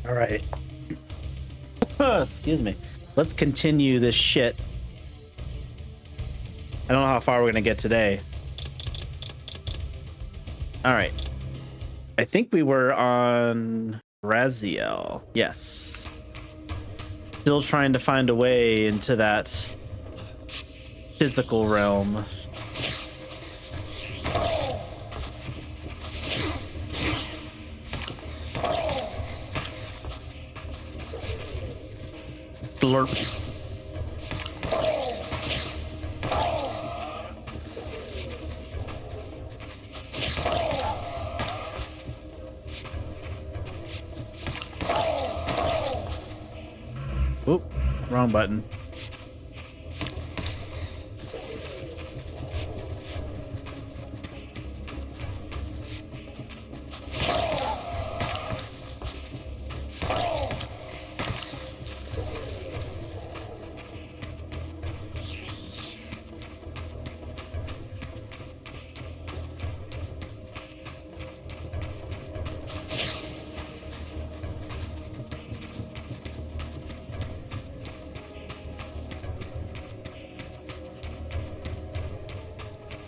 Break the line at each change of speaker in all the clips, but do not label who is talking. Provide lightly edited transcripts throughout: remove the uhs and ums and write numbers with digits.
All right. Excuse me. Let's continue this shit. I don't know how far we're gonna get today. All right. I think we were on Raziel. Yes. Still trying to find a way into that physical realm. Blurp. Oop, wrong button.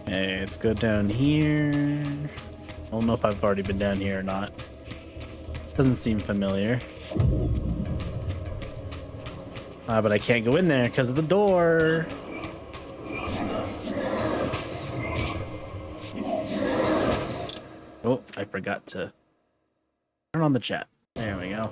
Okay, let's go down here. I don't know if I've already been down here or not. Doesn't seem familiar. But I can't go in there because of the door. Oh, I forgot to turn on the chat. There we go.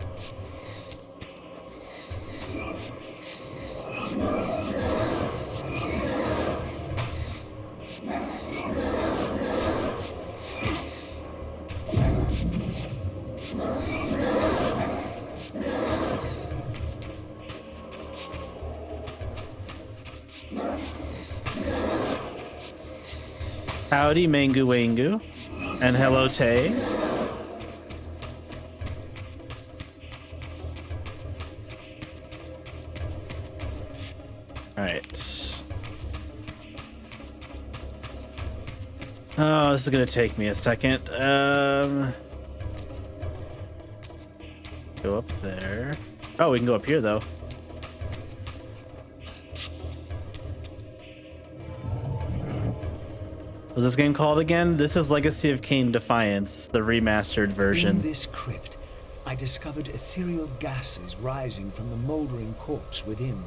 Howdy, Mangu Wangu. And hello, Tay. Alright. Oh, this is gonna take me a second. Go up there. Oh, we can go up here, though. What's this game called again? This is Legacy of Kain Defiance, the remastered version.
In this crypt, I discovered ethereal gases rising from the moldering corpse within.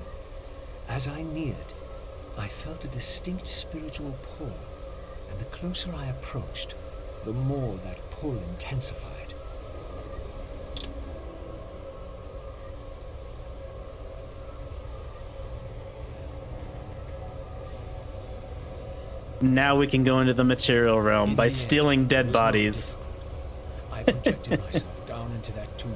As I neared, I felt a distinct spiritual pull, and the closer I approached, the more that pull intensified.
Now we can go into the material realm by stealing dead bodies.
I projected myself down into that tomb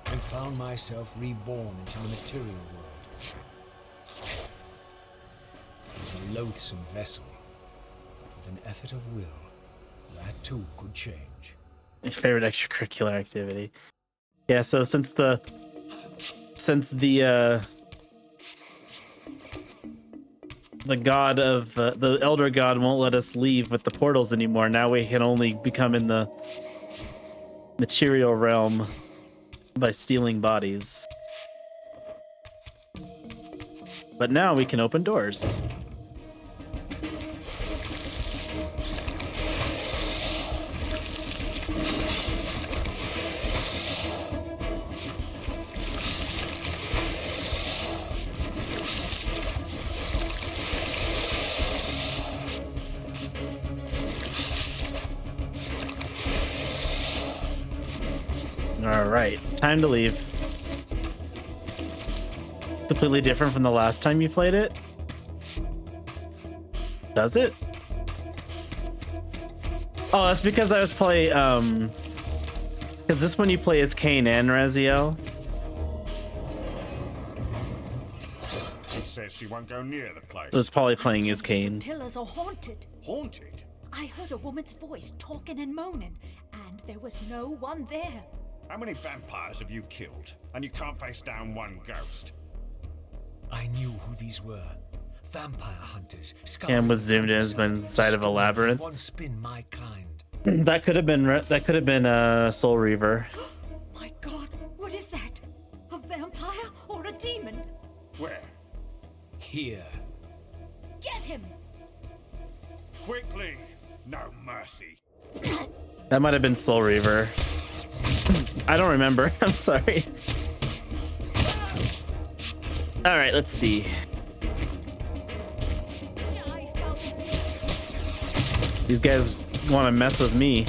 and found myself reborn into the material world. It was a loathsome vessel, but with an effort of will, that too could change.
My favorite extracurricular activity. Yeah, so since the god of the elder god won't let us leave with the portals anymore, now we can only become in the material realm by stealing bodies. But now we can open doors. Alright, time to leave. Completely different from the last time you played it? Does it? Oh, that's because I was playing, because this one you play as Kain and Raziel.
It says she won't go near the place.
So it's probably playing as Kain.
Pillars are haunted.
Haunted?
I heard a woman's voice talking and moaning, and there was no one there.
How many vampires have you killed? And you can't face down one ghost.
I knew who these were. Vampire hunters.
Cam was zoomed in, has been inside of a labyrinth.
Once been my kind.
That could have been Soul Reaver.
My God, what is that? A vampire or a demon?
Where?
Here.
Get him!
Quickly! No mercy.
That might have been Soul Reaver. I don't remember. I'm sorry. All right, let's see.
Die, foul.
These guys want to mess with me.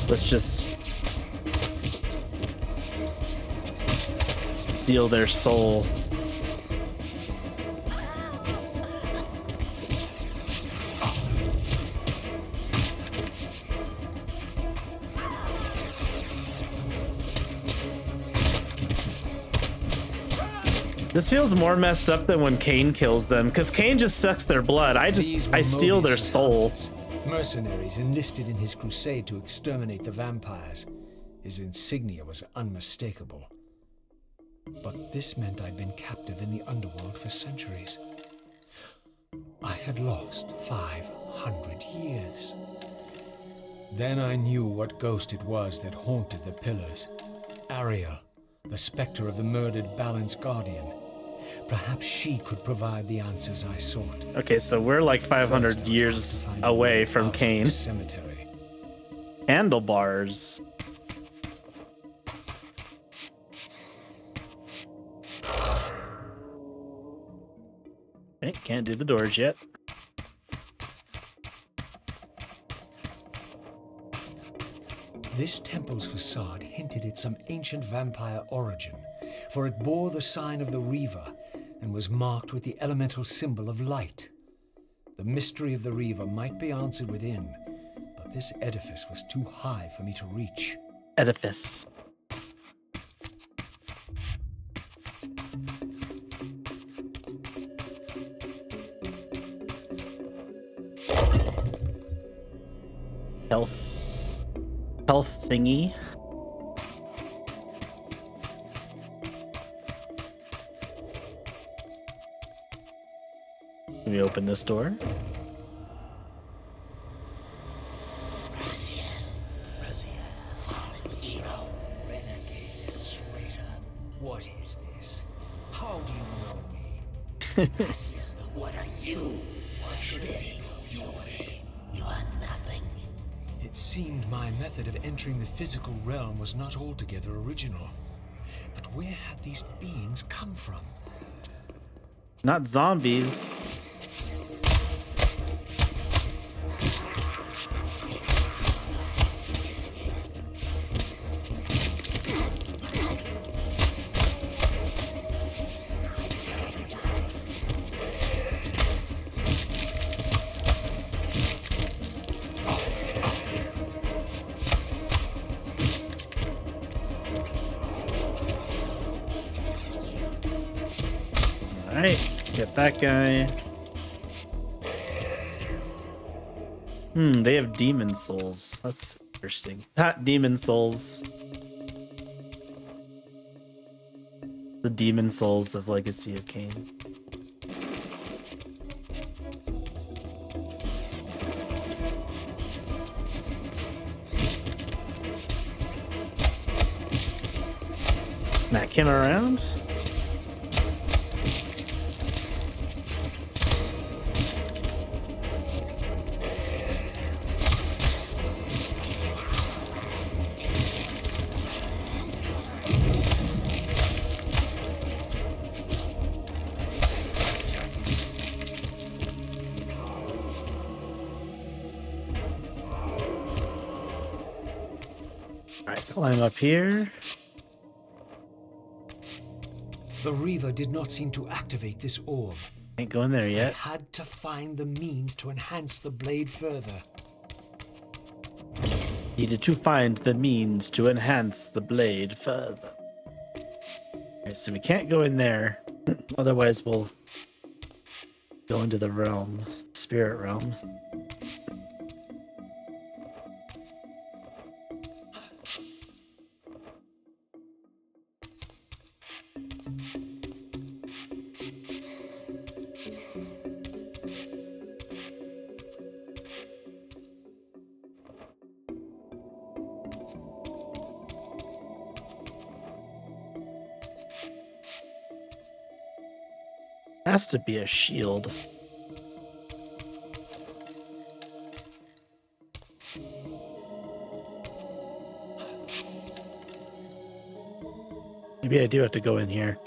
Let's just steal their soul. This feels more messed up than when Kain kills them, because Kain just sucks their blood. I steal their soul.
Hunters, mercenaries enlisted in his crusade to exterminate the vampires. His insignia was unmistakable. But this meant I'd been captive in the underworld for centuries. I had lost 500 years. Then I knew what ghost it was that haunted the pillars. Ariel, the specter of the murdered Balin's guardian. Perhaps she could provide the answers I sought.
Okay, so we're like 500 years away from Kain.
Cemetery.
Handlebars. Okay, can't do the doors yet.
This temple's facade hinted at some ancient vampire origin, for it bore the sign of the Reaver and was marked with the elemental symbol of light. The mystery of the Reaver might be answered within, but this edifice was too high for me to reach.
Edifice. Health thingy. Can we open this door?
Fallen hero, renegade and traitor. What is this? How do you know me? Gracia, what are you? Why should I know your name? You are nothing. It seemed my method of entering the physical realm was not altogether original. But where had these beings come from?
Not zombies. Alright, get that guy. They have demon souls. That's interesting. Not demon souls. The demon souls of Legacy of Kain. Matt came around. Alright, climb up here.
The Reaver did not seem to activate this orb.
Ain't going there
I
yet.
had to find the means to enhance the blade further.
Needed to find the means to enhance the blade further. Alright, so we can't go in there. Otherwise we'll go into the realm, spirit realm. Has to be a shield. Maybe I do have to go in here.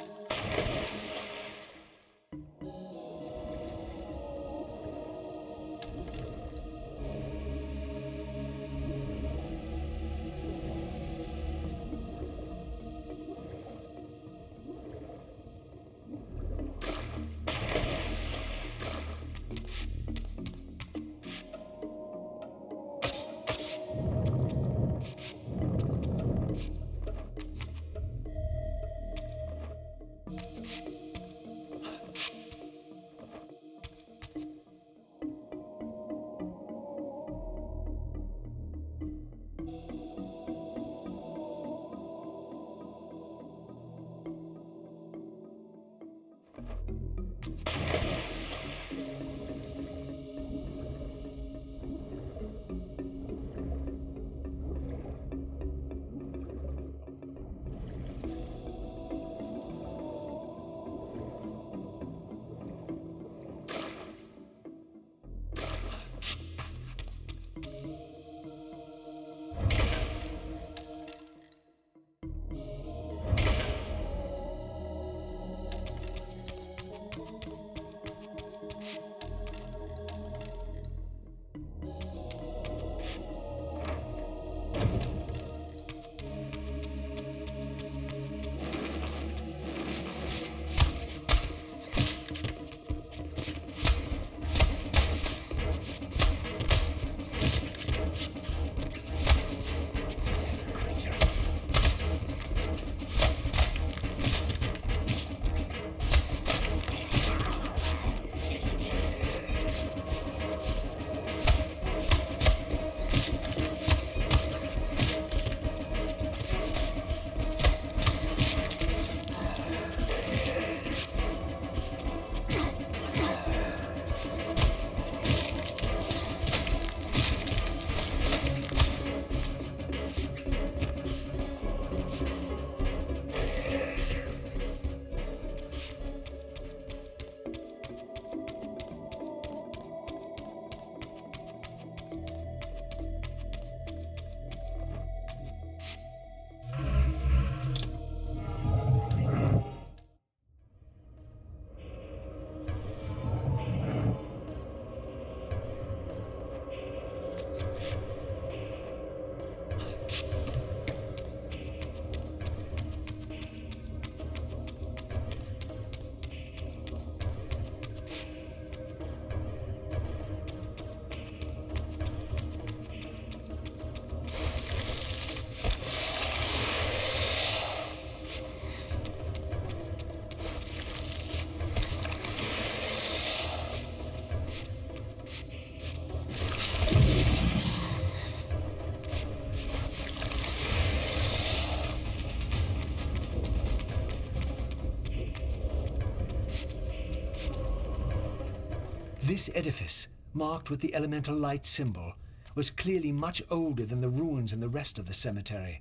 This edifice, marked with the elemental light symbol, was clearly much older than the ruins in the rest of the cemetery.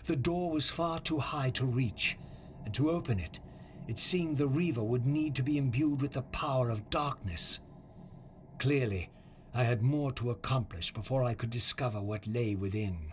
The door was far too high to reach, and to open it, it seemed the Reaver would need to be imbued with the power of darkness. Clearly, I had more to accomplish before I could discover what lay within.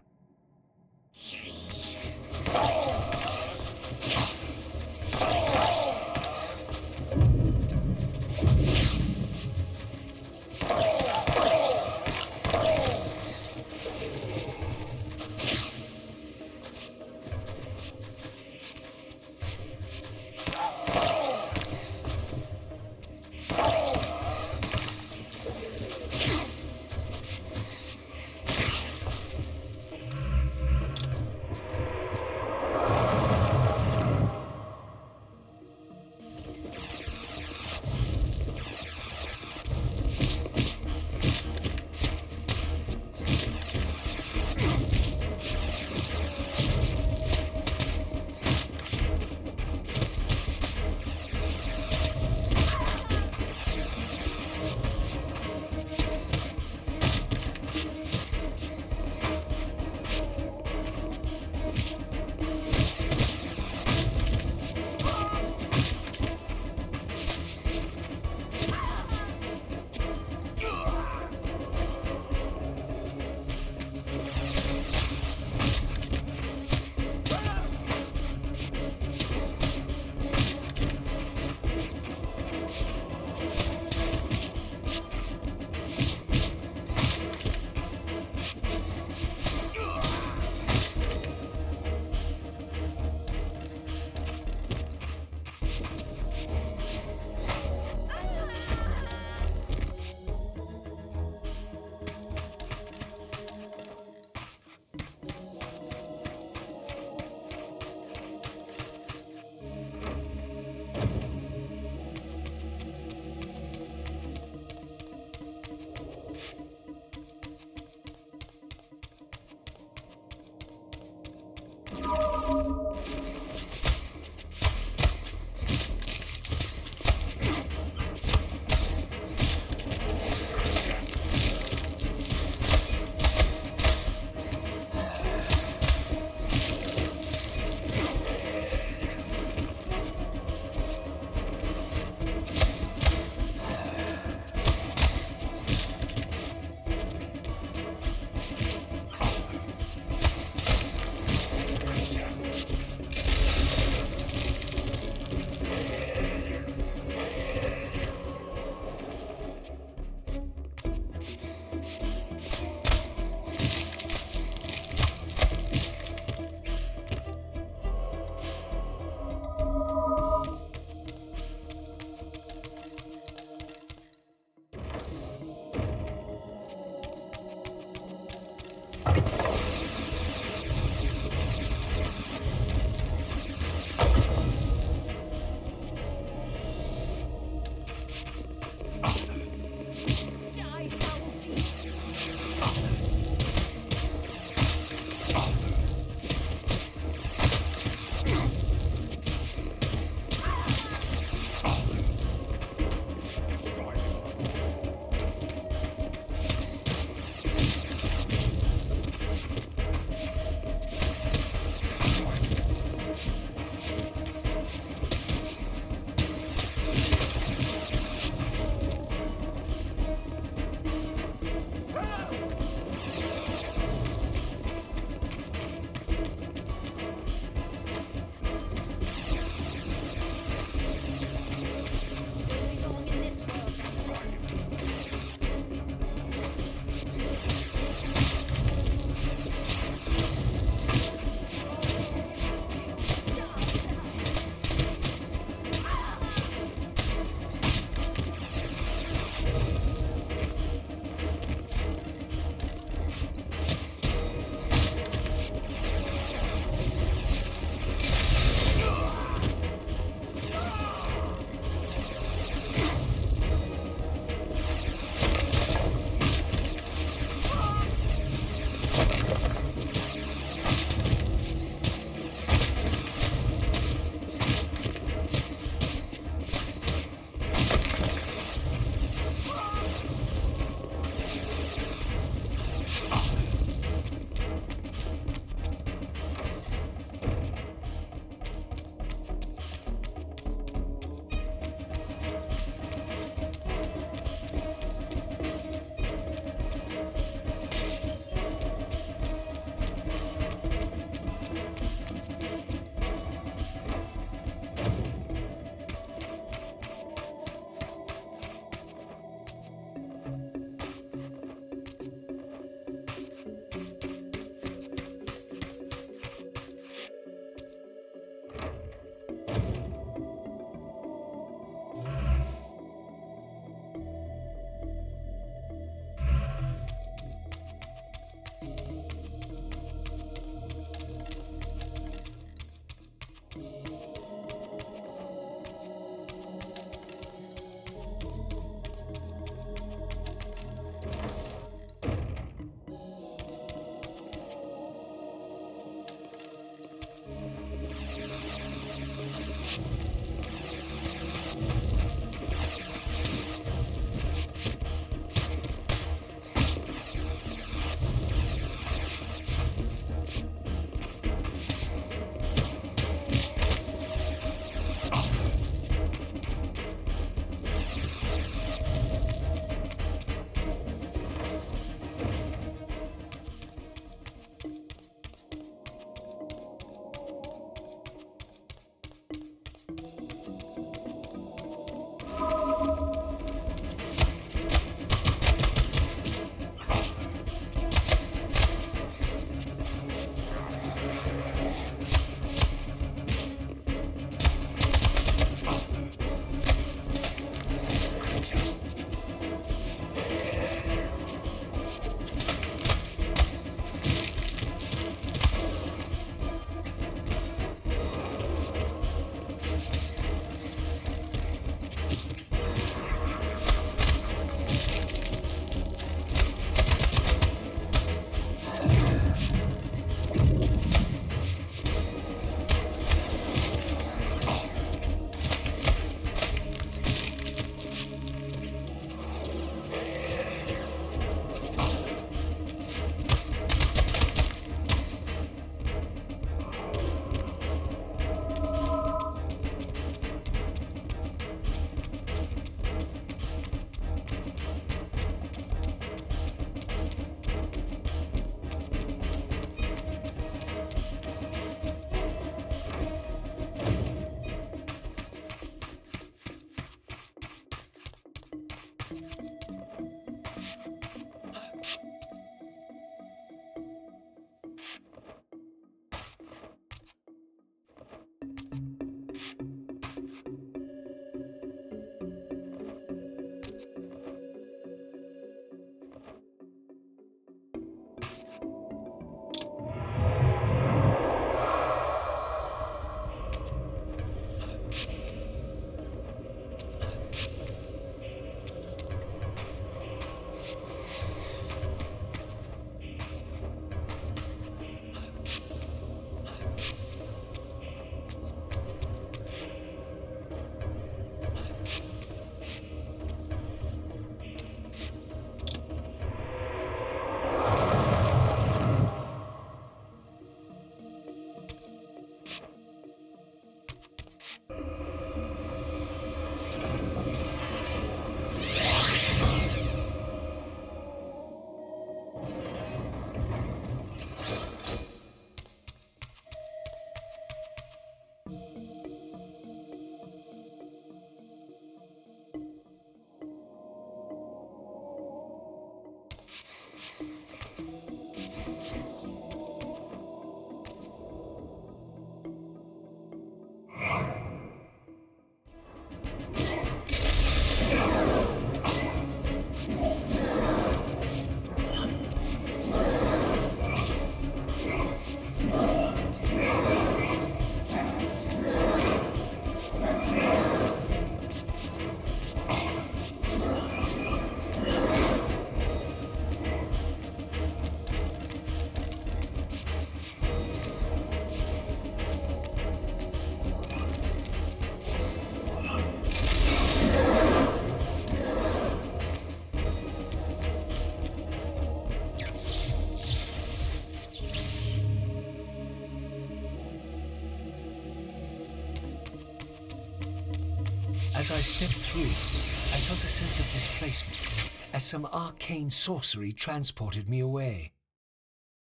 As I stepped through, I felt a sense of displacement, as some arcane sorcery transported me away.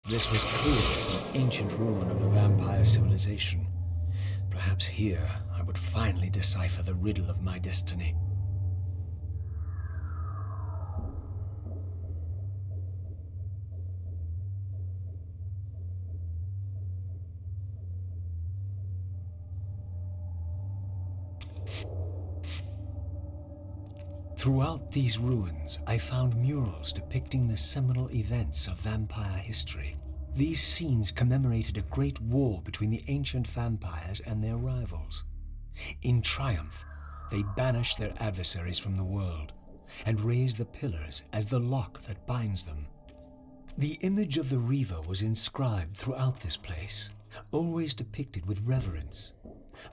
This was clearly some ancient ruin of a vampire civilization. Perhaps here I would finally decipher the riddle of my destiny. Throughout these ruins, I found murals depicting the seminal events of vampire history. These scenes commemorated a great war between the ancient vampires and their rivals. In triumph, they banished their adversaries from the world and raised the pillars as the lock that binds them. The image of the Reaver was inscribed throughout this place, always depicted with reverence.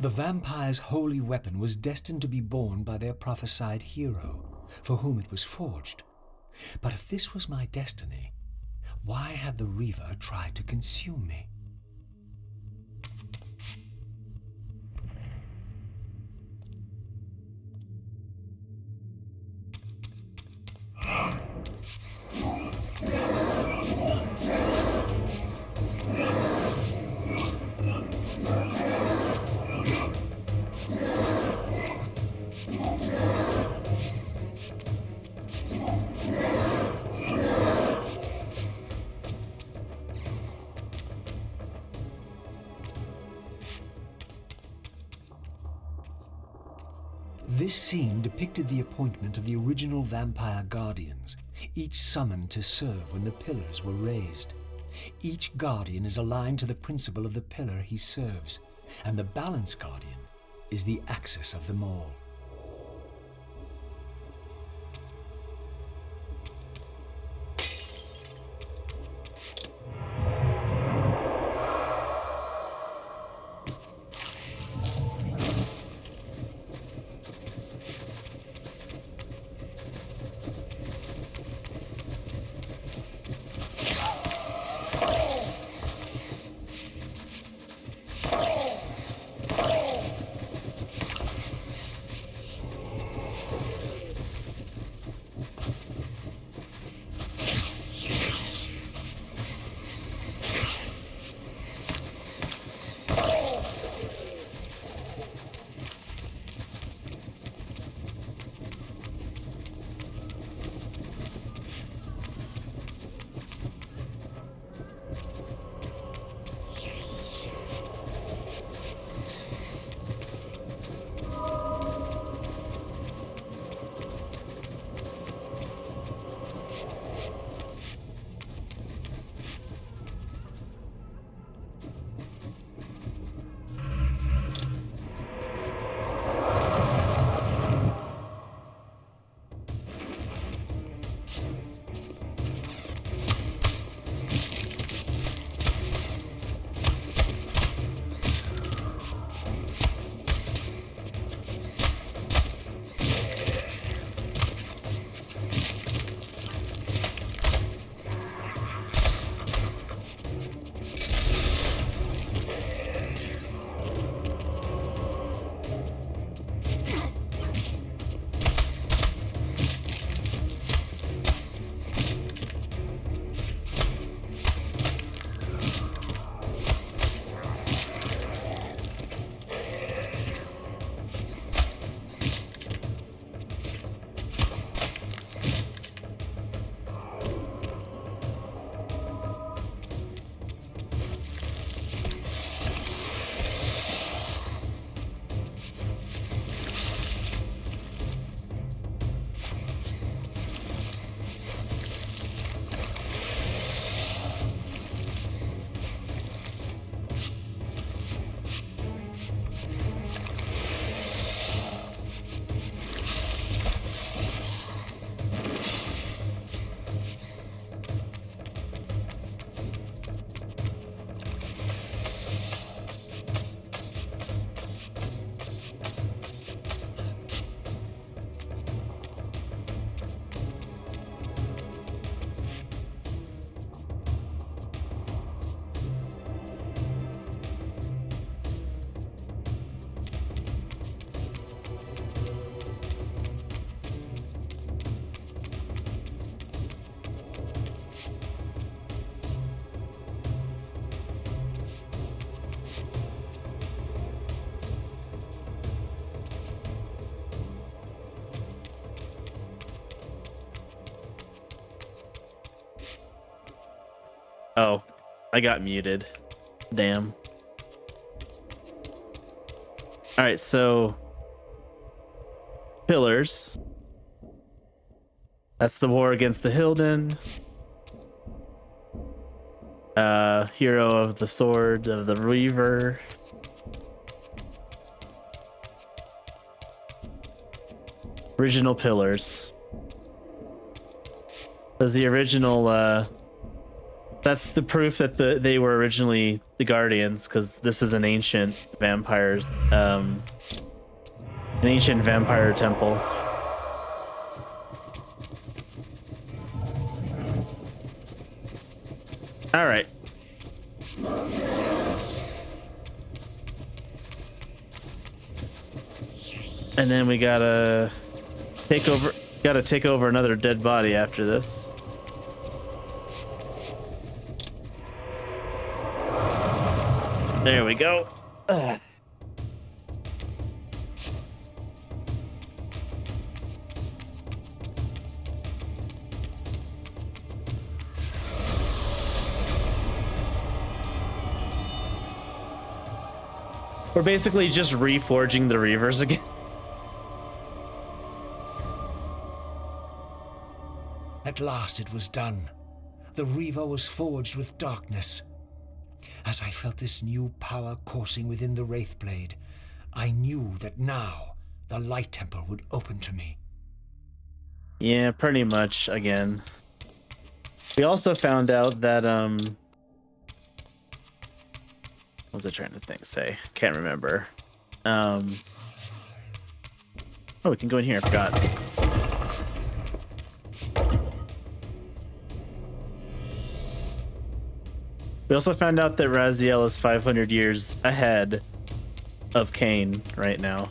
The vampire's holy weapon was destined to be borne by their prophesied hero, for whom it was forged. But if this was my destiny, why had the Reaver tried to consume me? This scene depicted the appointment of the original vampire guardians, each summoned to serve when the pillars were raised. Each guardian is aligned to the principle of the pillar he serves, and the balance guardian is the axis of them all.
Oh, I got muted. Damn. All right, so pillars. That's the war against the Hilden. Hero of the sword of the Reaver. Original pillars. That's the original. That's the proof that they were originally the Guardians, because this is an ancient vampire, an ancient vampire temple. All right. And then we gotta take over another dead body after this. There we go. Ugh. We're basically just reforging the Reavers again.
At last it was done. The Reaver was forged with darkness. As I felt this new power coursing within the Wraithblade, I knew that now the Light Temple would open to me.
Yeah, pretty much again. We also found out that what was I trying to say? Can't remember. Oh, we can go in here. I forgot. We also found out that Raziel is 500 years ahead of Kain right now.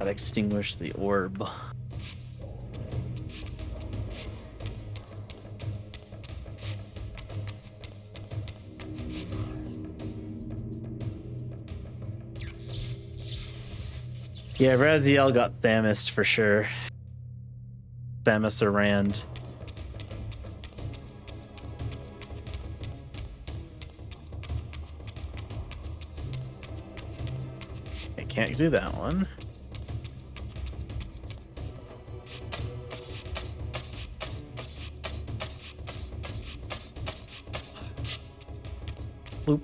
Gotta extinguish the orb. Yeah, Raziel got Thamus for sure. Thamus or Rand. I can't do that one. Bloop.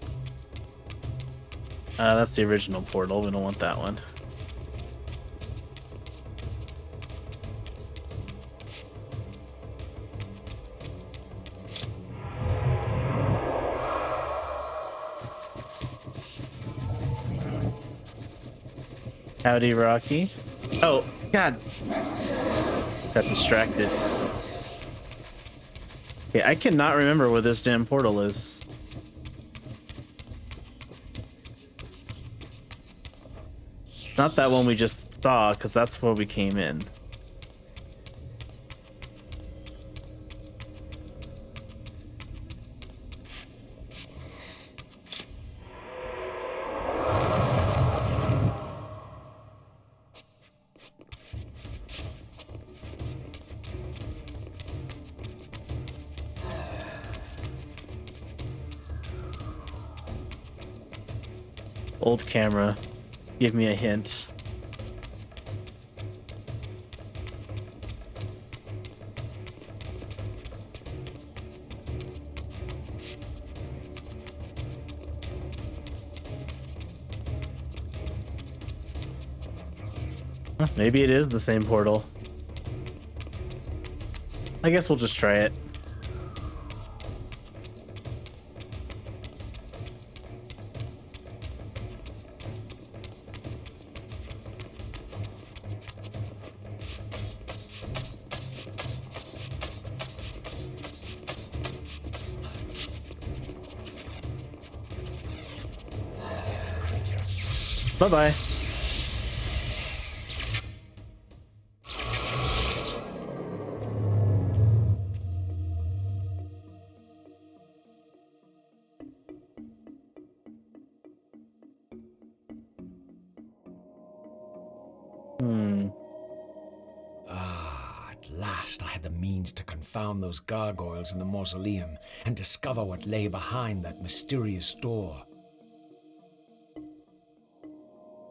That's the original portal. We don't want that one. Howdy, Rocky. Oh, God. Got distracted. Okay, I cannot remember where this damn portal is. Not that one we just saw, because that's where we came in. Old camera. Give me a hint. Maybe it is the same portal. I guess we'll just try it. Bye-bye. Hmm.
last I had the means to confound those gargoyles in the mausoleum and discover what lay behind that mysterious door.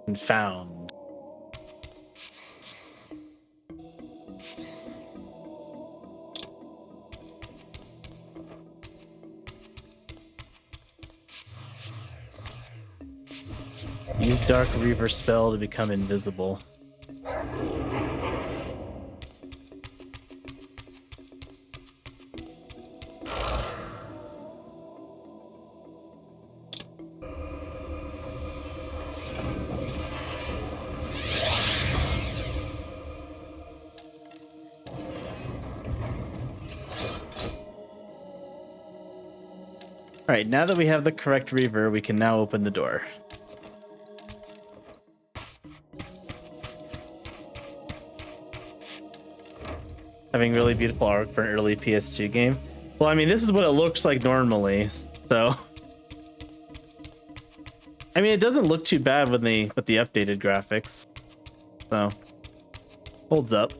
And found. Use Dark Reaver spell to become invisible. All right, now that we have the correct Reaver, we can now open the door. Having really beautiful art for an early PS2 game. Well, I mean, this is what it looks like normally, so. I mean, it doesn't look too bad with the updated graphics, so holds up.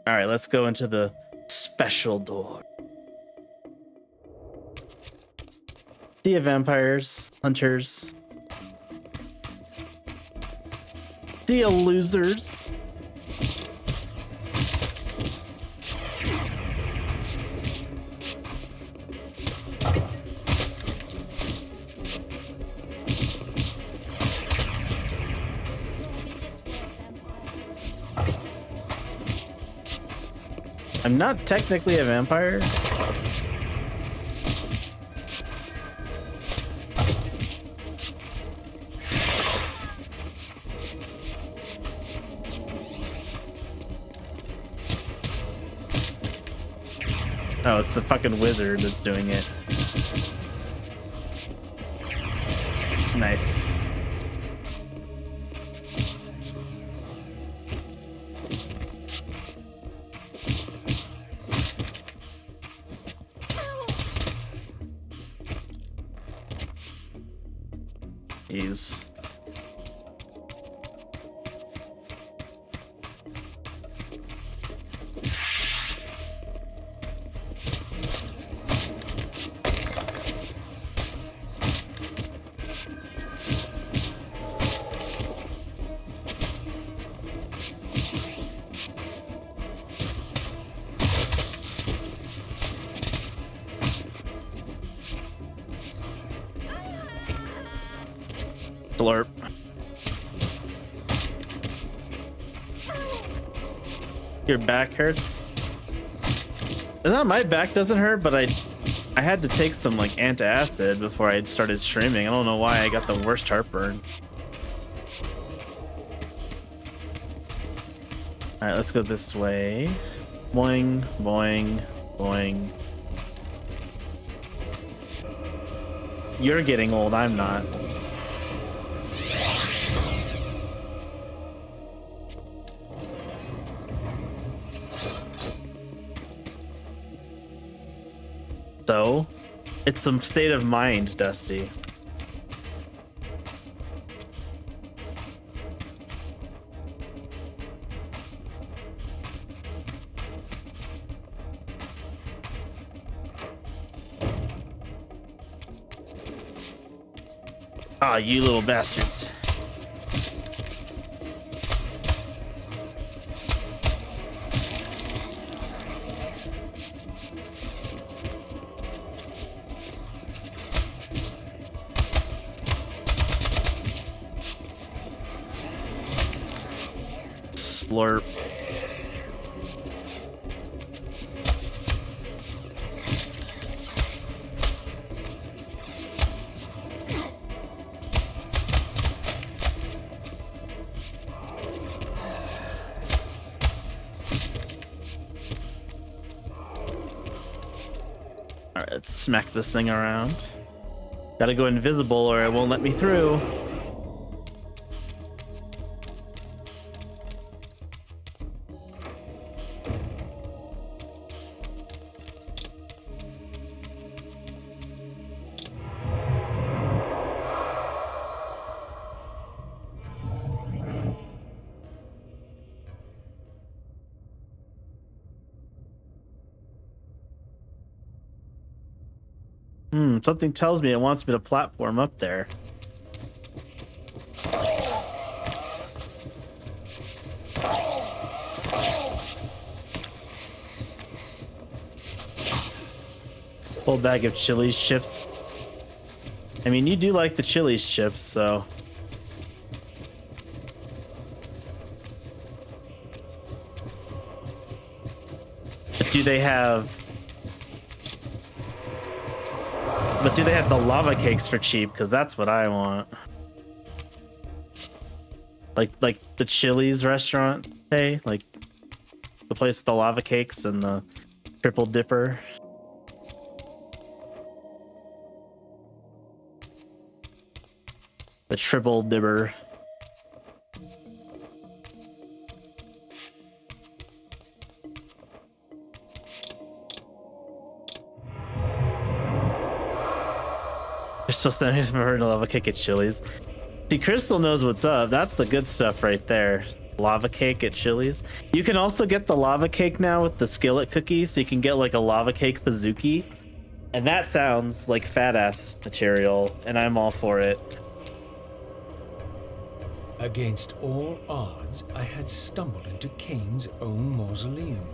All right, let's go into the special door. Sea of vampires, hunters, sea of losers. I'm not technically a vampire. Oh, it's the fucking wizard that's doing it. Nice. Jeez. Blurp. Your back hurts? No, my back doesn't hurt, but I had to take some like antacid before I started streaming. I don't know why I got the worst heartburn. All right, let's go this way. Boing, boing, boing. You're getting old, I'm not. So, it's some state of mind, Dusty. Ah, you little bastards. Slurp. Alright, let's smack this thing around. Gotta go invisible or it won't let me through. Something tells me it wants me to platform up there. Full bag of Chili's chips. I mean, you do like the Chili's chips, so. But do they have the lava cakes for cheap? Because that's what I want. Like the Chili's restaurant, hey? Like the place with the lava cakes and the triple dipper. The triple dipper. You're still standing for a lava cake at Chili's. See, Crystal knows what's up. That's the good stuff right there. Lava cake at Chili's. You can also get the lava cake now with the skillet cookies, so you can get like a lava cake bazooki. And that sounds like fat ass material, and I'm all for it.
Against all odds, I had stumbled into Kain's own mausoleum.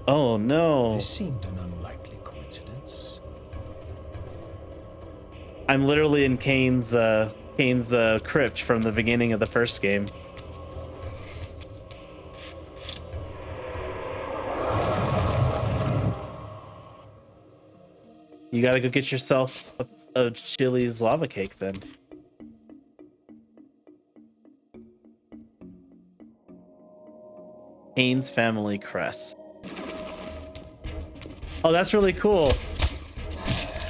Oh no.
This seemed an unlikely coincidence.
I'm literally in Kain's crypt from the beginning of the first game. You gotta go get yourself a Chili's lava cake then. Kain's family crest. Oh, that's really cool.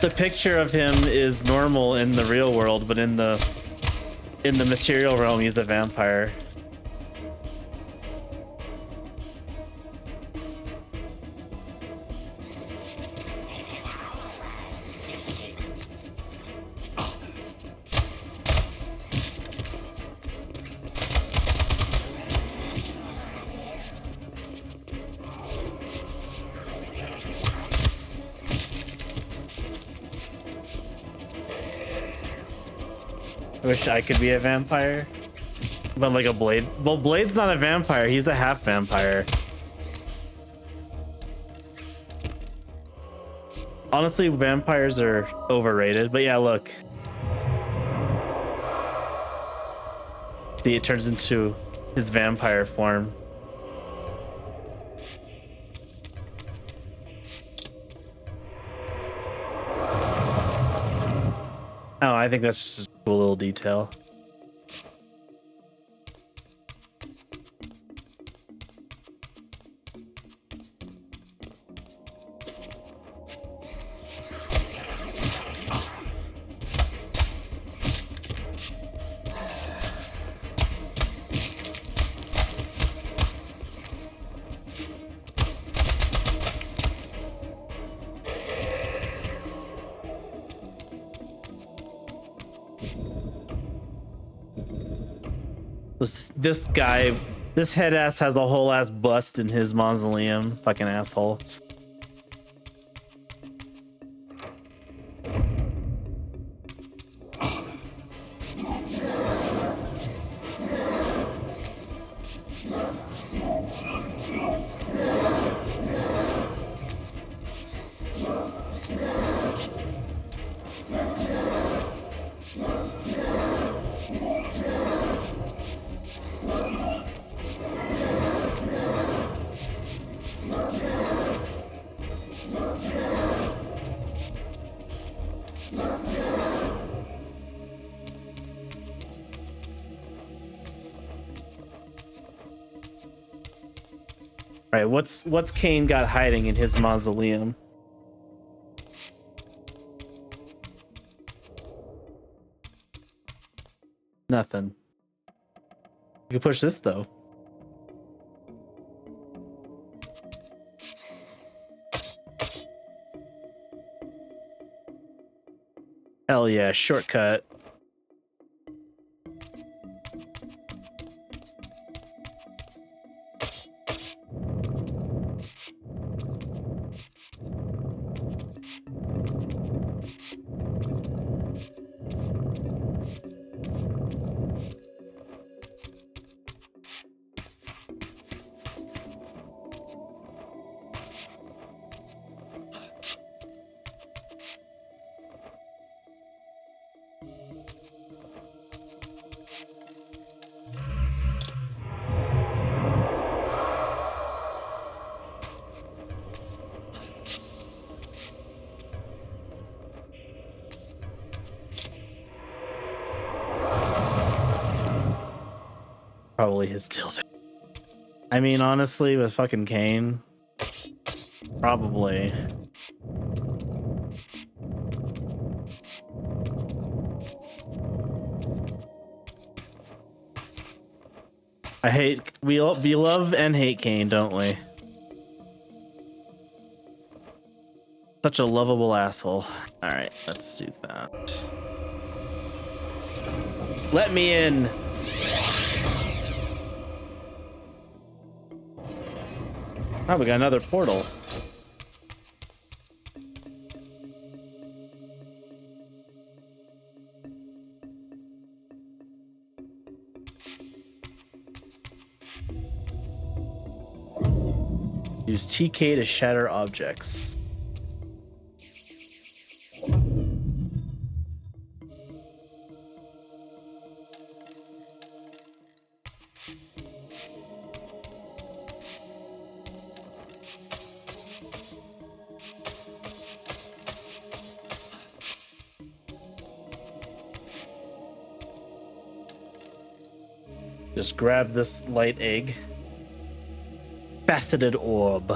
The picture of him is normal in the real world, but in the material realm, he's a vampire. I wish I could be a vampire, but like a Blade. Well, Blade's not a vampire. He's a half vampire. Honestly, vampires are overrated, but yeah, look. See, it turns into his vampire form. Oh, I think that's just a cool little detail. This guy, this head ass has a whole ass bust in his mausoleum. Fucking asshole. Right, what's Kain got hiding in his mausoleum? Nothing. You can push this though. Hell yeah, shortcut. Probably his dildo. I mean, honestly, with fucking Kain, probably. We love and hate Kain, don't we? Such a lovable asshole. All right, let's do that. Let me in. Oh, we got another portal. Use TK to shatter objects. Just grab this light egg. Faceted orb.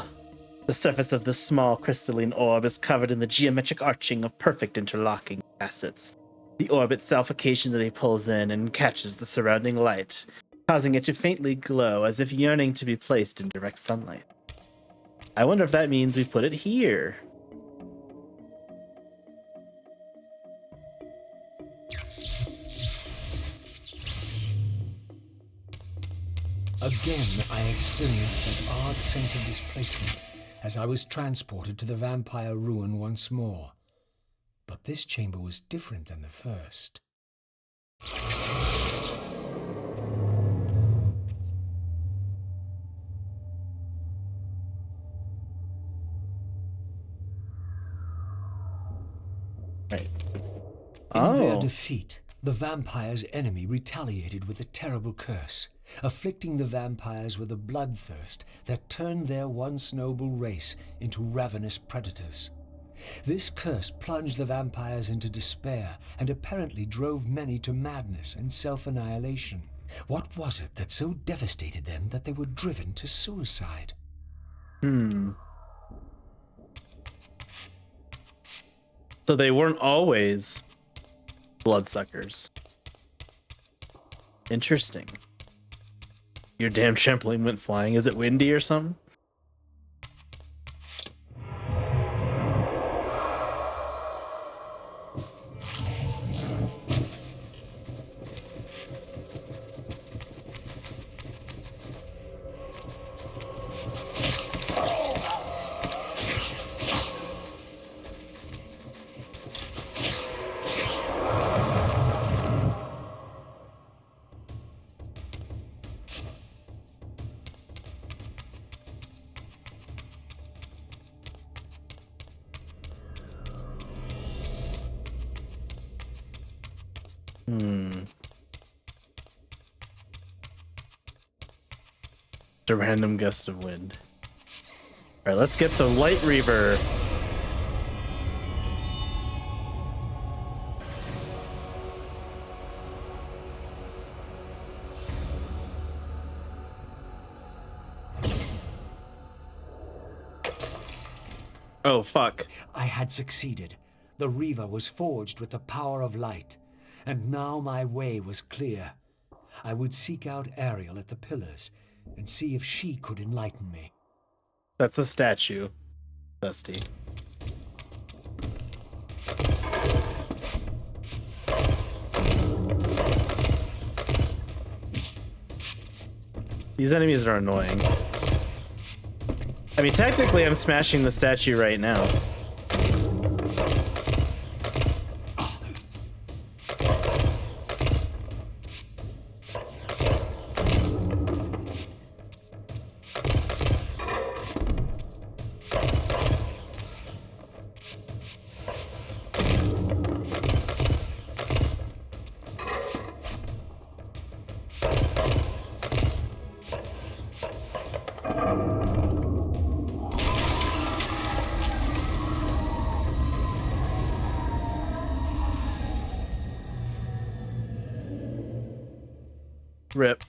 The surface of this small crystalline orb is covered in the geometric arching of perfect interlocking facets. The orb itself occasionally pulls in and catches the surrounding light, causing it to faintly glow as if yearning to be placed in direct sunlight. I wonder if that means we put it here.
Again, I experienced that odd sense of displacement as I was transported to the vampire ruin once more. But this chamber was different than the first.
Right.
In their defeat, the vampire's enemy retaliated with a terrible curse, afflicting the vampires with a bloodthirst that turned their once noble race into ravenous predators. This curse plunged the vampires into despair and apparently drove many to madness and self-annihilation. What was it that so devastated them that they were driven to suicide?
So they weren't always bloodsuckers. Interesting. Your damn trampoline went flying. Is it windy or something? A random gust of wind. All right, let's get the light reaver. Oh, fuck.
I had succeeded. The Reaver was forged with the power of light, and now my way was clear. I would seek out Ariel at the pillars and see if she could enlighten me.
That's a statue, Dusty. These enemies are annoying. I mean, technically, I'm smashing the statue right now. Rip.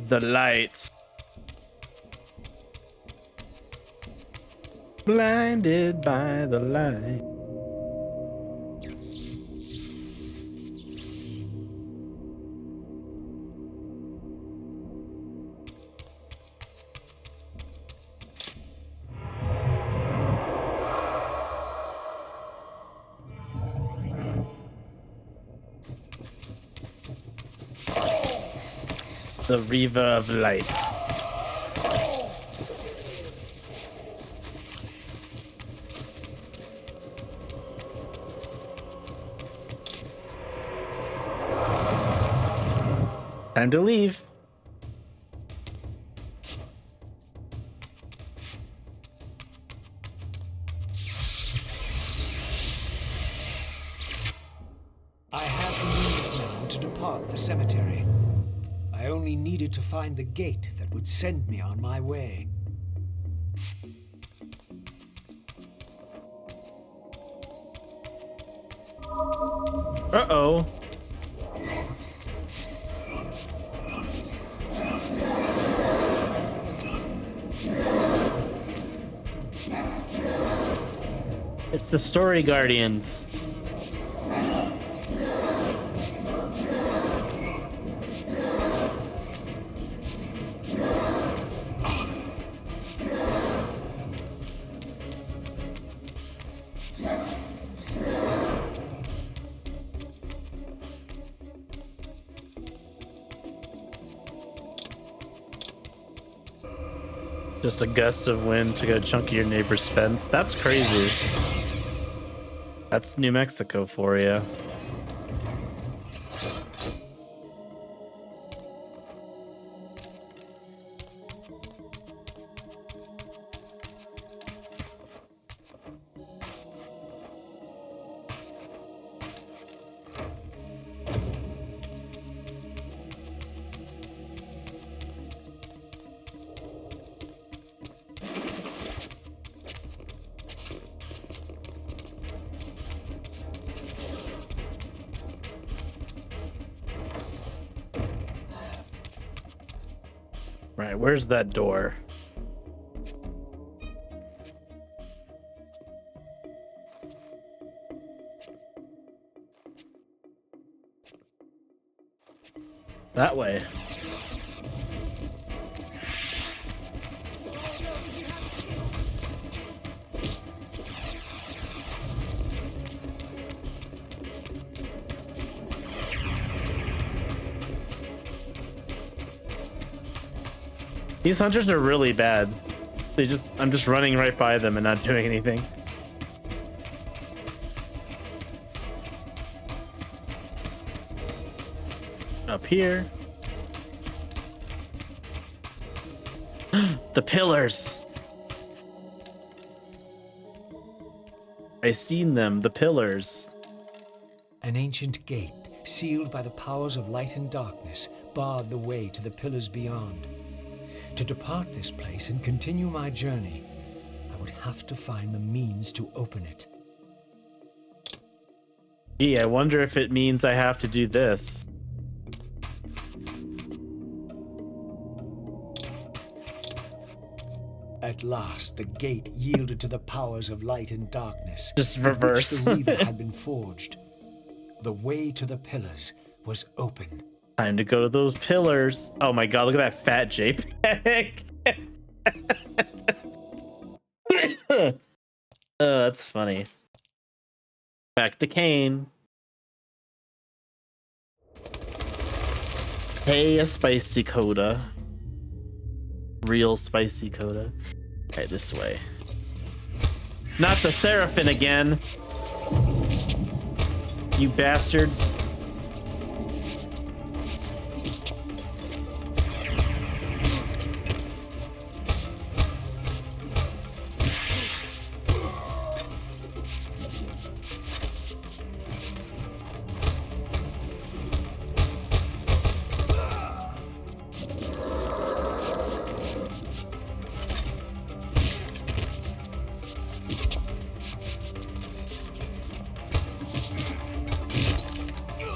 The lights. Blinded by the light. The River of Lights. Time to leave.
I have the means now to depart the cemetery. I only needed to find the gate that would send me on my way.
Uh-oh. It's the Story Guardians. Just a gust of wind took a chunk of your neighbor's fence. That's crazy. That's New Mexico for you. Right, where's that door? That way. These hunters are really bad. I'm just running right by them and not doing anything. Up here. The pillars. I seen them, the pillars.
An ancient gate, sealed by the powers of light and darkness, barred the way to the pillars beyond. To depart this place and continue my journey, I would have to find the means to open it.
Gee, I wonder if it means I have to do this.
At last, the gate yielded to the powers of light and darkness.
Just
with which
reverse.
the Reaver had been forged. The way to the pillars was open.
Time to go to those pillars. Oh my god, look at that fat JPEG. Oh, that's funny. Back to Kain. Hey, a spicy coda. Real spicy coda. Okay, this way. Not the Seraphim again. You bastards.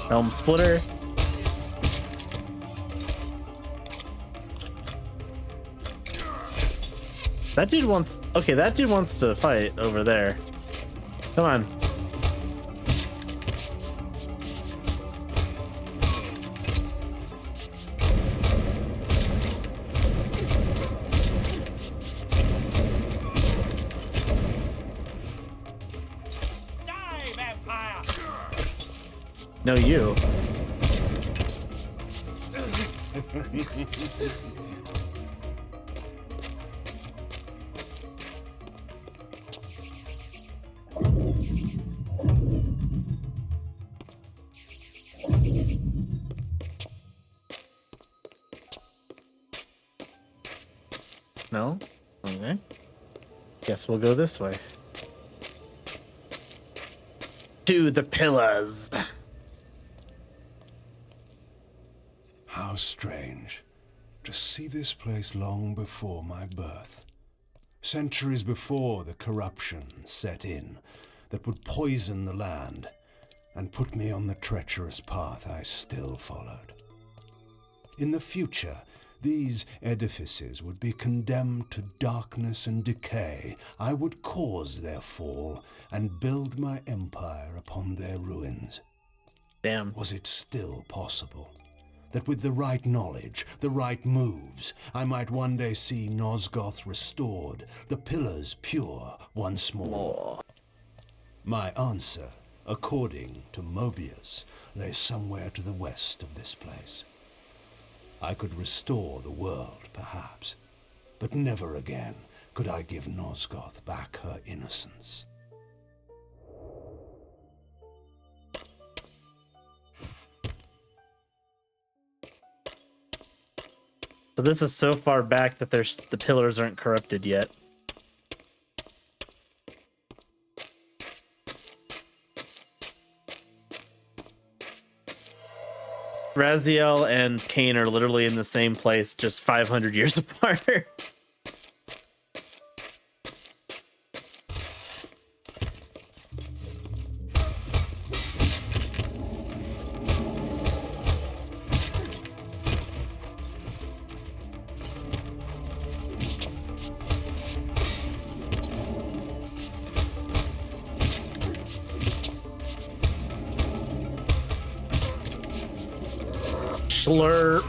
Helm splitter. That dude wants... Okay, that dude wants to fight over there. Come on.
Die, vampire!
No, you. No? Okay. Guess we'll go this way. To the pillars.
How strange to see this place long before my birth. Centuries before the corruption set in that would poison the land and put me on the treacherous path I still followed. In the future, these edifices would be condemned to darkness and decay. I would cause their fall and build my empire upon their ruins.
Damn.
Was it still possible that with the right knowledge, the right moves, I might one day see Nosgoth restored, the pillars pure once more? My answer, according to Mobius, lay somewhere to the west of this place. I could restore the world, perhaps, but never again could I give Nosgoth back her innocence.
So this is so far back that the pillars aren't corrupted yet. Raziel and Kain are literally in the same place, just 500 years apart. Slurp.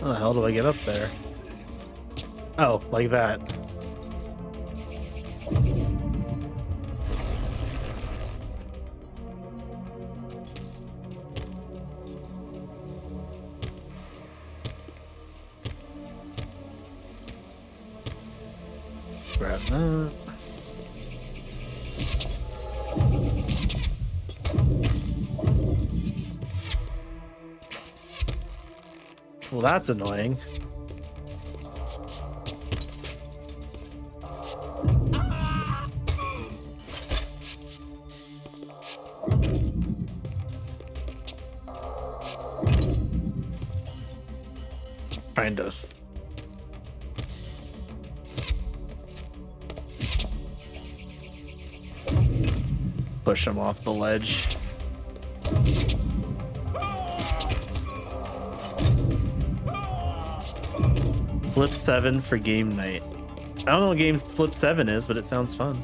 How the hell do I get up there? Oh, like that. Grab that. Well, that's annoying. Kind of. Push him off the ledge. Flip 7 for game night. I don't know what game Flip 7 is, but it sounds fun.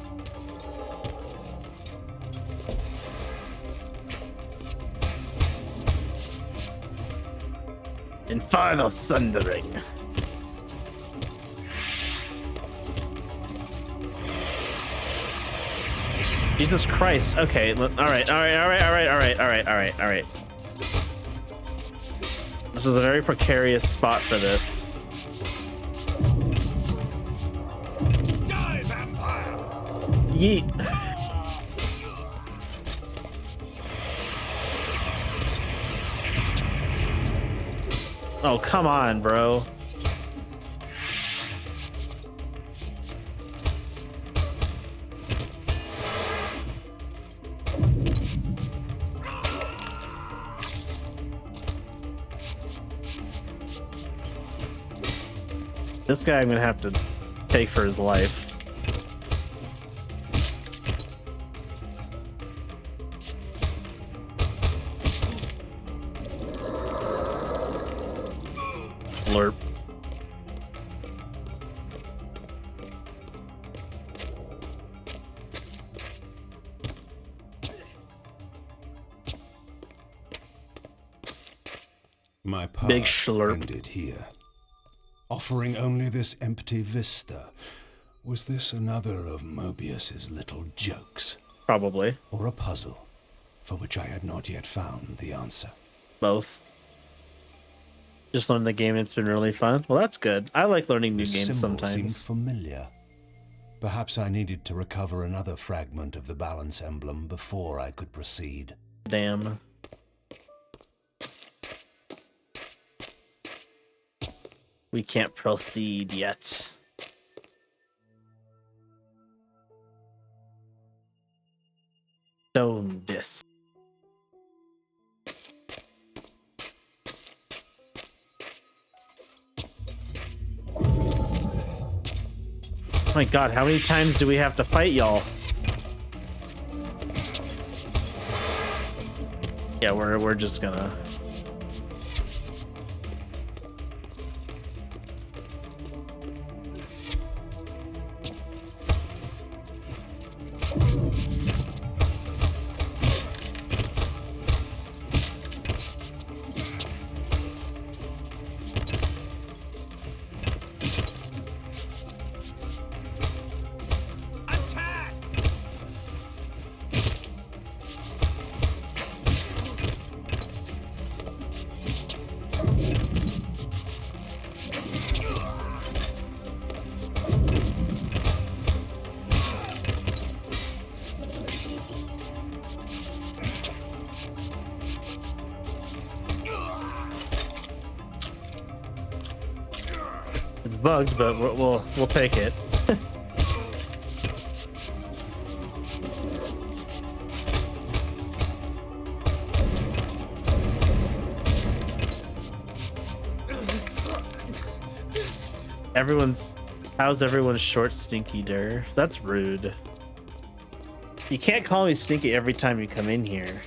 Infernal Sundering. Jesus Christ. Okay. All right. This is a very precarious spot for this.
Die, vampire!
Yeet. Oh, come on, bro. This guy I'm gonna have to take for his life. Blurp.
My path
Big slurp.
ended here, offering only this empty vista. Was this another of Mobius's little jokes,
Probably.
or a puzzle for which I had not yet found the answer?
Both. Just learned the game. It's been really fun. Well, that's good. I like learning new
The
games
symbol
sometimes.
seemed familiar. Perhaps I needed to recover another fragment of the balance emblem before I could proceed.
Damn. We can't proceed yet. Stone disc. Oh my god, how many times do we have to fight y'all? Yeah, we're just gonna... It's bugged, but we'll take it. How's everyone's short, stinky durr? That's rude. You can't call me stinky every time you come in here.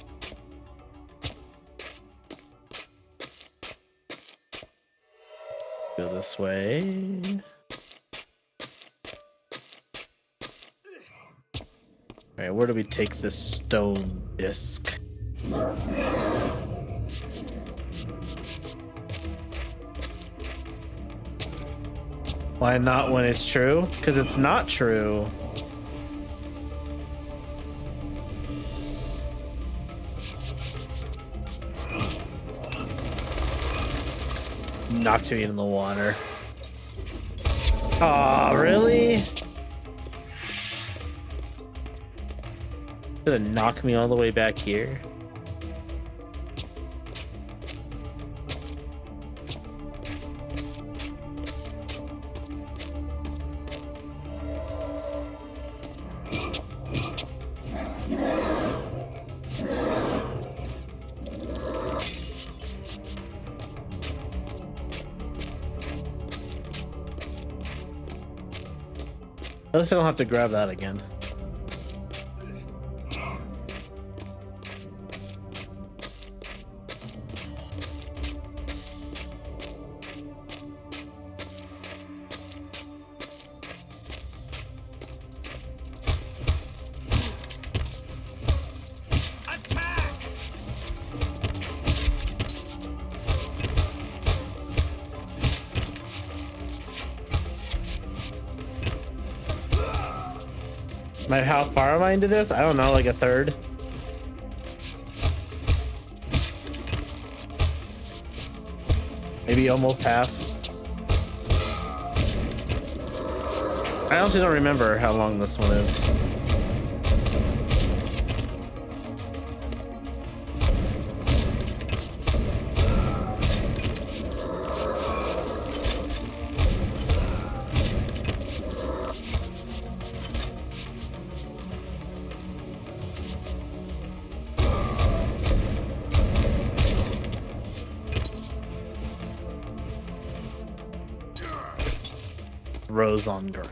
Go this way. Alright, where do we take this stone disc? Why not when it's true? Because it's not true. Knocked me in the water. Aw, really? Gonna knock me all the way back here? At least I don't have to grab that again. How far am I into this? I don't know, like a third. Maybe almost half. I honestly don't remember how long this one is. Rose on ground.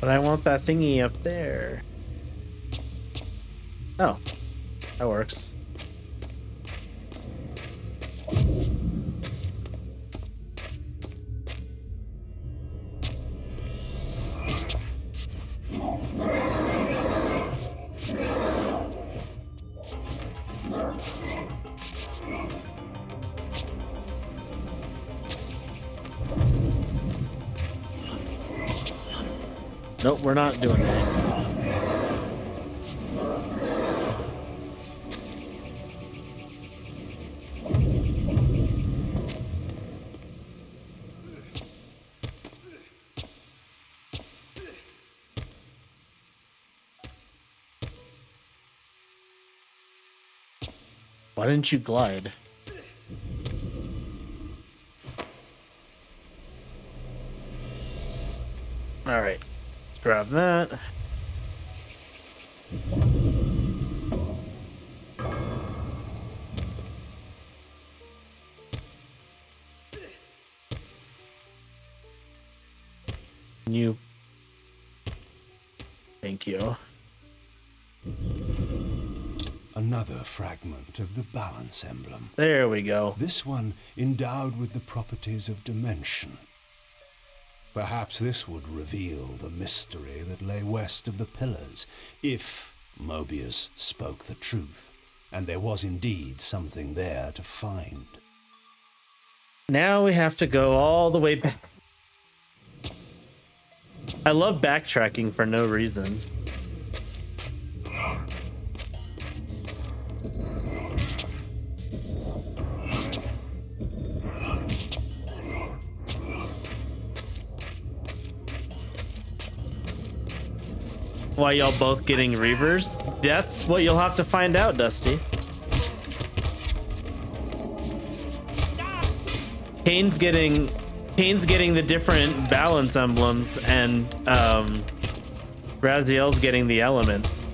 But I want that thingy up there. Oh, that works. Nope, we're not doing that. Why didn't you glide? All right, let's grab that. You. Thank you.
Another fragment of the balance emblem.
There we go.
This one endowed with the properties of dimension. Perhaps this would reveal the mystery that lay west of the pillars, if Mobius spoke the truth, and there was indeed something there to find.
Now we have to go all the way back. I love backtracking for no reason. Why y'all both getting Reavers? That's what you'll have to find out, Dusty. Kain's getting the different balance emblems, and Raziel's getting the elements.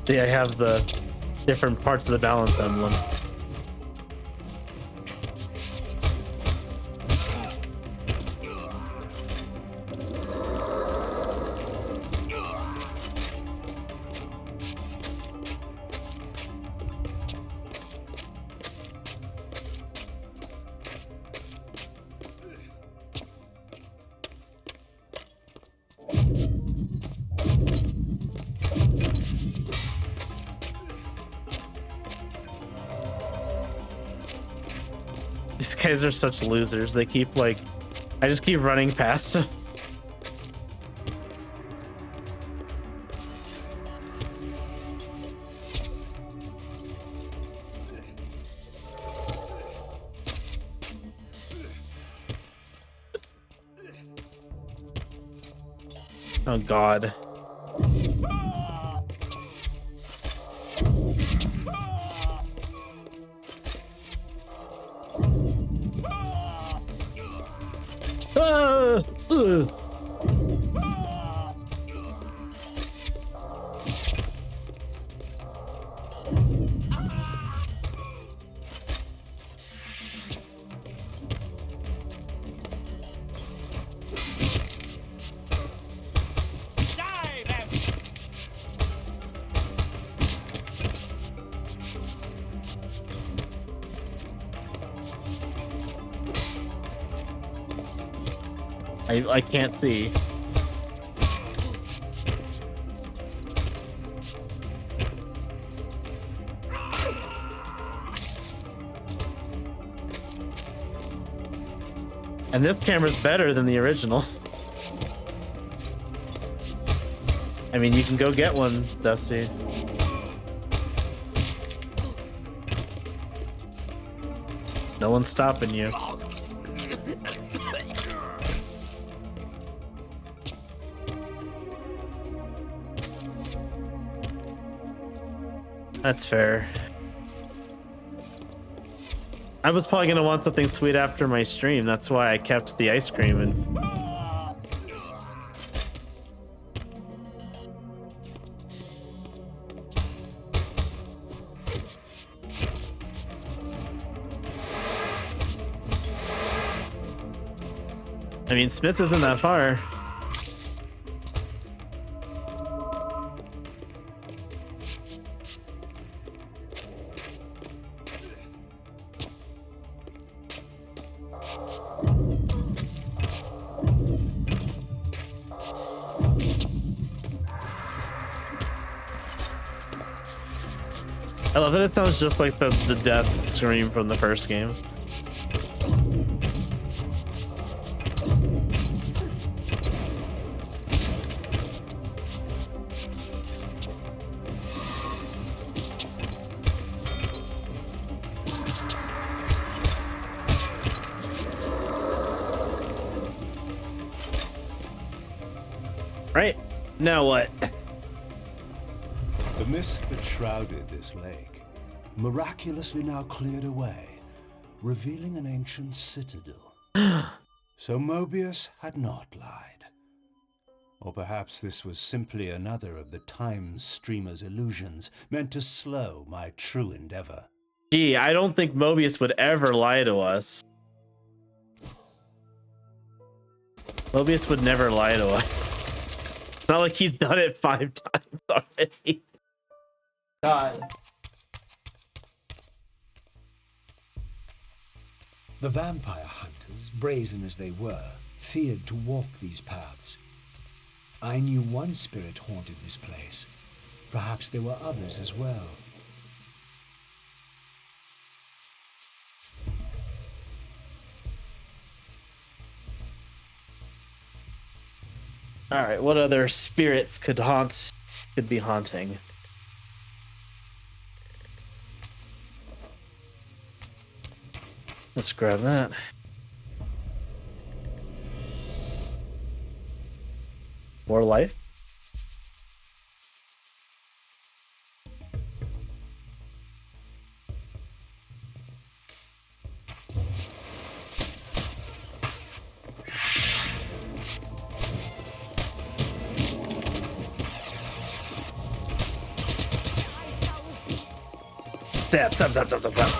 See, I have the different parts of the balance emblem. These guys are such losers. They keep like, I just keep running past them. Oh God. Ah! Ugh. I can't see. And this camera's better than the original. I mean, you can go get one, Dusty. No one's stopping you. That's fair. I was probably gonna want something sweet after my stream. That's why I kept the ice cream and. I mean, Smith's isn't that far. I love that it sounds just like the death scream from the first game. Right, now what?
The mist that shrouded this lake, miraculously now cleared away, revealing an ancient citadel. So Mobius had not lied. Or perhaps this was simply another of the time streamer's illusions, meant to slow my true endeavor.
Gee, I don't think Mobius would ever lie to us. Mobius would never lie to us. Not like he's done it 5 times already. God.
The vampire hunters, brazen as they were, feared to walk these paths. I knew one spirit haunted this place. Perhaps there were others as well.
All right, what other spirits could be haunting? Let's grab that. More life? Stop.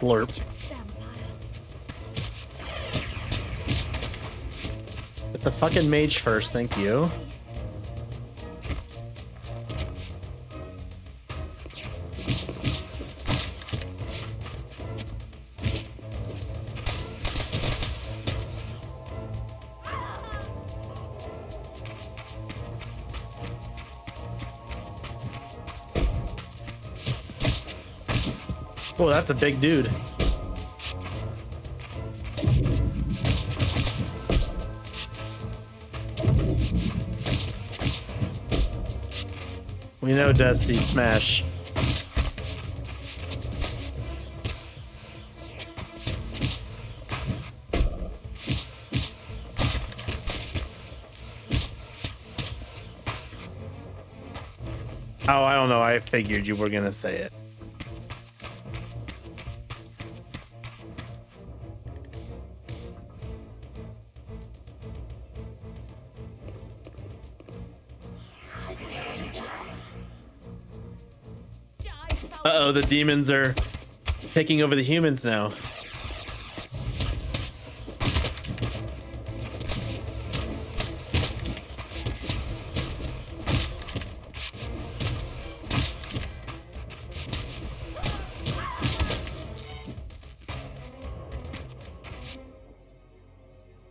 Blurp.
Vampire,
the fucking mage first, thank you. Oh, that's a big dude. We know Dusty smash. Oh, I don't know. I figured you were gonna say it. Uh-oh, the demons are taking over the humans now.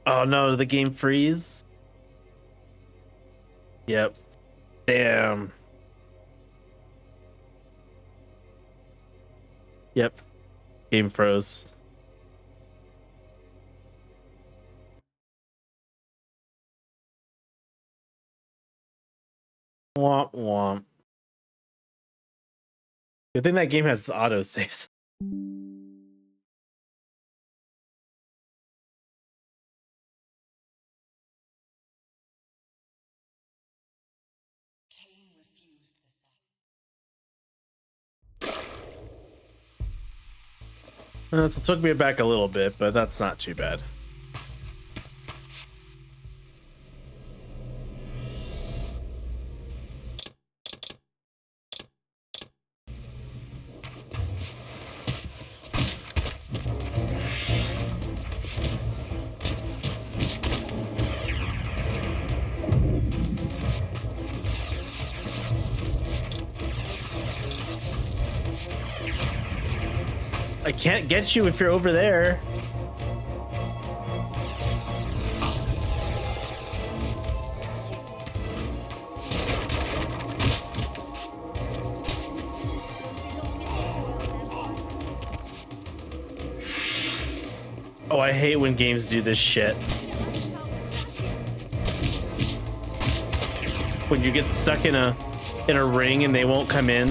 Oh no, did the game freeze? Yep. Damn. Yep. Game froze. Womp womp. Good thing that game has auto saves.
Kain refused the
So it took me back a little bit, but that's not too bad. I can't get you if you're over there. Oh, I hate when games do this shit. When you get stuck in a ring and they won't come in.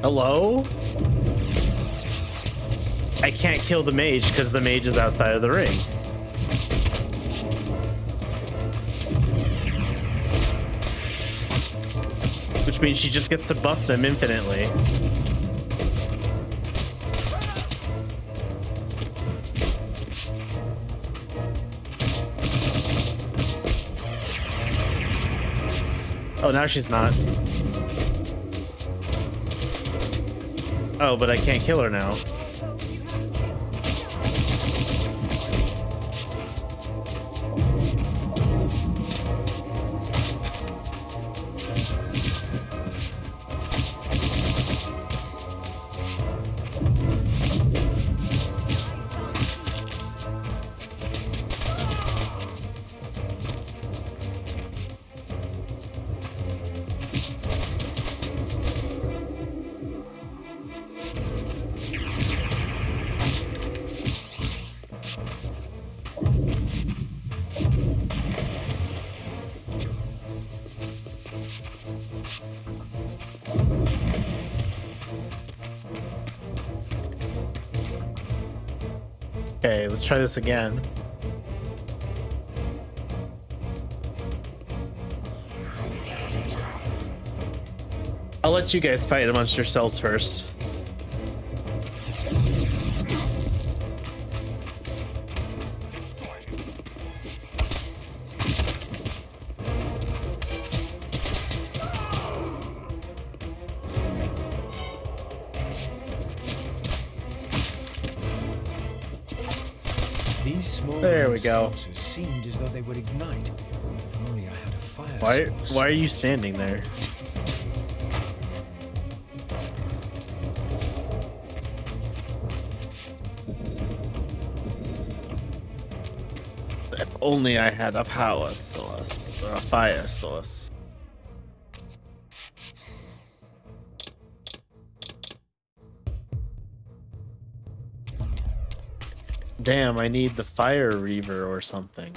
Hello? I can't kill the mage because the mage is outside of the ring. Which means she just gets to buff them infinitely. Oh, now she's not. Oh, but I can't kill her now. Okay, let's try this again. I'll let you guys fight amongst yourselves first.
These small
There we go.
sconces seemed as though they would ignite. If only I had a fire source.
Why are you standing there? If only I had a power source or a fire source. Damn, I need the fire reaver or something.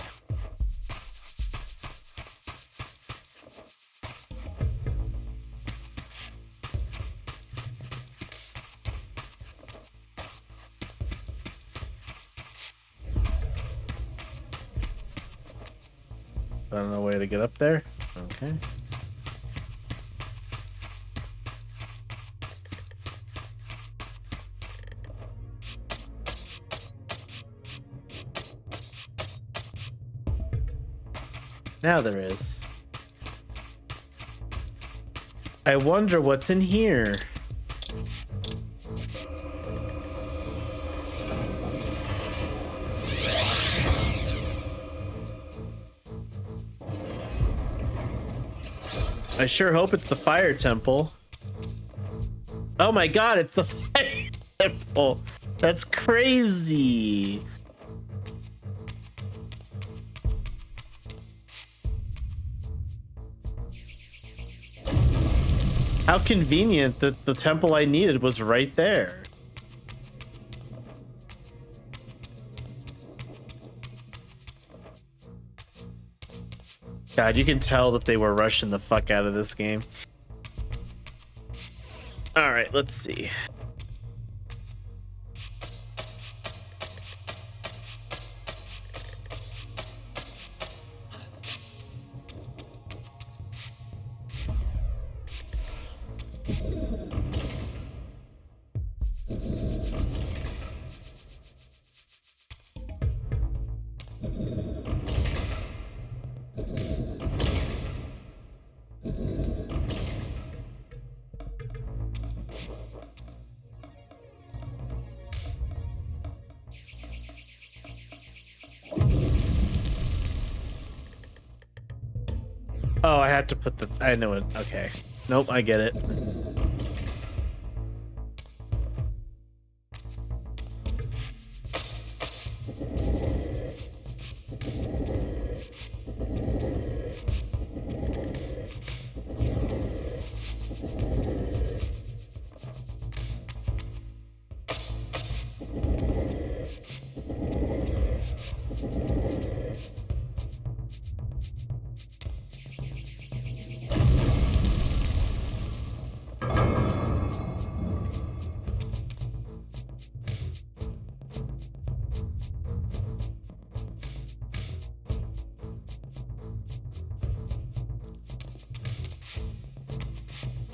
I don't know a way to get up there. Okay. Now there is. I wonder what's in here. I sure hope it's the fire temple. Oh my god, it's the fire temple. That's crazy. How convenient that the temple I needed was right there. God, you can tell that they were rushing the fuck out of this game. All right, let's see. Oh, I have to put the... I know it. Okay. Nope, I get it.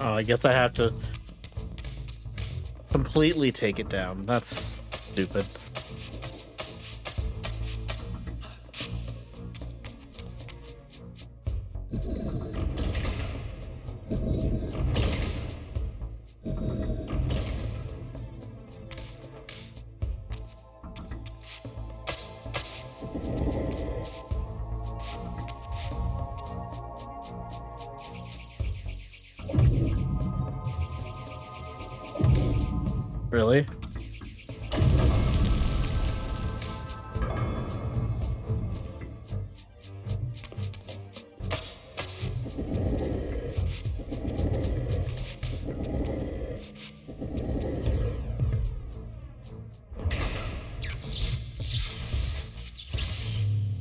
Oh, I guess I have to completely take it down. That's stupid. Really?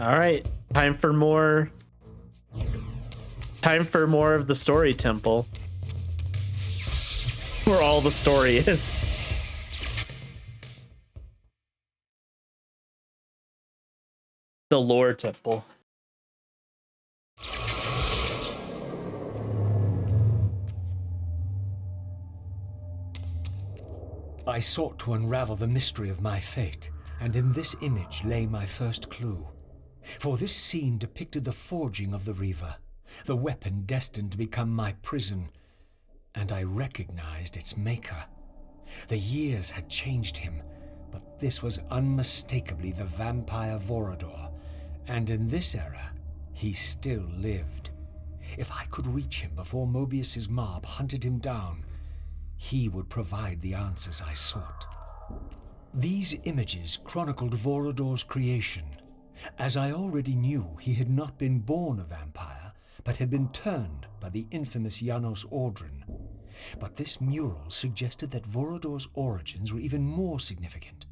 All right, time for more. Time for more of the story temple. Where all the story is. The lore temple.
I sought to unravel the mystery of my fate, and in this image lay my first clue. For this scene depicted the forging of the Reaver, the weapon destined to become my prison, and I recognized its maker. The years had changed him, but this was unmistakably the vampire Vorador, and in this era, he still lived. If I could reach him before Mobius's mob hunted him down, he would provide the answers I sought. These images chronicled Vorador's creation. As I already knew, he had not been born a vampire, but had been turned by the infamous Janos Audron. But this mural suggested that Vorador's origins were even more significant.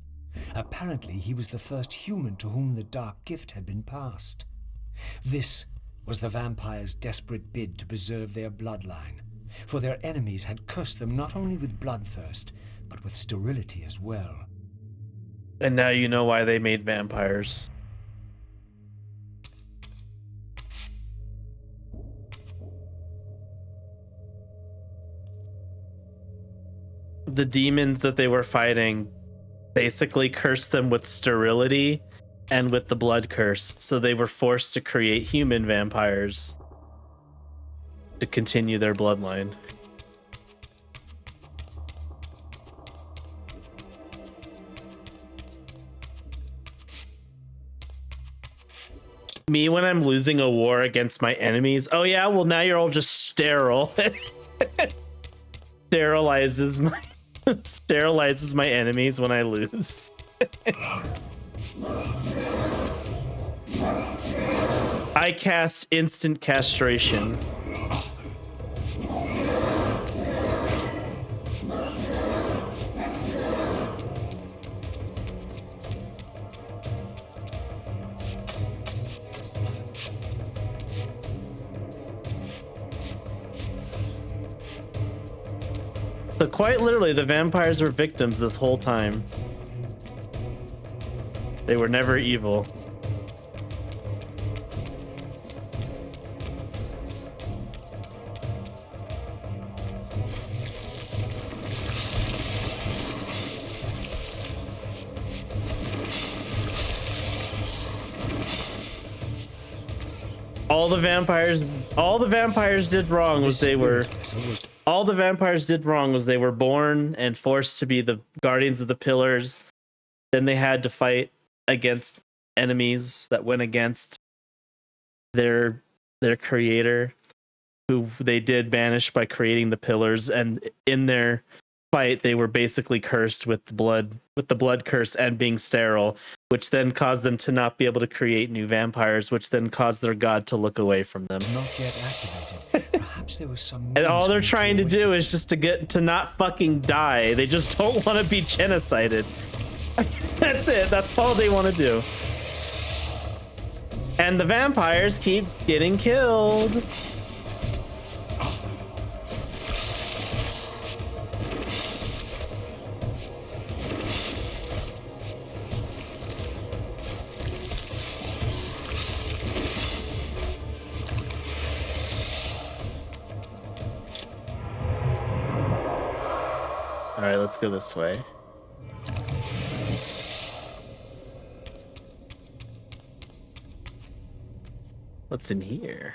Apparently, he was the first human to whom the dark gift had been passed. This was the vampires' desperate bid to preserve their bloodline, for their enemies had cursed them not only with bloodthirst, but with sterility as well.
And now you know why they made vampires. The demons that they were fighting basically cursed them with sterility and with the blood curse, so they were forced to create human vampires to continue their bloodline. Me when I'm losing a war against my enemies. Oh yeah, well now you're all just sterile. Sterilizes my enemies when I lose. I cast instant castration. So quite literally, the vampires were victims this whole time. They were never evil. All the vampires did wrong was they were born and forced to be the guardians of the pillars. Then they had to fight against enemies that went against their creator, who they did banish by creating the pillars. And in their fight, they were basically cursed with the blood curse and being sterile, which then caused them to not be able to create new vampires, which then caused their god to look away from them.
Not yet activated. Perhaps there was some.
And all they're trying to do is just to get to not fucking die. They just don't want to be genocided. That's it. That's all they want to do. And the vampires keep getting killed. All right, let's go this way. What's in here?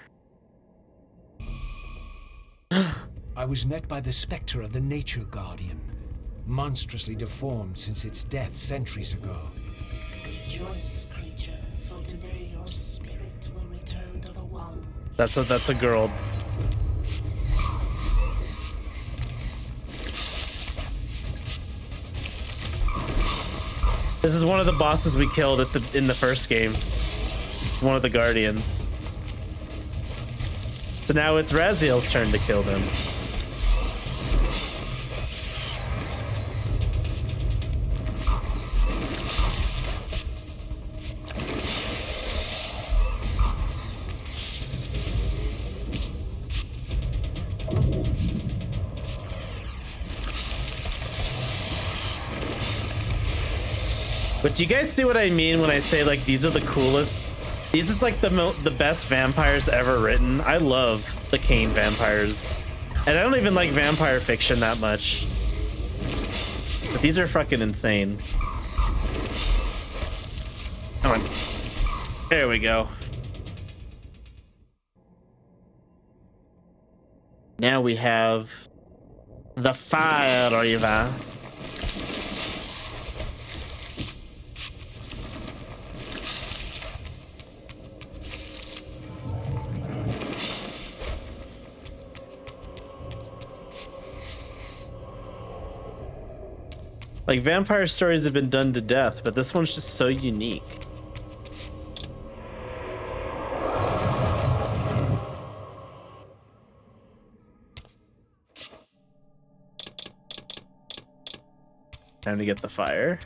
I was met by the specter of the Nature Guardian, monstrously deformed since its death centuries ago.
Rejoice, creature, for today your spirit will return to the one.
That's a girl. This is one of the bosses we killed in the first game. One of the guardians. So now it's Raziel's turn to kill them. But do you guys see what I mean when I say, like, these are the coolest These is like the best vampires ever written. I love the Kain vampires. And I don't even like vampire fiction that much. But these are fucking insane. Come on. There we go. Now we have the fire river. Like, vampire stories have been done to death, but this one's just so unique. Time to get the fire.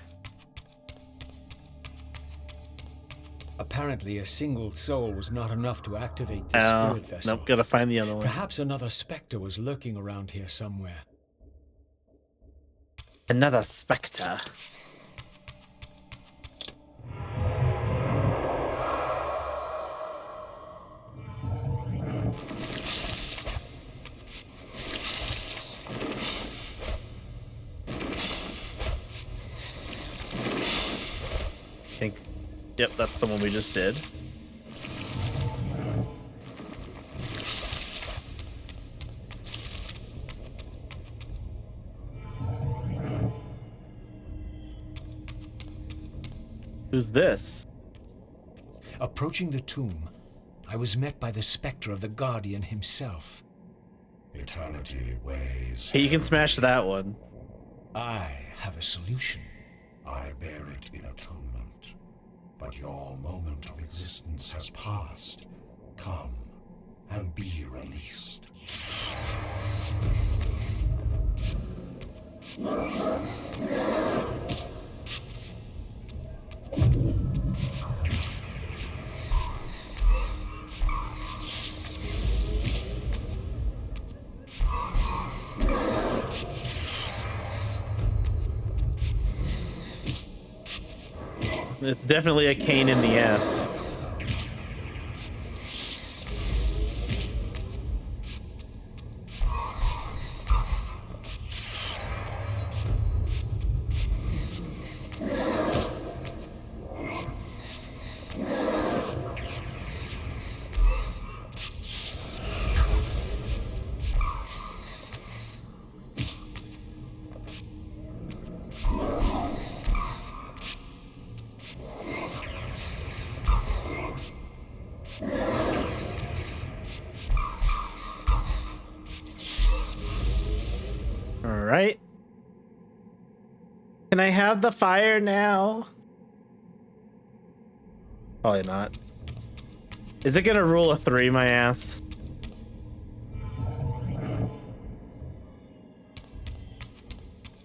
Apparently, a single soul was not enough to activate the spirit vessel.
Nope, gotta find the other one.
Perhaps another specter was lurking around here somewhere.
Another specter. I think, yep, that's the one we just did. Who's this?
Approaching the tomb, I was met by the specter of the Guardian himself.
Eternity weighs.
Hey, you can smash that one.
I have a solution.
I bear it in atonement. But your moment of existence has passed. Come and be released.
It's definitely a Kain in the ass. Alright. Can I have the fire now? Probably not. Is it gonna rule a 3, my ass?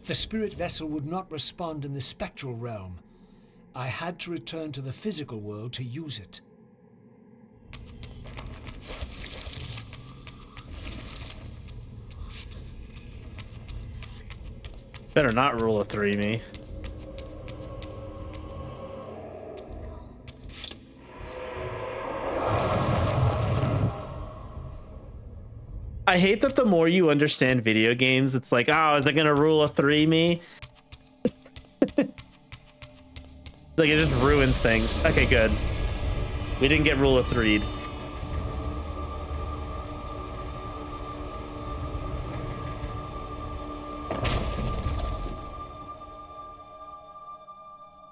The spirit vessel would not respond in the spectral realm. I had to return to the physical world to use it.
Better not rule a 3 me. I hate that the more you understand video games, it's like, oh, is it gonna rule a 3 me? Like, it just ruins things. Okay, good. We didn't get rule of 3'd.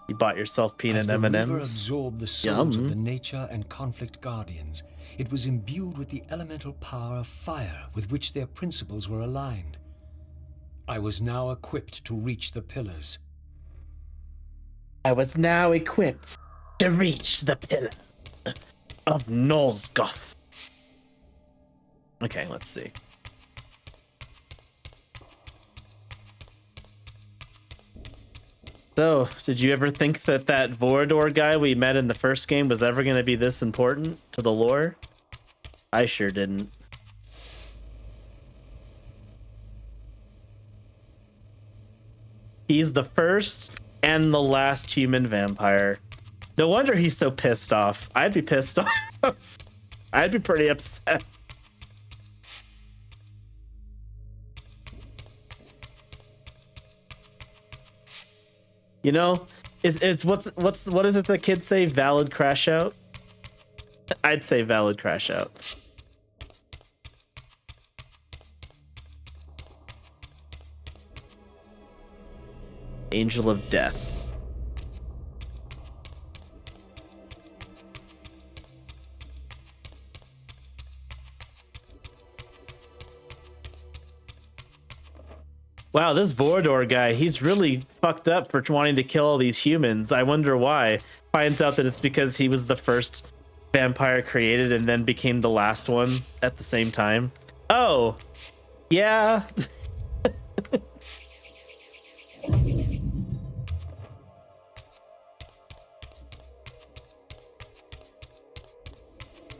You bought yourself peanut
As the river
M&Ms.
absorbed the souls
Yum.
of the nature and conflict guardians, it was imbued with the elemental power of fire with which their principles were aligned. I was now equipped to reach the pillars.
I was now equipped to reach the pillar of Nosgoth. Okay, let's see. So, did you ever think that that Vorador guy we met in the first game was ever going to be this important to the lore? I sure didn't. He's the first and the last human vampire. No wonder he's so pissed off. I'd be pissed off. I'd be pretty upset. You know, it's what is it the kids say? Valid crash out? I'd say valid crash out. Angel of Death. Wow, this Vorador guy, he's really fucked up for wanting to kill all these humans. I wonder why. Finds out that it's because he was the first vampire created and then became the last one at the same time. Oh, yeah.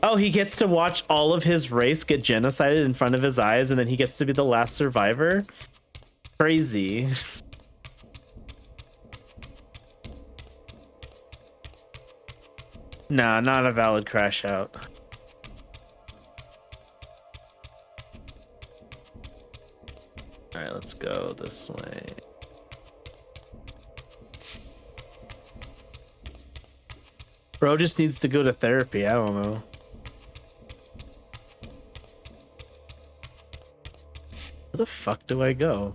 Oh, he gets to watch all of his race get genocided in front of his eyes, and then he gets to be the last survivor? Crazy. Nah, not a valid crash out. All right, let's go this way. Bro just needs to go to therapy. I don't know. Where the fuck do I go?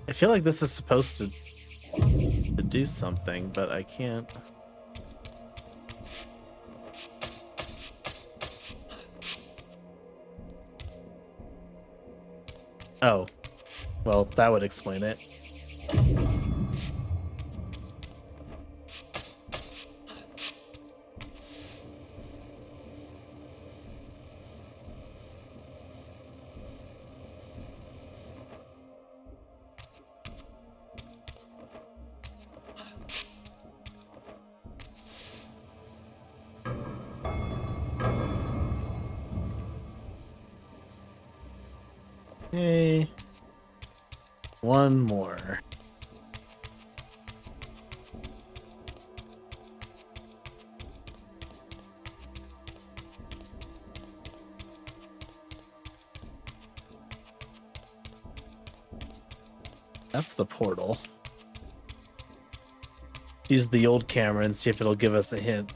I feel like this is supposed to do something, but I can't. Oh, well, that would explain it. Hey, one more. That's the portal. Use the old camera and see if it'll give us a hint.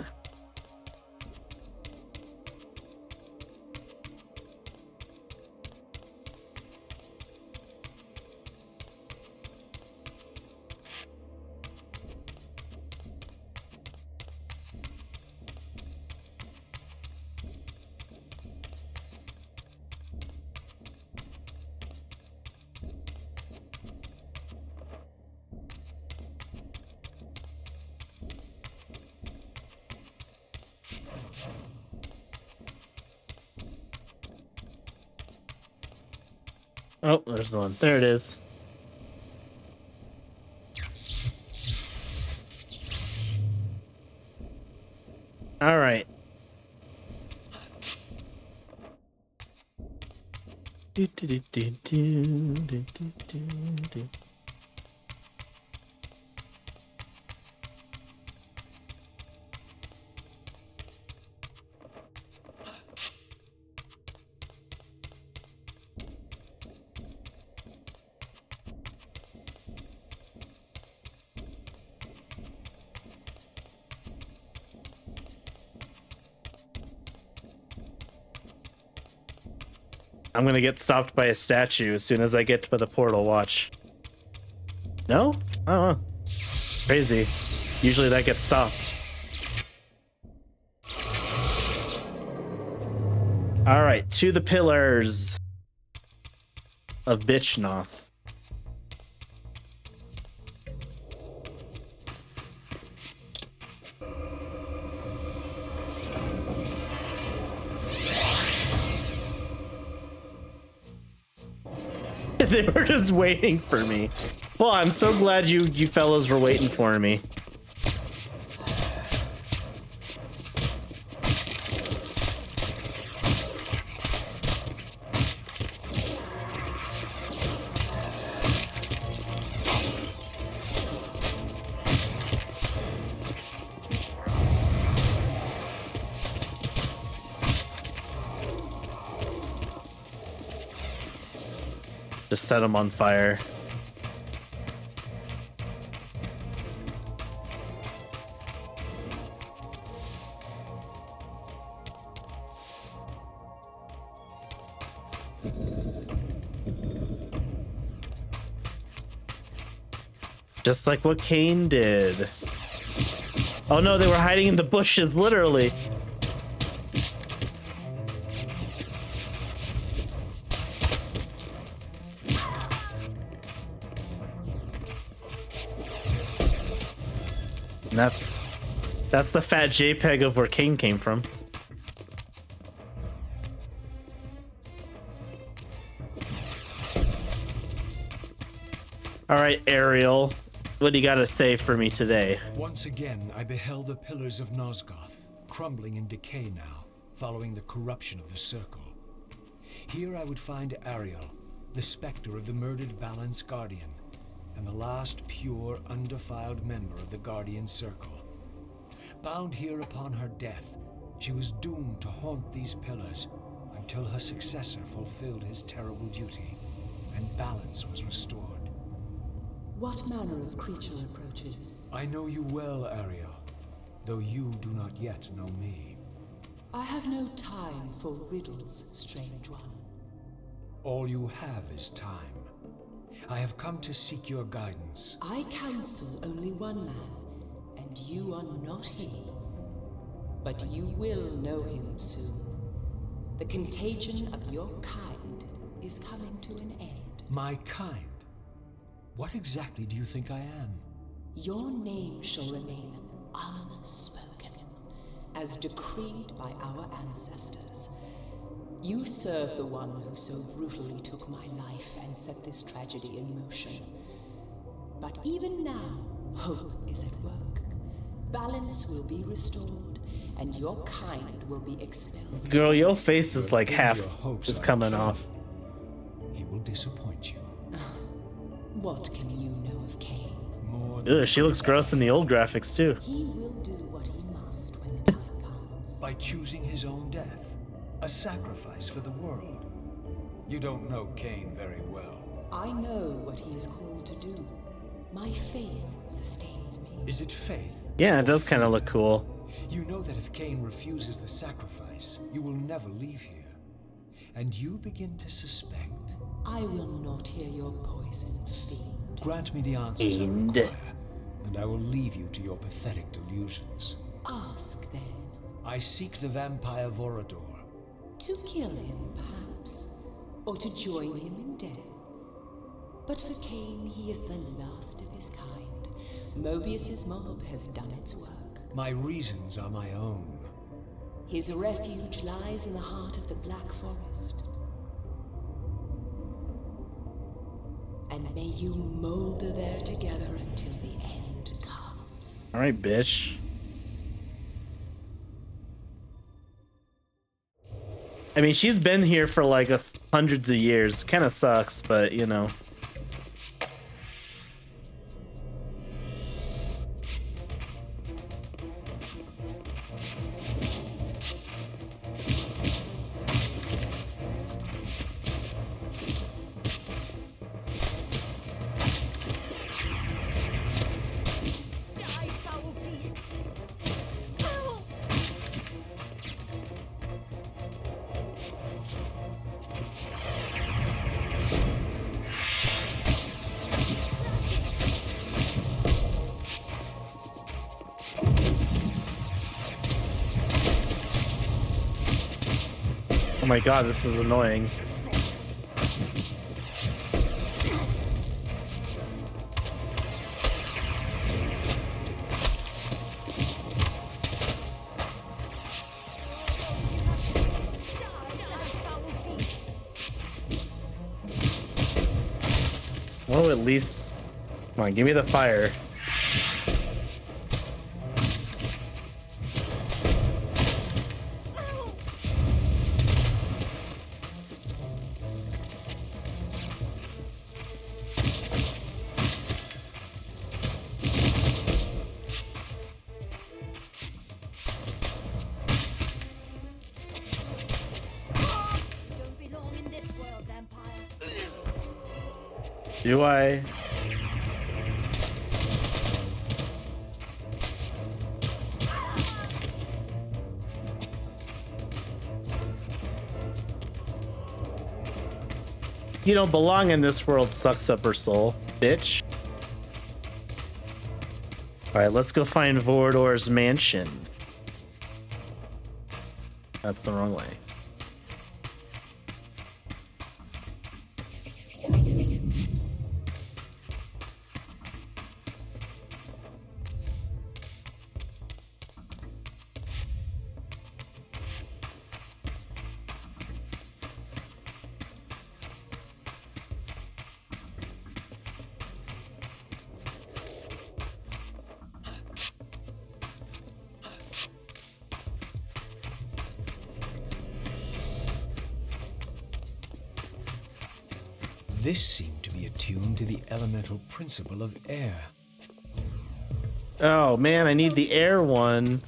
Oh, there's the one. There it is. All right. Do, do, do, do, do, do, do, do. I'm gonna get stopped by a statue as soon as I get to the portal. Watch. No? Oh, crazy. Usually that gets stopped. All right, to the pillars of Bitchnoth. They were just waiting for me. Well, I'm so glad you fellas were waiting for me. Just set them on fire. Just like what Kain did. Oh no, they were hiding in the bushes, literally. And that's the fat JPEG of where Kain came from. All right, Ariel, what do you got to say for me today?
Once again, I beheld the pillars of Nosgoth, crumbling in decay now, following the corruption of the Circle. Here I would find Ariel, the specter of the murdered Balance Guardian, and the last pure, undefiled member of the Guardian Circle. Bound here upon her death, she was doomed to haunt these pillars until her successor fulfilled his terrible duty, and balance was restored.
What manner of creature approaches?
I know you well, Ariel, though you do not yet know me.
I have no time for riddles, strange one.
All you have is time. I have come to seek your guidance.
I counsel only one man, and you are not he. But you will know him soon. The contagion of your kind is coming to an end.
My kind? What exactly do you think I am?
Your name shall remain unspoken, as decreed by our ancestors. You serve the one who so brutally took my life and set this tragedy in motion. But even now, hope is at work. Balance will be restored, and your kind will be expelled.
Girl, your face is like
In
half
your hopes
is
I
coming
can.
off.
He will disappoint you.
What can you know of Kain?
More
Ugh, she looks gross in the old graphics too.
He will do what he must when the time comes.
by choosing his own death. A sacrifice for the world. You don't know Kain very well.
I know what he is called to do. My faith sustains me.
Is it faith?
Yeah, it does kind of look cool.
You know that if Kain refuses the sacrifice, you will never leave here. And you begin to suspect.
I will not hear your poison, fiend.
Grant me the answers I
Fiend.
require, and I will leave you to your pathetic delusions.
Ask then.
I seek the vampire Vorador.
To kill him, perhaps, or to join him in death. But for Kain, he is the last of his kind. Mobius's mob has done its work.
My reasons are my own.
His refuge lies in the heart of the Black Forest. And may you molder there together until the end comes.
All right, bitch. I mean, she's been here for like hundreds of years. Kind of sucks, but you know.
Die, foul beast! Foul!
Oh my god, this is annoying.
Die, foul beast!
Well, at least... Come on, give me the fire.
Don't belong in this world, vampire.
Do I? You don't belong in this world, sucks up her soul, bitch. Alright, let's go find Vordor's mansion. That's the wrong way.
This seemed to be attuned to the elemental principle of air.
Oh man, I need the air one.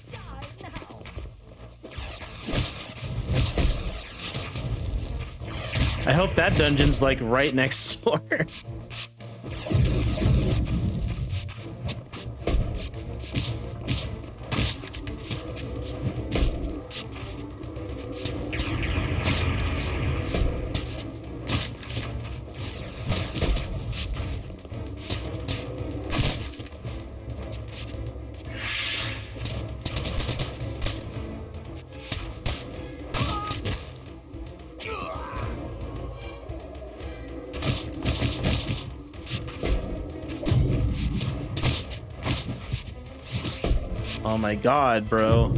I hope that dungeon's like right next door. Oh my god, bro.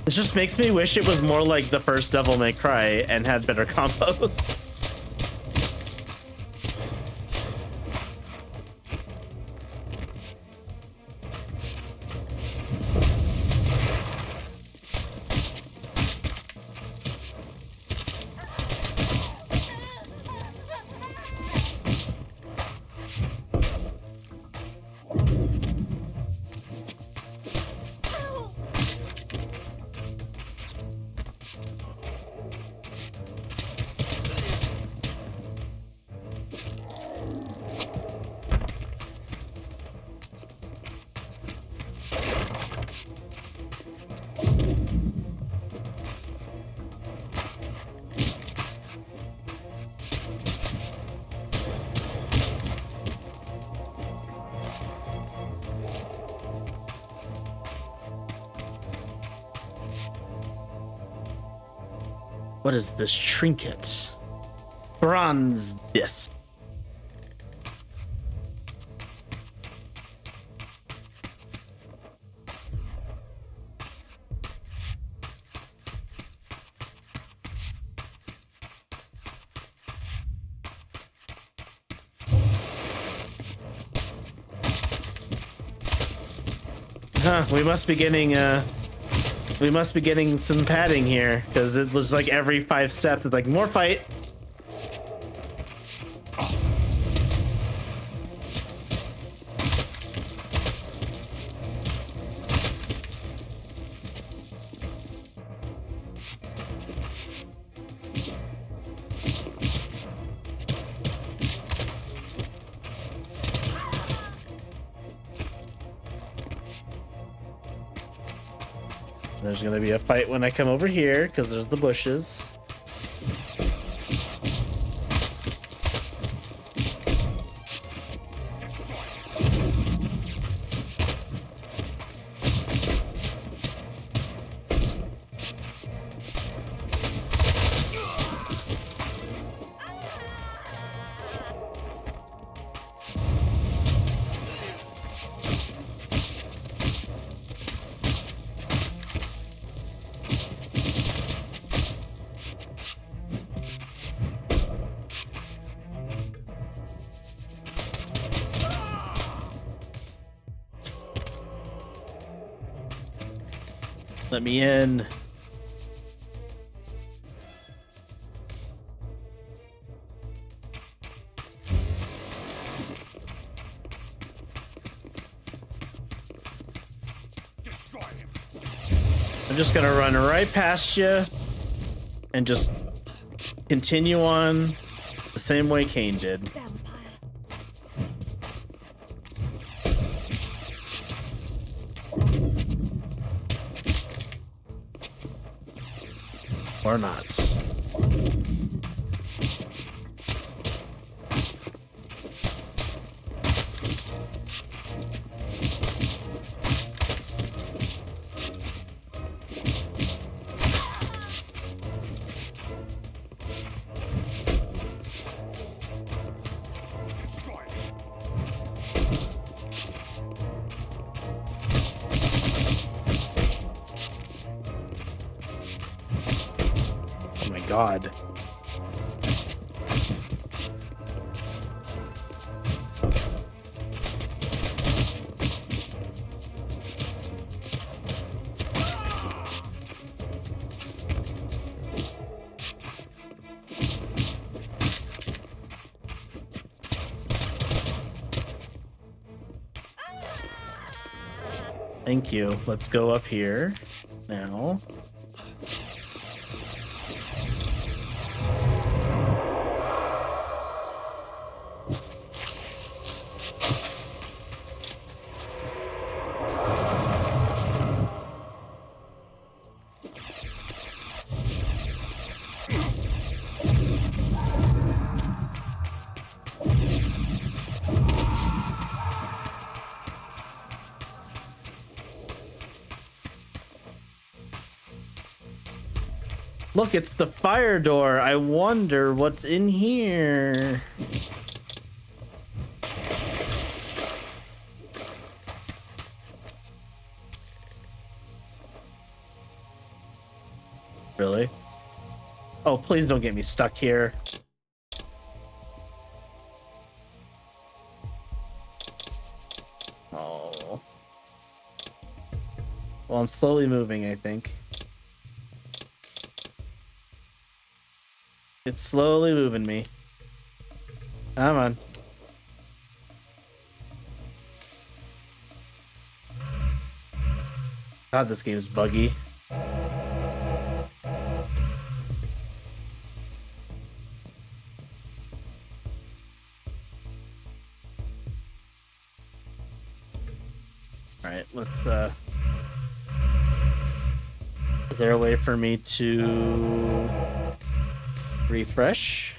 This just makes me wish it was more like the first Devil May Cry and had better combos. What is this trinket? Bronze disc. Huh, we must be getting some padding here, because it looks like every 5 steps it's like more fight. There's gonna be a fight when I come over here because there's the bushes. Let me in. I'm just gonna run right past you and just continue on the same way Kain did. Or not. Oh my god. Thank you. Let's go up here now. Look, it's the fire door. I wonder what's in here. Really? Oh, please don't get me stuck here. Oh. Well, I'm slowly moving, I think. It's slowly moving me. Come on. God, this game's buggy. Alright, let's is there a way for me to refresh?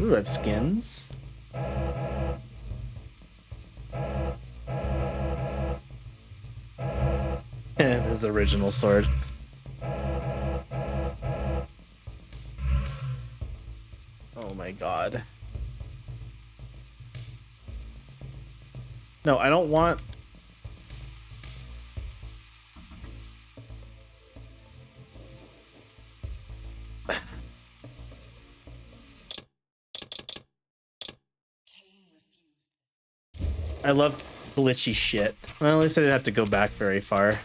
Ooh, I have skins. This is original sword. Oh my god. No, I don't want... I love glitchy shit. Well, at least I didn't have to go back very far.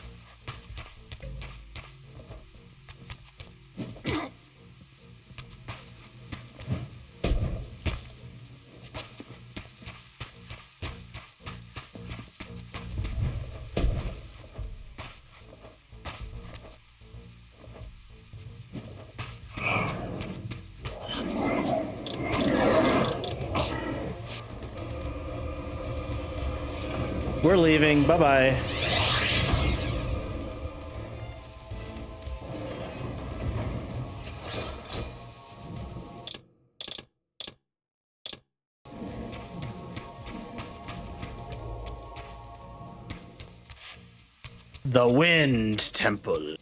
We're leaving. Bye-bye. The Wind Temple.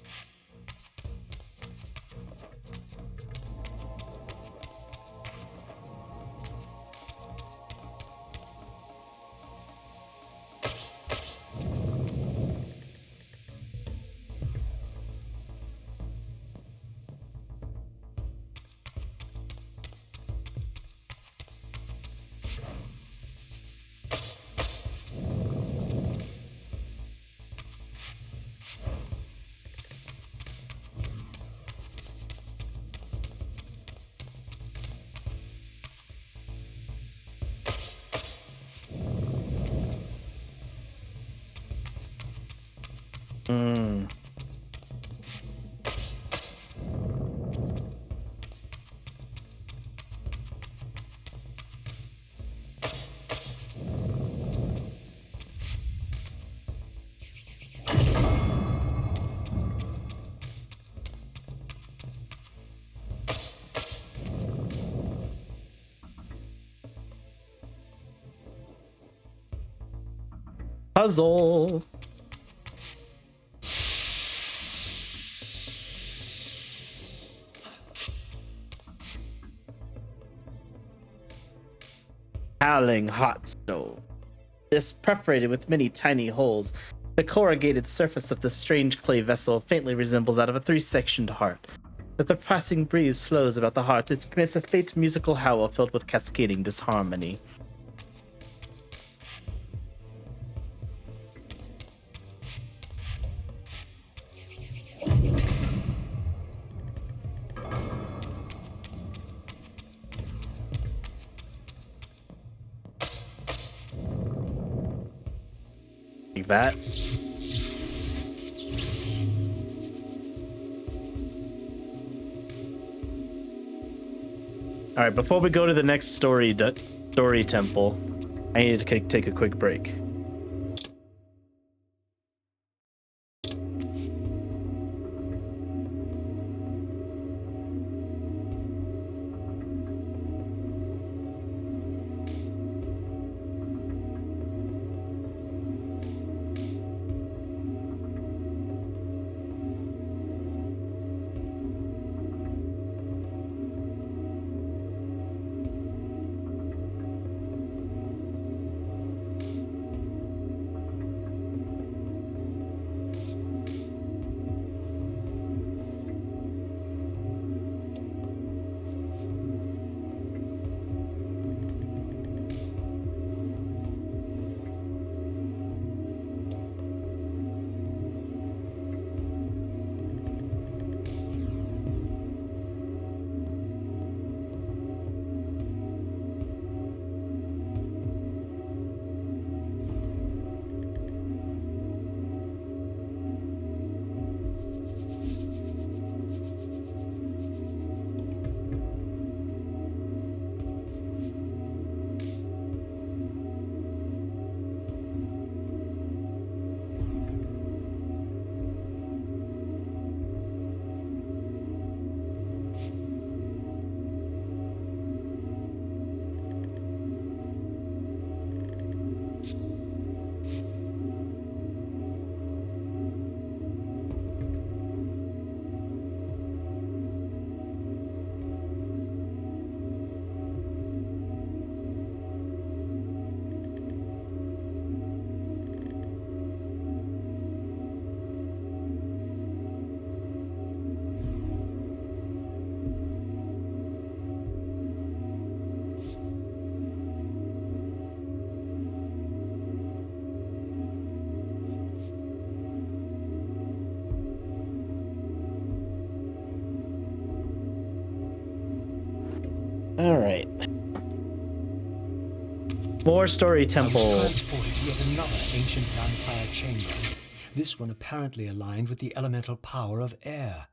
Mm. Puzzle. Howling hot stove. This perforated with many tiny holes. The corrugated surface of the strange clay vessel faintly resembles that of a three-sectioned heart. As the passing breeze flows about the heart, it emits a faint musical howl filled with cascading disharmony. Like that. All right, before we go to the next story temple, I need to take a quick break. All right. More story temple.
I was transported to yet another ancient vampire chamber. This one apparently aligned with the elemental power of air.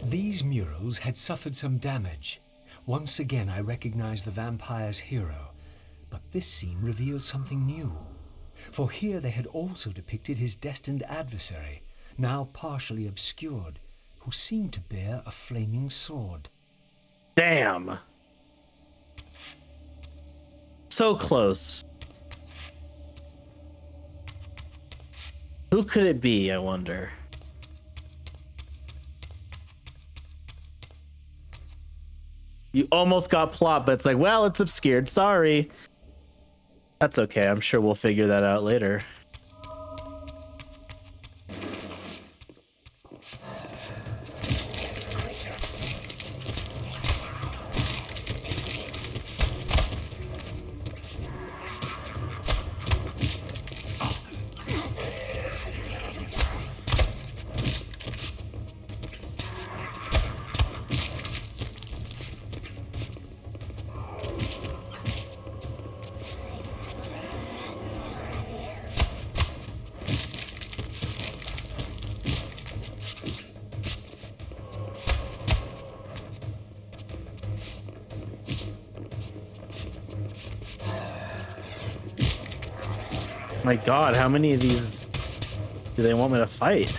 These murals had suffered some damage. Once again I recognized the vampire's hero, but this scene revealed something new. For here they had also depicted his destined adversary, now partially obscured, who seemed to bear a flaming sword.
Damn. So close. Who could it be, I wonder? You almost got plot, but it's like, well, it's obscured. Sorry. That's okay. I'm sure we'll figure that out later. My god, how many of these do they want me to fight?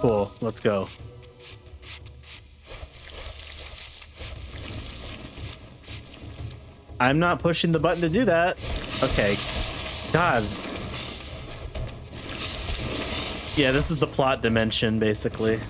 Cool, let's go. I'm not pushing the button to do that. Okay. God. Yeah, this is the plot dimension, basically.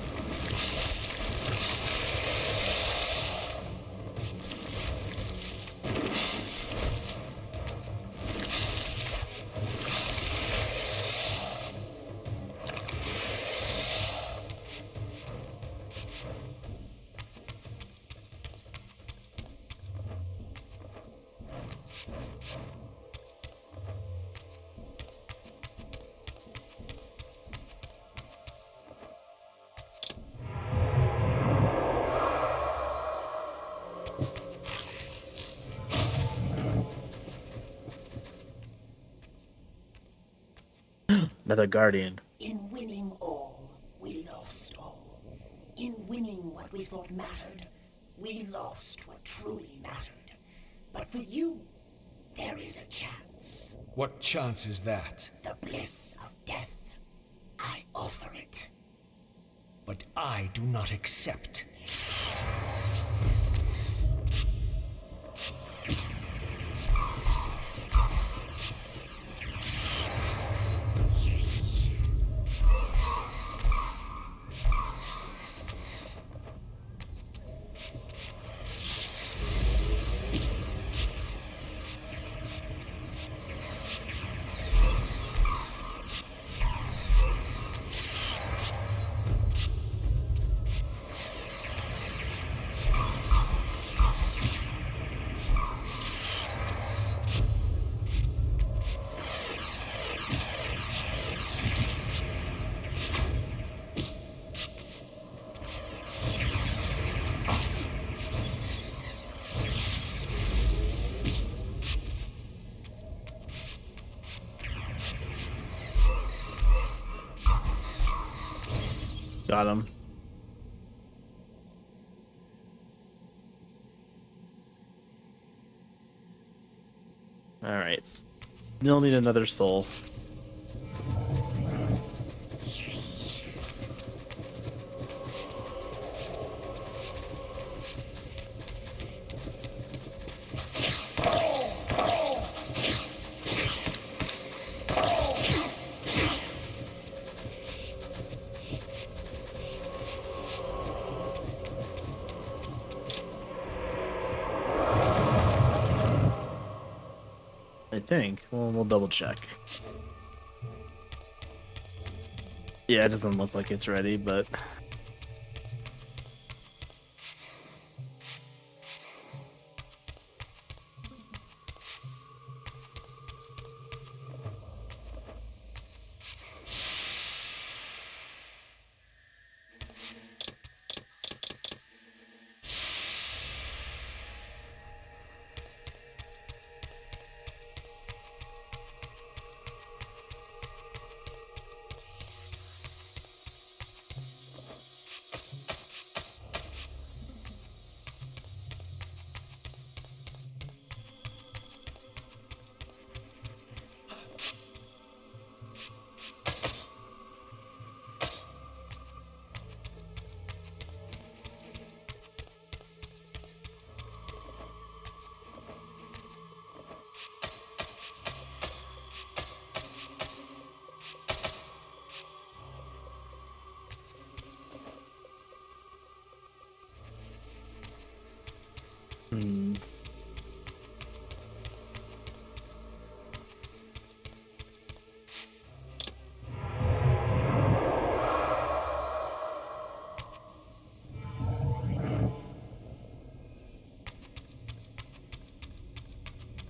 Another guardian.
In winning all, we lost all. In winning what we thought mattered, we lost what truly mattered. But for you, there is a chance.
What chance is that?
The bliss of death. I offer it.
But I do not accept.
Got him. All right. Still need another soul. I think. Well, we'll double check. Yeah, it doesn't look like it's ready, but...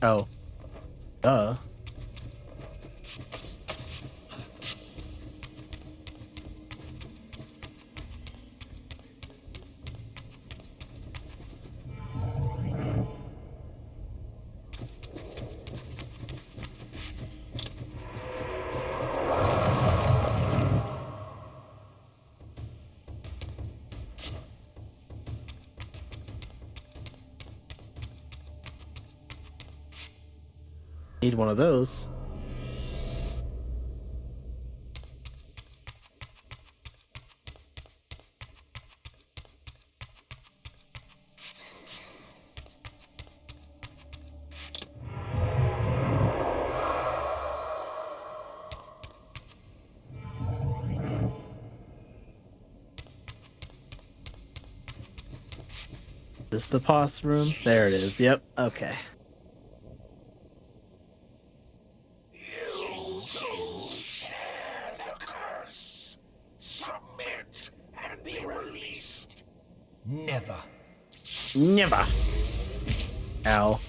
Oh. Duh. Need one of those. This the pause room? There it is. Yep. Okay.
You too share the curse. Submit and be released.
Never.
Never. Ow.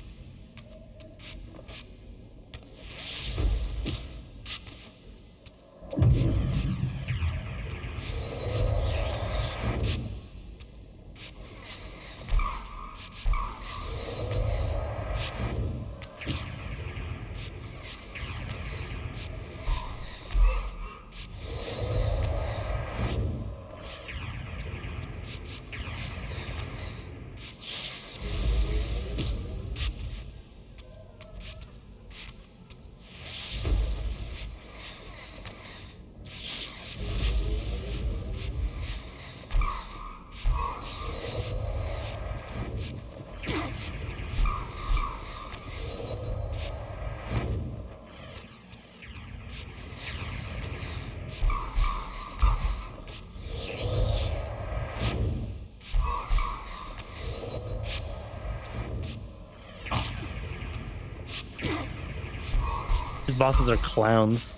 These bosses are clowns.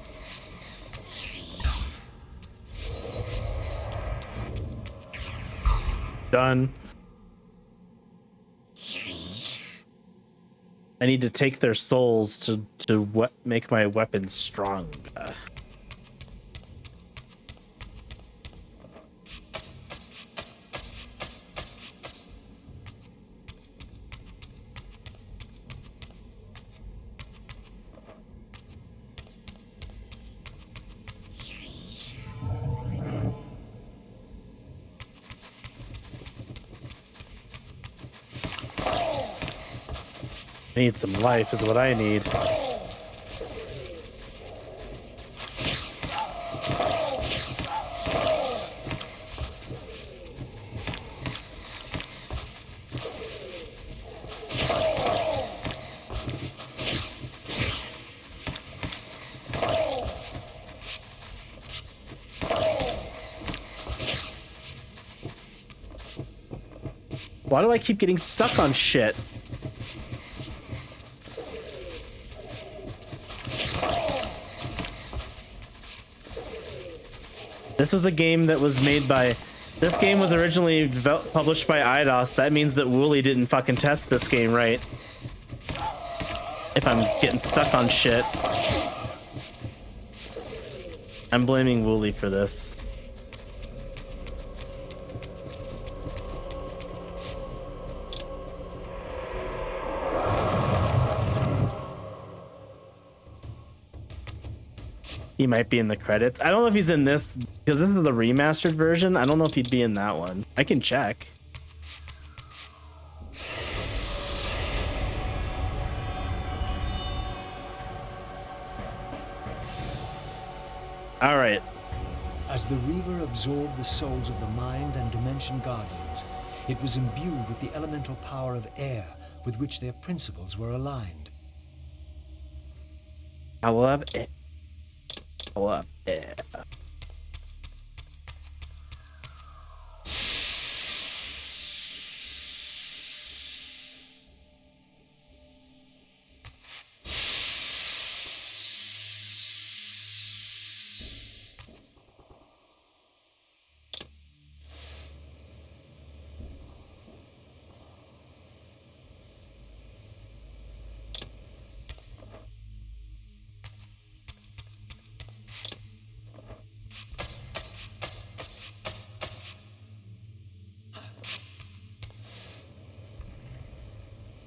Done. I need to take their souls to make my weapons strong. I need some life is what I need. Why do I keep getting stuck on shit? This was a game that was made by... This game was originally published by IDOS. That means that Wooly didn't fucking test this game right. If I'm getting stuck on shit. I'm blaming Wooly for this. He might be in the credits. I don't know if he's in this, because this is the remastered version. I don't know if he'd be in that one. I can check. All right.
As the Reaver absorbed the souls of the Mind and Dimension Guardians, it was imbued with the elemental power of air with which their principles were aligned.
I love it. I love it.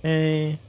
Hey.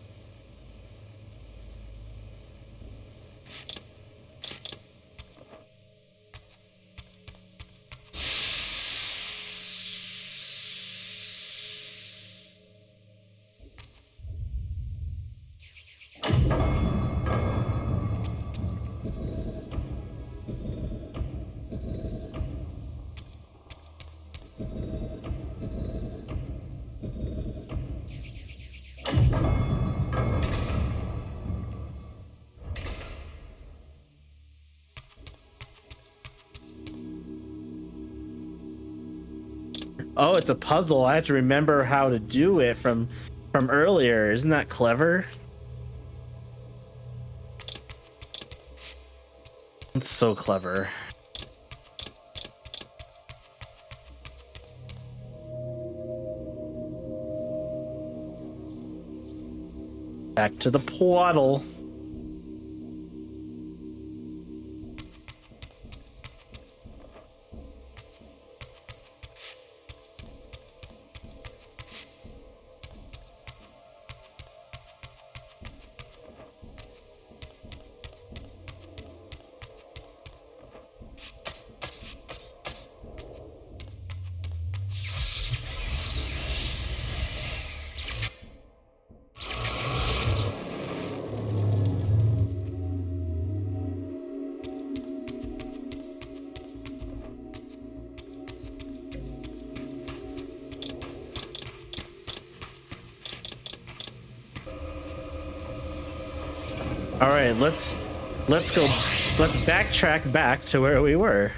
Oh, it's a puzzle. I have to remember how to do it from earlier. Isn't that clever? It's so clever. Back to the portal. All right, let's backtrack back to where we were.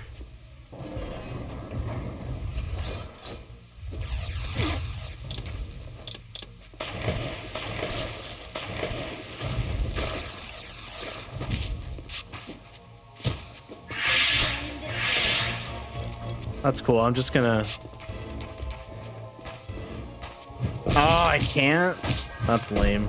That's cool. I'm just gonna... Oh, I can't? That's lame.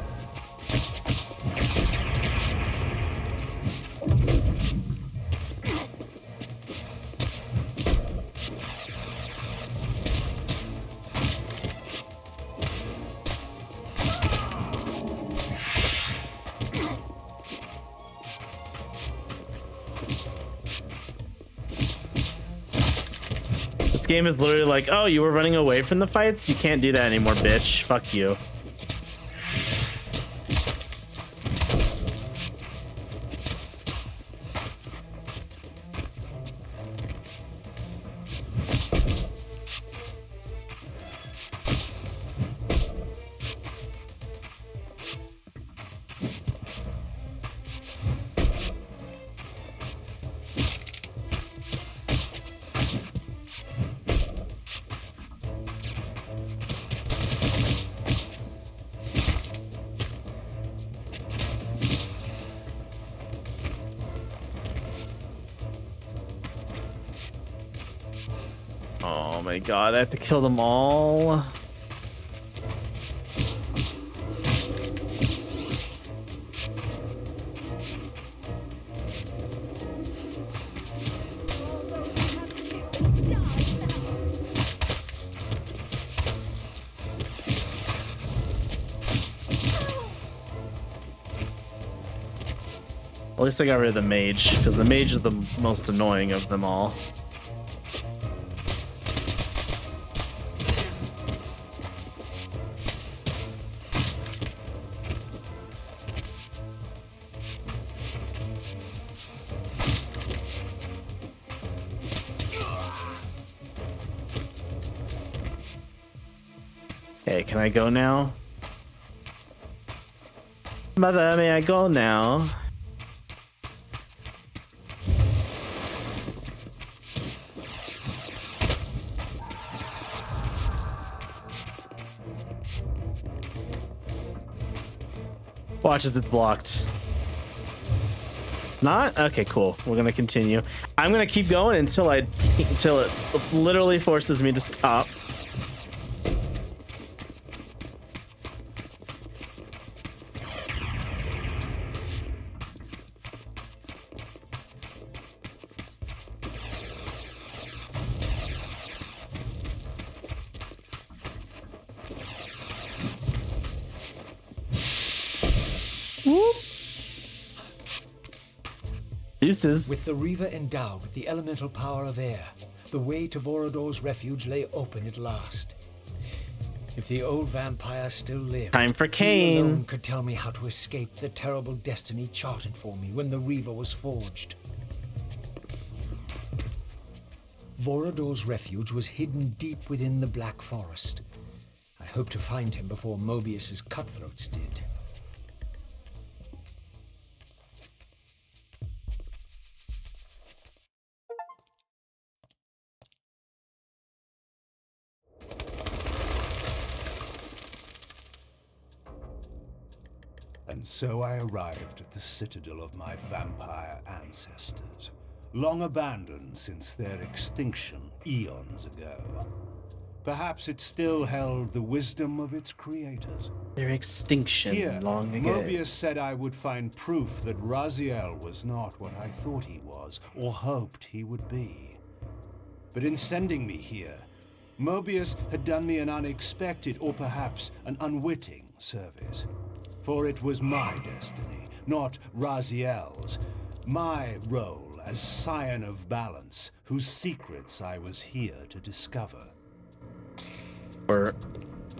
This game is literally like, oh, you were running away from the fights? You can't do that anymore, bitch. Fuck you. Oh my god, I have to kill them all. At least I got rid of the mage, because the mage is the most annoying of them all. Okay, can I go now? Mother, may I go now? Watch as it's blocked. Not? Okay, cool. We're gonna continue. I'm gonna keep going until it literally forces me to stop. Deuces.
With the Reaver endowed with the elemental power of air, the way to Vorador's refuge lay open at last. If the old vampire still lived,
Time for
he
Kain.
alone could tell me how to escape the terrible destiny charted for me when the Reaver was forged. Vorador's refuge was hidden deep within the Black Forest. I hope to find him before Mobius's cutthroats did.
And so I arrived at the citadel of my vampire ancestors, long abandoned since their extinction eons ago. Perhaps it still held the wisdom of its creators.
Their extinction
Here,
long ago.
Mobius said I would find proof that Raziel was not what I thought he was, or hoped he would be. But in sending me here, Mobius had done me an unexpected, or perhaps an unwitting service. For it was my destiny, not Raziel's, my role as Scion of Balance, whose secrets I was here to discover.
Or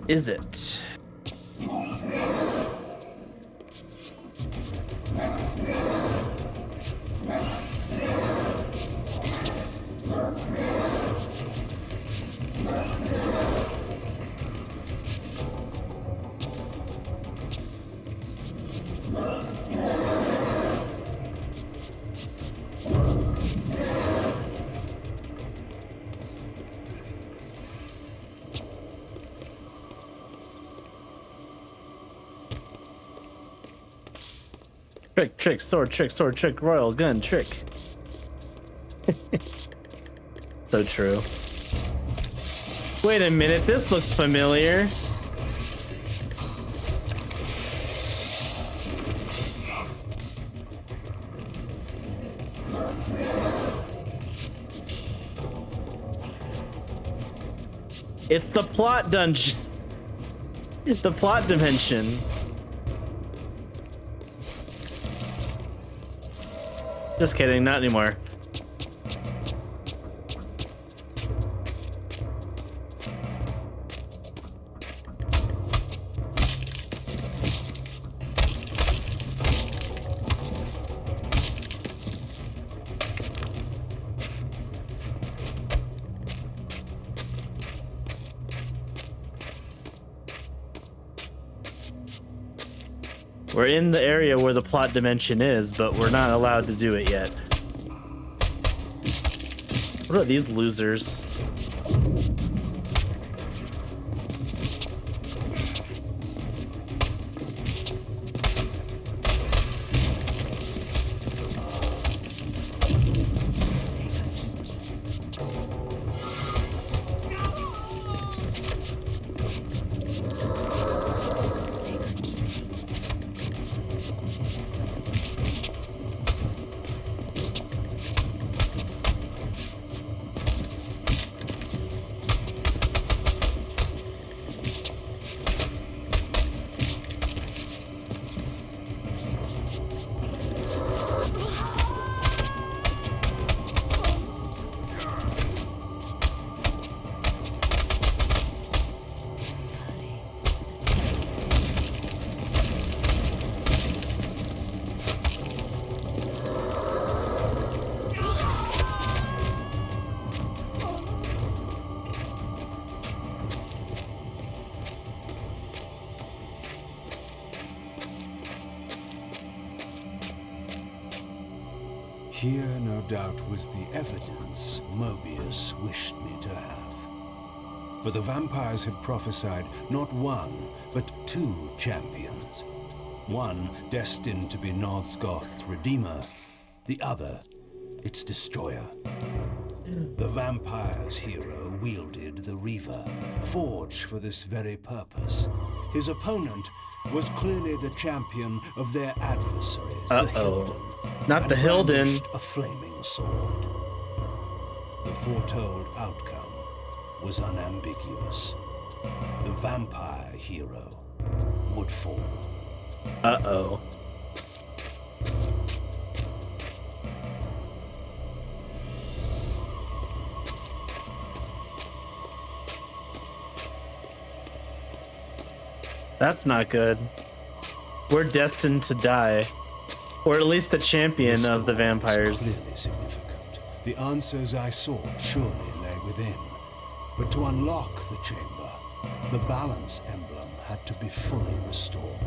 is it? Trick, sword trick, royal gun, trick. So true. Wait a minute, this looks familiar. It's the plot dungeon. The plot dimension. Just kidding, not anymore. We're in the area where the plot dimension is, but we're not allowed to do it yet. What are these losers?
Here, no doubt, was the evidence Mobius wished me to have. For the vampires had prophesied not one, but two champions. One destined to be Nosgoth's redeemer, the other its destroyer. The vampire's hero wielded the Reaver, forged for this very purpose. His opponent was clearly the champion of their adversaries, the Hilden.
Not the
and
Hilden.
brandished a flaming sword. The foretold outcome was unambiguous. The vampire hero would fall.
Uh-oh. That's not good. We're destined to die. Or at least the champion
This
of the
was
vampires.
clearly significant. The answers I sought surely lay within. But to unlock the chamber, the balance emblem had to be fully restored.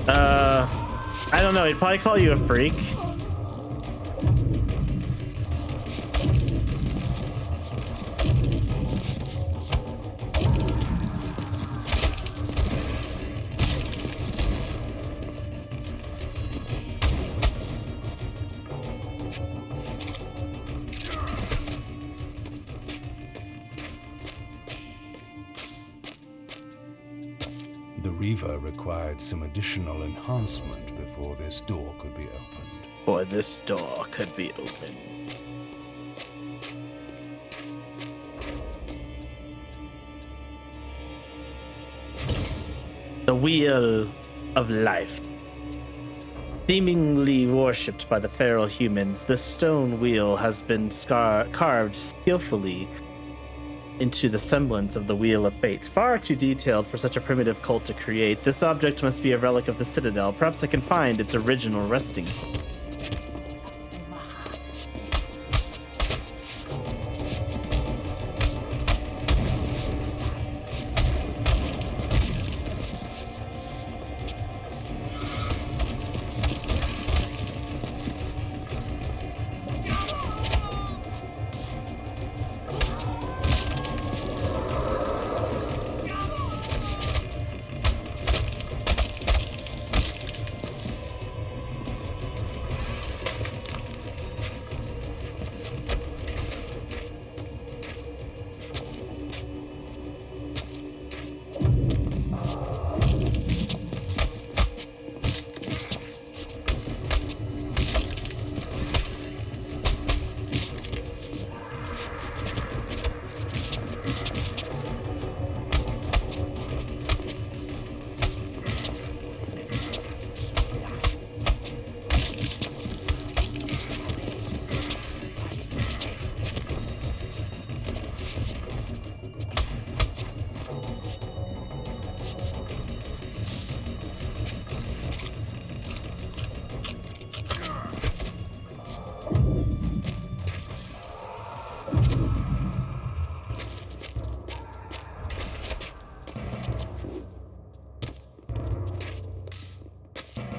I don't know. He'd probably call you a freak.
The Reaver required some additional enhancement before this door could be opened.
Boy, this door could be open. The Wheel of Life. Seemingly worshipped by the feral humans, this stone wheel has been carved skillfully into the semblance of the Wheel of Fate. Far too detailed for such a primitive cult to create, this object must be a relic of the Citadel. Perhaps I can find its original resting place.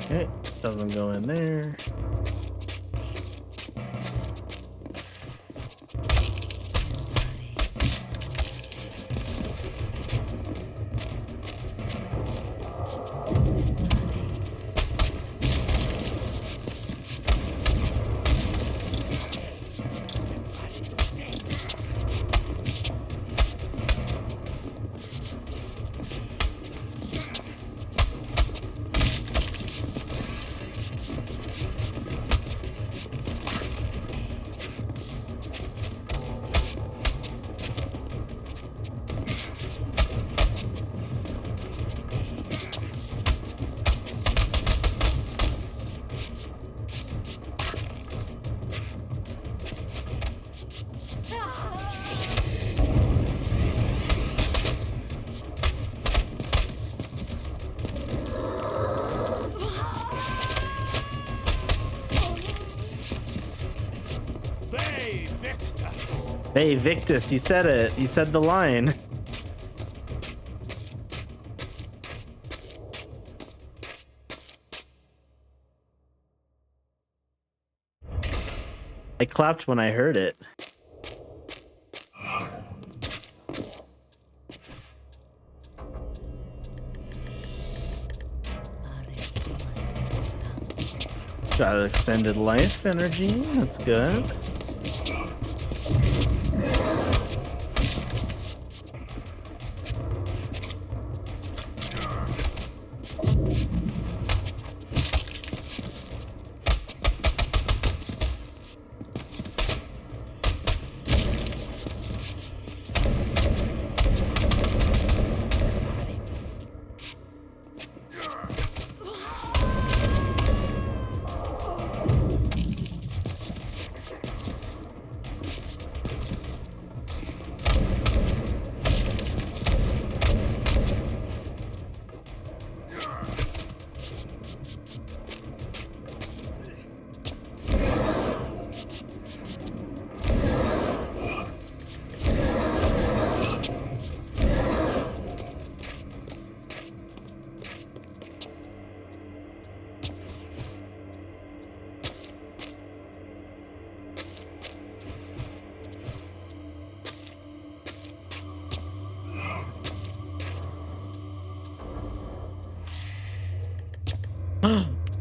Okay, doesn't go in there. Hey, Victus, he said it. He said the line. I clapped when I heard it. Got extended life energy. That's good.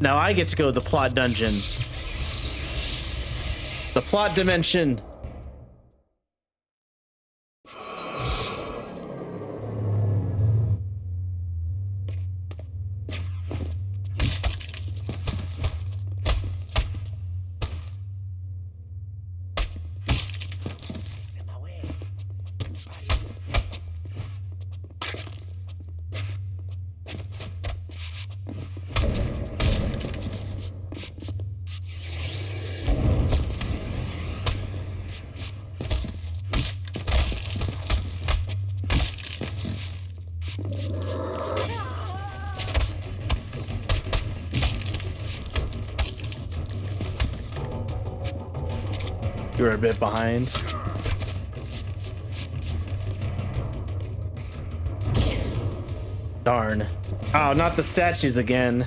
Now I get to go to the plot dungeon. The plot dimension. You were a bit behind. Darn. Oh, not the statues again.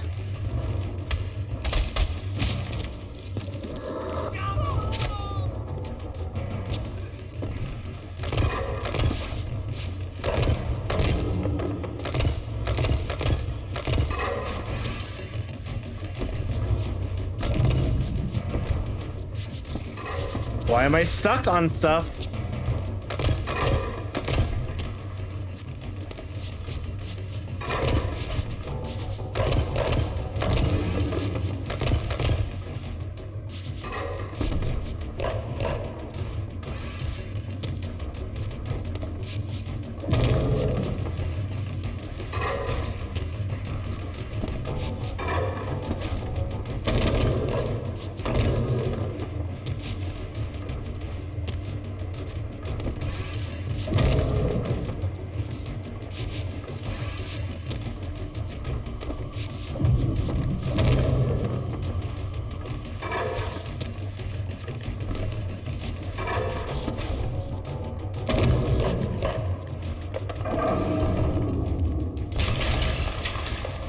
Why am I stuck on stuff?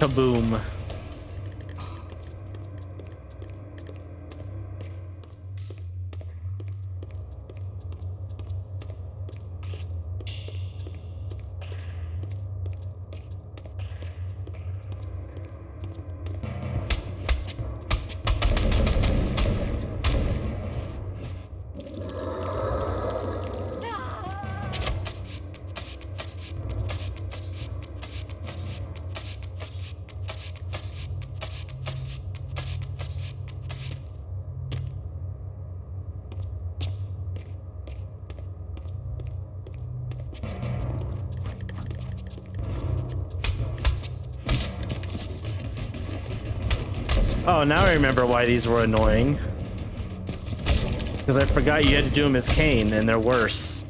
Kaboom. Oh, now I remember why these were annoying. Because I forgot you had to do them as Kain, and they're worse.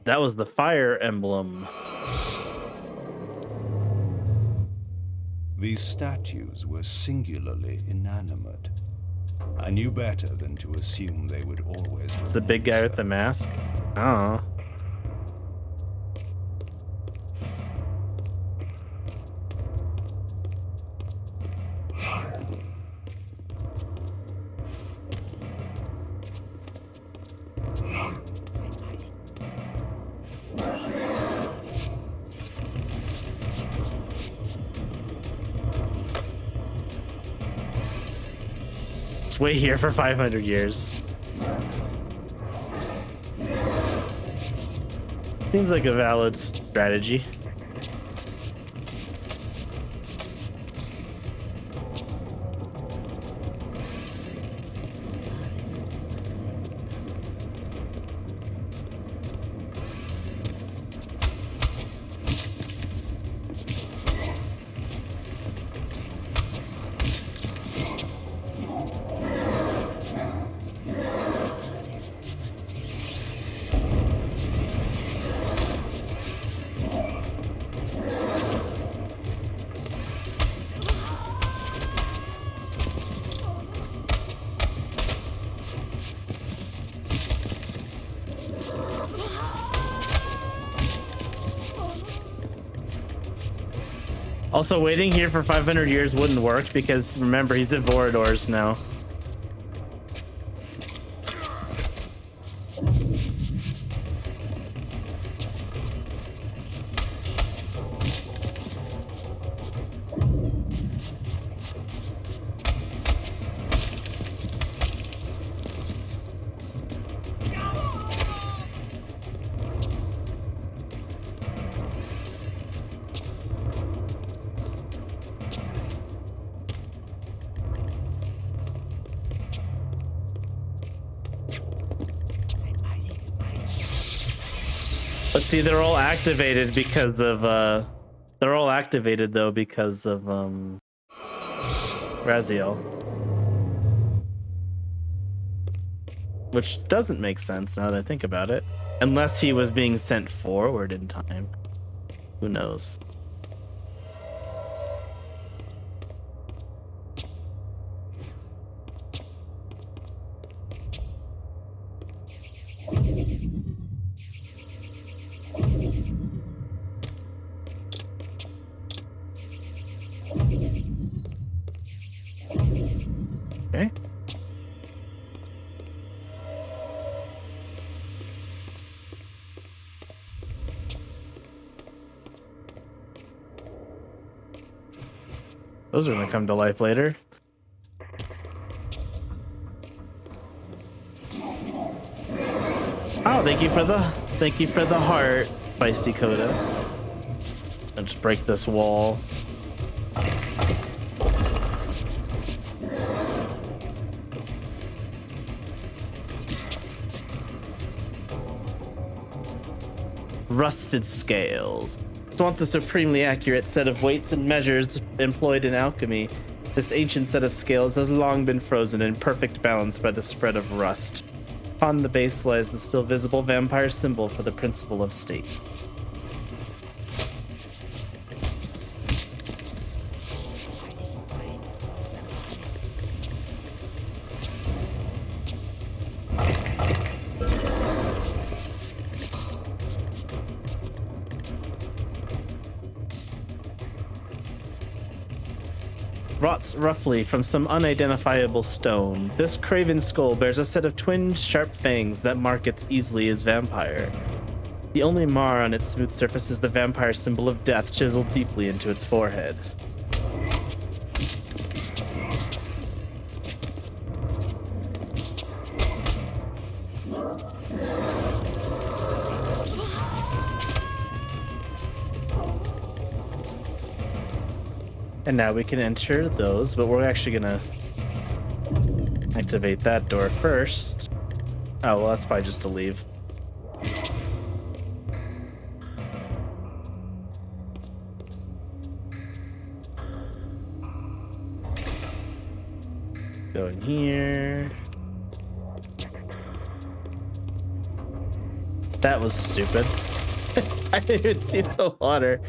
That was the fire emblem.
These statues were singularly inanimate. I knew better than to assume they would always.
It's the big guy with the mask. Oh. wait here for 500 years. Seems like a valid strategy. Also, waiting here for 500 years wouldn't work because remember, he's at Vorador's now. But see, they're all activated because of they're all activated though because of Raziel. Which doesn't make sense now that I think about it. Unless he was being sent forward in time. Who knows? Okay. Those are gonna come to life later. Oh, thank you for the heart, Spicy Coda. I'll just break this wall. Rusted scales. Once a supremely accurate set of weights and measures employed in alchemy, this ancient set of scales has long been frozen in perfect balance by the spread of rust. Upon the base lies the still visible vampire symbol for the principle of states. Wrought roughly from some unidentifiable stone, this craven skull bears a set of twin sharp fangs that mark it easily as vampire. The only mar on its smooth surface is the vampire symbol of death chiseled deeply into its forehead. And now we can enter those, but we're actually gonna activate that door first. Oh, well, that's probably just to leave. Go in here. That was stupid. I didn't even see the water.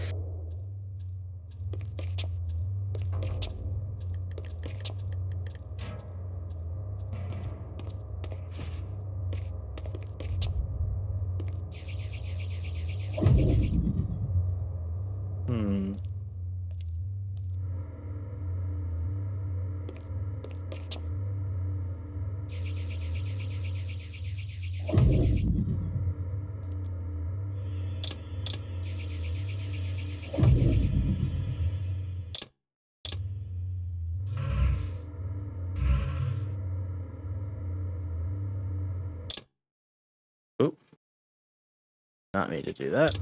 Not me to do that.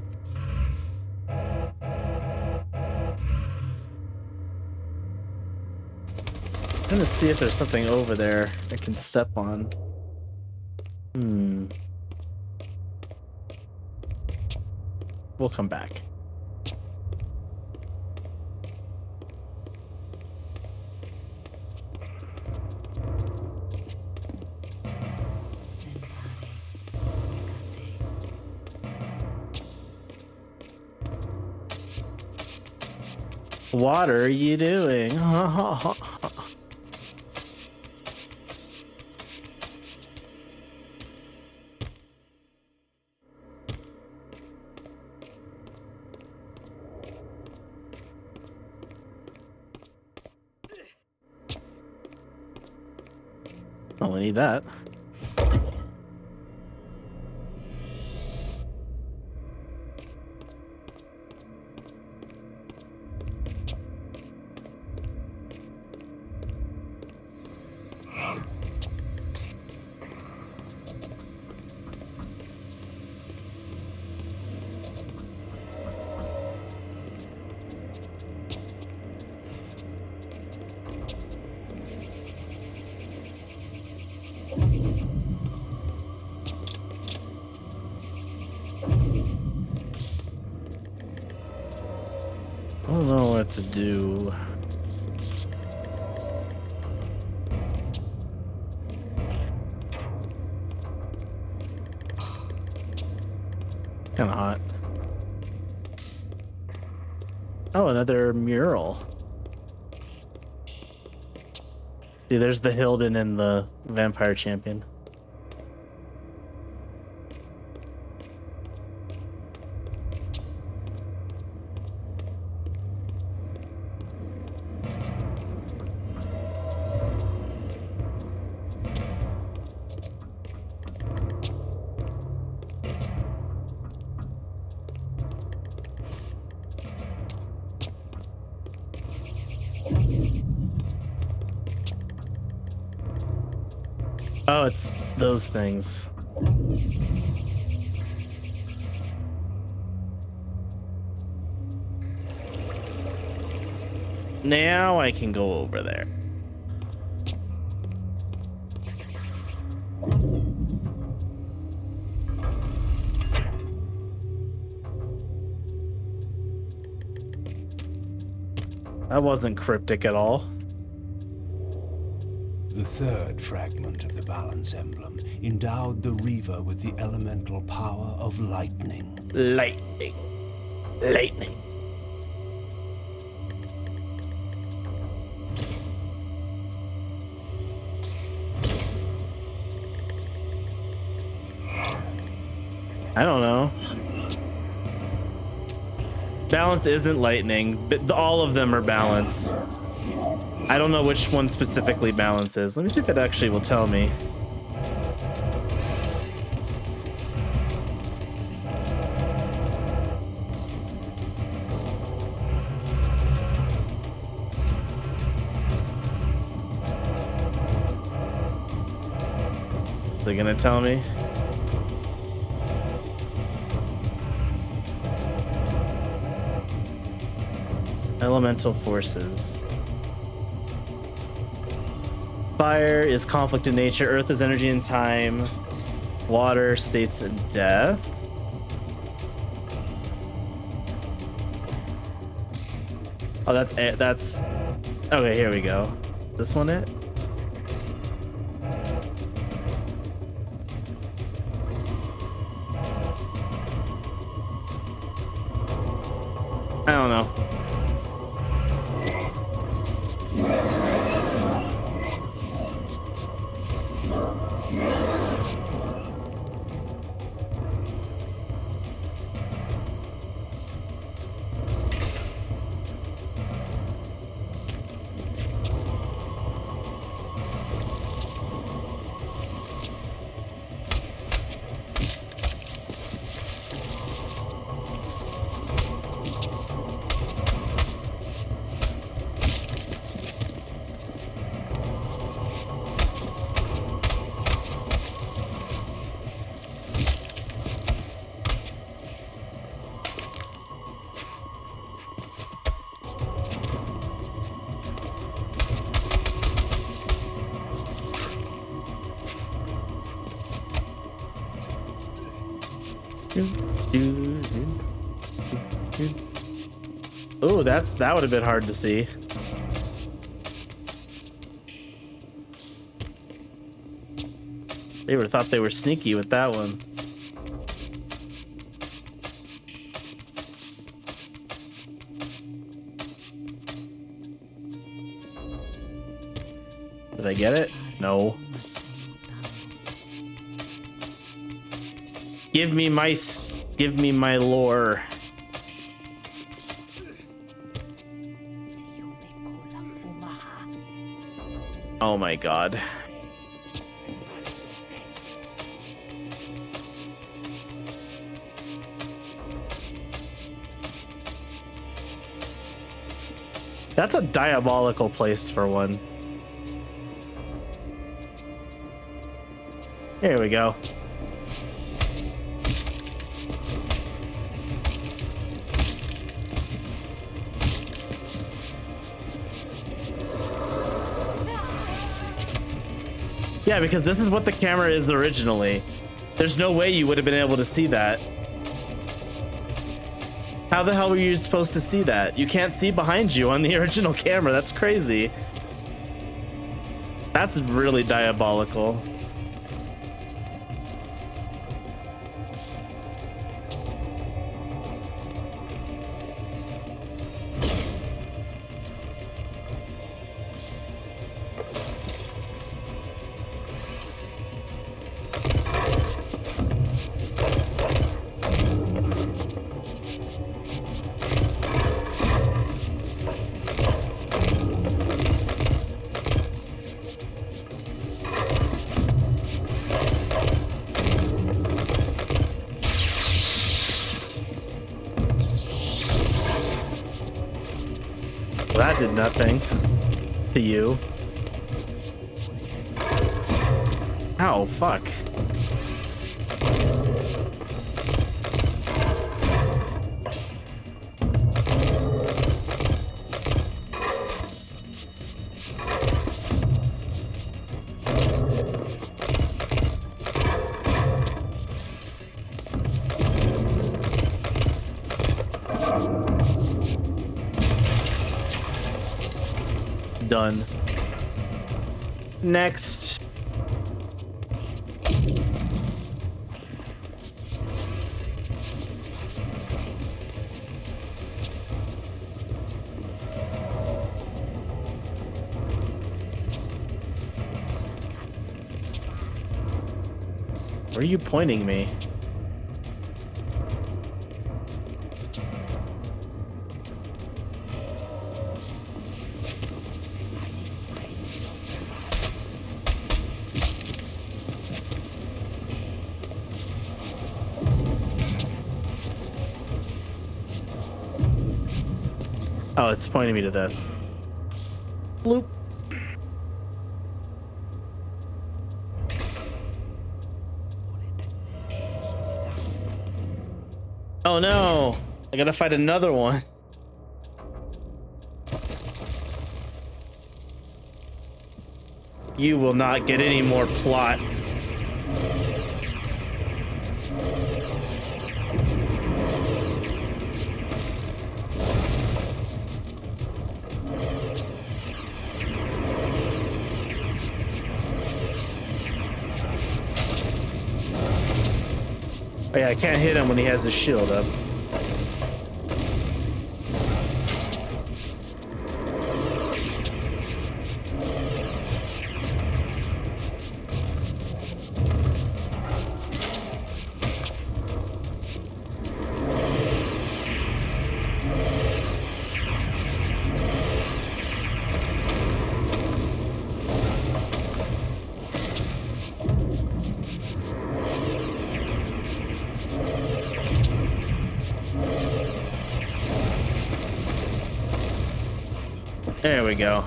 I'm gonna see if there's something over there I can step on. We'll come back. What are you doing? Oh, we need that. I don't know what to do. Kind of hot. Oh, another mural. See, there's the Hilden and the Vampire Champion. Oh, it's those things. Now I can go over there. That wasn't cryptic at all.
The third fragment of the balance emblem endowed the Reaver with the elemental power of lightning.
Lightning. Lightning. I don't know. Balance isn't lightning, but all of them are balance. I don't know which one specifically balance is. Let me see if it actually will tell me. They're gonna tell me. Elemental forces. Fire is conflict in nature. Earth is energy and time. Water, states and death. Oh, that's okay. Here we go. This one it. I don't know. Oh, that would have been hard to see. They would have thought they were sneaky with that one. Did I get it? No. Give me my lore. Oh my god. That's a diabolical place for one. Here we go. Yeah, because this is what the camera is originally. There's no way you would have been able to see that. How the hell were you supposed to see that? You can't see behind you on the original camera. That's crazy. That's really diabolical. That did nothing to you. Ow, fuck. Done. Next. Where are you pointing me? Oh, it's pointing me to this. Bloop. Oh no! I gotta fight another one. You will not get any more plot. Oh yeah, I can't hit him when he has his shield up. There we go.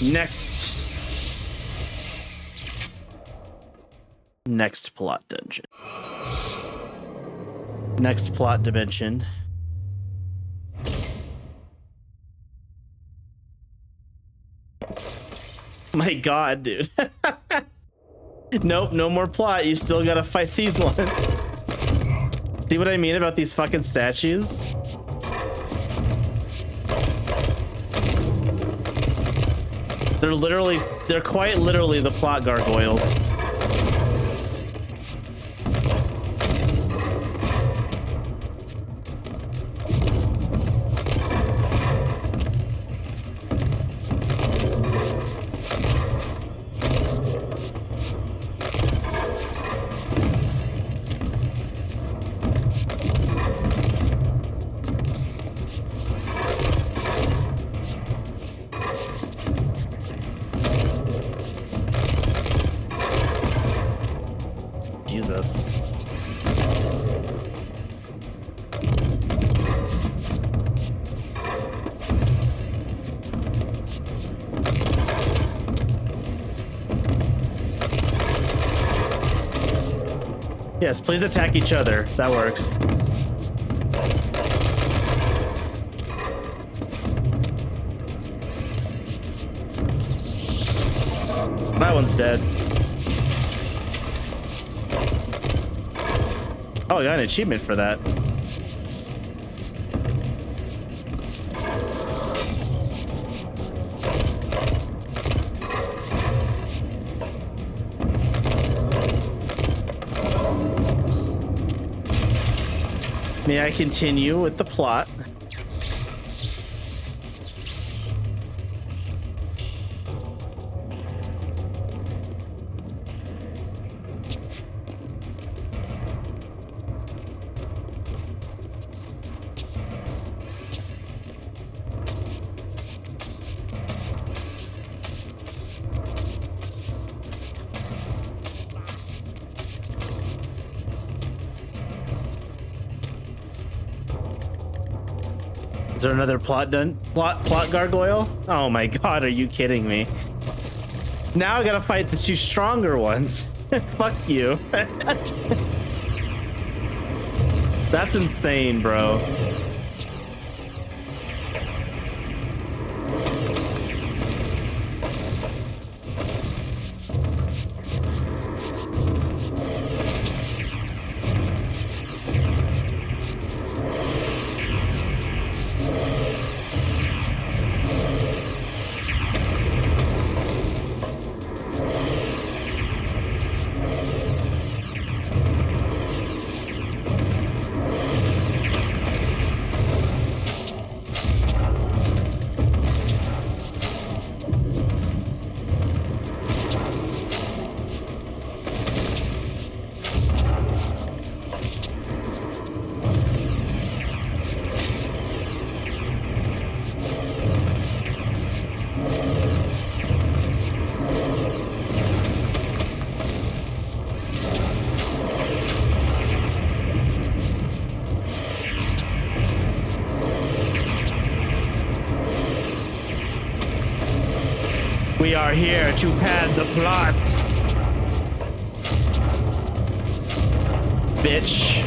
Next plot dungeon. Next plot dimension. My god, dude. Nope, no more plot. You still gotta fight these ones. See what I mean about these fucking statues? They're quite literally the plot gargoyles. Jesus. Yes, please attack each other. That works. That one's dead. Oh, I got an achievement for that. May I continue with the plot? Is there another plot gargoyle? Oh my god, are you kidding me? Now I gotta fight the two stronger ones. Fuck you. That's insane, bro. We are here to pad the plots. Bitch.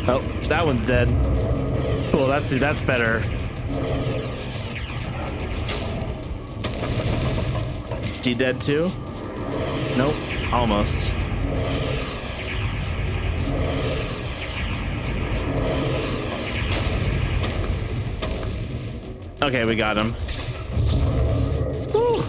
Oh, that one's dead. Cool, that's better. Is he dead too? Nope, almost. Okay, we got him. Woo.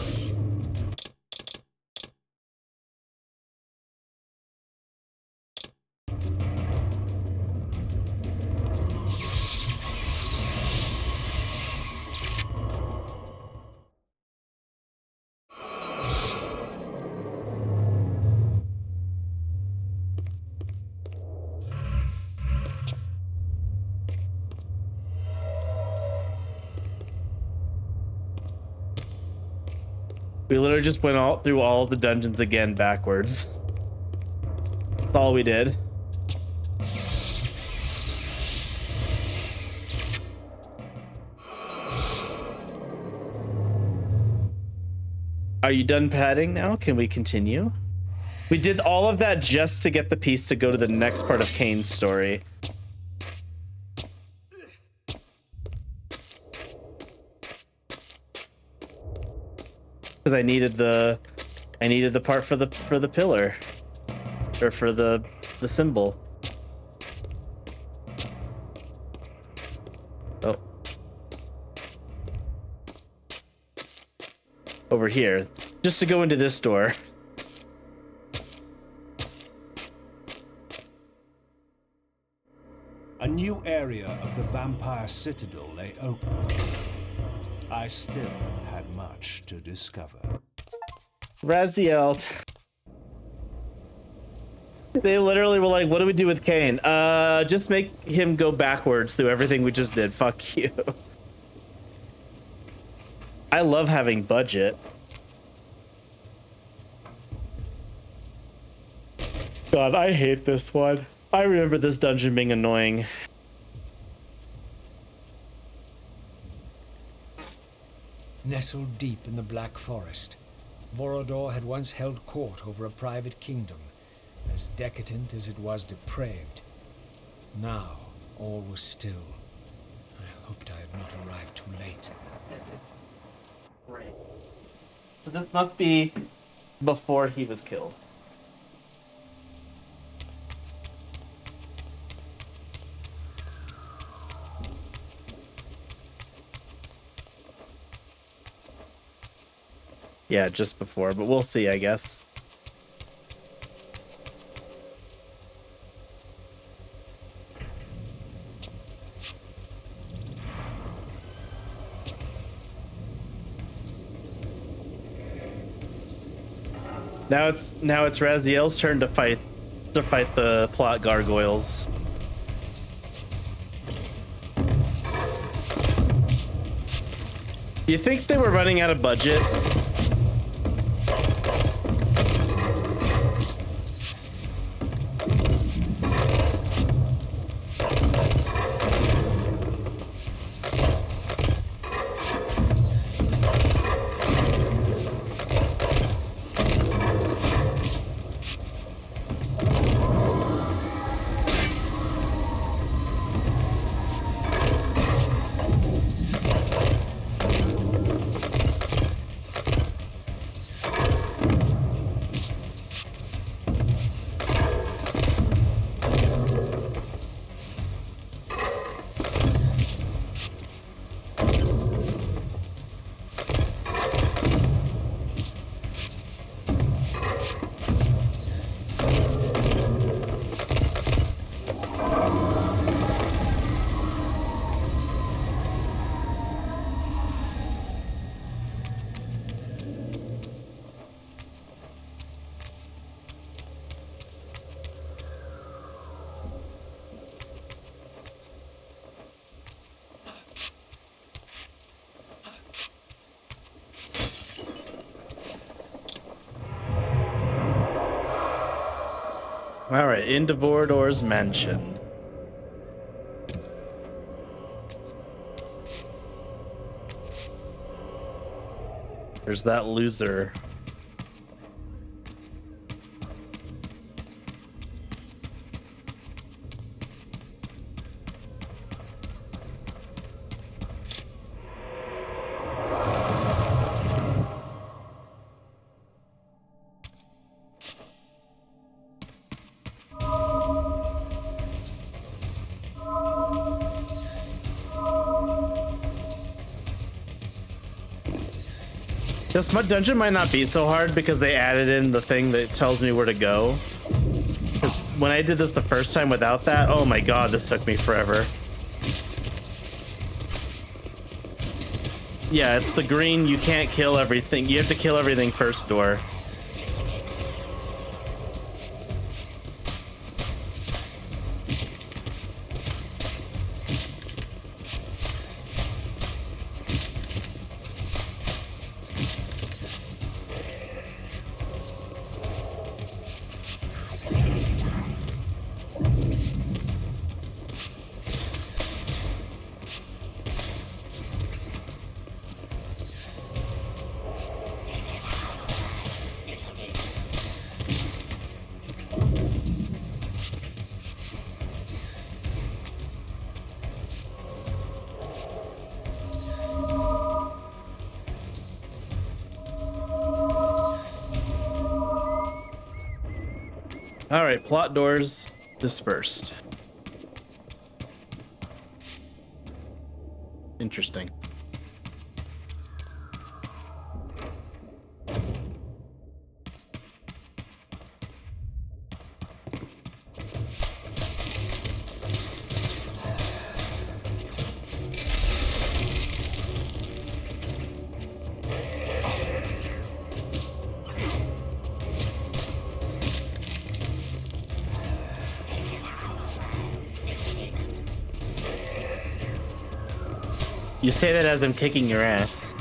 We literally just went through all the dungeons again backwards. That's all we did. Are you done padding now? Can we continue? We did all of that just to get the piece to go to the next part of Kain's story. Because I needed the part for the pillar. Or for the symbol. Oh. Over here. Just to go into this door.
A new area of the vampire citadel lay open. I still had much to discover.
Raziel. They literally were like, what do we do with Kain? Just make him go backwards through everything we just did. Fuck you. I love having budget. God, I hate this one. I remember this dungeon being annoying.
Nestled deep in the Black Forest, Vorodor had once held court over a private kingdom, as decadent as it was depraved. Now, all was still. I hoped I had not arrived too late.
Right. So this must be before he was killed. Yeah, just before, but we'll see, I guess. Now it's Raziel's turn to fight the plot gargoyles. Do you think they were running out of budget? All right, into Vorodor's mansion. There's that loser. This dungeon might not be so hard because they added in the thing that tells me where to go. Because when I did this the first time without that, oh my god, this took me forever. Yeah, it's the green, you can't kill everything. You have to kill everything first door. All right, plot doors dispersed. Interesting. You say that as I'm kicking your ass.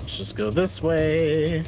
Let's just go this way.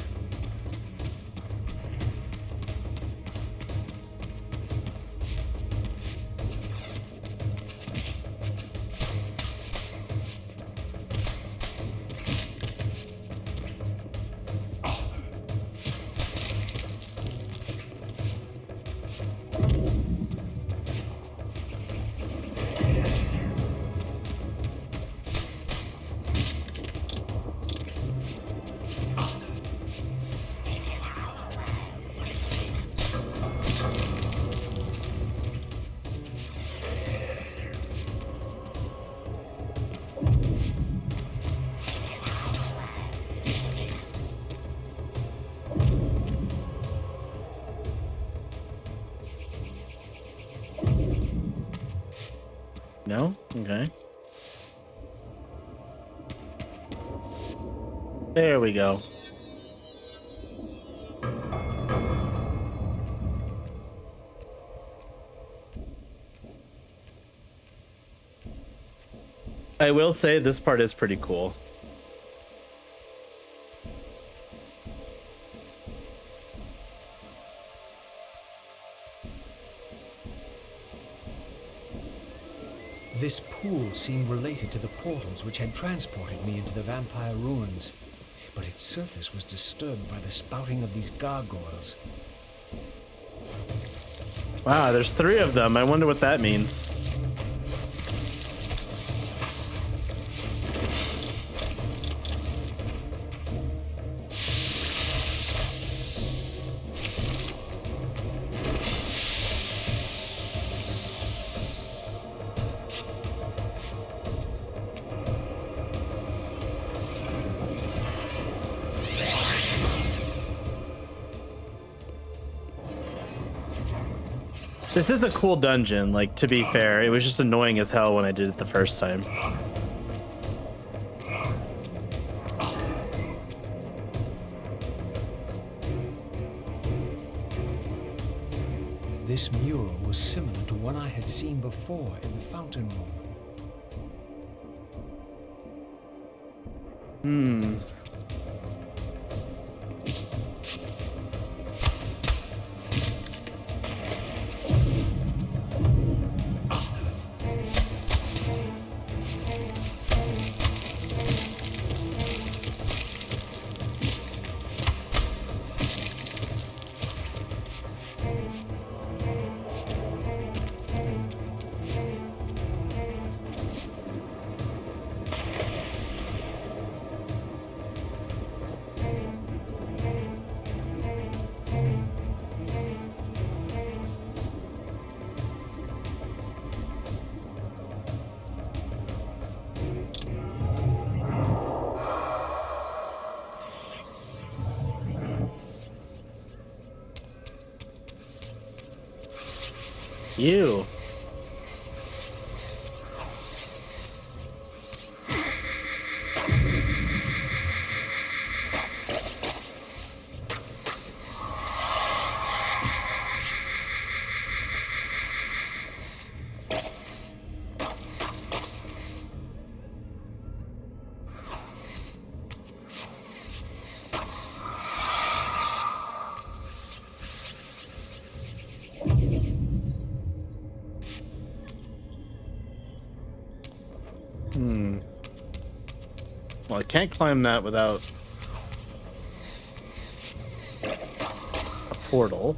No? Okay. There we go. I will say this part is pretty cool.
This pool seemed related to the portals which had transported me into the vampire ruins, but its surface was disturbed by the spouting of these gargoyles.
Wow, there's 3 of them. I wonder what that means. This is a cool dungeon, like, to be fair. It was just annoying as hell when I did it the first time.
This mural was similar to one I had seen before in the fountain room.
Hmm. You. Hmm. Well, I can't climb that without a portal.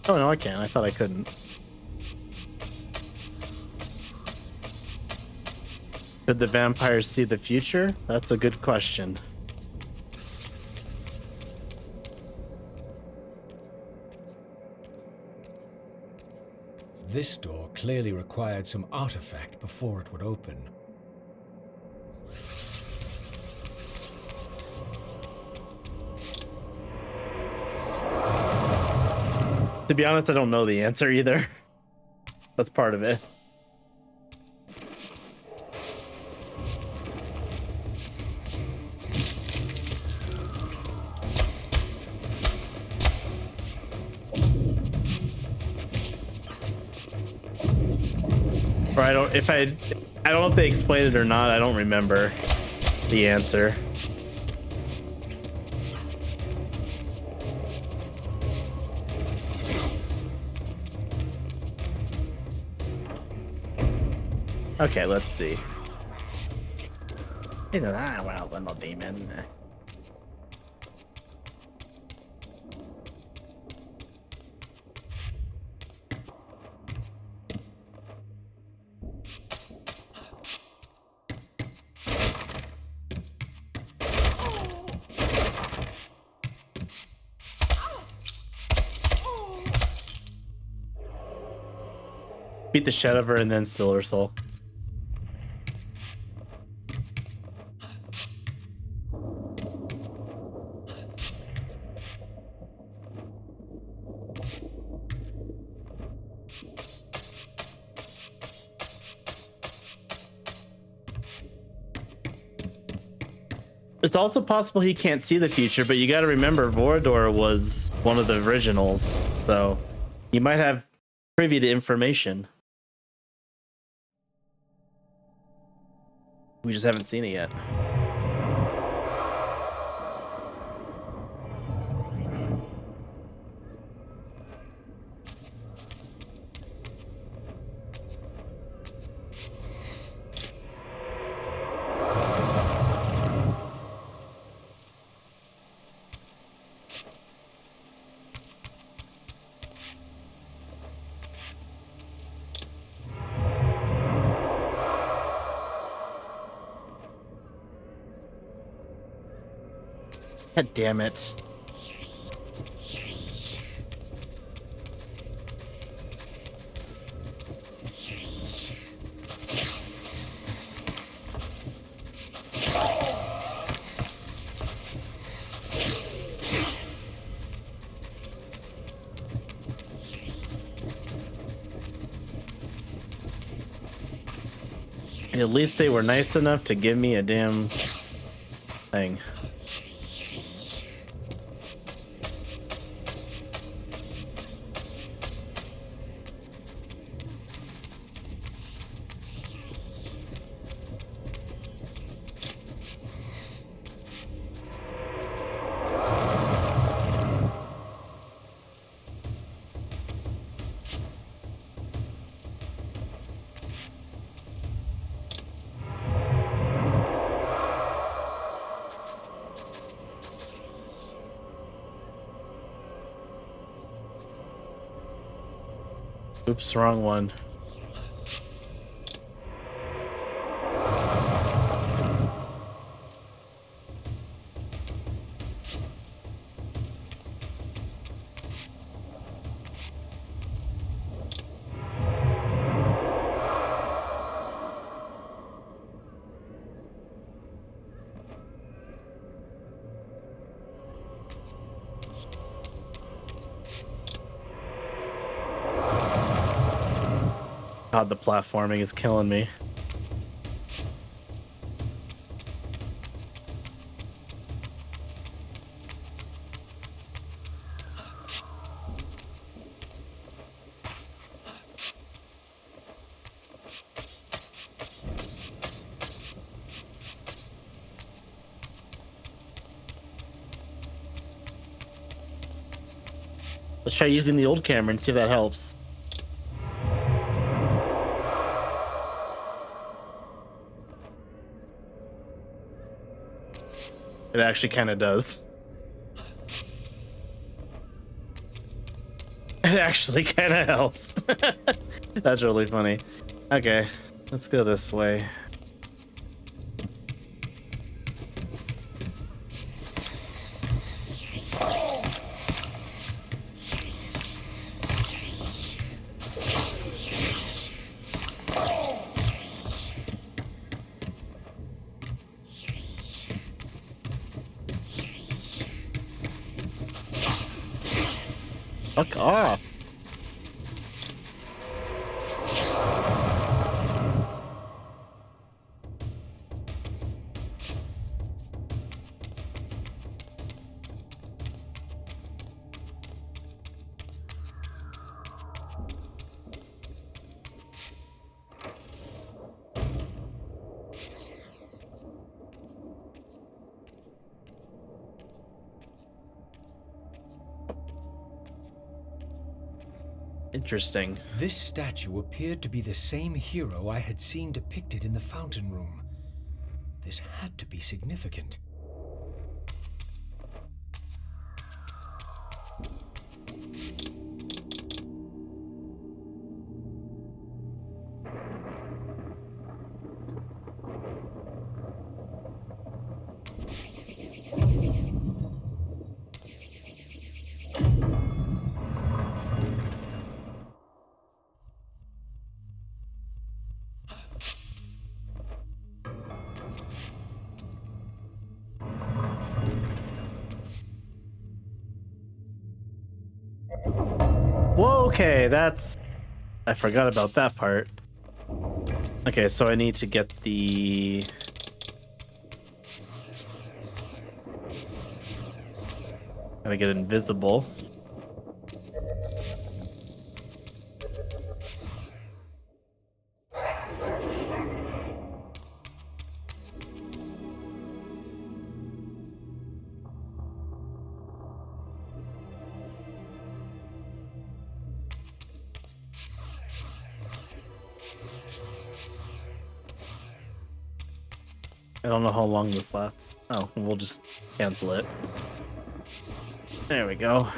Oh, no, I can. I thought I couldn't. Could the vampires see the future? That's a good question.
This door clearly required some artifact before it would open.
To be honest, I don't know the answer either. That's part of it. Or I don't know if they explained it or not. I don't remember the answer. Okay, let's see. He's a well, little demon. Beat the shit out of her and then steal her soul. It's also possible he can't see the future, but you got to remember Vorador was one of the originals, so he might have privy to information. We just haven't seen it yet. God damn it. At least they were nice enough to give me a damn thing. Oops, wrong one. God, the platforming is killing me. Let's try using the old camera and see if that helps. It actually kind of does. It actually kind of helps. That's really funny. Okay, let's go this way. Fuck off. Interesting.
This statue appeared to be the same hero I had seen depicted in the fountain room. This had to be significant.
Whoa, okay, that's... I forgot about that part. Okay, so I need to get the... Gotta get invisible. I don't know how long this lasts. Oh, we'll just cancel it. There we go.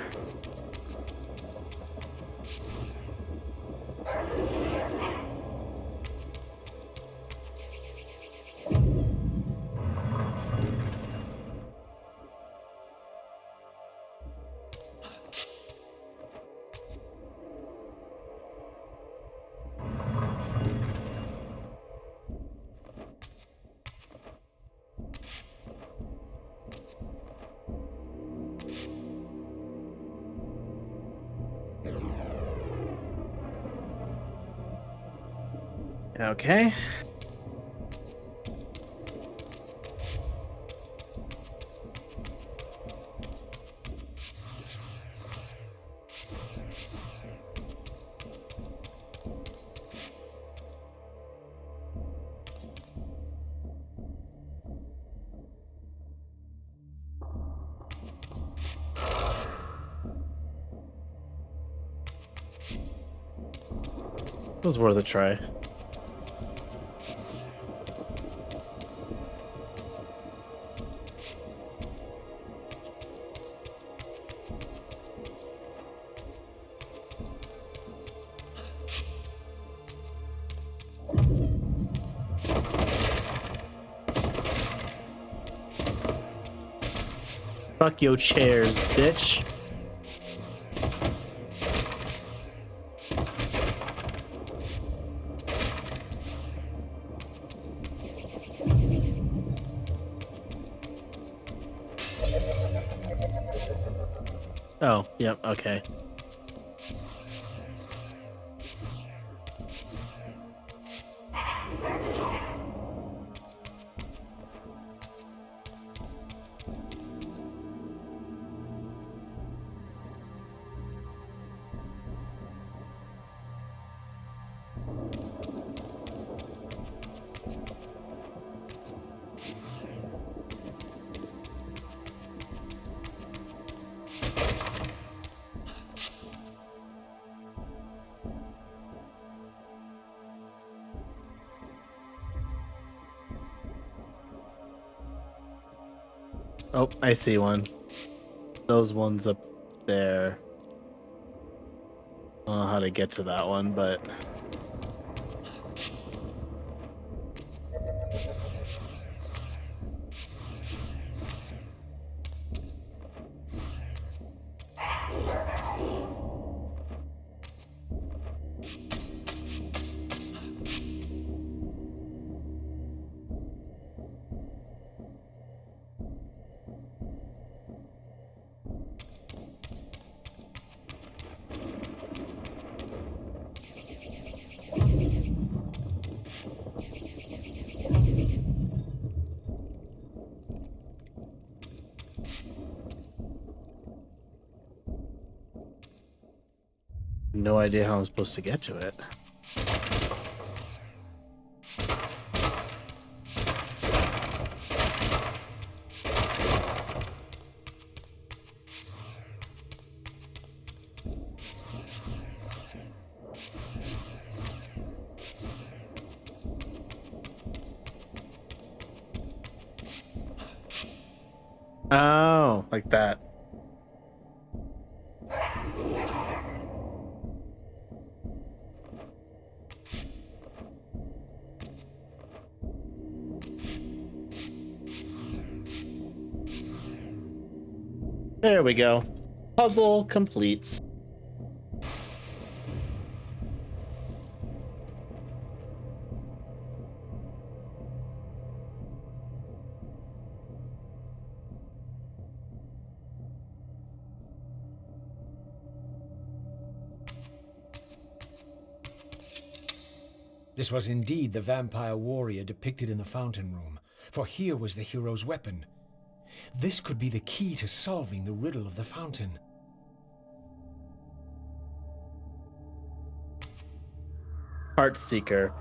Okay. It was worth a try. Fuck your chairs, bitch. Oh, yep, okay. Oh, I see one. Those ones up there. I don't know how to get to that one, but... No idea how I'm supposed to get to it. Oh, like that. There we go. Puzzle complete.
This was indeed the vampire warrior depicted in the fountain room, for here was the hero's weapon. This could be the key to solving the riddle of the fountain.
Heartseeker.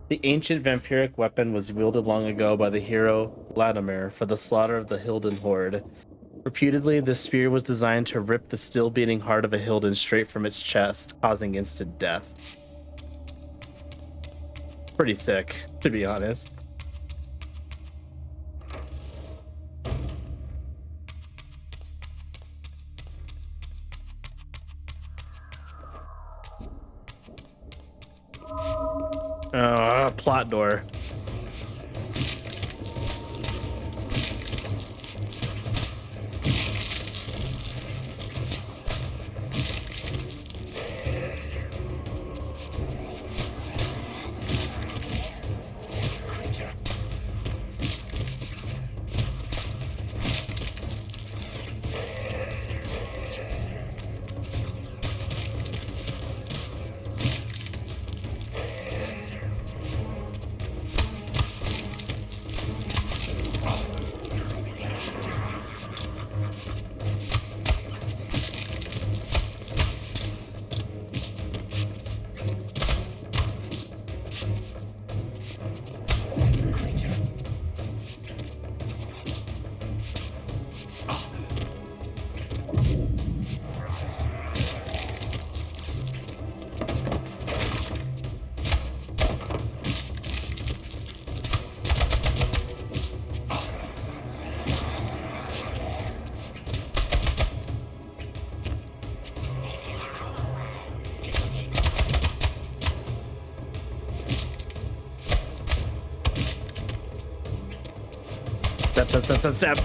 The ancient vampiric weapon was wielded long ago by the hero Latimer for the slaughter of the Hilden horde. Reputedly, this spear was designed to rip the still beating heart of a Hilden straight from its chest, causing instant death. Pretty sick, to be honest. Plot door. Step.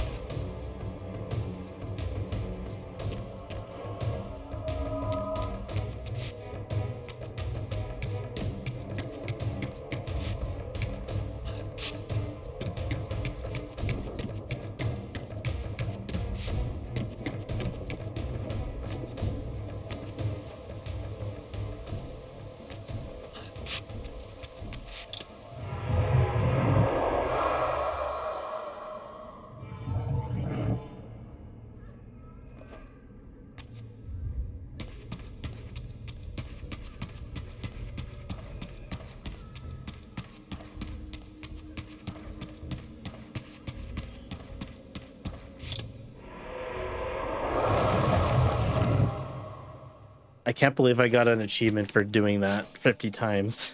I can't believe I got an achievement for doing that 50 times.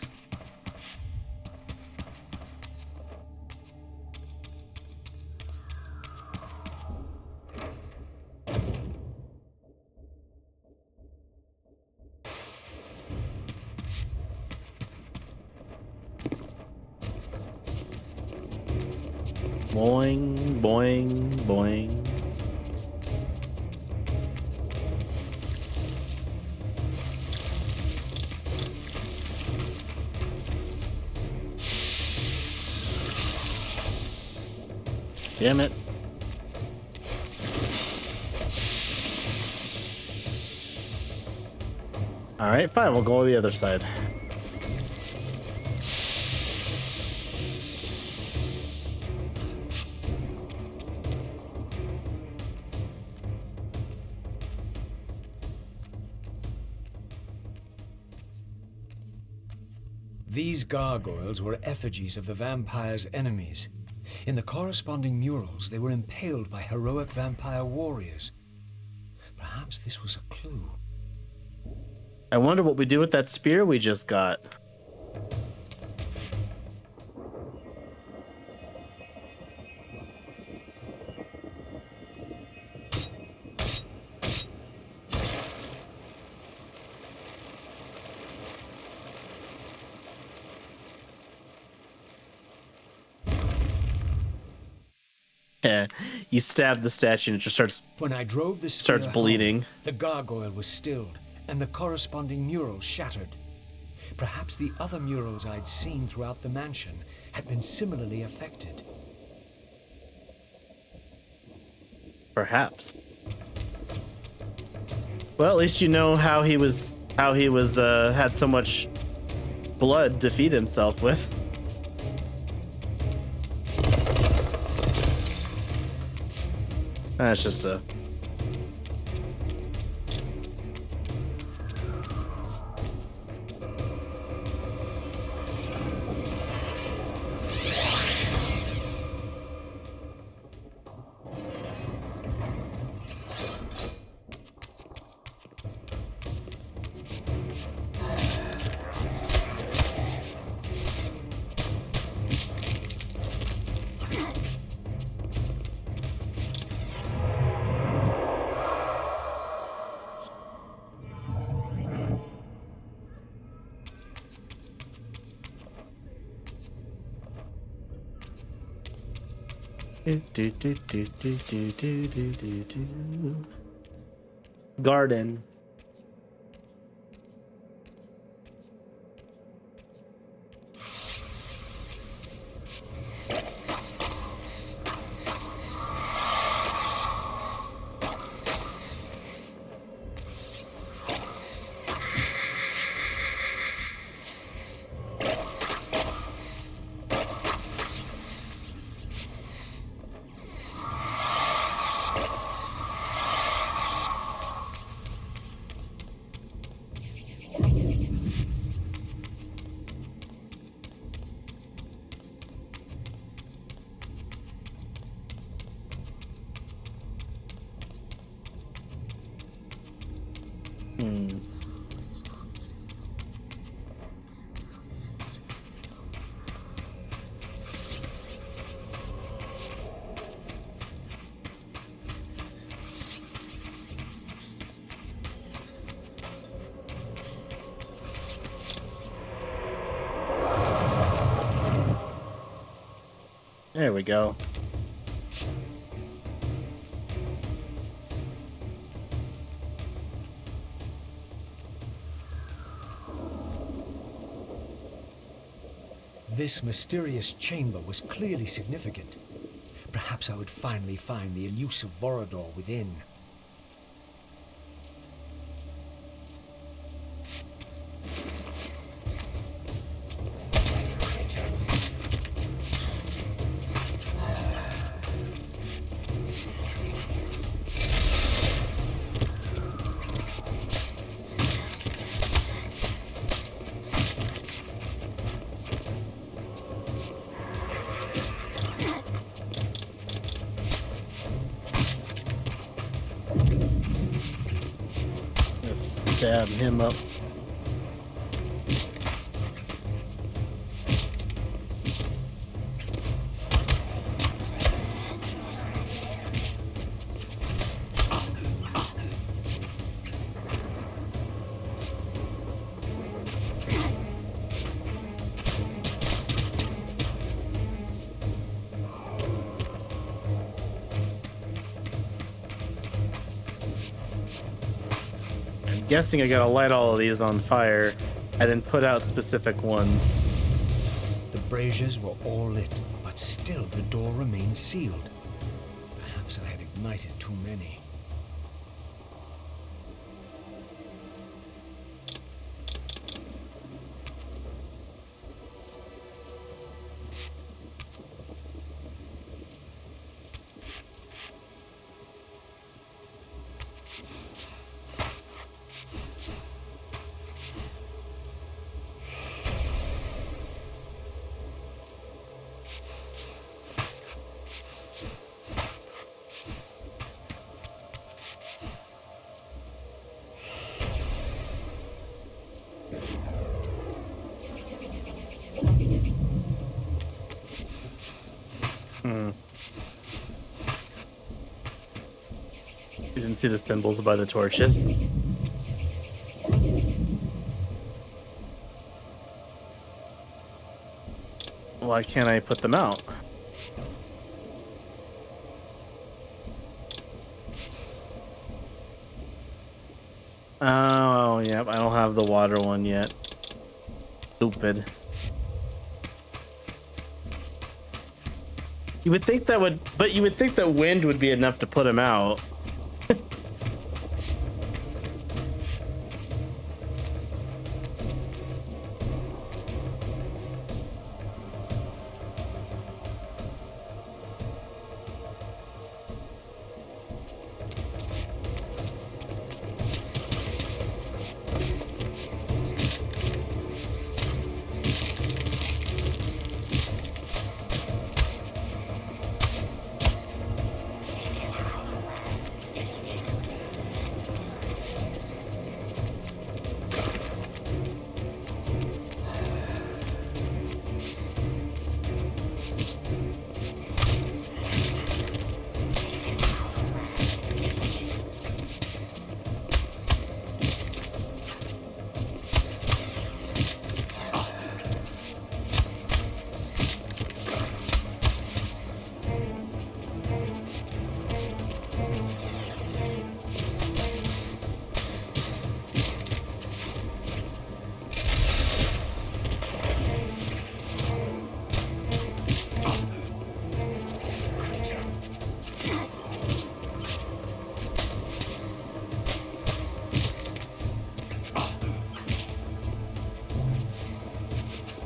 Boing, boing, boing. Damn it. All right, fine. We'll go to the other side.
These gargoyles were effigies of the vampire's enemies. In the corresponding murals, they were impaled by heroic vampire warriors. Perhaps this was a clue.
I wonder what we do with that spear we just got. Yeah, you stab the statue and it just
When I drove the spear
starts bleeding.
home, the gargoyle was stilled, and the corresponding mural shattered. Perhaps the other murals I'd seen throughout the mansion had been similarly affected.
Perhaps. Well, at least you know how he was had so much blood to feed himself with. That's just a... Garden. There we go.
This mysterious chamber was clearly significant. Perhaps I would finally find the elusive Vorador within.
Stab him up. guessing I gotta light all of these on fire and then put out specific ones.
The braziers were all lit, but still the door remained sealed. Perhaps I had ignited too many.
You didn't see the symbols by the torches. Why can't I put them out? Oh, yep, I don't have the water one yet. Stupid. You would think that would, but you would think that wind would be enough to put them out.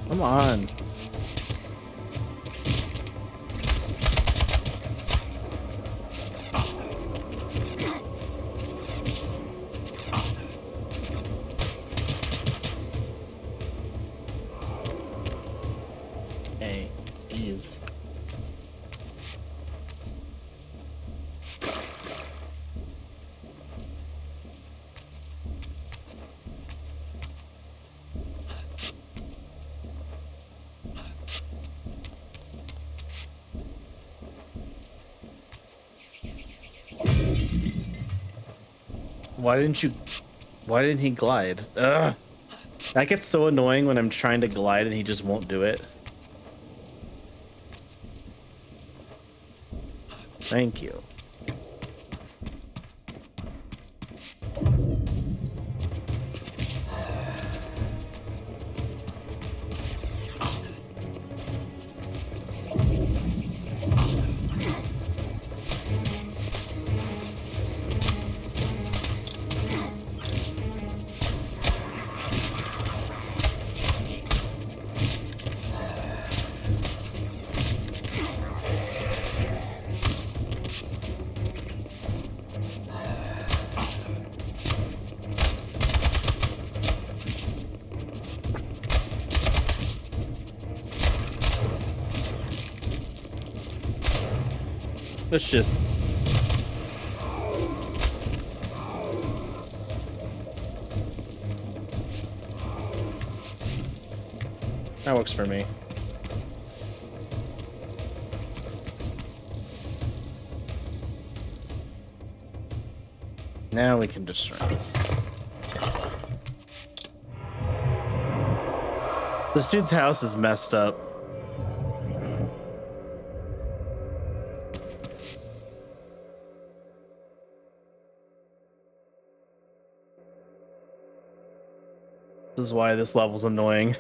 Come on. Hey, jeez. Why didn't he glide? Ugh. That gets so annoying when I'm trying to glide and he just won't do it. Thank you. Let's just... That works for me. Now we can destroy this. This dude's house is messed up. This is why this level's annoying.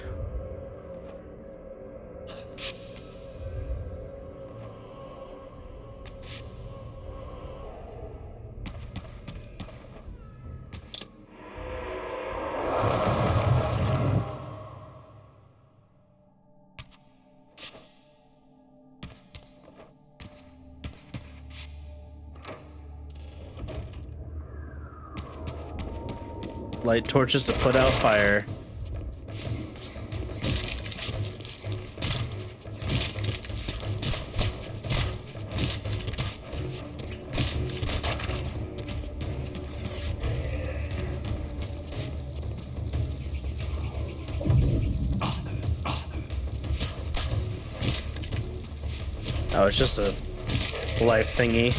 Light torches to put out fire. Oh, it's just a life thingy.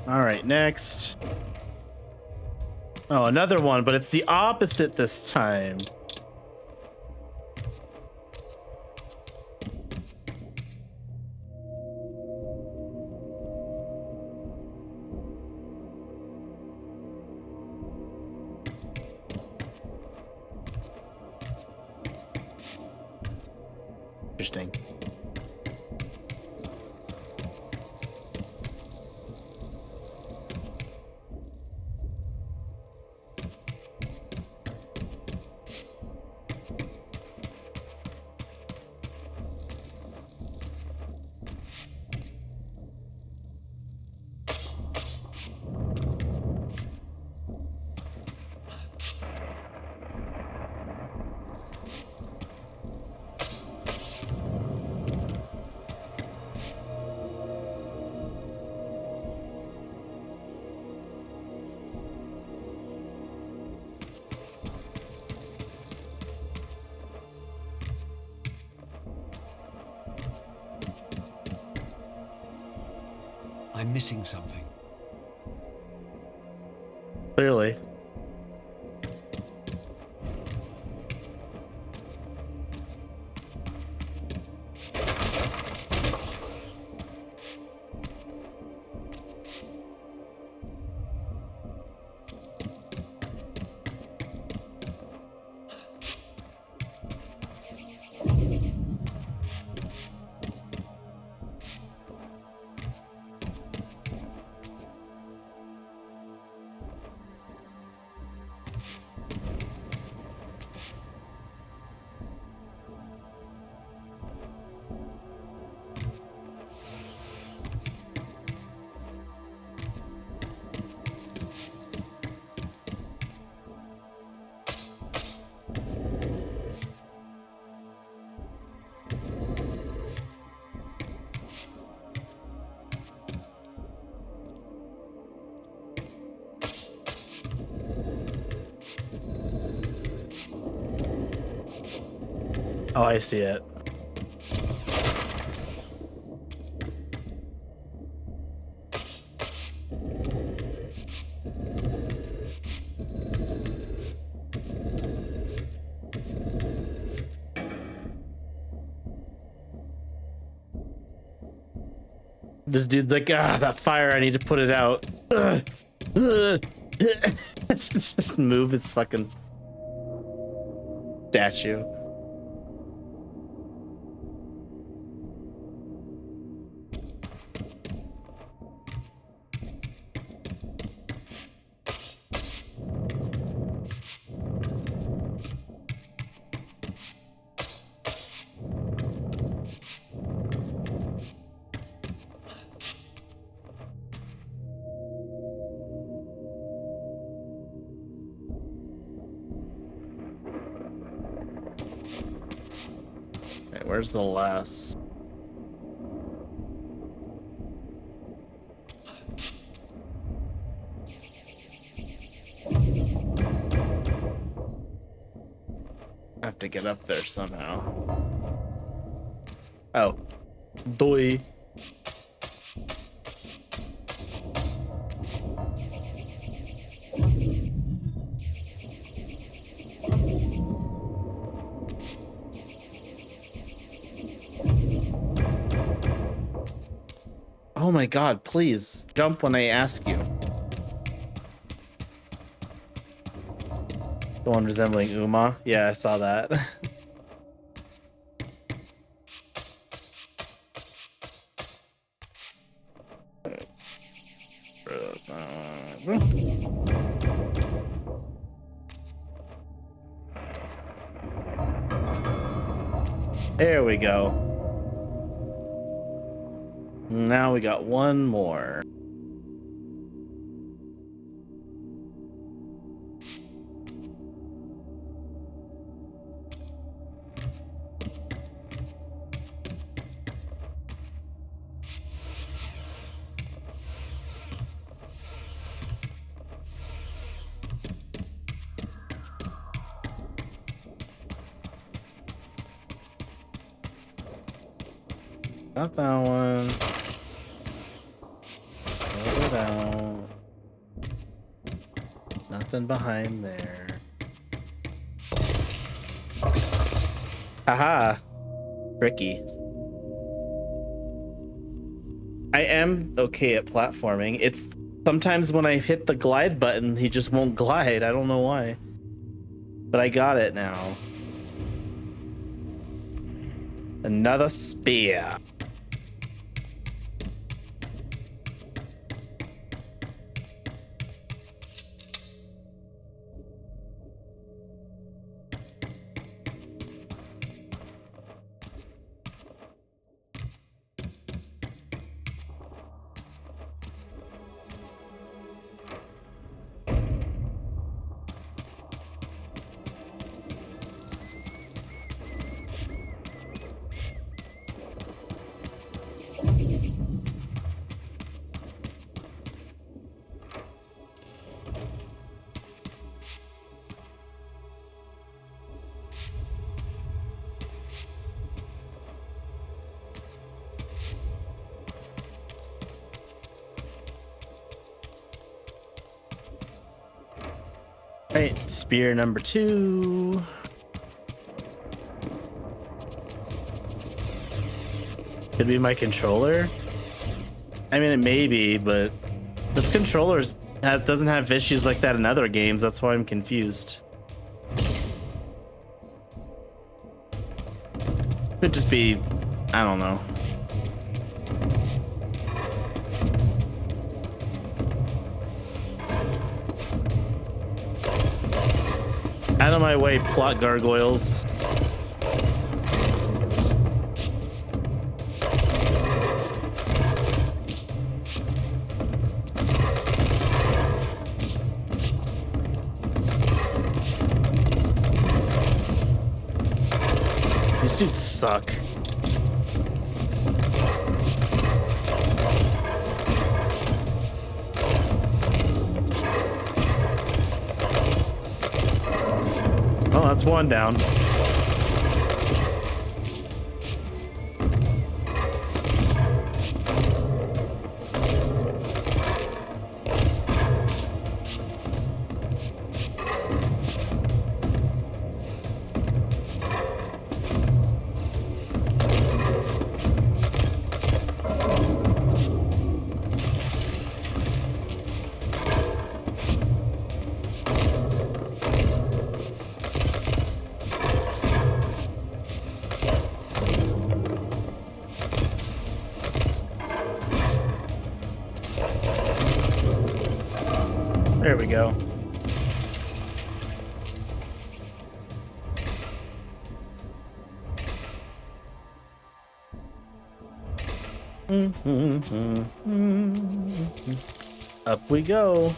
All right, next. Oh, another one, but it's the opposite this time. Interesting.
I'm missing something.
Clearly. Oh, I see it. This dude's like, that fire, I need to put it out. Just move his fucking statue. Where's the last? I have to get up there somehow. Oh. Boy. Oh my god, please jump when I ask you. The one resembling Uma? Yeah, I saw that. There we go. Now we got one more. Not that one. Pull it out. Nothing behind there. Haha. Tricky. I am okay at platforming. It's sometimes when I hit the glide button, he just won't glide. I don't know why. But I got it now. Another spear. Right, spear number 2. Could be my controller. I mean, it may be, but this controller doesn't have issues like that in other games. That's why I'm confused. Could just be, I don't know. Out of my way, plot gargoyles. These dudes suck. Oh, that's one down. go. Up we go.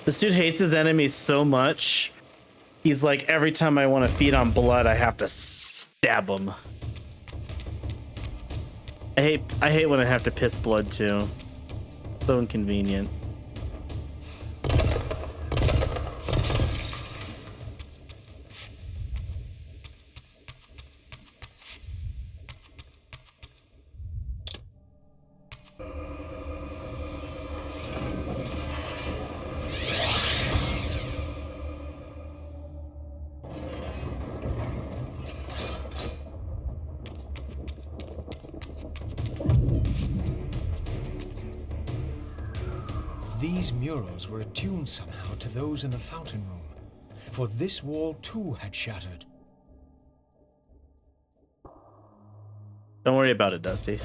This dude hates his enemies so much. He's like, every time I want to feed on blood, I have to stab him. I hate when I have to piss blood too. So inconvenient.
These murals were attuned somehow to those in the fountain room, for this wall too had shattered.
Don't worry about it, Dusty.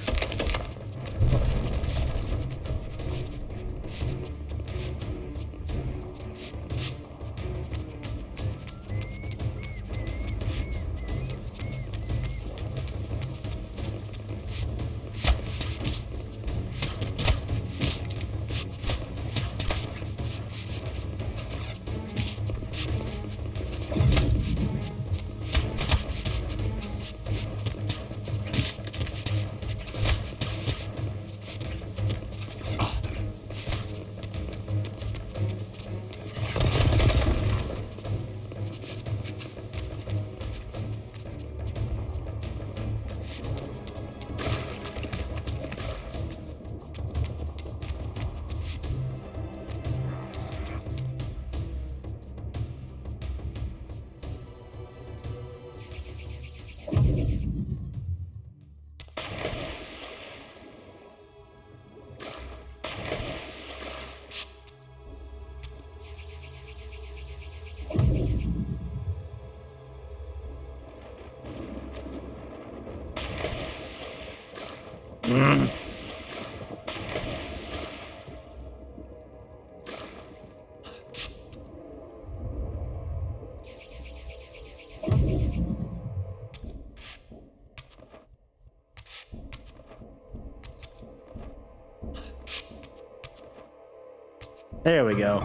There we go.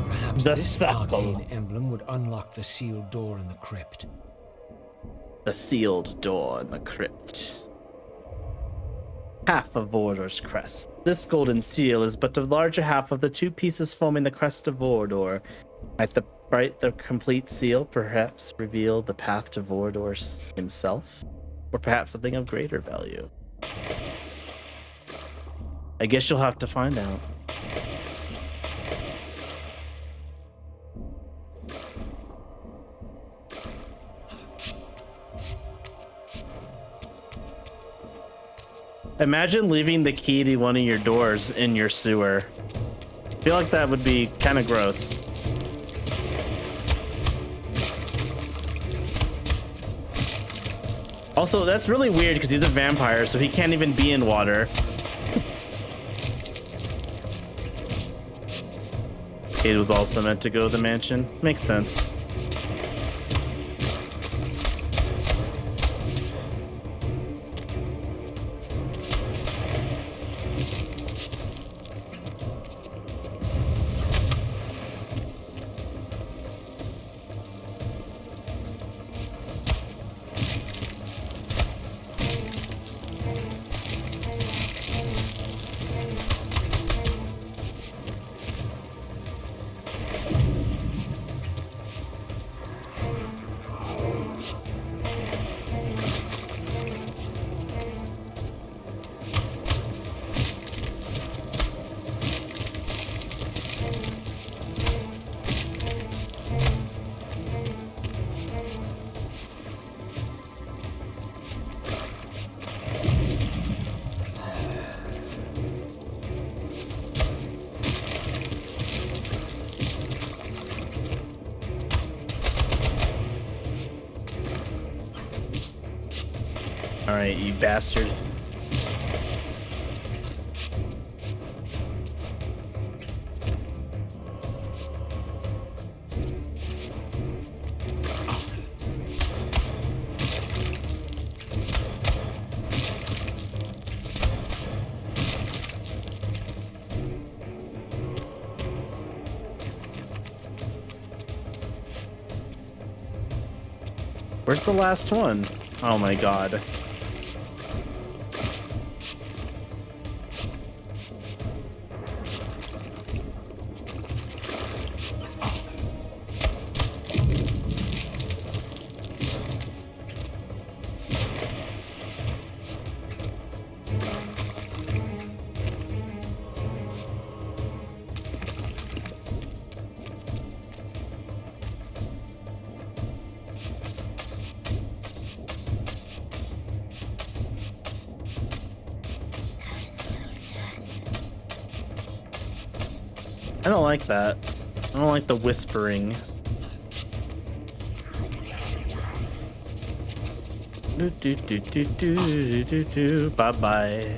Perhaps
The
this
suckle.
arcane emblem would unlock the sealed door in the crypt.
The sealed door in the crypt. Half of Vordor's crest. This golden seal is but the larger half of the two pieces forming the crest of Vordor. Might the complete seal perhaps reveal the path to Vordor himself? Or perhaps something of greater value? I guess you'll have to find out. Imagine leaving the key to one of your doors in your sewer. I feel like that would be kind of gross. Also, that's really weird because he's a vampire, so he can't even be in water. It was also meant to go to the mansion. Makes sense. All right, you bastard. Where's the last one? Oh my god. I don't like that. I don't like the whispering. Do do do do do do do. Bye bye.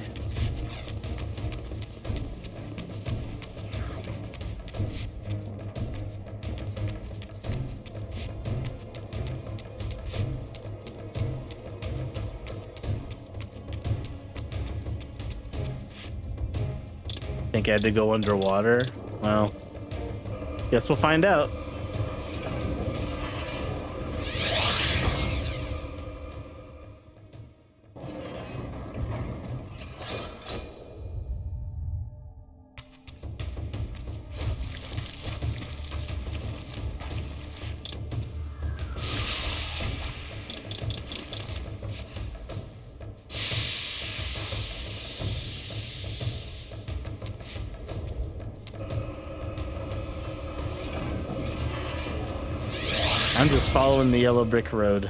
Think I had to go underwater? Well, guess we'll find out. I'm just following the yellow brick road.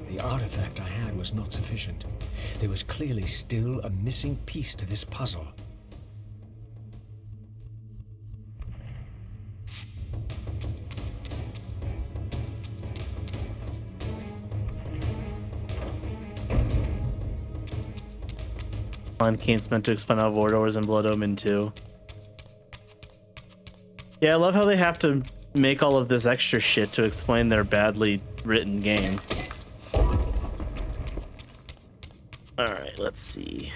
The artifact I had was not sufficient. There was clearly still a missing piece to this puzzle.
Kain's meant to explain how Vods and Blood Omen too. Yeah, I love how they have to make all of this extra shit to explain their badly written game. Alright, let's see.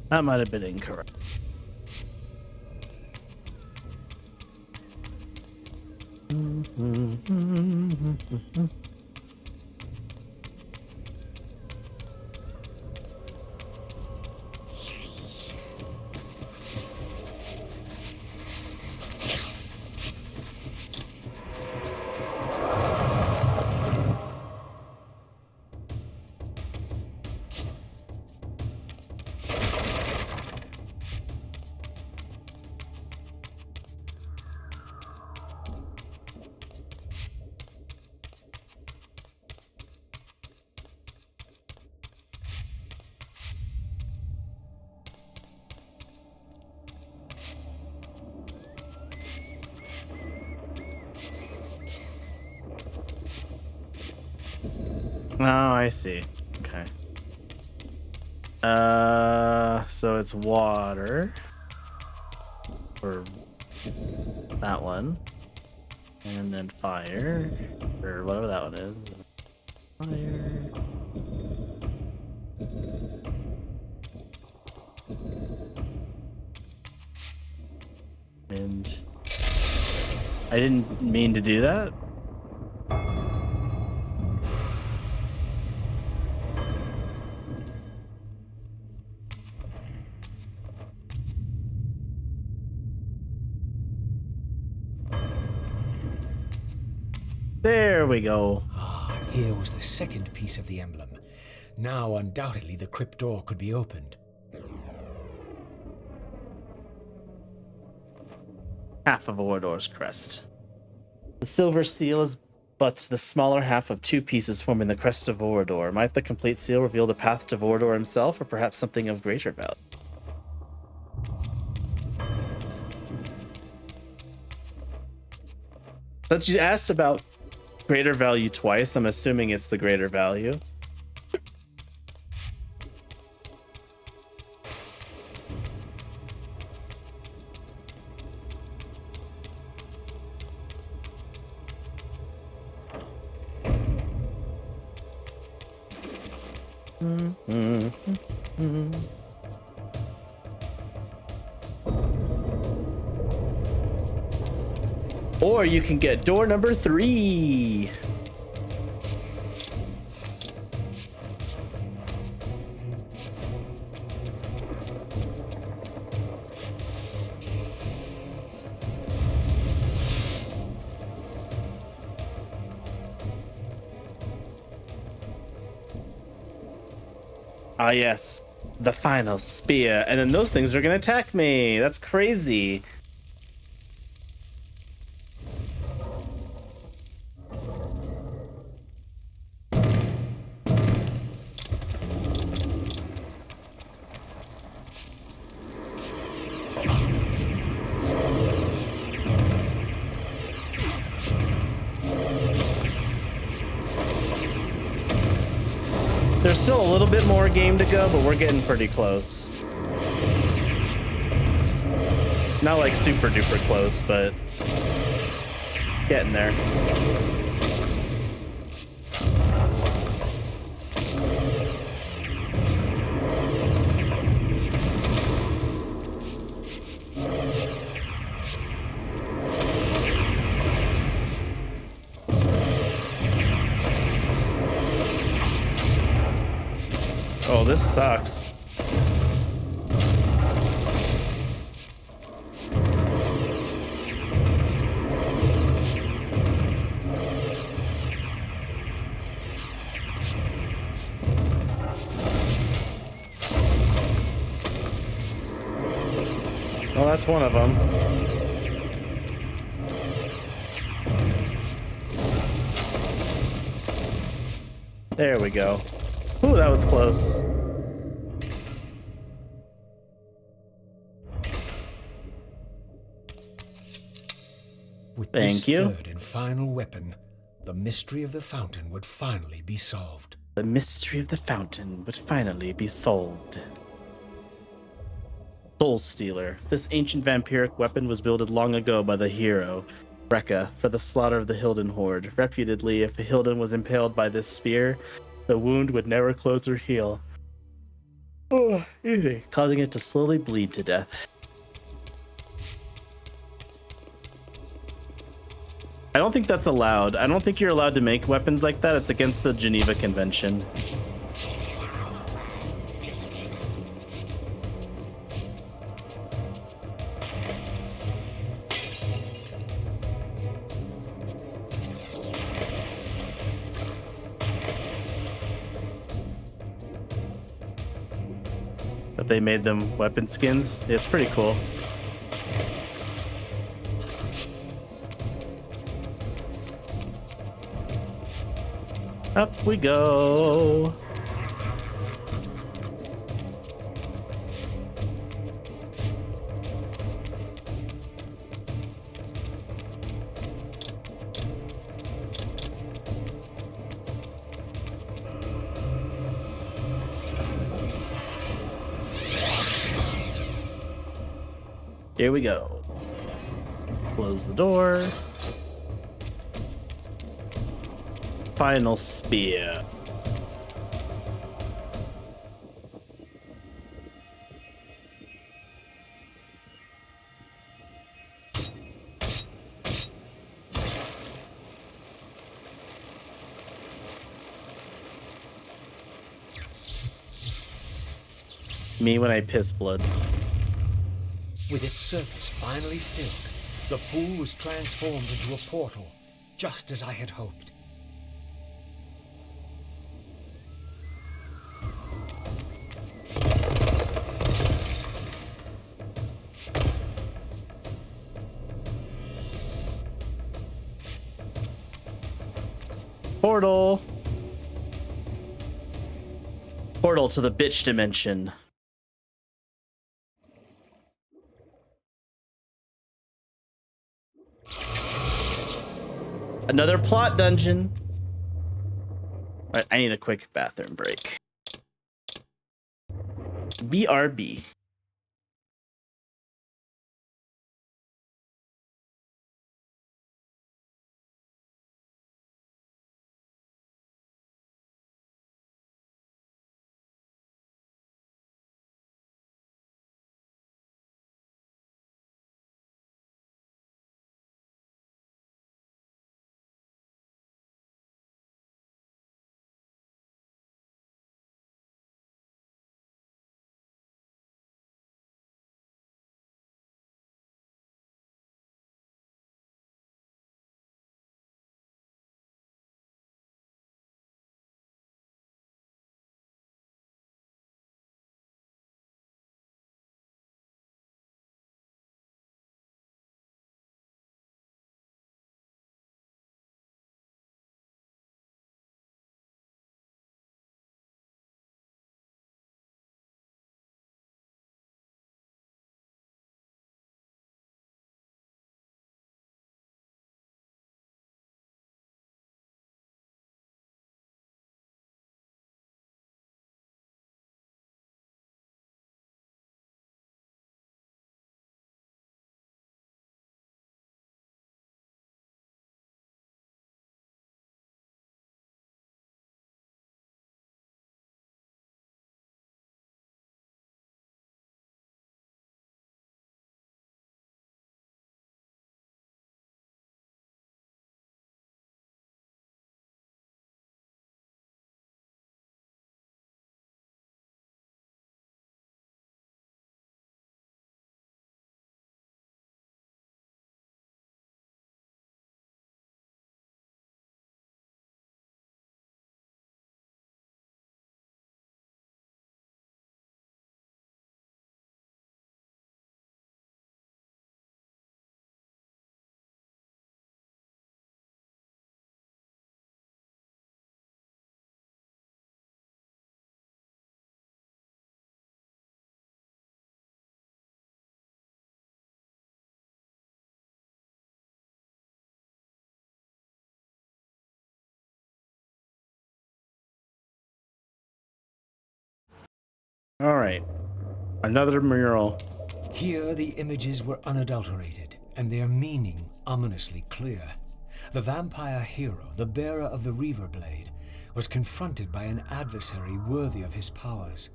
That might have been incorrect. Oh, I see. Okay. So it's water. Or That one. And then fire. Or whatever that one is. Fire. And I didn't mean to do that. There we go.
Ah, here was the second piece of the emblem. Now, undoubtedly, the crypt door could be opened.
Half of Vorador's crest. The silver seal is but the smaller half of two pieces forming the crest of Vorador. Might the complete seal reveal the path to Vorador himself, or perhaps something of greater value? Since you asked about greater value twice, I'm assuming it's the greater value. Or you can get door number 3. Ah, yes. The final spear. And then those things are going to attack me. That's crazy. There's still a little bit more game to go, but we're getting pretty close. Not like super duper close, but getting there. Oh, this sucks. Well, that's one of them. There we go. Ooh, that was close.
With
Thank
this
you.
third and final weapon, the mystery of the fountain would finally be solved.
The mystery of the fountain would finally be solved. Soul Stealer. This ancient vampiric weapon was wielded long ago by the hero, Rekka, for the slaughter of the Hilden horde. Reputedly, if a Hilden was impaled by this spear, the wound would never close or heal, causing it to slowly bleed to death. I don't think that's allowed. I don't think you're allowed to make weapons like that. It's against the Geneva Convention. But they made them weapon skins. It's pretty cool. Up we go. Here we go. Close the door. Final spear. Me when I piss blood.
With its surface finally stilled, the pool was transformed into a portal, just as I had hoped.
Portal. Portal to the bitch dimension. Another plot dungeon. All right, I need a quick bathroom break. BRB. All right, another mural.
Here the images were unadulterated, and their meaning ominously clear. The vampire hero, the bearer of the Reaver Blade, was confronted by an adversary worthy of his powers.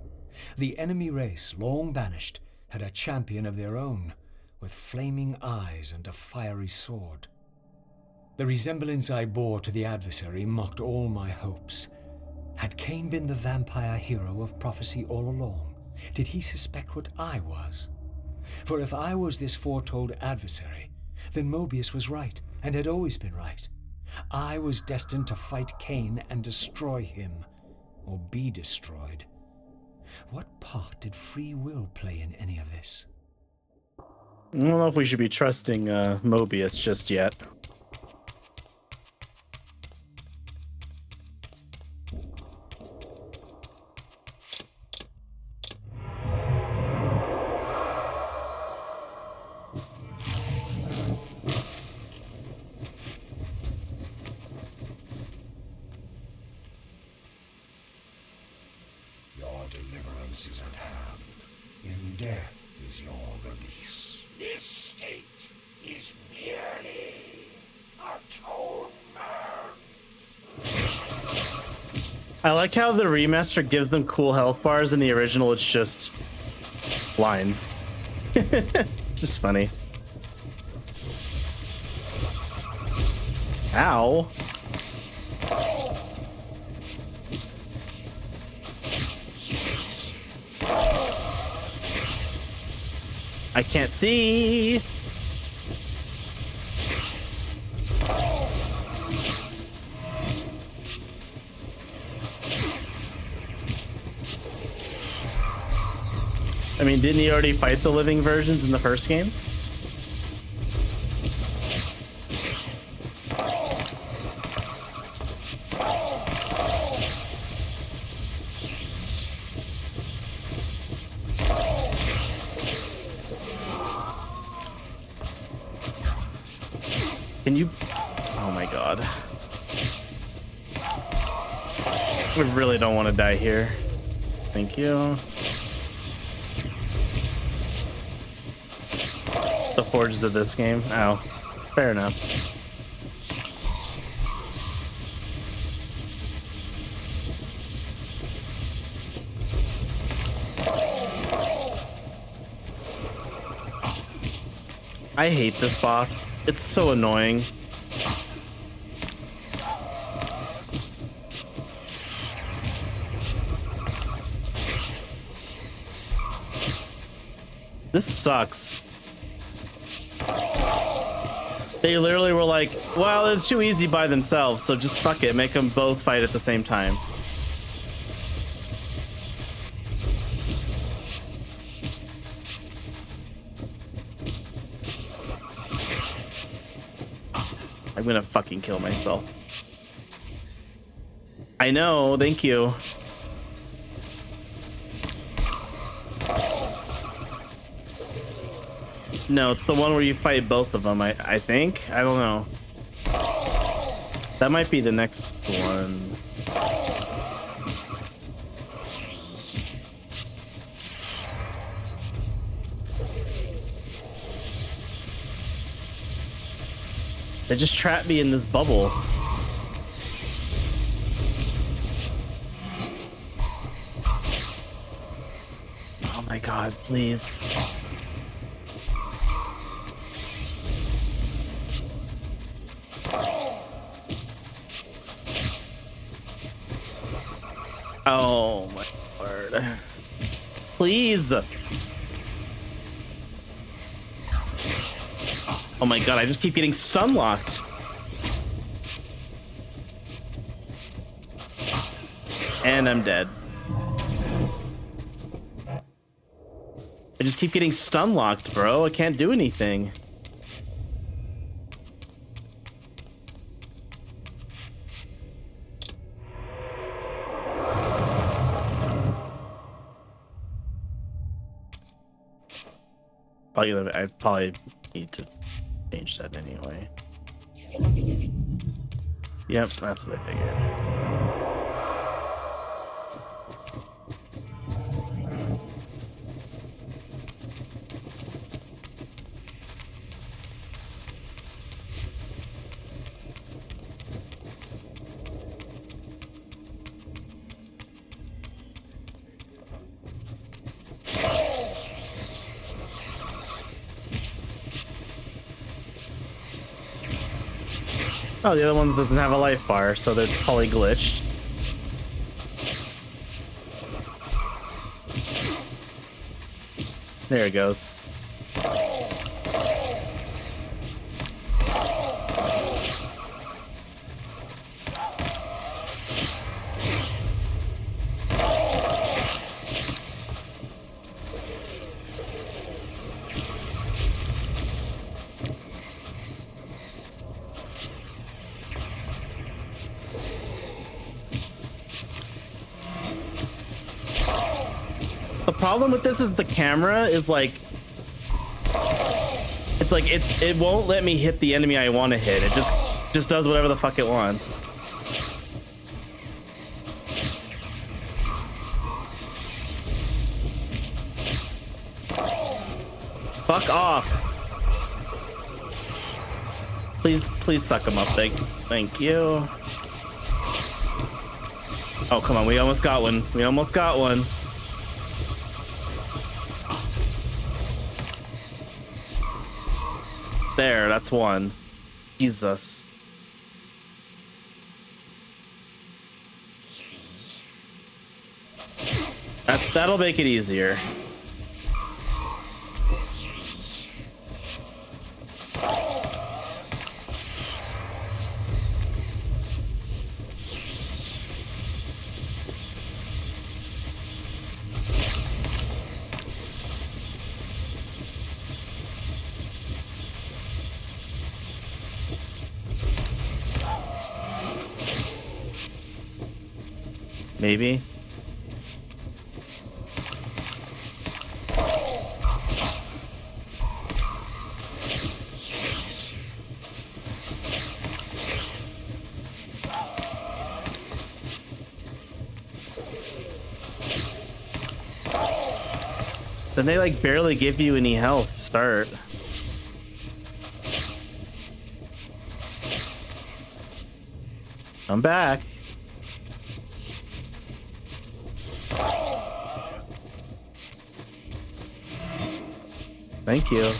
The enemy race, long banished, had a champion of their own, with flaming eyes and a fiery sword. The resemblance I bore to the adversary mocked all my hopes. Had Kain been the vampire hero of prophecy all along? Did he suspect what I was? For if I was this foretold adversary, then Mobius was right, and had always been right. I was destined to fight Kain and destroy him, or be destroyed. What part did free will play in any of this?
I don't know if we should be trusting Mobius just yet.
Your deliverance is at hand. In death is your release.
This state is mere
I like how the remaster gives them cool health bars. In the original, it's just lines. Just funny. Ow. I can't see. I mean, didn't he already fight the living versions in the first game? Can you? Oh my god. We really don't want to die here. Thank you. The forges of this game. Oh, fair enough. I hate this boss. It's so annoying. This sucks. They literally were like, well, it's too easy by themselves, so just fuck it, make them both fight at the same time. I'm gonna fucking kill myself. I know, thank you. No, it's the one where you fight both of them, I think. I don't know. That might be the next one. They just trapped me in this bubble. Oh my god, please. Oh my word. Please. Oh my god, I just keep getting stun locked. And I'm dead. I just keep getting stun locked, bro. I can't do anything. I probably need to change that anyway. Yep, that's what I figured. Oh, the other one doesn't have a life bar, so they're probably glitched. There it goes. The problem with this is the camera is like, it won't let me hit the enemy I want to hit. It just does whatever the fuck it wants. Fuck off. Please suck him up. Thank you. Oh, come on. We almost got one. We almost got one. There, that's one. Jesus. That'll make it easier. Maybe. Then they like barely give you any health to start. I'm back. Thank you.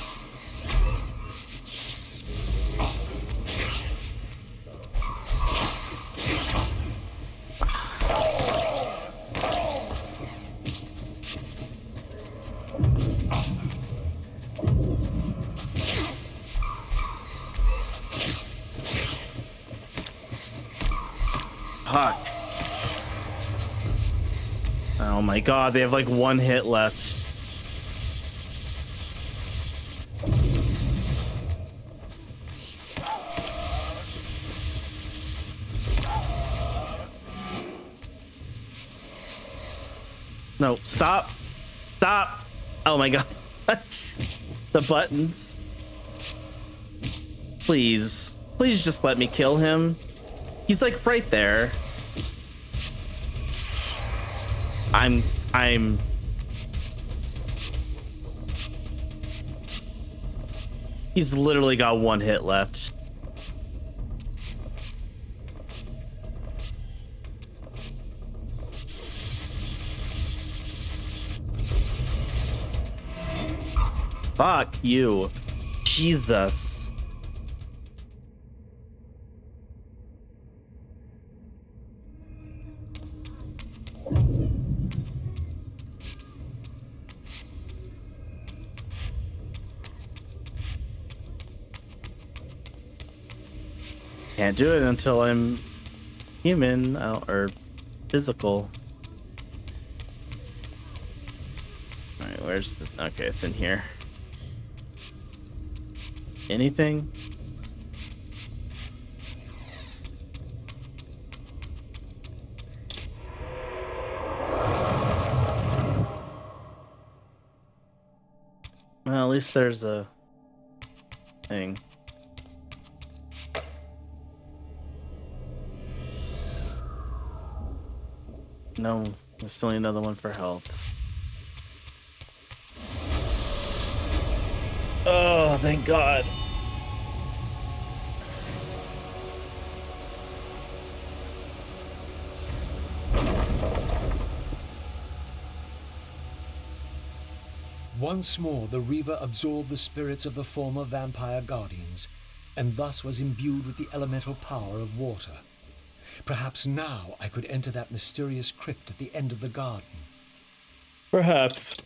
Fuck. Oh my god, they have like one hit left. No, stop. Stop. Oh my god. The buttons. Please. Please just let me kill him. He's like right there. He's literally got one hit left. Fuck you. Jesus. Can't do it until I'm human or physical. All right, where's the... Okay, it's in here. Anything? Well, at least there's a thing. No, there's still another one for health. Oh, thank God.
Once more, the Reaver absorbed the spirits of the former vampire guardians, and thus was imbued with the elemental power of water. Perhaps now I could enter that mysterious crypt at the end of the garden.
Perhaps.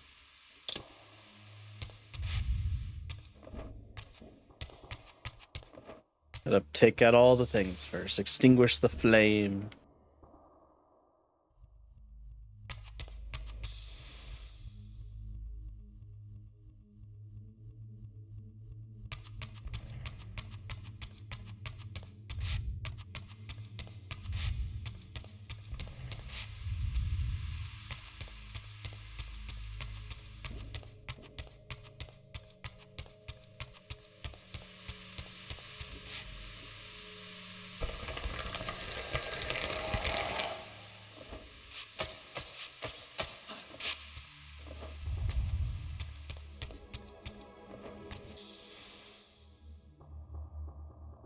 Gotta take out all the things first. Extinguish the flame.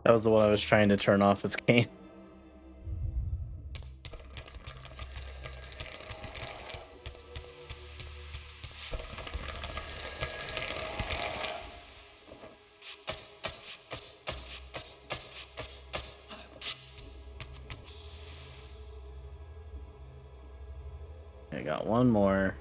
That was the one I was trying to turn off as Kain. got one more.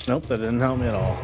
Nope, that didn't help me at all.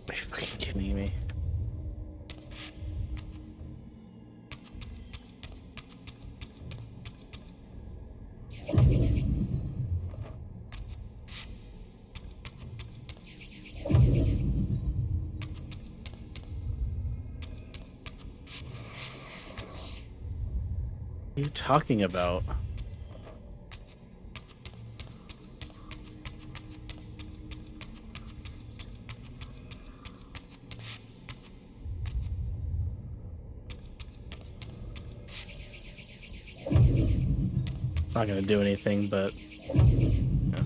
Are you fucking kidding me? What are you talking about? Not gonna do anything, but yeah.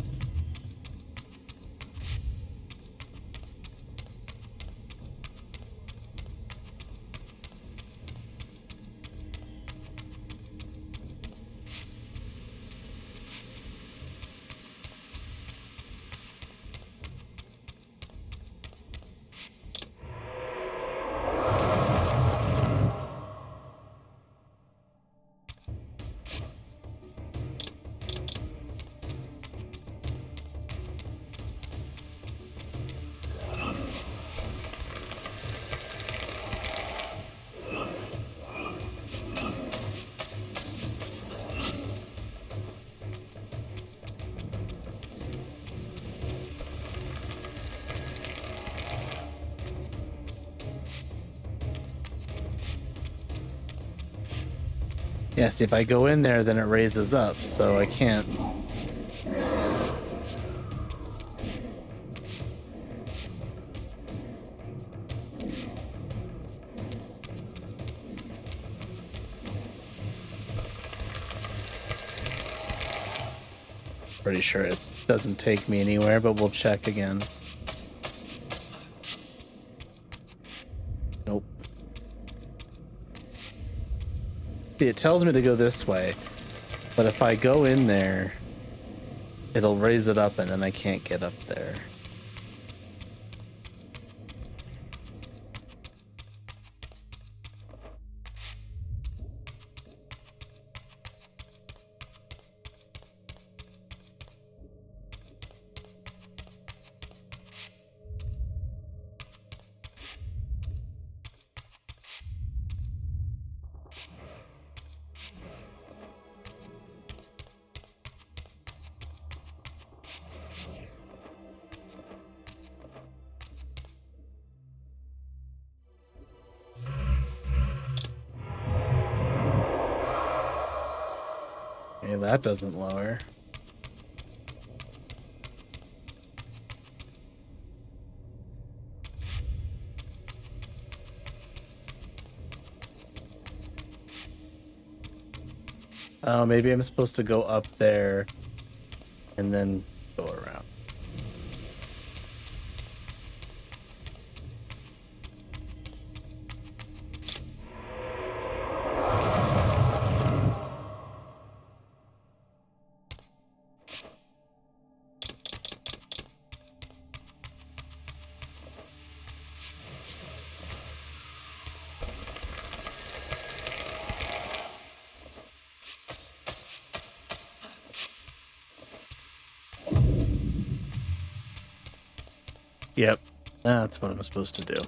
Yes, if I go in there, then it raises up, so I can't. Pretty sure it doesn't take me anywhere, but we'll check again. Nope. See, it tells me to go this way, but if I go in there, it'll raise it up and then I can't get up there. Okay, that doesn't lower. Oh, maybe I'm supposed to go up there and then go around. Yep, that's what I'm supposed to do.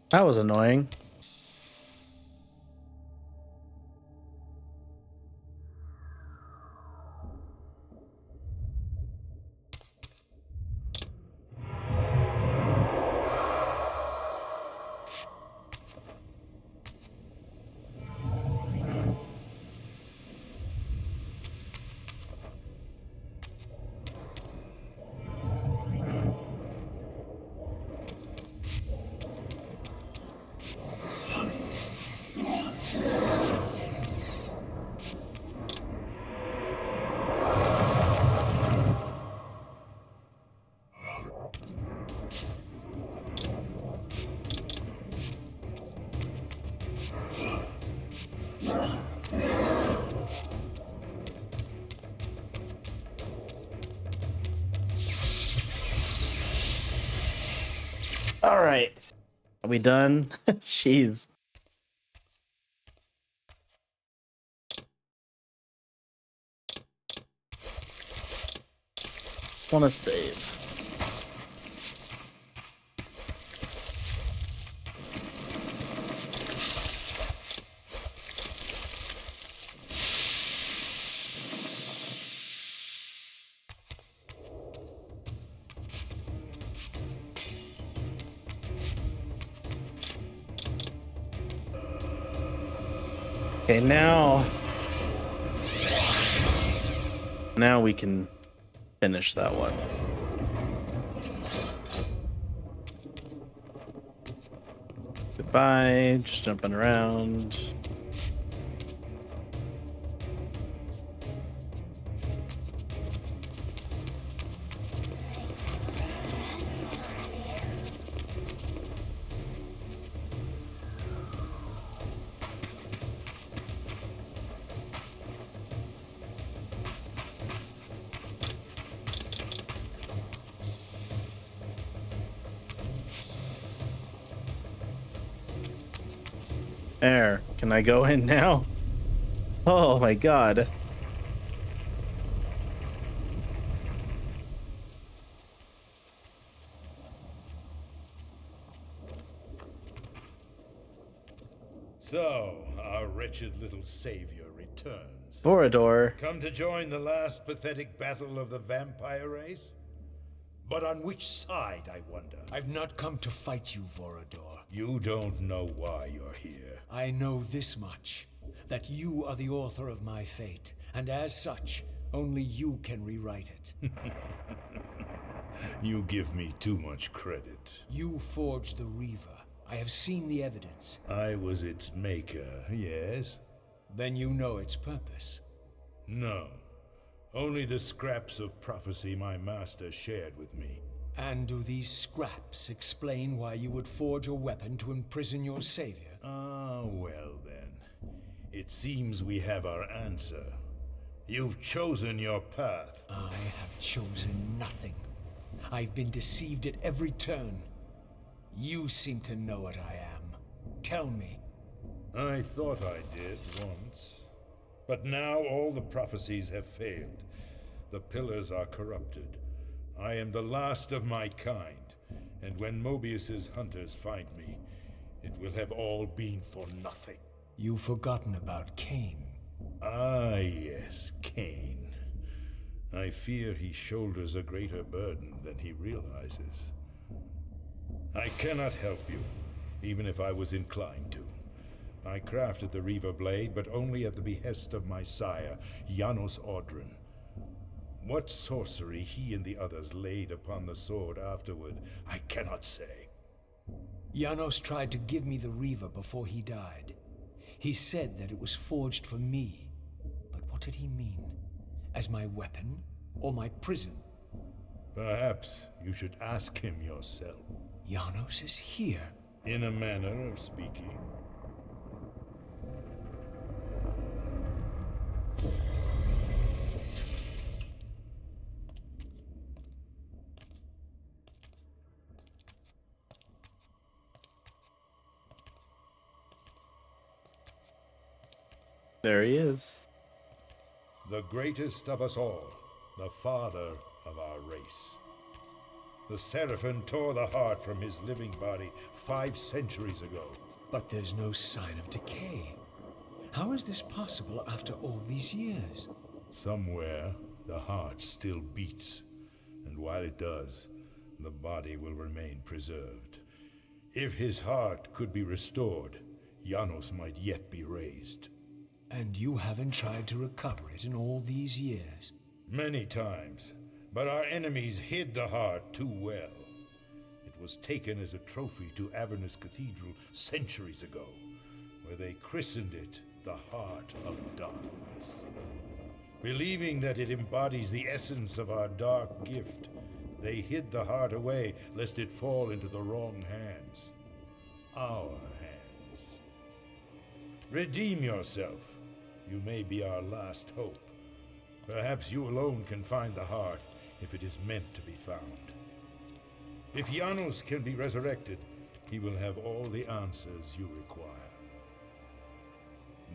That was annoying. All right. Are we done? Jeez. Want to save. Okay, now we can finish that one. Goodbye, just jumping around. There, can I go in now? Oh my god.
So, our wretched little savior returns.
Vorador.
Come to join the last pathetic battle of the vampire race? But on which side, I wonder?
I've not come to fight you, Vorador.
You don't know why you're here.
I know this much, that you are the author of my fate, and as such, only you can rewrite it.
You give me too much credit.
You forged the Reaver. I have seen the evidence.
I was its maker, yes?
Then you know its purpose.
No. Only the scraps of prophecy my master shared with me.
And do these scraps explain why you would forge a weapon to imprison your savior?
Ah, well then. It seems we have our answer. You've chosen your path.
I have chosen nothing. I've been deceived at every turn. You seem to know what I am. Tell me.
I thought I did once. But now all the prophecies have failed. The pillars are corrupted. I am the last of my kind, and when Mobius's hunters find me, it will have all been for nothing.
You've forgotten about Kain.
Ah, yes, Kain. I fear he shoulders a greater burden than he realizes. I cannot help you, even if I was inclined to. I crafted the Reaver blade, but only at the behest of my sire, Janos Audrin. What sorcery he and the others laid upon the sword afterward, I cannot say.
Janos tried to give me the Reaver before he died. He said that it was forged for me. But what did he mean? As my weapon or my prison?
Perhaps you should ask him yourself.
Janos is here.
In a manner of speaking.
There he is.
The greatest of us all, the father of our race. The Seraphim tore the heart from his living body 5 centuries ago.
But there's no sign of decay. How is this possible after all these years?
Somewhere, the heart still beats, and while it does, the body will remain preserved. If his heart could be restored, Janos might yet be raised.
And you haven't tried to recover it in all these years?
Many times, but our enemies hid the heart too well. It was taken as a trophy to Avernus Cathedral centuries ago, where they christened it the Heart of Darkness. Believing that it embodies the essence of our dark gift, they hid the heart away lest it fall into the wrong hands. Our hands. Redeem yourself. You may be our last hope. Perhaps you alone can find the heart if it is meant to be found. If Janos can be resurrected, he will have all the answers you require.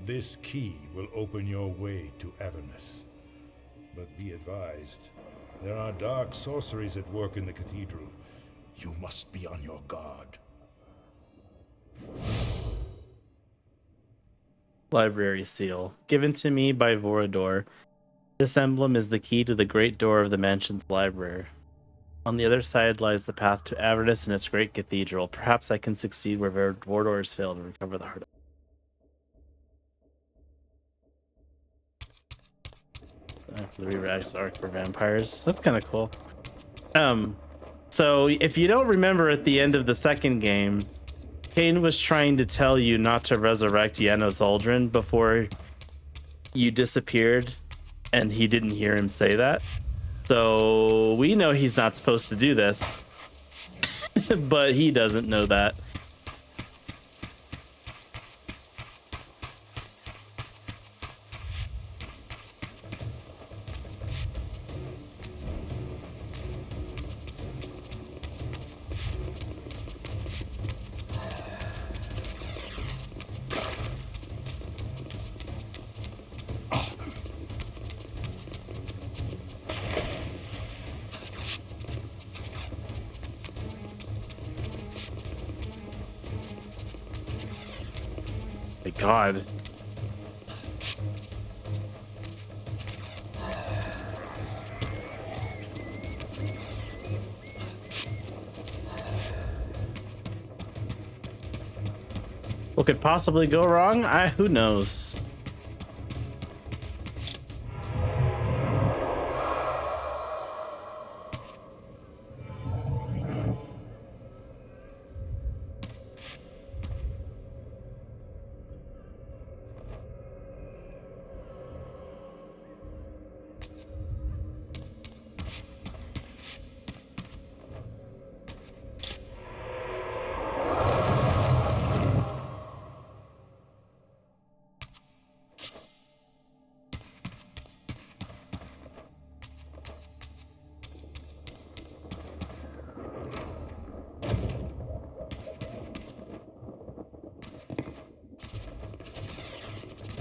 This key will open your way to Avernus. But be advised, there are dark sorceries at work in the cathedral. You must be on your guard.
Library seal, given to me by Vorador. This emblem is the key to the great door of the mansion's library. On the other side lies the path to Avernus and its great cathedral. Perhaps I can succeed where Vorador has failed and recover the heart. The Reaver arc for vampires. That's kind of cool. So if you don't remember at the end of the second game, Kain was trying to tell you not to resurrect Janos Audrin before you disappeared, and he didn't hear him say that. So we know he's not supposed to do this, but he doesn't know that. God. What could possibly go wrong? Who knows?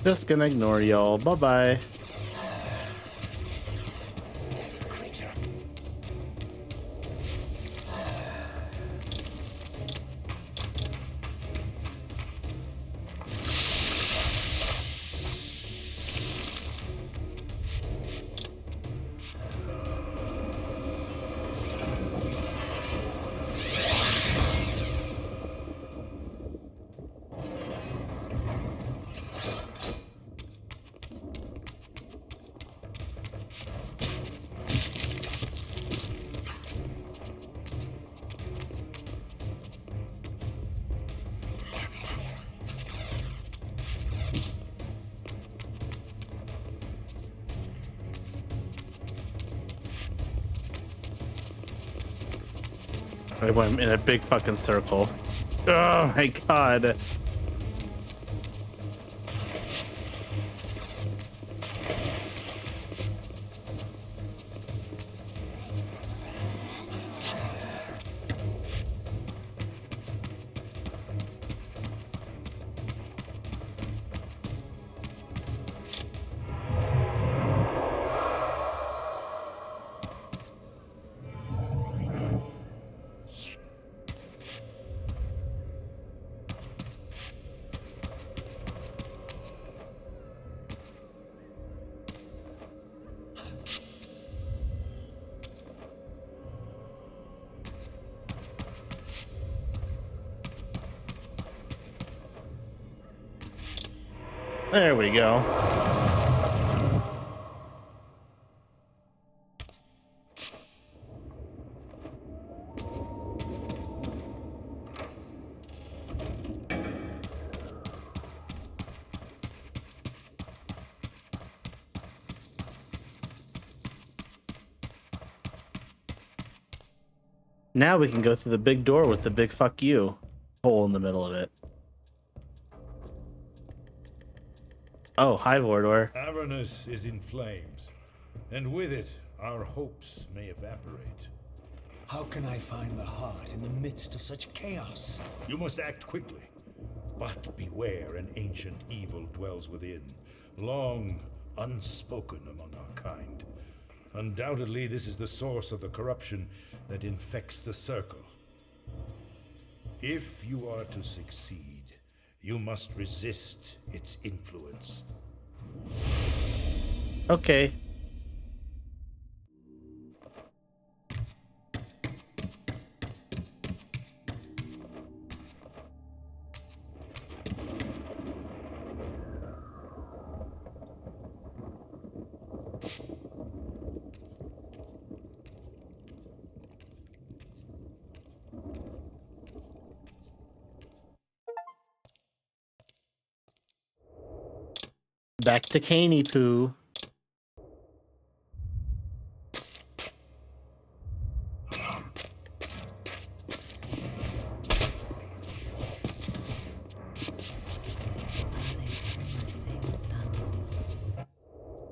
Just gonna ignore y'all. Bye-bye. I went in a big fucking circle. Oh my god. There we go. Now we can go through the big door with the big fuck you hole in the middle of it. Oh, hi, Vordor.
Avernus is in flames, and with it, our hopes may evaporate.
How can I find the heart in the midst of such chaos?
You must act quickly, but beware an ancient evil dwells within, long unspoken among our kind. Undoubtedly, this is the source of the corruption that infects the circle. If you are to succeed, you must resist its influence.
Okay. Back to Caney Poo.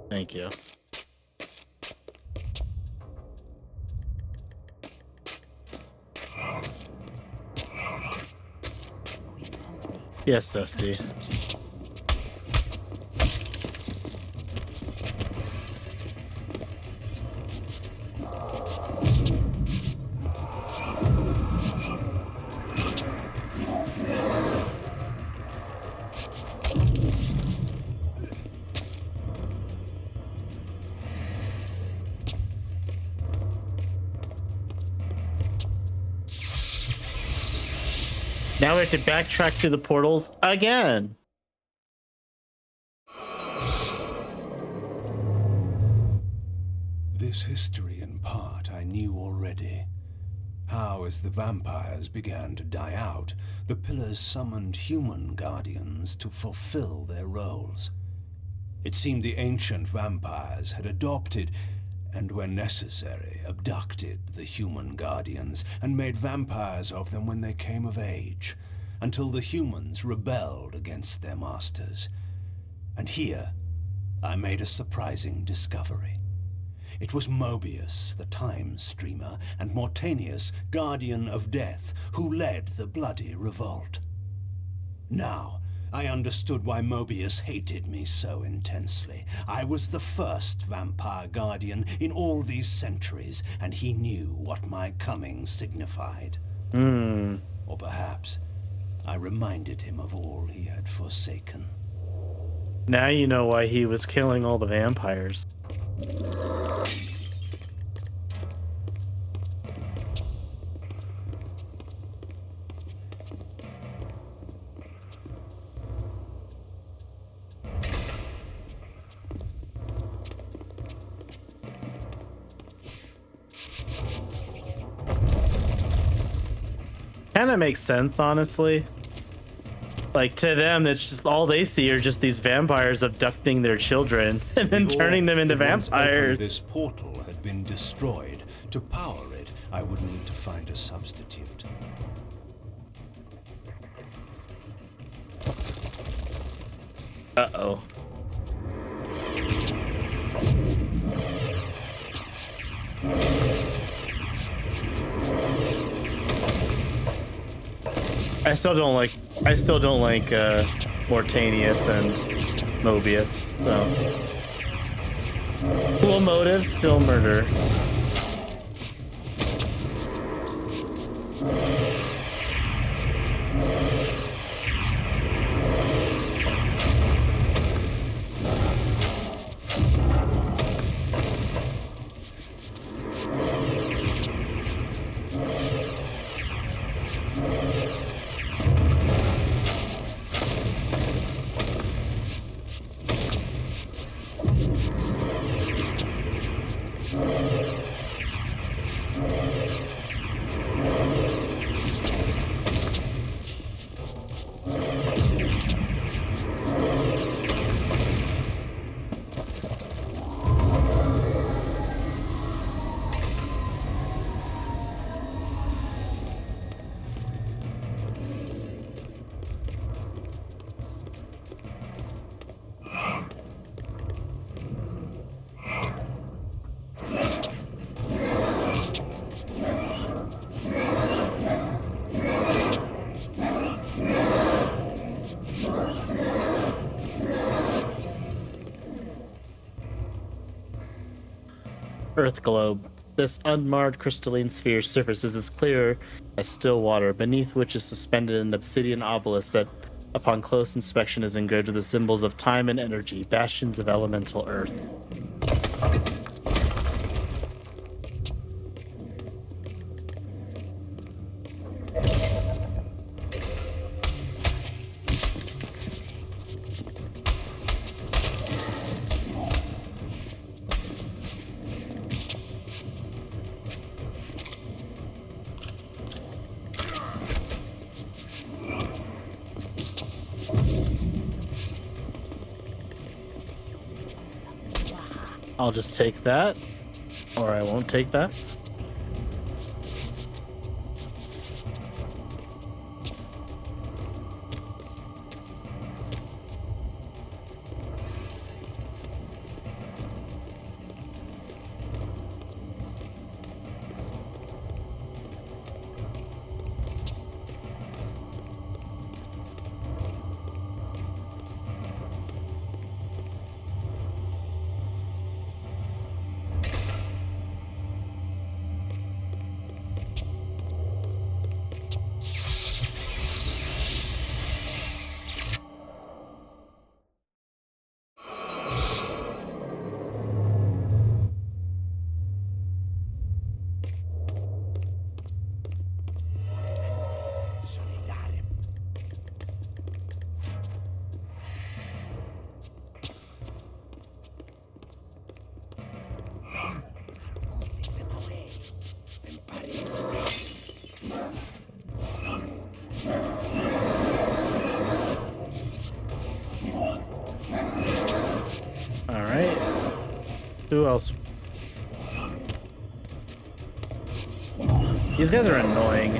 Thank you. Yes, Dusty. Now we have to backtrack through the portals again.
This history in part I knew already. How, as the vampires began to die out, the pillars summoned human guardians to fulfill their roles. It seemed the ancient vampires had adopted, and when necessary, abducted the human guardians and made vampires of them when they came of age, until the humans rebelled against their masters. And here, I made a surprising discovery. It was Mobius, the time streamer, and Mortanius, guardian of death, who led the bloody revolt. Now, I understood why Mobius hated me so intensely. I was the first vampire guardian in all these centuries, and he knew what my coming signified. Or perhaps I reminded him of all he had forsaken.
Now you know why he was killing all the vampires. Kinda makes sense, honestly. Like, to them, it's just all they see are just these vampires abducting their children and then turning them into
Before it once opened,
vampires.
this portal had been destroyed. To power it, I would need to find a substitute.
Uh-oh. I still don't like Mortanius and Mobius, so. Cool motive, still murder. Earth globe. This unmarred crystalline sphere surface is as clear as still water, beneath which is suspended an obsidian obelisk that, upon close inspection, is engraved with the symbols of time and energy, bastions of elemental earth. I'll just take that, or I won't take that. Alright. Who else? These guys are annoying.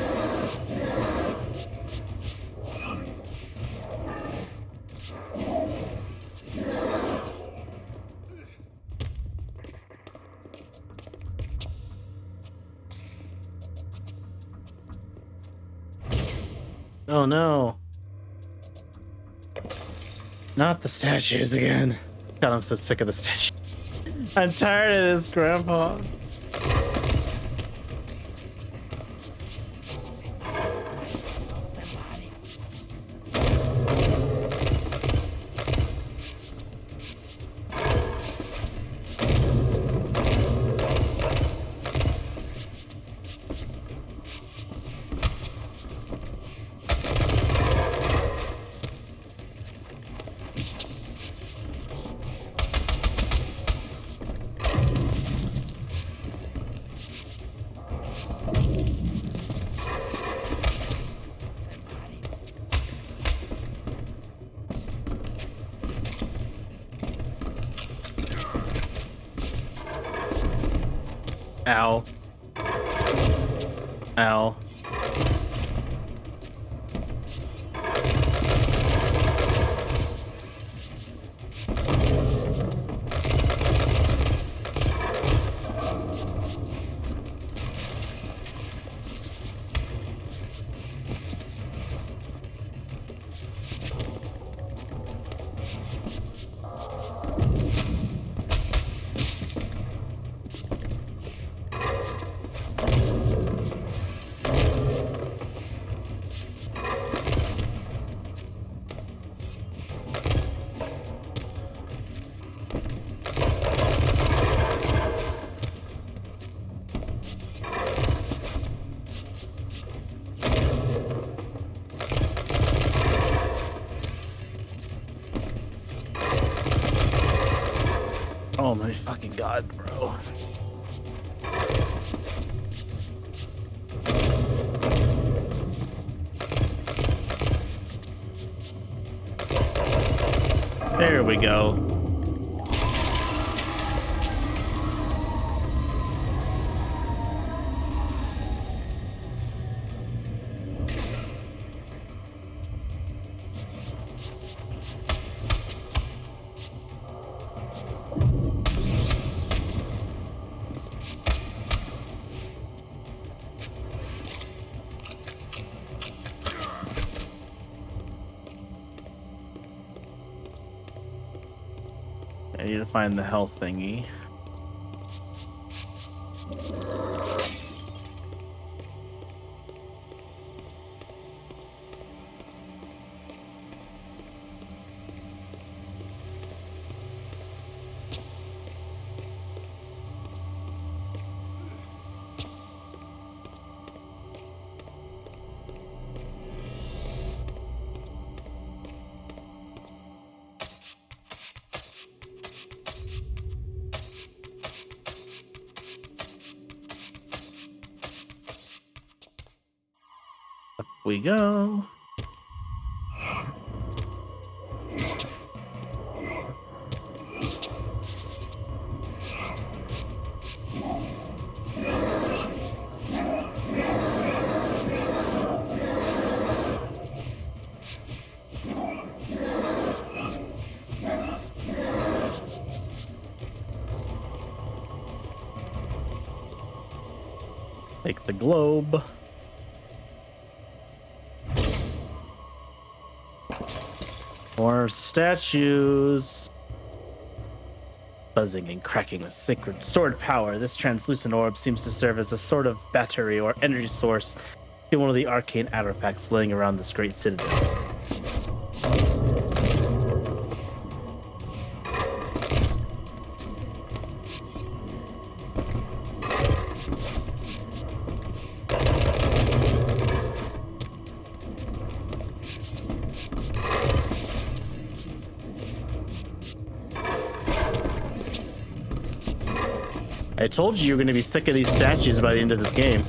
Oh no. Not the statues again. God, I'm so sick of the statue. I'm tired of this, Grandpa. Ow. Ow. Oh my fucking god, bro. There we go. I need to find the health thingy. Up we go. Take the globe. More statues. Buzzing and cracking with sacred stored power, this translucent orb seems to serve as a sort of battery or energy source in one of the arcane artifacts laying around this great citadel. I told you were going to be sick of these statues by the end of this game.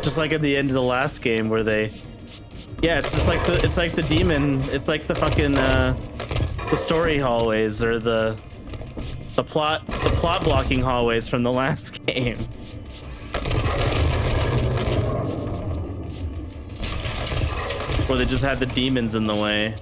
Just like at the end of the last game where they... Yeah, it's just like the demon, it's like the fucking the story hallways or the plot blocking hallways from the last game. Where they just had the demons in the way.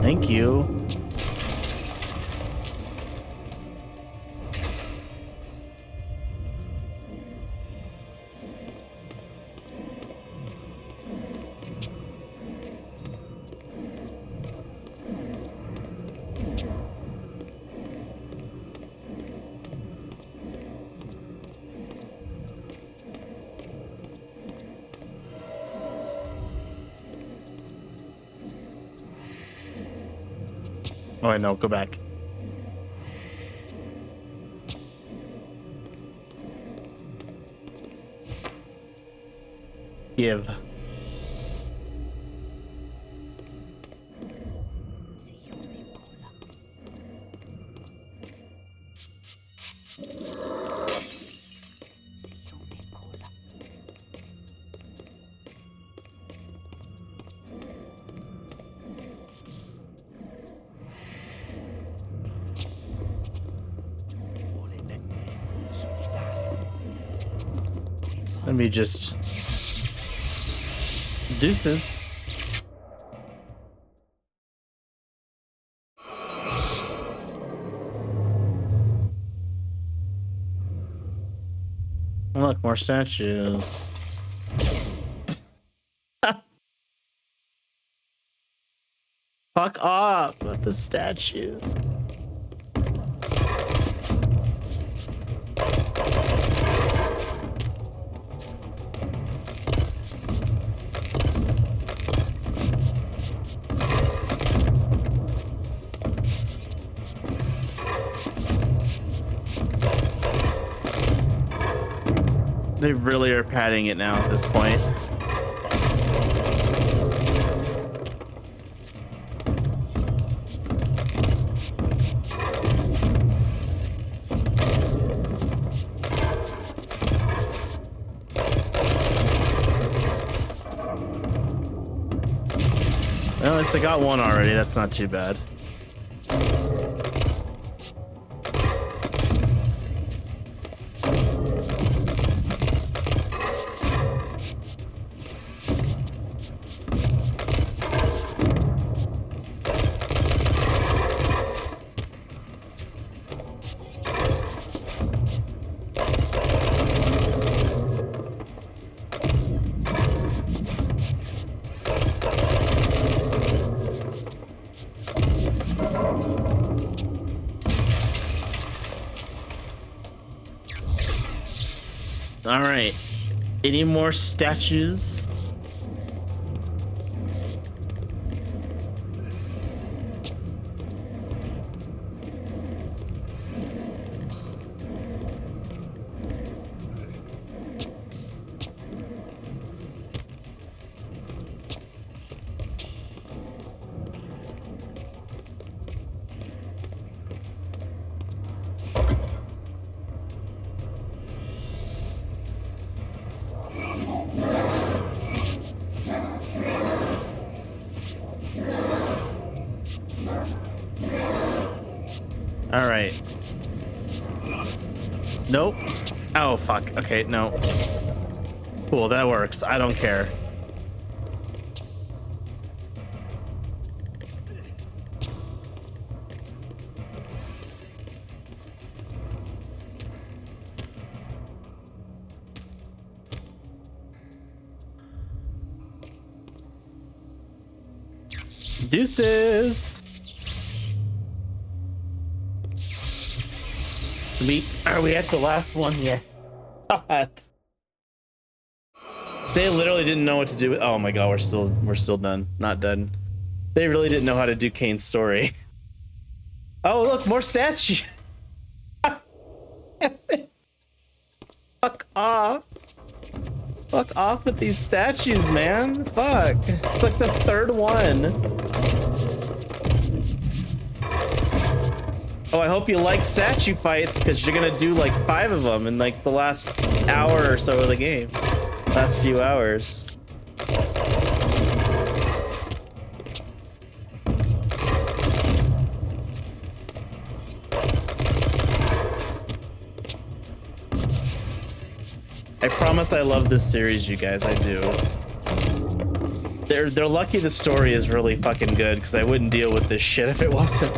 Thank you. Oh, I know. Go back. Give. Let me just... Deuces. Look, more statues. Fuck off with the statues. They really are padding it now at this point. Well, at least I got one already. That's not too bad. All right. Any more statues? All right. Nope. Oh, fuck. Okay, no. Cool, that works. I don't care. Deuces. Are we at the last one yet? God. They literally didn't know what to do with. Oh my god, we're still done. Not done. They really didn't know how to do Kain's story. Oh look, more statues. Fuck off. Fuck off with these statues, man. Fuck. It's like the third one. Oh, I hope you like statue fights, because you're gonna do like 5 of them in like the last hour or so of the game. Last few hours. I promise I love this series, you guys. I do. They're lucky the story is really fucking good, because I wouldn't deal with this shit if it wasn't.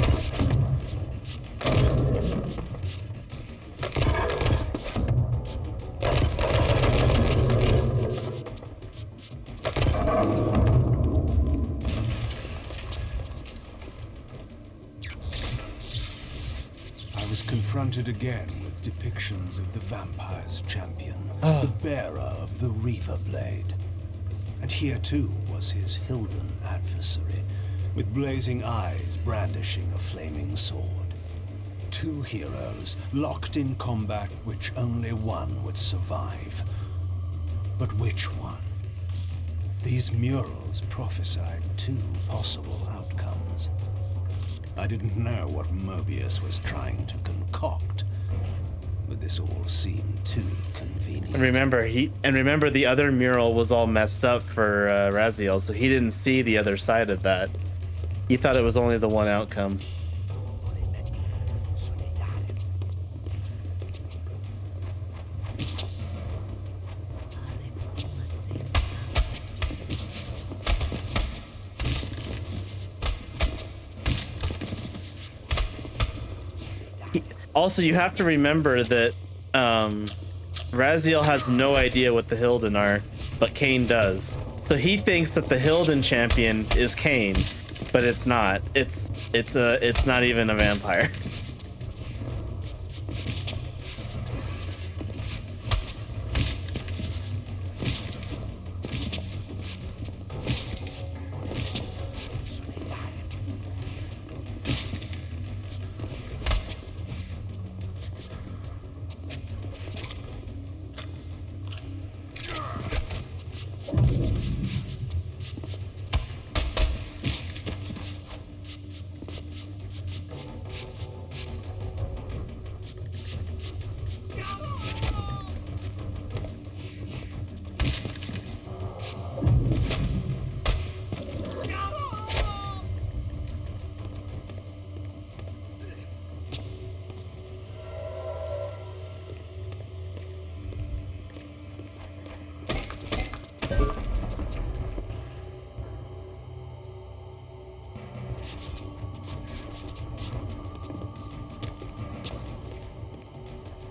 Confronted again with depictions of the vampire's champion, the bearer of the Reaver Blade. And here too was his Hilden adversary, with blazing eyes brandishing a flaming sword. Two heroes locked in combat which only one would survive. But which one? These murals prophesied two possible outcomes. I didn't know what Mobius was trying to concoct, but this all seemed too convenient.
And remember the other mural was all messed up for Raziel, so he didn't see the other side of that. He thought it was only the one outcome. Also, you have to remember that Raziel has no idea what the Hilden are, but Kain does. So he thinks that the Hilden champion is Kain, but it's not. It's not even a vampire.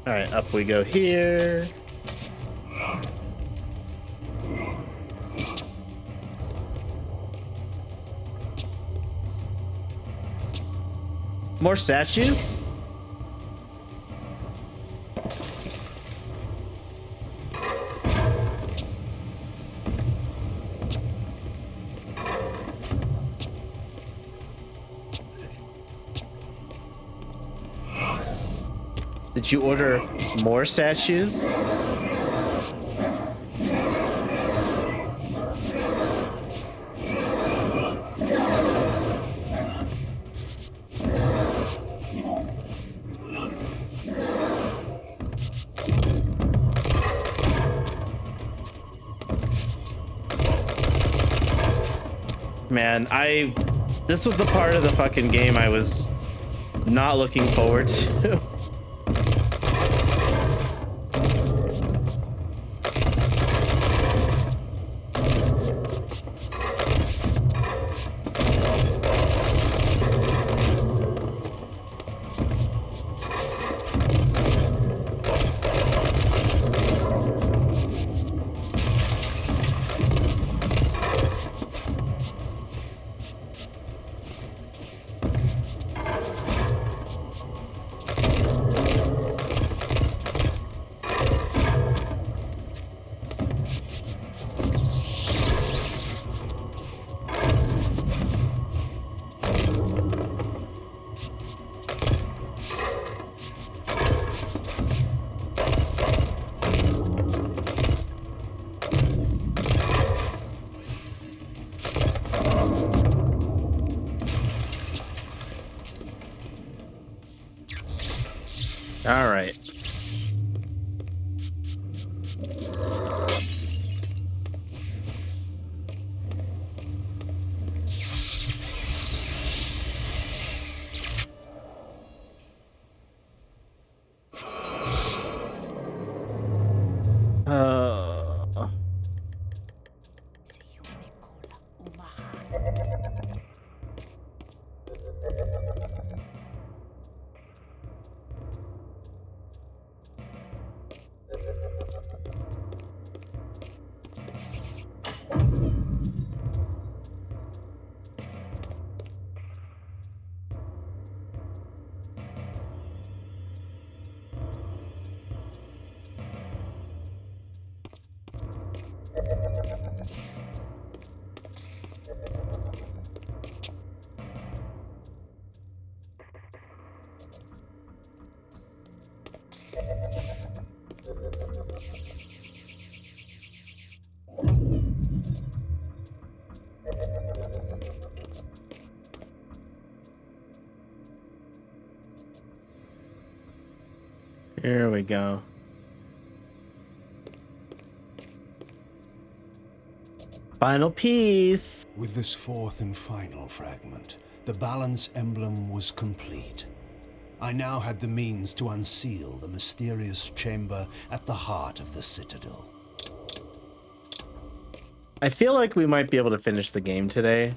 All right, up we go here. More statues? Did you order more statues? Man, this was the part of the fucking game I was not looking forward to. All right. Here we go. Final piece.
With this fourth and final fragment, the balance emblem was complete. I now had the means to unseal the mysterious chamber at the heart of the Citadel.
I feel like we might be able to finish the game today.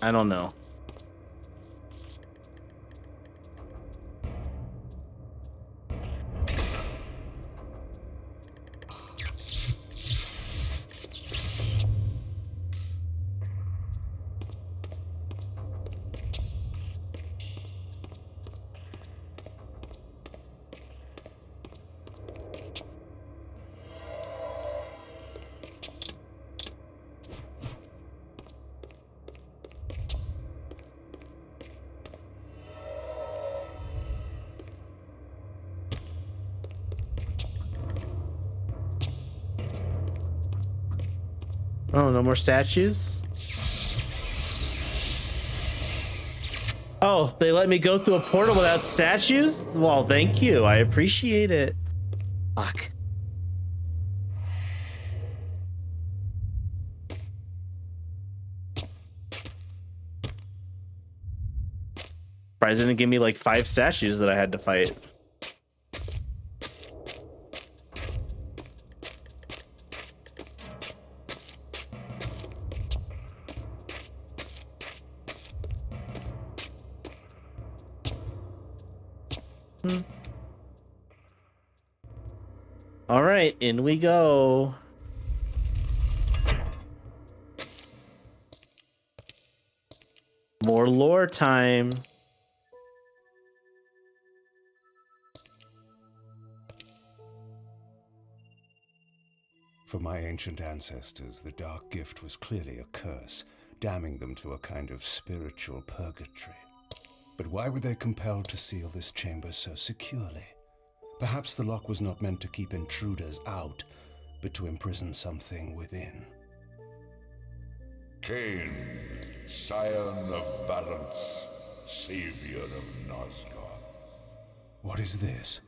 I don't know. Oh, no more statues? Oh, they let me go through a portal without statues? Well, thank you. I appreciate it. Fuck. Surprised they didn't give me like 5 statues that I had to fight. All right, in we go. More lore time.
For my ancient ancestors, the dark gift was clearly a curse, damning them to a kind of spiritual purgatory. But why were they compelled to seal this chamber so securely? Perhaps the lock was not meant to keep intruders out, but to imprison something within.
Kain, scion of balance, savior of Nosgoth.
What is this?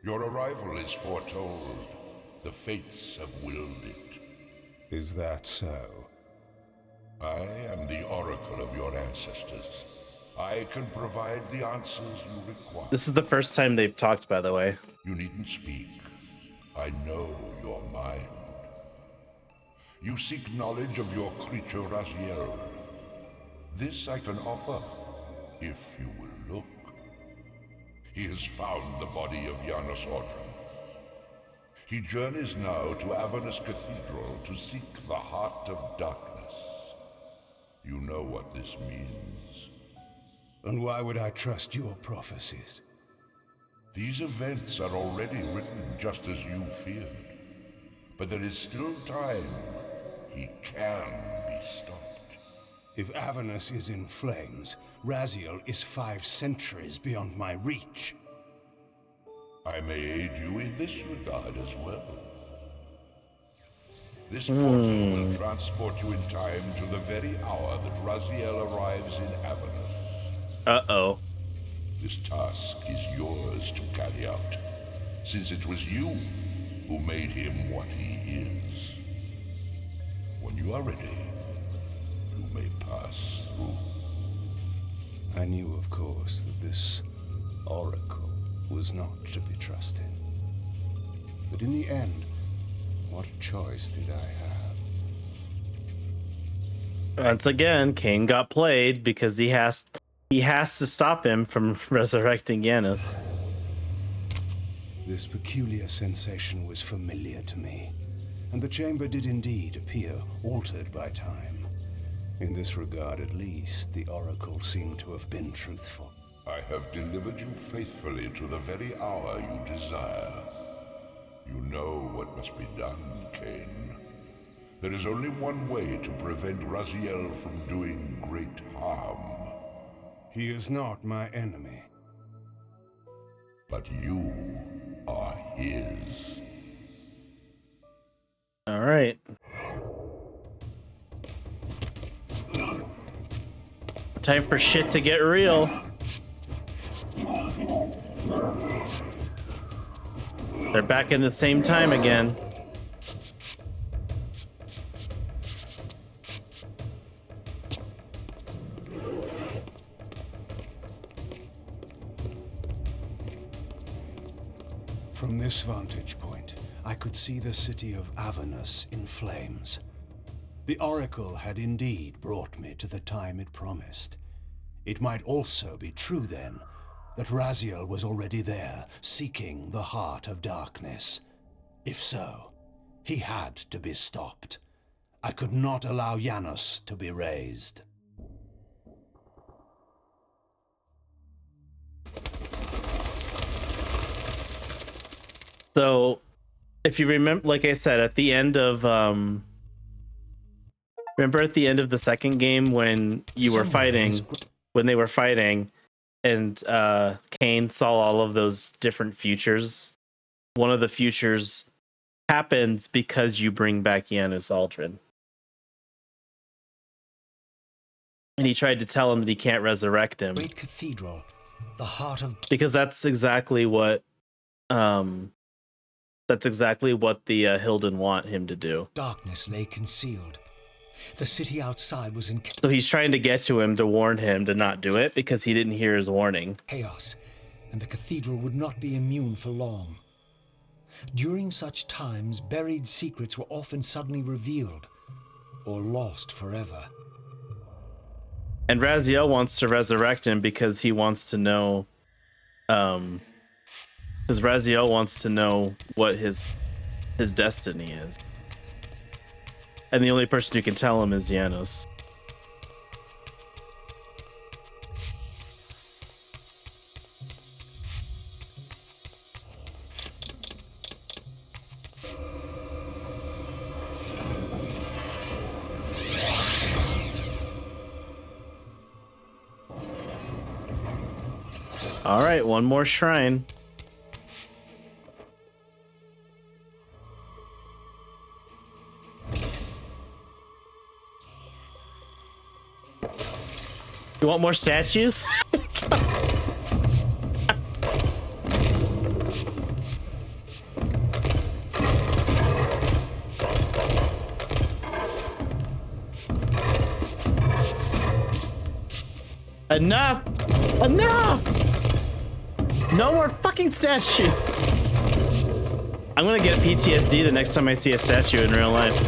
Your arrival is foretold. The fates have willed it.
Is that so?
I am the oracle of your ancestors. I can provide the answers you require.
This is the first time they've talked, by the way.
You needn't speak. I know your mind. You seek knowledge of your creature Raziel. This I can offer, if you will look. He has found the body of Janus Audron. He journeys now to Avernus Cathedral to seek the heart of darkness. You know what this means.
And why would I trust your prophecies?
These events are already written just as you feared. But there is still time. He can be stopped.
If Avernus is in flames, Raziel is 5 centuries beyond my reach.
I may aid you in this regard as well. This portal will transport you in time to the very hour that Raziel arrives in Avernus.
Uh-oh.
This task is yours to carry out, since it was you who made him what he is. When you are ready, you may pass through.
I knew, of course, that this oracle was not to be trusted. But in the end, what choice did I have?
Once again, Kain got played because he has to stop him from resurrecting Janus.
This peculiar sensation was familiar to me, and the chamber did indeed appear altered by time. In this regard, at least, the oracle seemed to have been truthful.
I have delivered you faithfully to the very hour you desire. You know what must be done, Kain. There is only one way to prevent Raziel from doing great harm.
He is not my enemy.
But you are his.
All right. Time for shit to get real. They're back in the same time again.
From this vantage point, I could see the city of Avernus in flames. The Oracle had indeed brought me to the time it promised. It might also be true, then, that Raziel was already there, seeking the heart of darkness. If so, he had to be stopped. I could not allow Janus to be raised.
So, if you remember, like I said, at the end of remember at the end of the second game when you were fighting, when they were fighting, and Kain saw all of those different futures. One of the futures happens because you bring back Janus Aldrin. And he tried to tell him that he can't resurrect him.
Great cathedral, the heart of...
Because that's exactly what the Hilden want him to do.
Darkness lay concealed. The city outside was in
So he's trying to get to him to warn him to not do it because he didn't hear his warning.
chaos, and the cathedral would not be immune for long. During such times, buried secrets were often suddenly revealed, or lost forever.
And Raziel wants to resurrect him because he wants to know, because Raziel wants to know what his destiny is. And the only person who can tell him is Janus. All right, one more shrine. You want more statues? Enough! Enough! No more fucking statues! I'm gonna get PTSD the next time I see a statue in real life.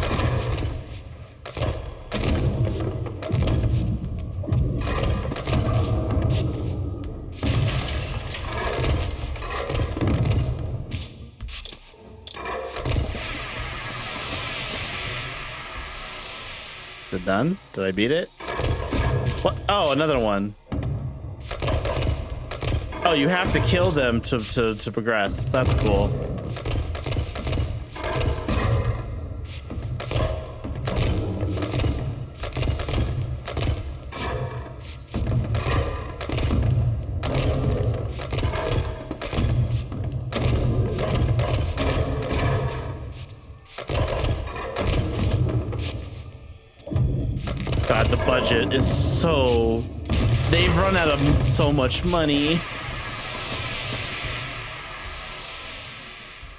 Is it done? Did I beat it? What? Oh, another one. Oh, you have to kill them to progress. That's cool. God, the budget is so... They've run out of so much money.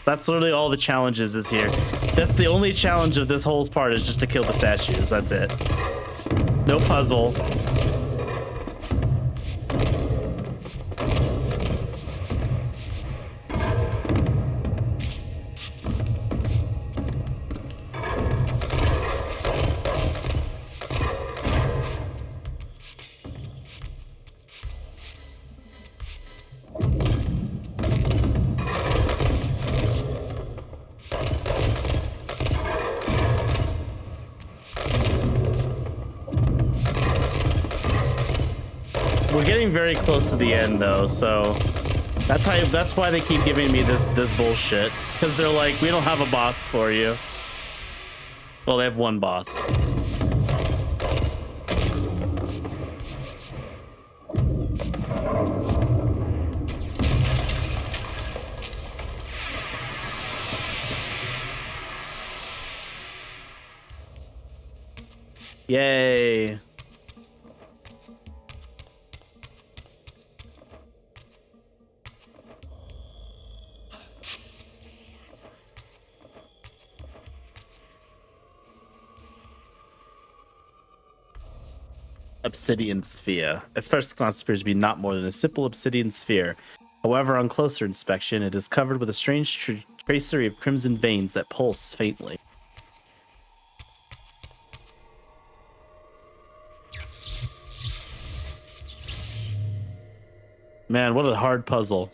That's literally all the challenges is here. That's the only challenge of this whole part is just to kill the statues. That's it. No puzzle. We're getting very close to the end though, so that's why they keep giving me this bullshit. Because they're like, we don't have a boss for you. Well, they have one boss. Yay. obsidian sphere. At first glance, appears to be not more than a simple obsidian sphere. However, on closer inspection, it is covered with a strange tracery of crimson veins that pulse faintly. Man, what a hard puzzle.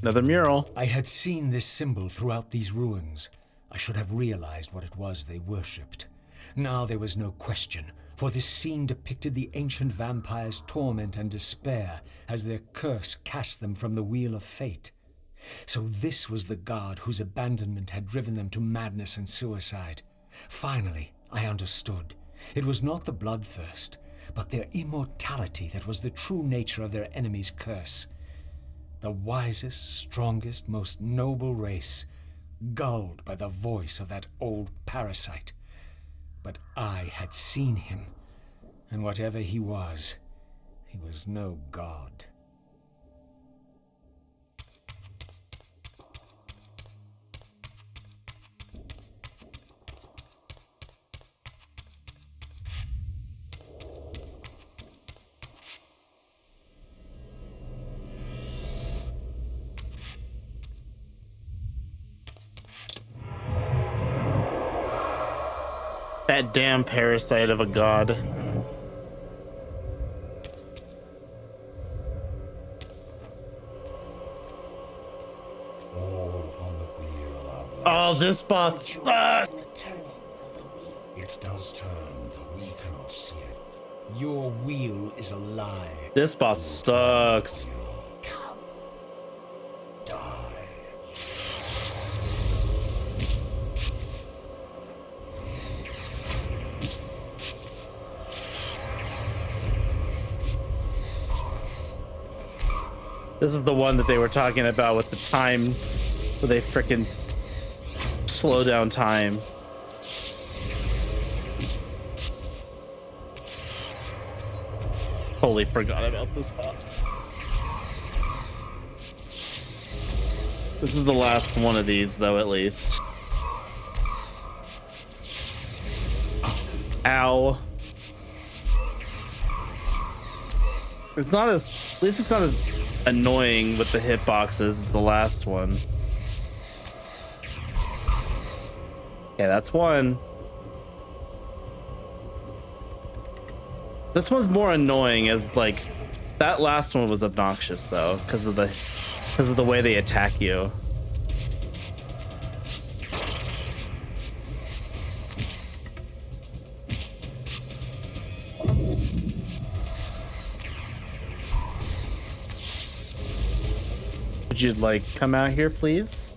Another mural.
I had seen this symbol throughout these ruins. I should have realized what it was they worshipped. Now there was no question, for this scene depicted the ancient vampires' torment and despair as their curse cast them from the wheel of fate. So this was the god whose abandonment had driven them to madness and suicide. Finally, I understood. It was not the bloodthirst, but their immortality that was the true nature of their enemy's curse. The wisest, strongest, most noble race, gulled by the voice of that old parasite. But I had seen him, and whatever he was no god.
That damn parasite of a god.
All upon the wheel are
Oh, this bot sucks.
It does turn, though we cannot see it.
Your wheel is a lie.
This boss sucks.
Die.
This is the one that they were talking about with the time where they frickin' slow down time. Totally forgot about this boss. This is the last one of these, though, at least. Ow. It's not as, at least it's not as annoying with the hitboxes as the last one. Okay, that's one. This one's more annoying as, like, that last one was obnoxious though, because of the way they attack you. Would you like come out here, please?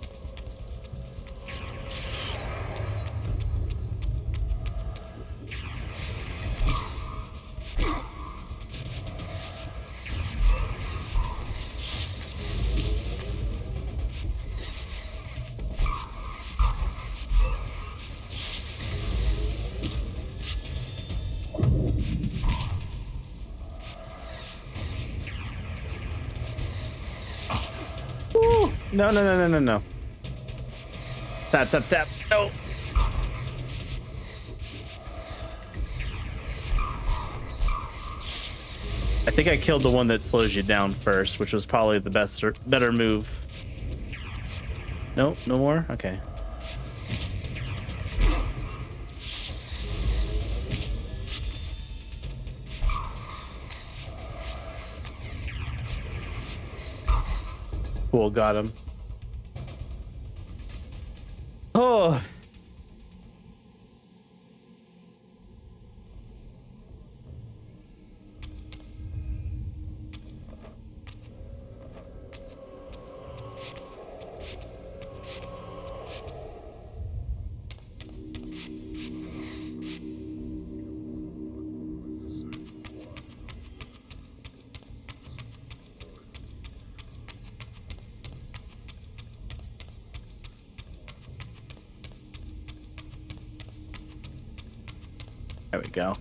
No, no, no, no, no, no. Stab, stab, stab. No. I think I killed the one that slows you down first, which was probably the best or better move. No, no more? Okay. Cool, got him. Oh. There we go.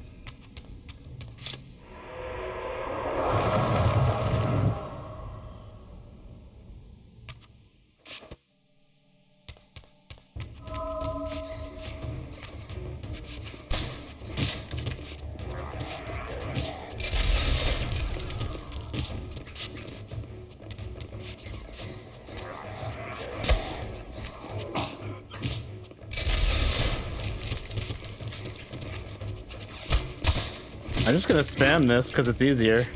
I'm just gonna spam this because it's easier.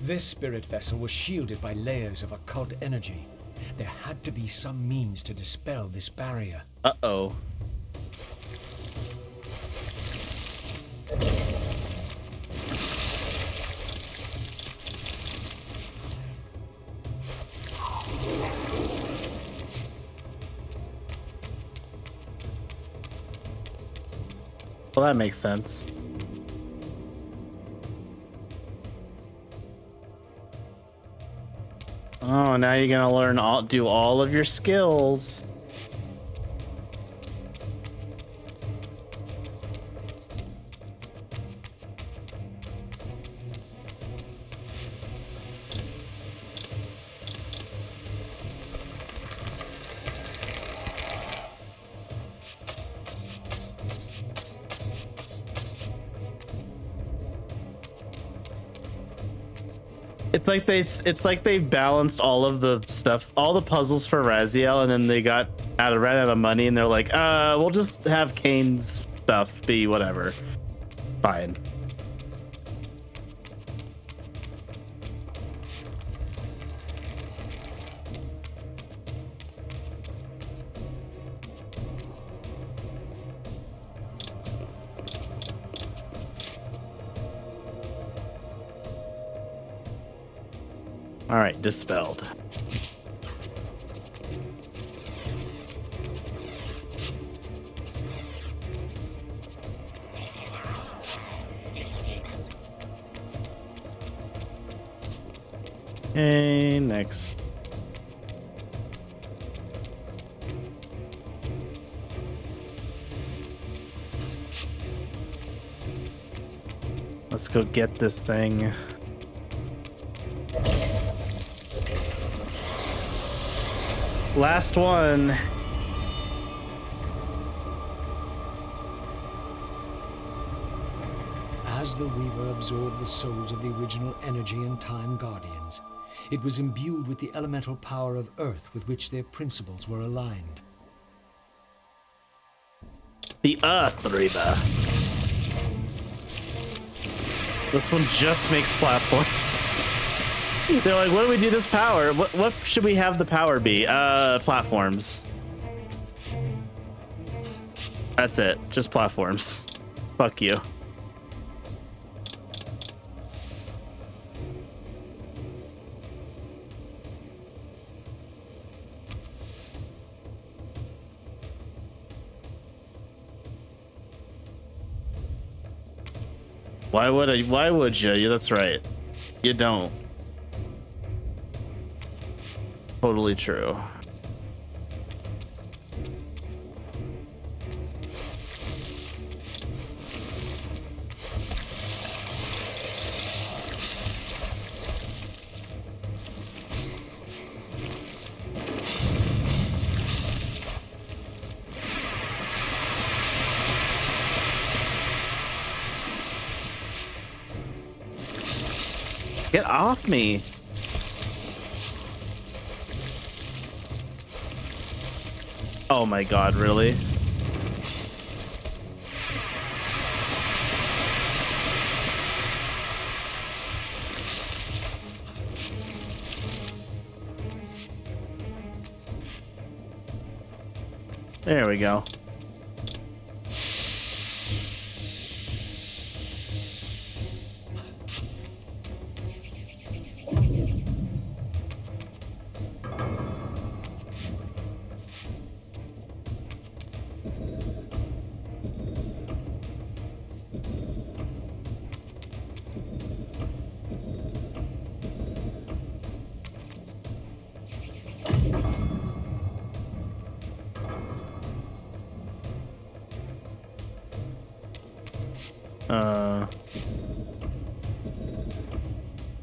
This spirit vessel was shielded by layers of occult energy. There had to be some means to dispel this barrier.
Uh-oh. Well, that makes sense. Oh, now you're gonna learn do all of your skills. It's like they balanced all of the stuff, all the puzzles for Raziel, and then they ran out of money, and they're like, we'll just have Kain's stuff be whatever. Fine. All right, dispelled. Okay, next. Let's go get this thing. Last one.
As the Weaver absorbed the souls of the original Energy and Time Guardians, it was imbued with the elemental power of Earth with which their principles were aligned.
The Earth Reaver. This one just makes platforms. They're like, what do we do this power? What should we have the power be? Platforms. That's it. Just platforms. Fuck you. Why would you? That's right. You don't. Totally true. Get off me. Oh my god, really? There we go.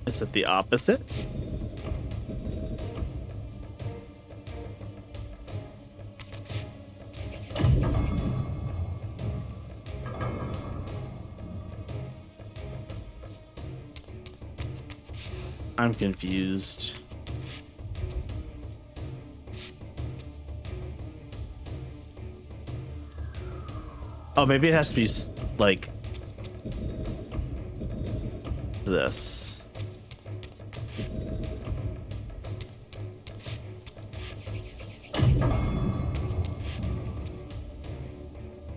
Is it the opposite? I'm confused. Oh, maybe it has to be like this.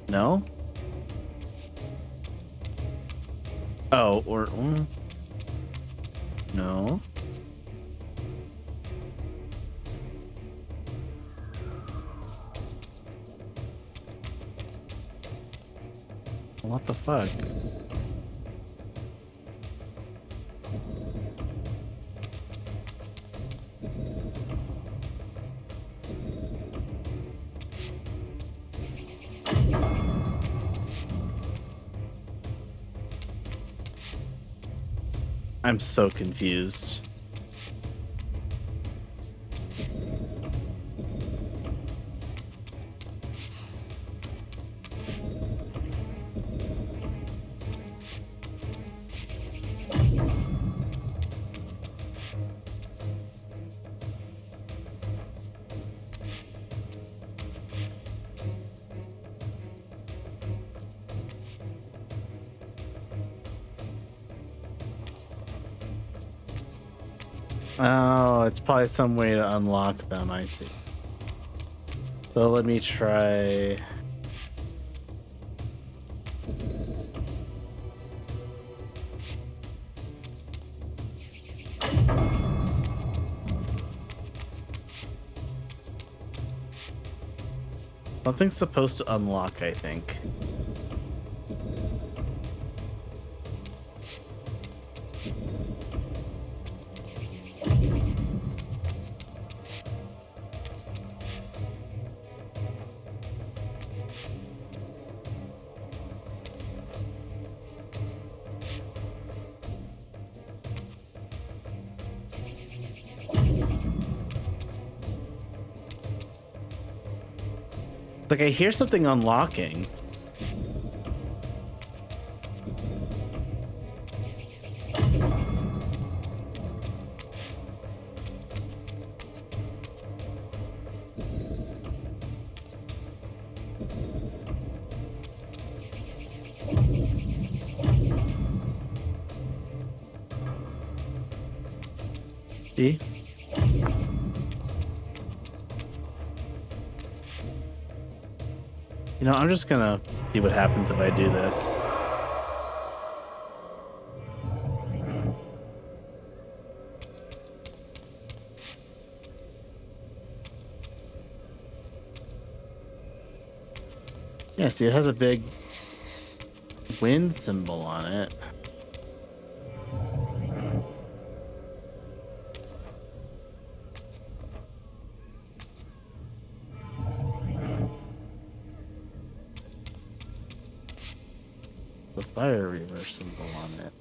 No? Oh, or no. What the fuck? I'm so confused. Oh, it's probably some way to unlock them, I see. So let me try. Something's supposed to unlock, I think. Like I hear something unlocking. See? You know, I'm just gonna see what happens if I do this. Yeah, see, it has a big wind symbol on it. The fire reaver symbol on it.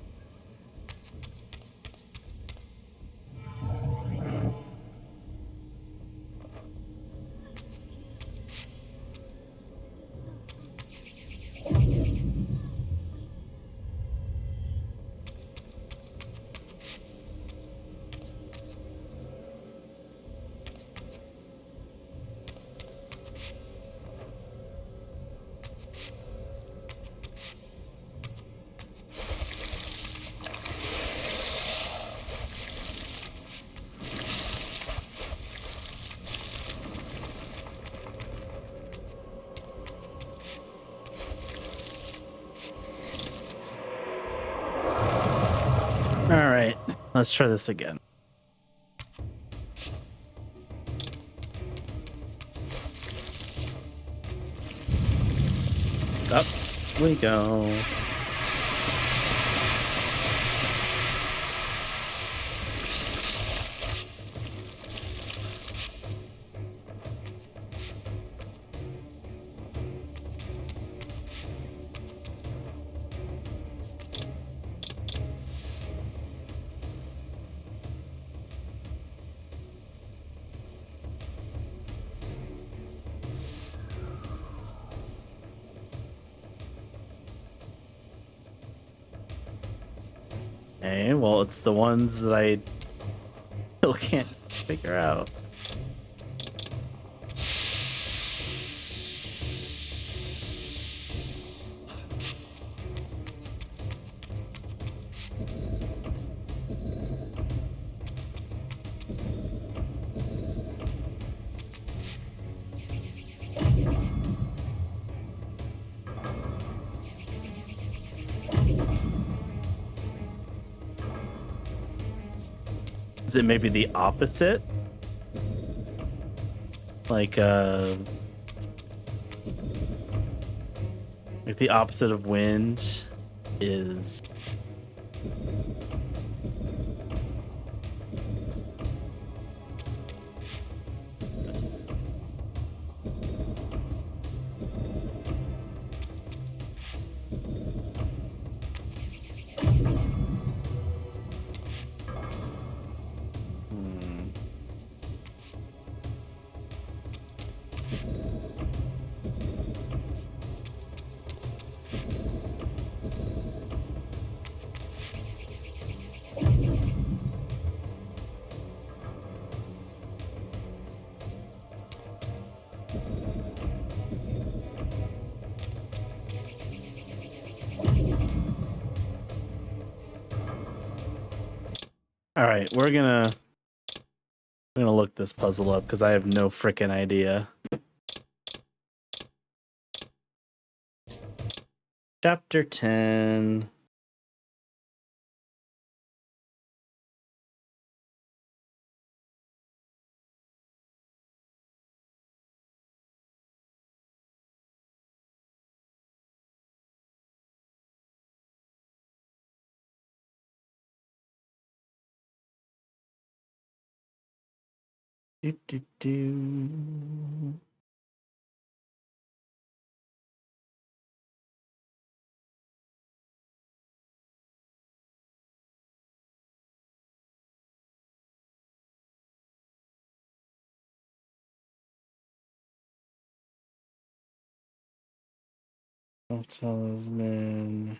right, let's try this again. Up we go. Okay, well, it's the ones that I still can't figure out. Is it maybe the opposite? Like the opposite of wind is all right. We're gonna look this puzzle up because I have no freaking idea. Chapter 10. Do, do, do. Talisman.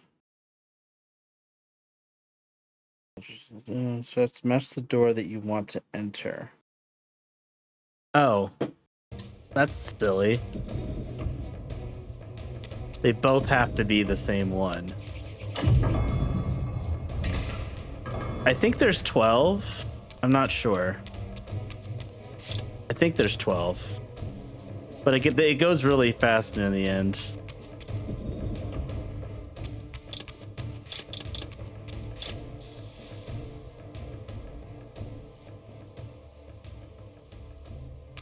So it's match the door that you want to enter. Oh, that's silly. They both have to be the same one. I think there's 12. I'm not sure. I think there's 12. But it goes really fast in the end.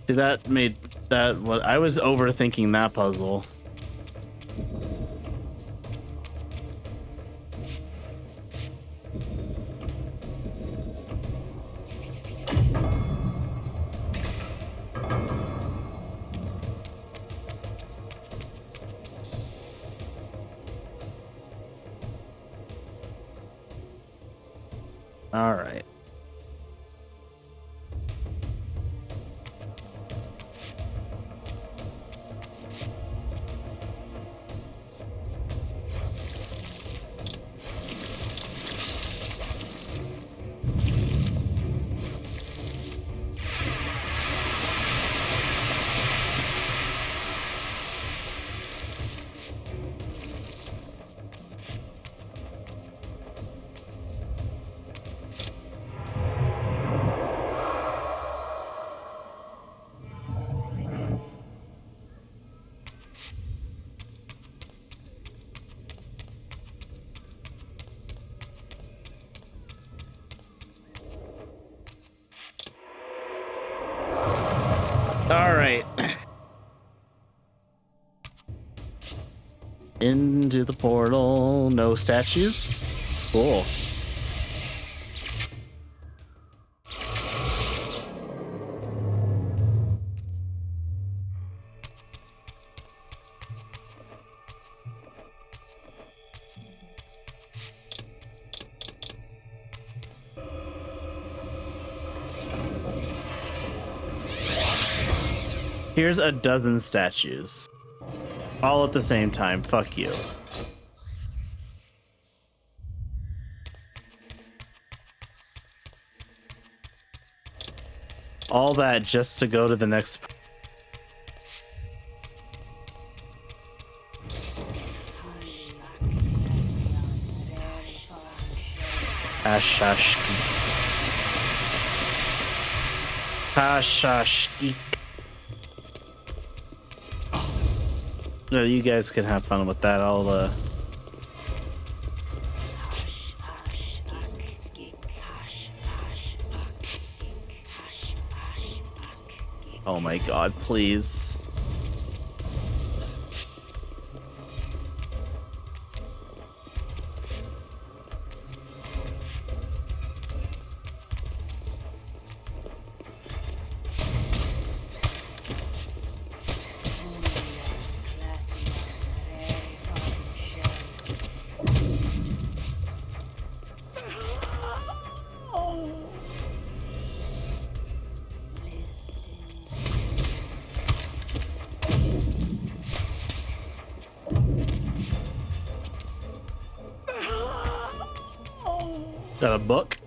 See, that made that what I was overthinking that puzzle. All right. Into the portal. No statues. Cool. Here's a dozen statues. All at the same time. Fuck you. All that just to go to the next. Ashashkik. Ashashkik. No, you guys can have fun with that. I'll Oh my god, please. Got a book.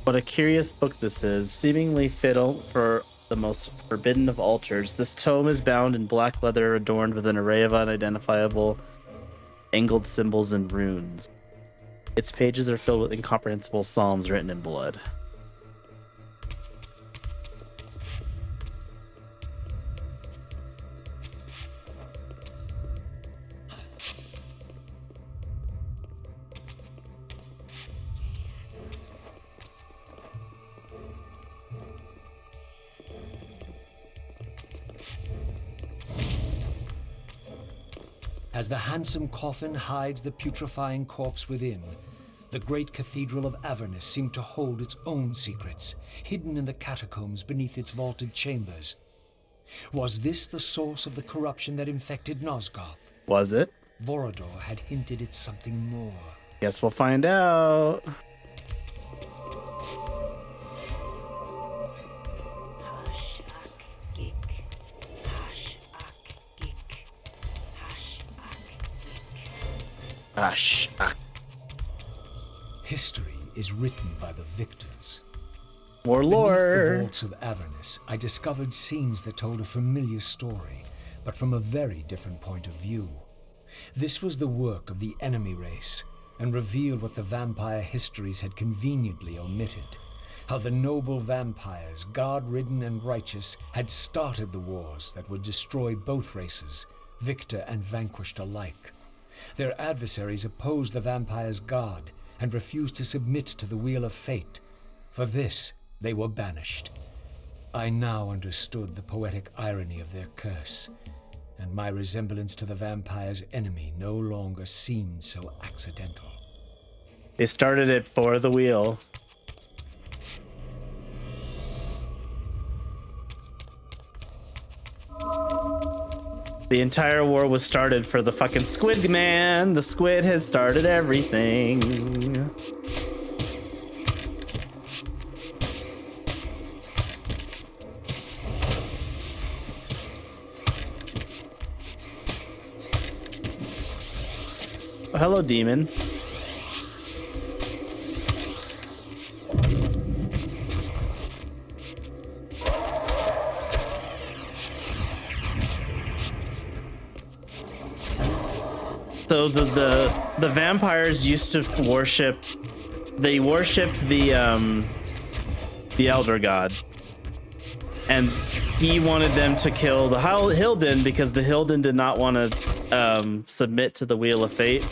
What a curious book this is, seemingly fatal for the most forbidden of altars. This tome is bound in black leather adorned with an array of unidentifiable angled symbols and runes. Its pages are filled with incomprehensible psalms written in blood.
As the handsome coffin hides the putrefying corpse within, the great cathedral of Avernus seemed to hold its own secrets, hidden in the catacombs beneath its vaulted chambers. Was this the source of the corruption that infected Nosgoth?
Was it?
Vorador had hinted at something more.
Guess we'll find out.
History is written by the victors.
More
Beneath
lore.
the vaults of Avernus, I discovered scenes that told a familiar story, but from a very different point of view. This was the work of the enemy race, and revealed what the vampire histories had conveniently omitted. How the noble vampires, god-ridden and righteous, had started the wars that would destroy both races, victor and vanquished alike. Their adversaries opposed the vampires' god and refused to submit to the wheel of fate. For this, they were banished. I now understood the poetic irony of their curse, and my resemblance to the vampire's enemy no longer seemed so accidental.
They started it for the wheel. The entire war was started for the fucking squid man. The squid has started everything. Oh, hello, demon. So the vampires used to worship. They worshipped the elder god, and he wanted them to kill the Hilden because the Hilden did not want to submit to the wheel of fate,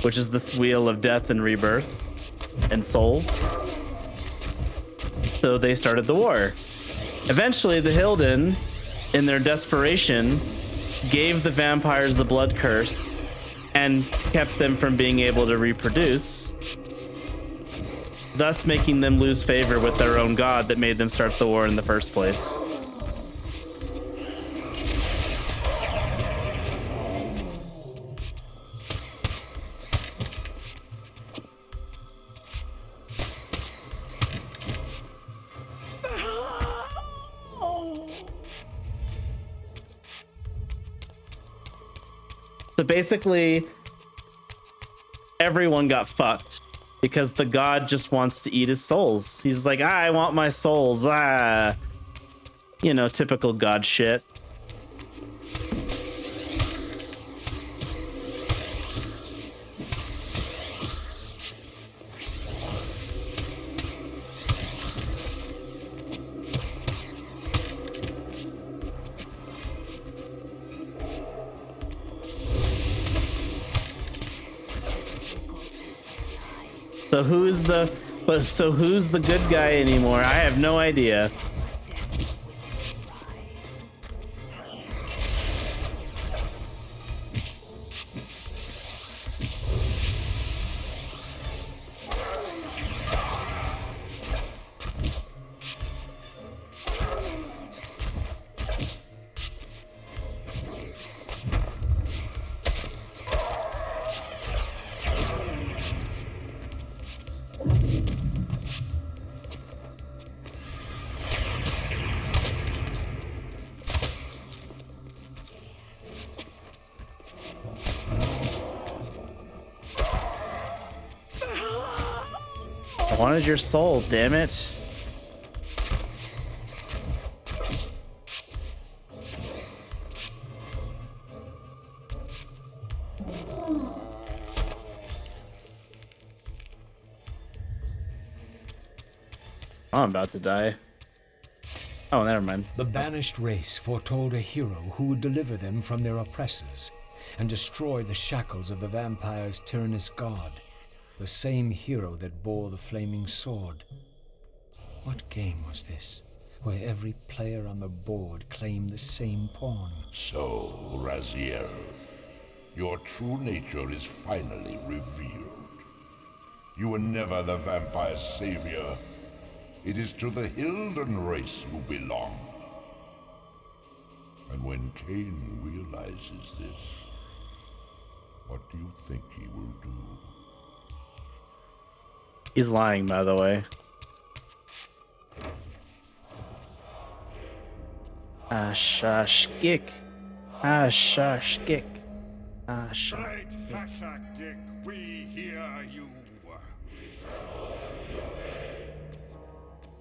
which is this wheel of death and rebirth and souls. So they started the war. Eventually, the Hilden in their desperation, gave the vampires the blood curse and kept them from being able to reproduce, thus making them lose favor with their own god that made them start the war in the first place. So basically, everyone got fucked because the god just wants to eat his souls. He's like, I want my souls. You know, typical god shit. So who's the good guy anymore? I have no idea. I wanted your soul, damn it. Oh, I'm about to die. Oh, never mind.
The banished race foretold a hero who would deliver them from their oppressors and destroy the shackles of the vampire's tyrannous god. The same hero that bore the flaming sword. What game was this, where every player on the board claimed the same pawn?
So, Raziel, your true nature is finally revealed. You were never the vampire's savior. It is to the Hilden race you belong. And when Kain realizes this, what do you think he will do?
He's lying, by the way. Ashashkik. Ashashkik.
Great Hashakik, we hear you.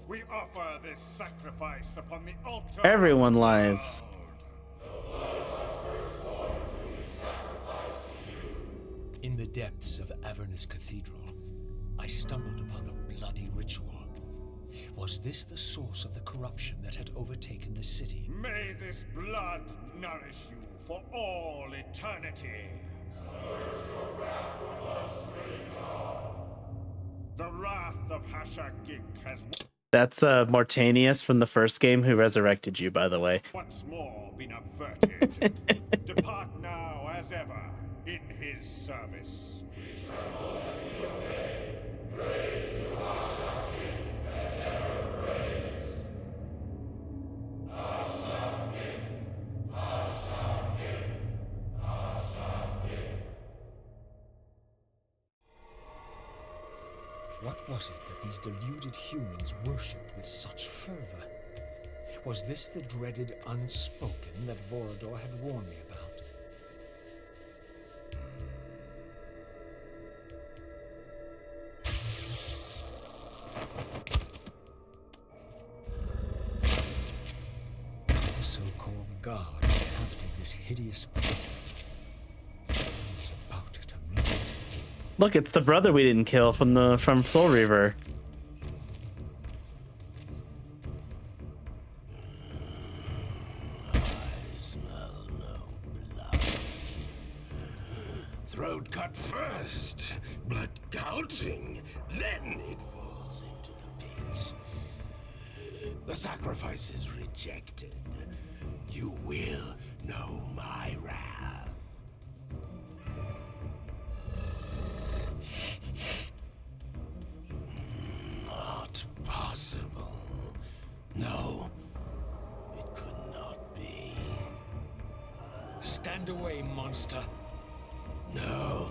We offer this sacrifice upon the altar.
Everyone lies.
In the depths of Avernus Cathedral, I stumbled upon a bloody ritual. Was this the source of the corruption that had overtaken the city?
May this blood nourish you for all eternity. The wrath of Hashakik has
That's Mortanius from the first game who resurrected you, by the way.
once more been averted. Depart now as ever in his service.
What was it that these deluded humans worshipped with such fervor? Was this the dreaded unspoken that Vorador had warned me about? The so-called god inhabiting this hideous pit. I was about to meet it.
Look, it's the brother we didn't kill from Soul Reaver.
I smell no blood. Throat cut first, blood gouging, then it falls into the pit. The sacrifice is rejected. You will know my wrath. Not possible. No, it could not be.
Stand away, monster.
No.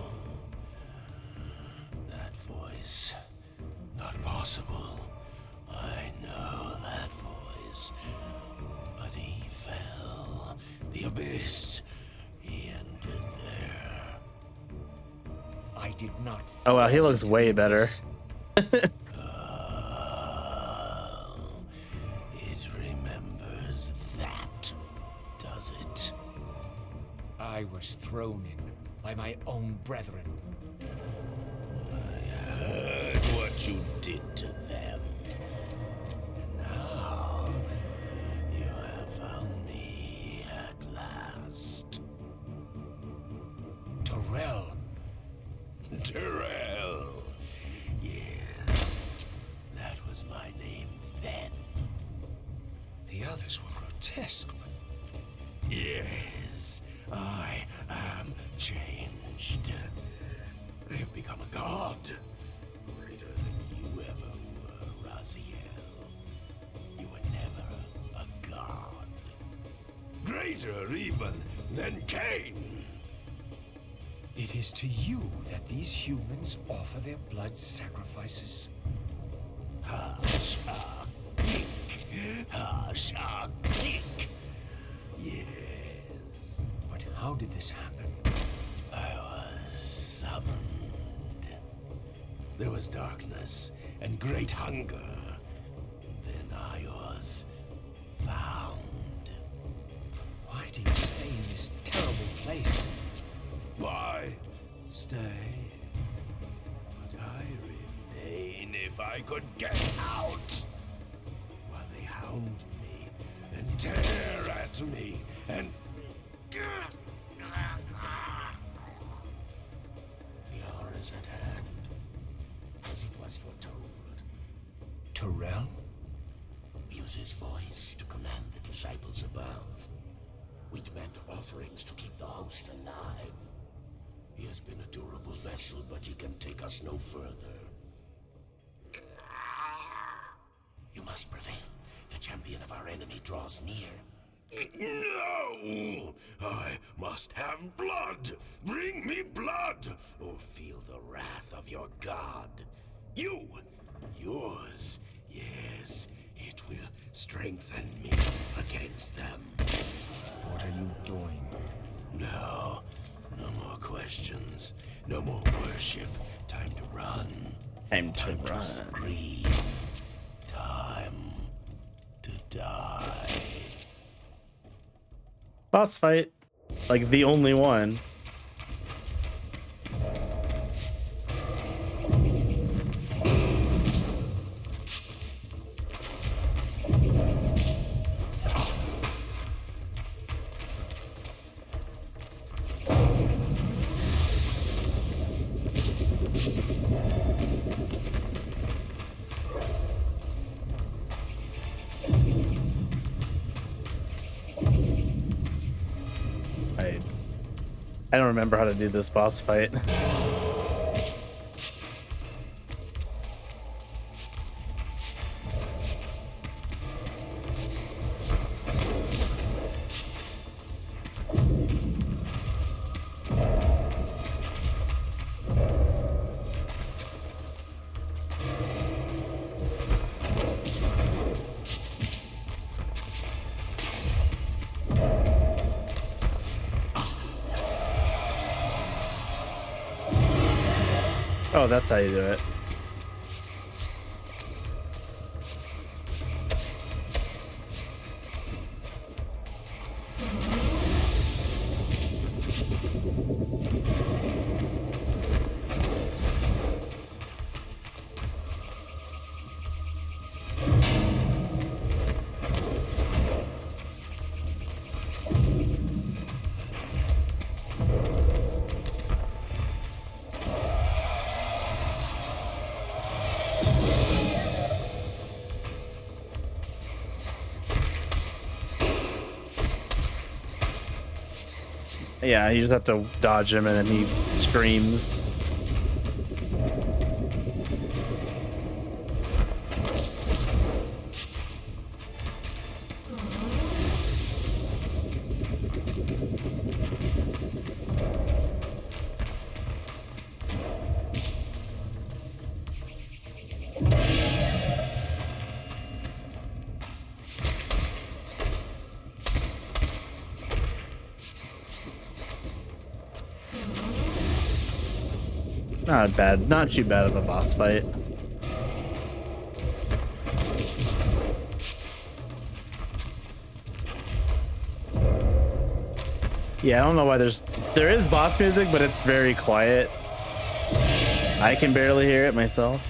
That voice. Not possible. I know that voice. But he fell. The abyss. He ended there.
I did not.
Oh wow, he
fall
looks
into
way
the
better.
abyss.
It remembers that, does it?
I was thrown in by my own brethren.
I heard what you did to them. And now you have found me at last.
Terrell.
Terrell. Yes, that was my name then.
The others were grotesque, but
Yes, I am changed. I have become a god. Greater than you ever were, Raziel. You were never a god. Greater even than Kain.
it is to you that these humans offer their blood sacrifices.
Hashagik. Hashagik. Yes.
But how did this happen?
I was summoned. There was darkness and great hunger. Then I was found.
Why do you stay in this terrible place?
Why stay? Would I remain if I could get out? While they hound me and tear at me and... The hour is at hand, as it was foretold.
Terrell?
Use his voice to command the disciples above. We demand offerings to keep the host alive. He has been a durable vessel, but he can take us no further. You must prevail. The champion of our enemy draws near. No! I must have blood! Bring me blood! Or feel the wrath of your god. You! Yours! Yes, it will strengthen me against them.
What are you doing?
No. No more questions. No more worship. Time to run.
Time to run.
Scream. Time to die.
Boss fight. Like the only one. I don't remember how to do this boss fight. Oh, that's how you do it. Yeah, you just have to dodge him and then he screams. Not bad, not too bad of a boss fight. Yeah, I don't know why there is boss music, but it's very quiet. I can barely hear it myself.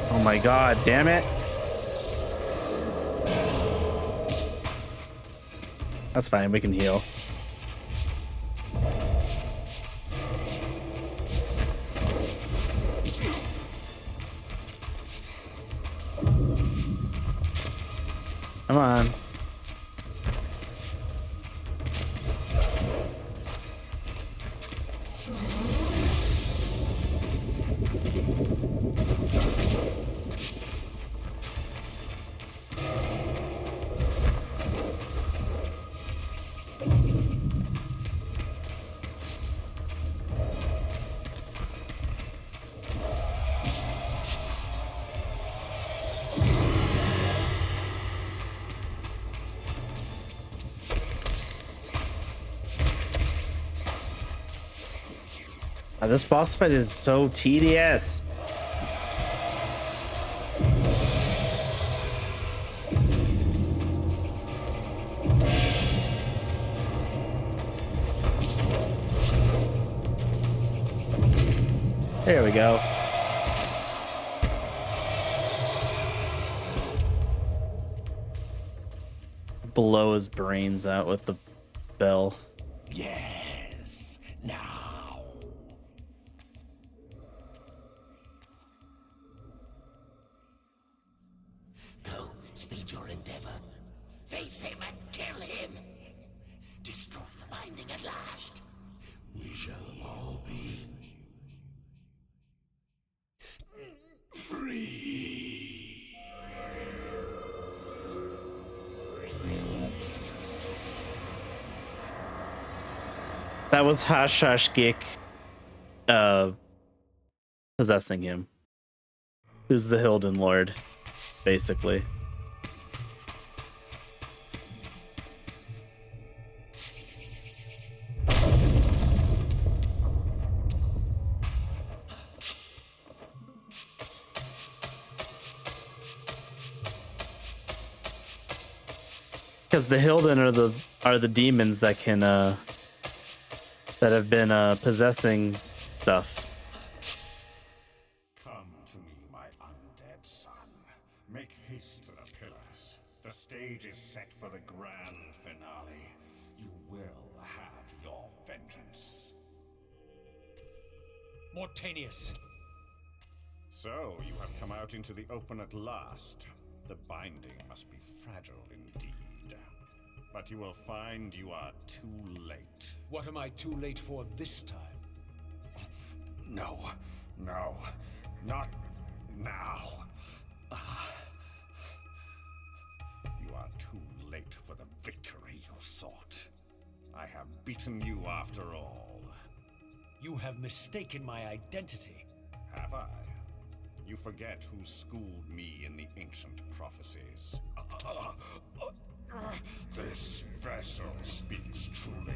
Oh my god, damn it. That's fine, we can heal. Come on. This boss fight is so tedious. There we go. Blow his brains out with the bell.
Yes, now. Go, speed your endeavor. Face him and kill him. Destroy the binding at last. We shall all be free.
That was Hashash Gik possessing him. Who's the Hilden Lord, basically. Because the Hilden are the demons that can that have been possessing stuff.
Come to me, my undead son. Make haste to the pillars. The stage is set for the grand finale. You will have your vengeance.
Mortanius.
So, you have come out into the open at last. The binding must be fragile indeed. But you will find you are too late.
What am I too late for this time?
No, not now. You are too late for the victory you sought. I have beaten you after all.
You have mistaken my identity.
Have I? You forget who schooled me in the ancient prophecies. This vessel speaks truly.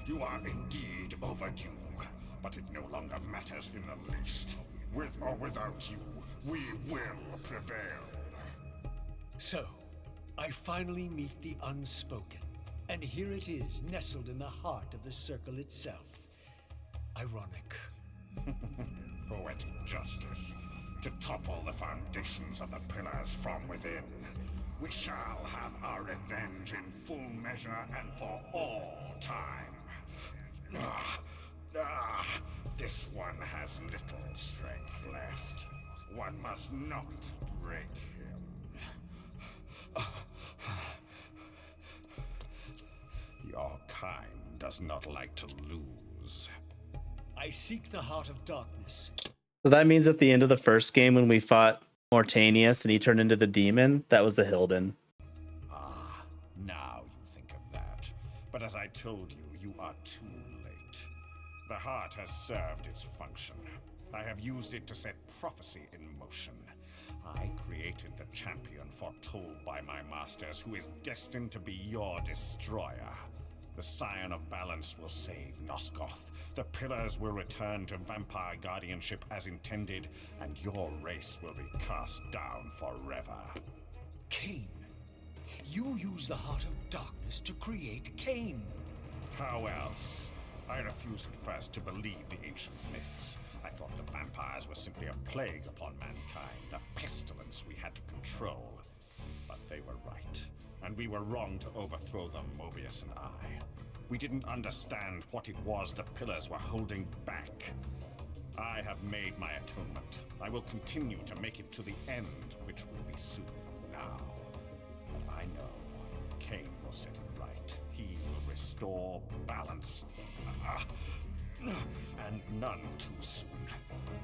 You are indeed overdue, but it no longer matters in the least. With or without you, we will prevail.
So, I finally meet the unspoken, and here it is, nestled in the heart of the circle itself. Ironic.
Poetic justice. To topple the foundations of the pillars from within. We shall have our revenge in full measure and for all time. This one has little strength left. One must not break him. Your kind does not like to lose.
I seek the heart of darkness.
So that means at the end of the first game when we fought Mortanius and he turned into the demon, that was a Hilden.
Ah, now you think of that. But as I told you, you are too late. The heart has served its function. I have used it to set prophecy in motion. I created the champion foretold by my masters, who is destined to be your destroyer. The Scion of Balance will save Nosgoth. The Pillars will return to vampire guardianship as intended, and your race will be cast down forever.
Kain. You use the heart of darkness to create Kain.
How else? I refused at first to believe the ancient myths. I thought the vampires were simply a plague upon mankind, a pestilence we had to control. But they were right, and we were wrong to overthrow them, Mobius and I. We didn't understand what it was the Pillars were holding back. I have made my atonement. I will continue to make it to the end, which will be soon now. But I know Kain will set it right. He will restore balance. And none too soon.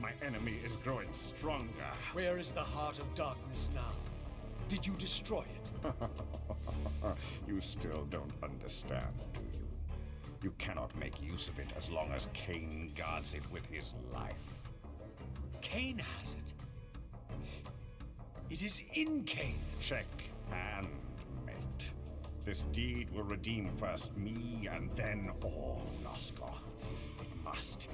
My enemy is growing stronger.
Where is the heart of darkness now? Did you destroy it?
You still don't understand, do you? You cannot make use of it as long as Kain guards it with his life.
Kain has it. It is in Kain.
Check and mate. This deed will redeem first me and then all Nosgoth. It must.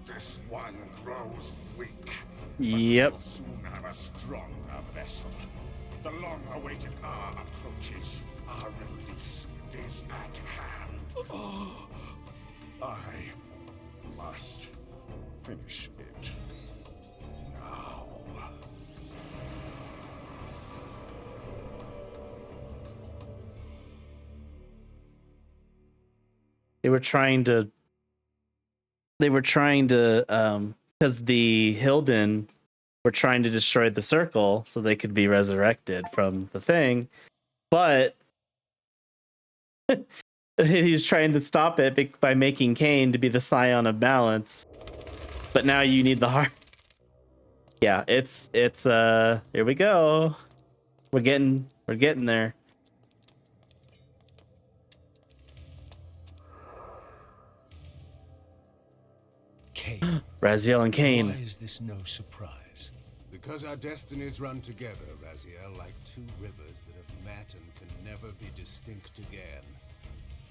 This one grows weak.
Yep.
We'll soon have a stronger vessel. The long-awaited hour approaches. Our release is at hand. I must finish it now.
They were trying to because the Hilden were trying to destroy the circle so they could be resurrected from the thing, but he was trying to stop it by making Kain to be the Scion of Balance. But now you need the heart. Yeah, it's here we go. We're getting there.
Kain.
Raziel and Kain.
Why is this no surprise?
Because our destinies run together, Raziel, like two rivers that have met and can never be distinct again.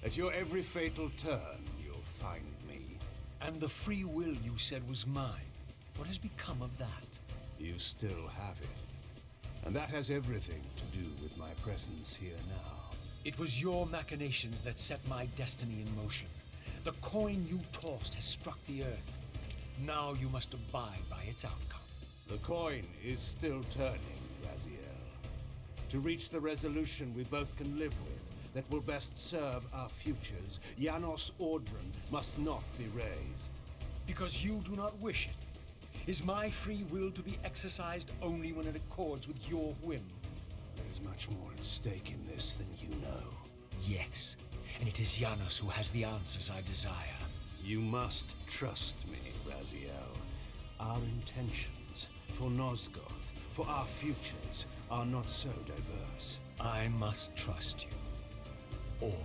At your every fatal turn, you'll find me.
And the free will you said was mine. What has become of that?
You still have it. And that has everything to do with my presence here now.
It was your machinations that set my destiny in motion. The coin you tossed has struck the earth. Now you must abide by its outcome.
The coin is still turning, Raziel. To reach the resolution we both can live with, that will best serve our futures, Janos Audron must not be raised.
Because you do not wish it. Is my free will to be exercised only when it accords with your whim?
There is much more at stake in this than you know.
Yes, and it is Janos who has the answers I desire.
You must trust me, Raziel. Our intentions for Nosgoth, for our futures, are not so diverse.
I must trust you. Or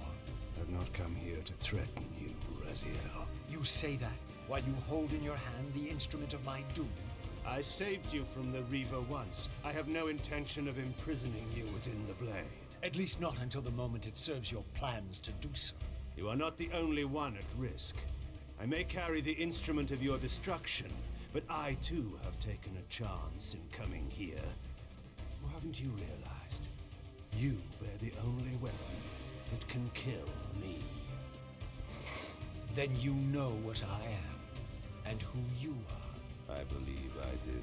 I've not come here to threaten you, Raziel.
you say that while you hold in your hand the instrument of my doom?
I saved you from the Reaver once. I have no intention of imprisoning you within the blade.
At least not until the moment it serves your plans to do so.
You are not the only one at risk. I may carry the instrument of your destruction, but I too have taken a chance in coming here. Or haven't you realized? You bear the only weapon that can kill me.
Then you know what I am, and who you are.
I believe I do.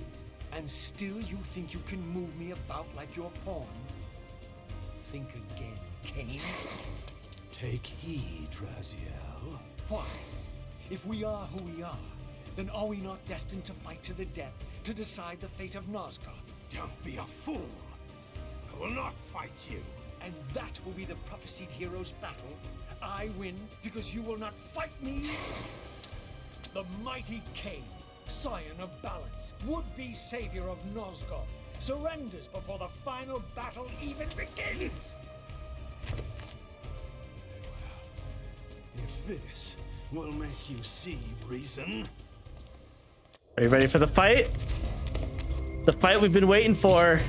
And still you think you can move me about like your pawn? Think again, Kain.
Take heed, Raziel.
Why? If we are who we are, then are we not destined to fight to the death to decide the fate of Nosgoth?
Don't be a fool. I will not fight you.
And that will be the prophesied hero's battle? I win because you will not fight me? The mighty Kain, scion of balance, would-be savior of Nosgoth, surrenders before the final battle even begins!
If this will make you see reason.
Are you ready for the fight? The fight we've been waiting for.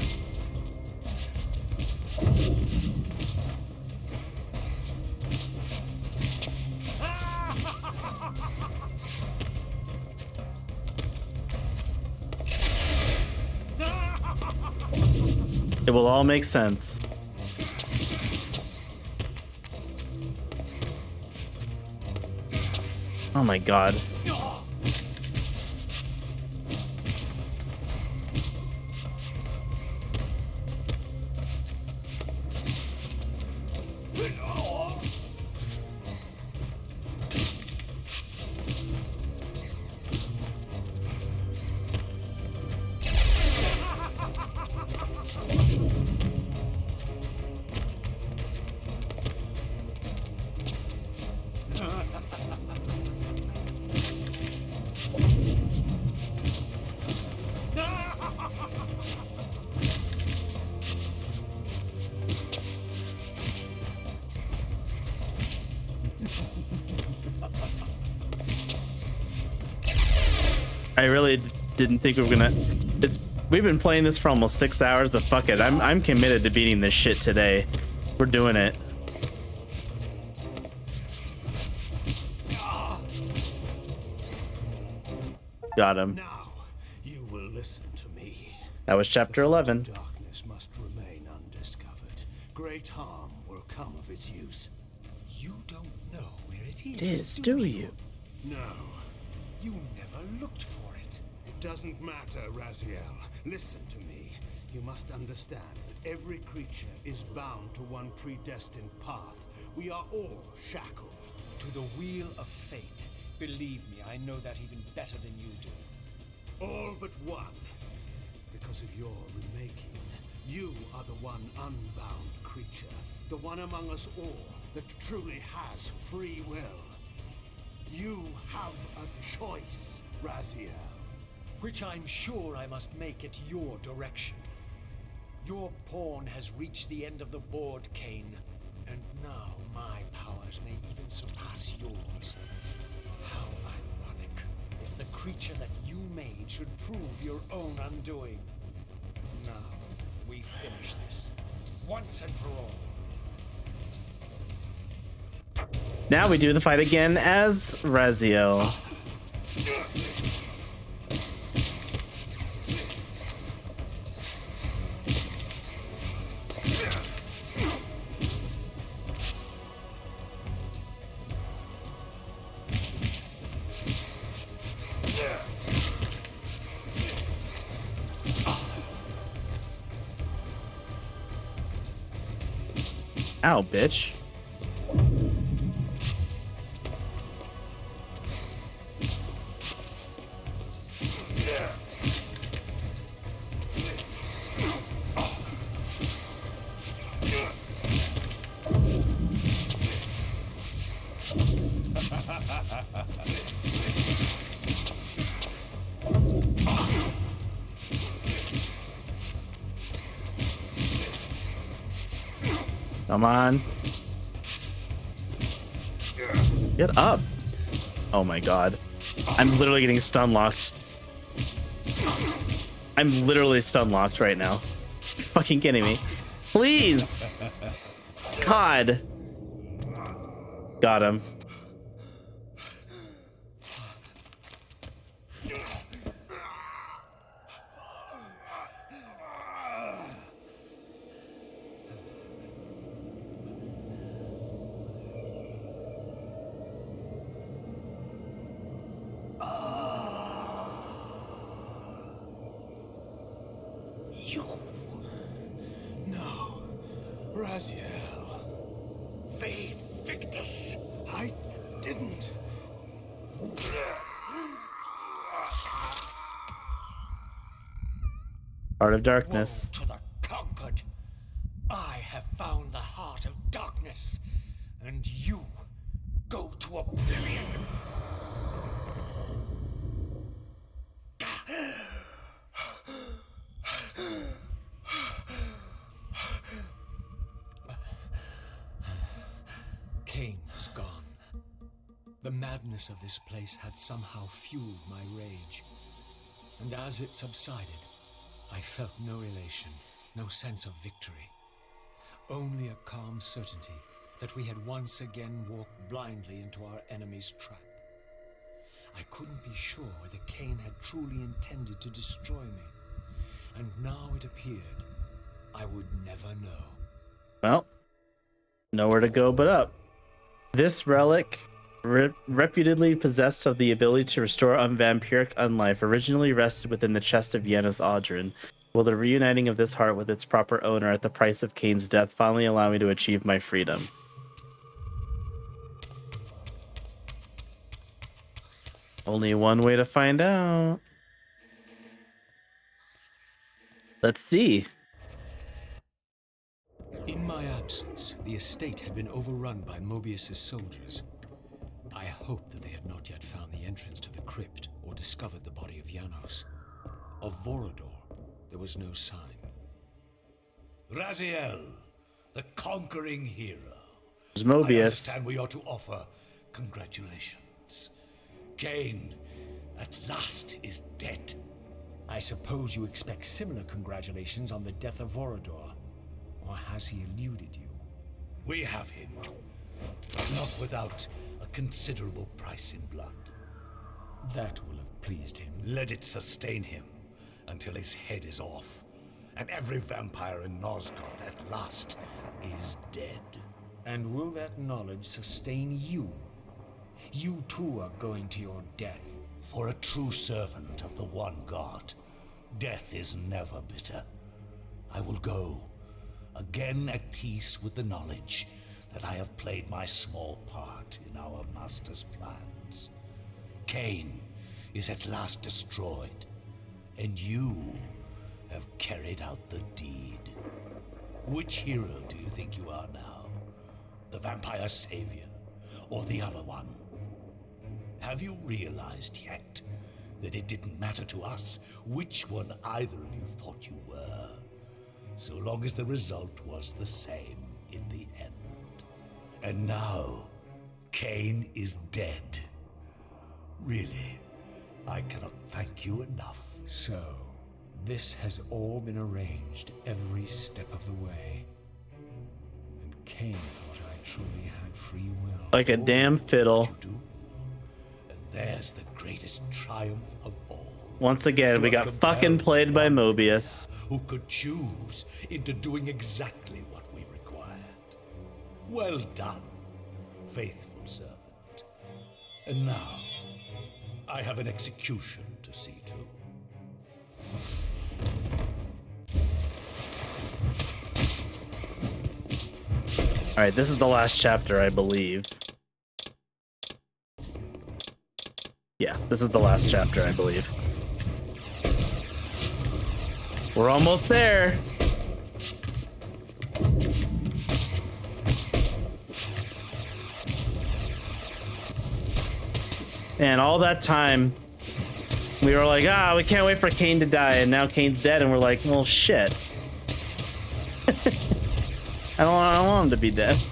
It will all make sense. Oh my god. I really didn't think we were gonna. We've been playing this for almost 6 hours, but fuck it, I'm committed to beating this shit today. We're doing it. Got him.
Now you will listen to me.
That was chapter 11.
Darkness must remain undiscovered. Great harm will come of its use.
You don't know where it is.
It is, do you?
No,
You never looked for it.
it doesn't matter, Raziel. Listen to me. You must understand that every creature is bound to one predestined path. We are all shackled.
To the wheel of fate. Believe me, I know that even better than you do.
All but one. Because of your remaking, you are the one unbound creature. The one among us all that truly has free will. You have a choice, Raziel.
Which I'm sure I must make at your direction. Your pawn has reached the end of the board, Kain. And now my powers may even surpass yours. How ironic. If the creature that you made should prove your own undoing. Now, we finish this. Once and for all.
Now we do the fight again as Raziel. Ow, bitch. Come on. Get up. Oh my god. I'm literally getting stun locked. I'm literally stun locked right now. You're fucking kidding me. Please. God. Got him.
You. No. Raziel.
Faith, Victus.
I didn't.
Heart of Darkness.
Woe to the conquered. I have found the heart of darkness, and you go to oblivion. Kain was gone. The madness of this place had somehow fueled my rage, and as it subsided, I felt no elation, no sense of victory. Only a calm certainty that we had once again walked blindly into our enemy's trap. I couldn't be sure whether Kain had truly intended to destroy me, and now it appeared I would never know.
Well, nowhere to go but up. This relic, reputedly possessed of the ability to restore vampiric unlife, originally rested within the chest of Janos Audrin. Will the reuniting of this heart with its proper owner at the price of Kain's death finally allow me to achieve my freedom? Only one way to find out. Let's see.
In my absence, the estate had been overrun by Mobius's soldiers. I hoped that they had not yet found the entrance to the crypt or discovered the body of Janos. Of Vorador, there was no sign.
Raziel, the conquering hero.
There's
I
Mobius.
understand we ought to offer congratulations. Kain, at last, is dead.
I suppose you expect similar congratulations on the death of Vorador. Or has he eluded you?
We have him, but not without a considerable price in blood.
That will have pleased him.
Let it sustain him until his head is off, and every vampire in Nosgoth at last is dead.
And will that knowledge sustain you? You too are going to your death.
For a true servant of the one god, death is never bitter. I will go, again at peace with the knowledge that I have played my small part in our master's plans. Kain is at last destroyed, and you have carried out the deed. Which hero do you think you are now? The vampire savior, or the other one? Have you realized yet that it didn't matter to us which one either of you thought you were, so long as the result was the same in the end? And now, Kain is dead. Really, I cannot thank you enough.
So, this has all been arranged every step of the way. And Kain thought I truly had free will.
Like a damn fiddle.
You do. And there's the greatest triumph of all.
Once again, we got fucking played by Mobius.
Who could choose into doing exactly what we required. Well done, faithful servant. And now, I have an execution to see to.
Alright, this is the last chapter, I believe. Yeah, this is the last chapter, I believe. We're almost there. And all that time, we were like, we can't wait for Kain to die, and now Kain's dead, and we're like, well, shit. I don't want him to be dead.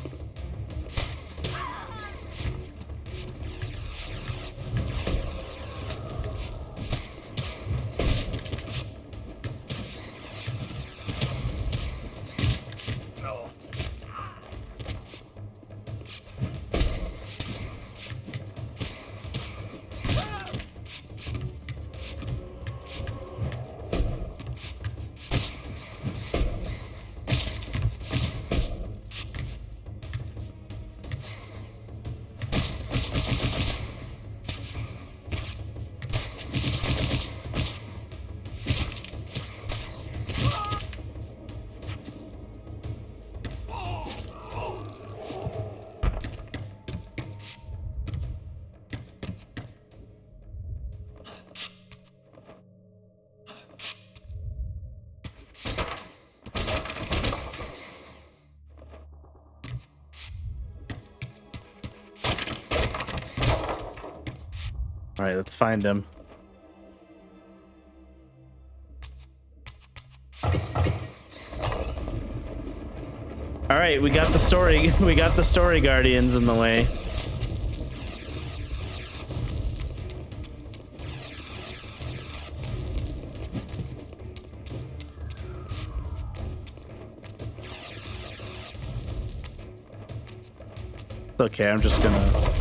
right, let's find him. All right, we got the story. We got the story guardians in the way. It's okay, I'm just gonna...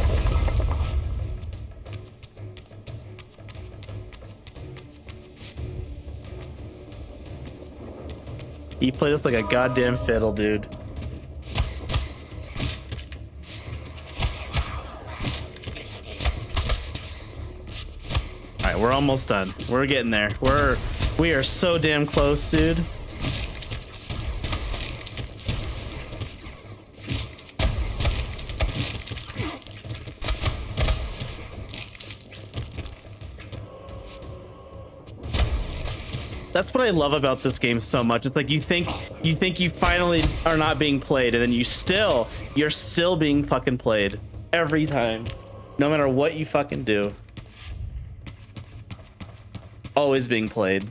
He played us like a goddamn fiddle, dude. All right, we're almost done. We're getting there. We are so damn close, dude. That's what I love about this game so much. It's like you think you finally are not being played, and then you're still being fucking played every time, no matter what you fucking do. Always being played.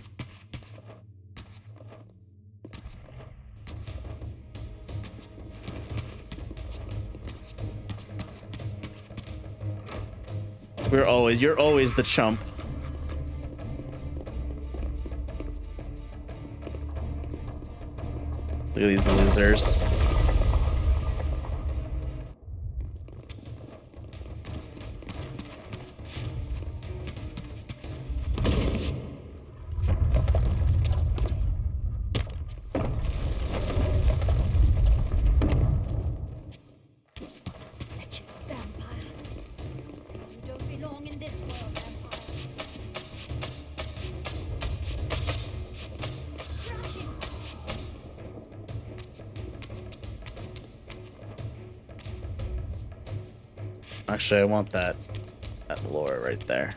You're always the chump. Look at these losers.
Wretched vampire. You don't belong in this world, vampire. Crush him.
Actually, I want that lore right there.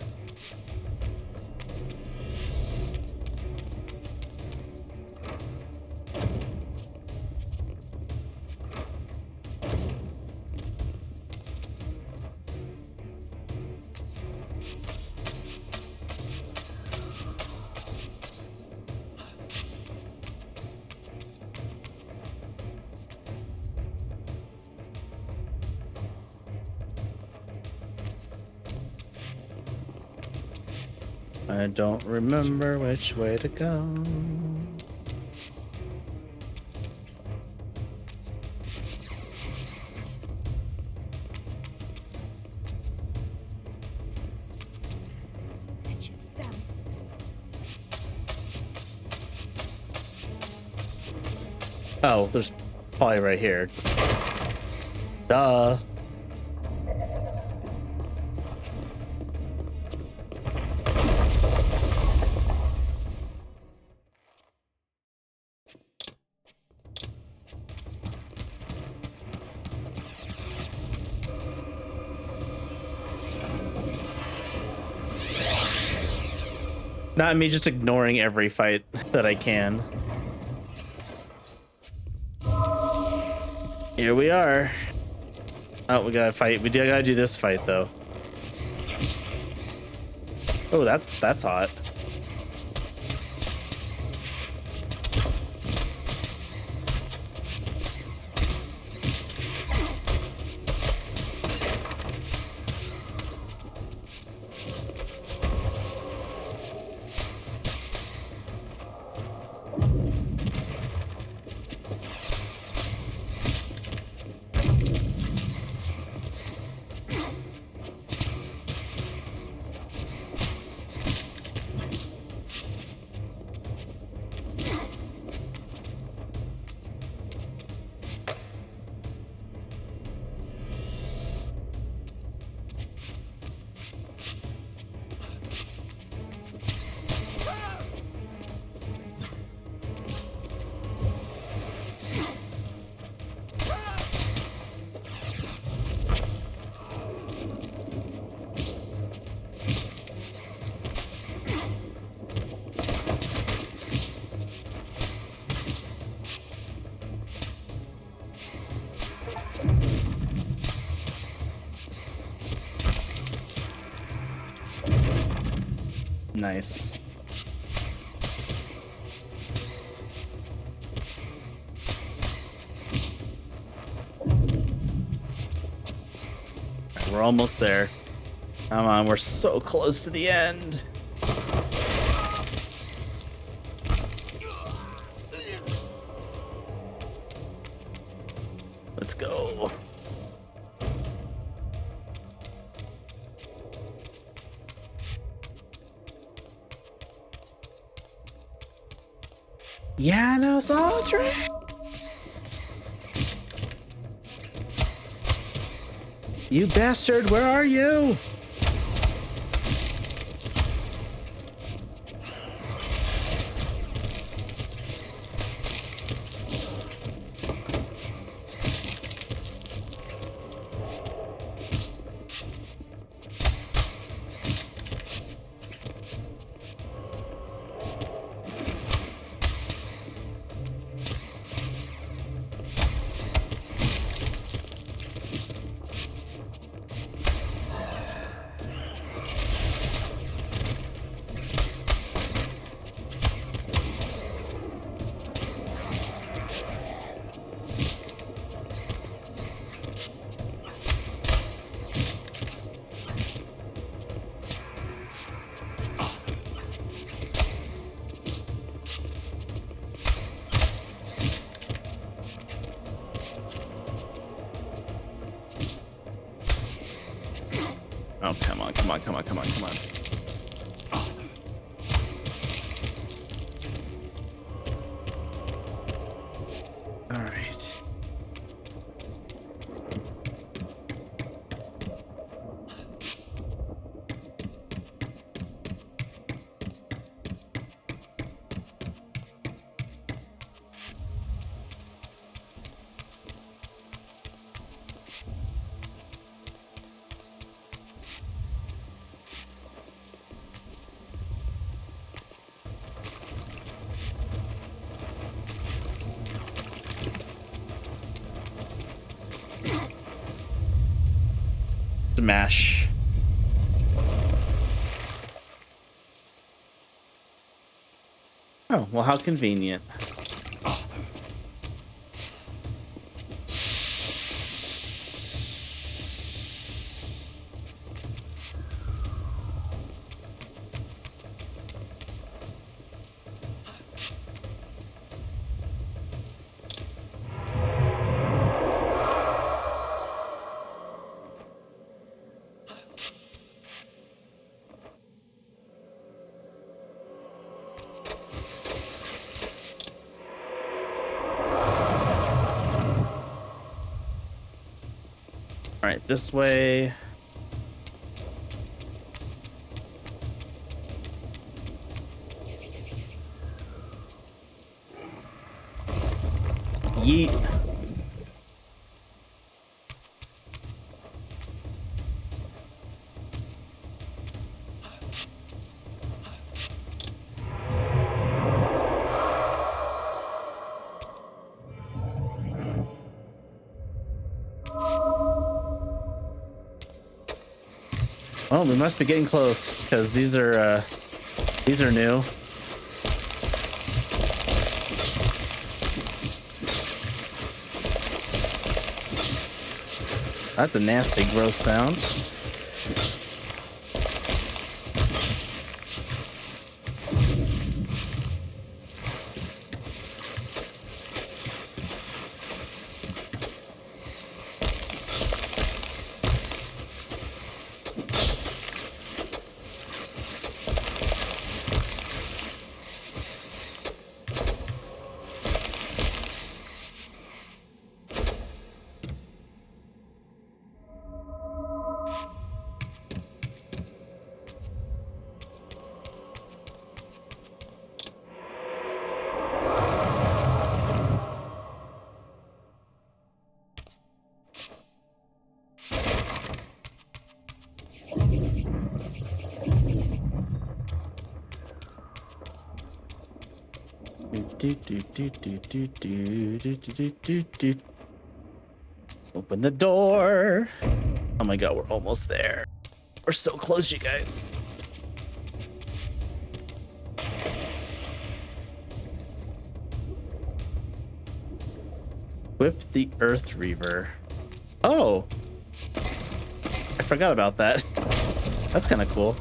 I don't remember which way to go.
Wretched vampire.
Oh, there's probably right here. Duh. Not me just ignoring every fight that I can. Here we are. Oh, we gotta fight. We gotta do this fight though. Oh, that's hot. Nice. We're almost there. Come on, we're so close to the end. Let's go. Janos Aldrich. You bastard, where are you? Oh, come on, come on, come on, come on, come on. All right. Smash. Oh, well, how convenient. All right, this way. Yeet. Well, we must be getting close because these are new. That's a nasty, gross sound. Open the door. Oh my god, we're almost there. We're so close, you guys. Whip the Earth Reaver. Oh! I forgot about that. That's kind of cool.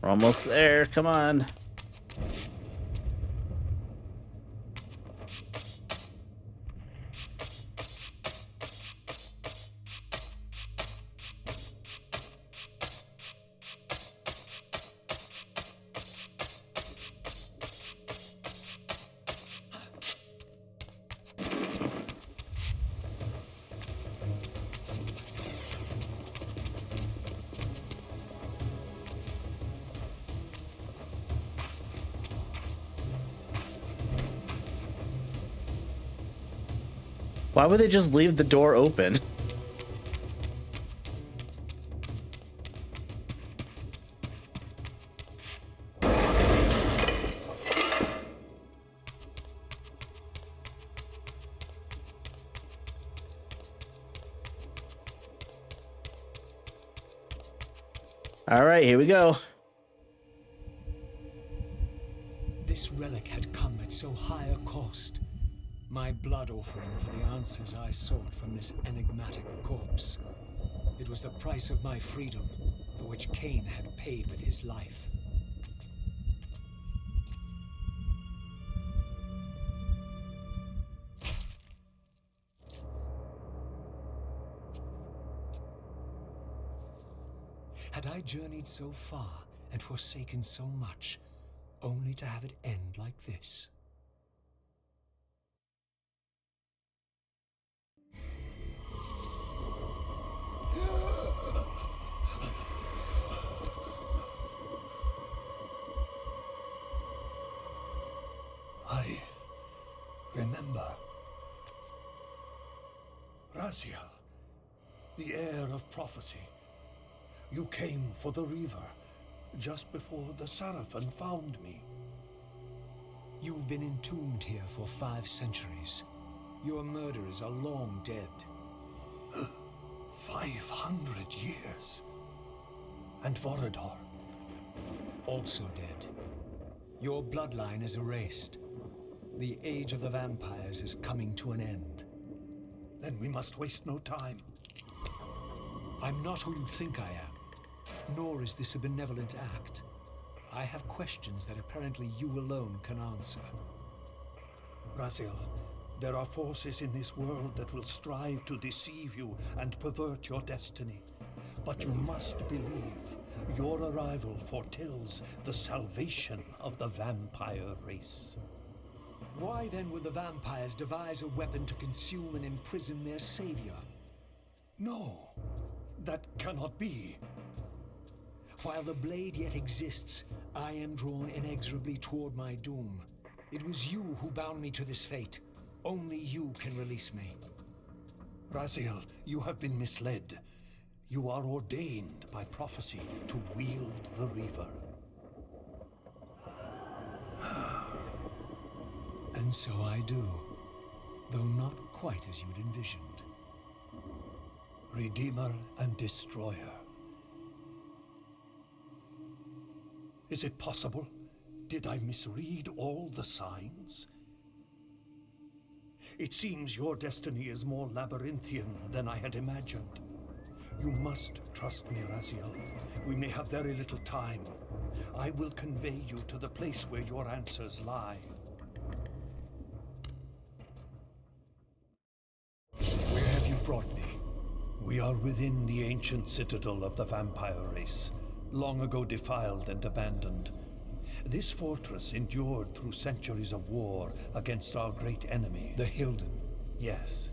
We're almost there. Come on. Why would they just leave the door open? All right, here we go.
This relic had come at so high a cost. My blood offering for the answers I sought from this enigmatic corpse. It was the price of my freedom, for which Kain had paid with his life. Had I journeyed so far and forsaken so much, only to have it end like this?
I remember. Raziel, the heir of prophecy. You came for the Reaver just before the Seraphim found me.
You've been entombed here for 5 centuries. Your murderers are long dead.
500 years. And Vorador?
Also dead. Your bloodline is erased. The age of the vampires is coming to an end.
Then we must waste no time.
I'm not who you think I am, nor is this a benevolent act. I have questions that apparently you alone can answer.
Raziel, there are forces in this world that will strive to deceive you and pervert your destiny. But you must believe your arrival foretells the salvation of the vampire race.
Why then would the vampires devise a weapon to consume and imprison their savior?
No, that cannot be.
While the blade yet exists, I am drawn inexorably toward my doom. It was you who bound me to this fate. Only you can release me.
Raziel, you have been misled. You are ordained by prophecy to wield the Reaver.
And so I do, though not quite as you'd envisioned.
Redeemer and Destroyer. Is it possible? Did I misread all the signs? It seems your destiny is more labyrinthian than I had imagined. You must trust me, Raziel. We may have very little time. I will convey you to the place where your answers lie.
Where have you brought me?
We are within the ancient citadel of the vampire race, long ago defiled and abandoned. This fortress endured through centuries of war against our great enemy.
The Hilden.
Yes.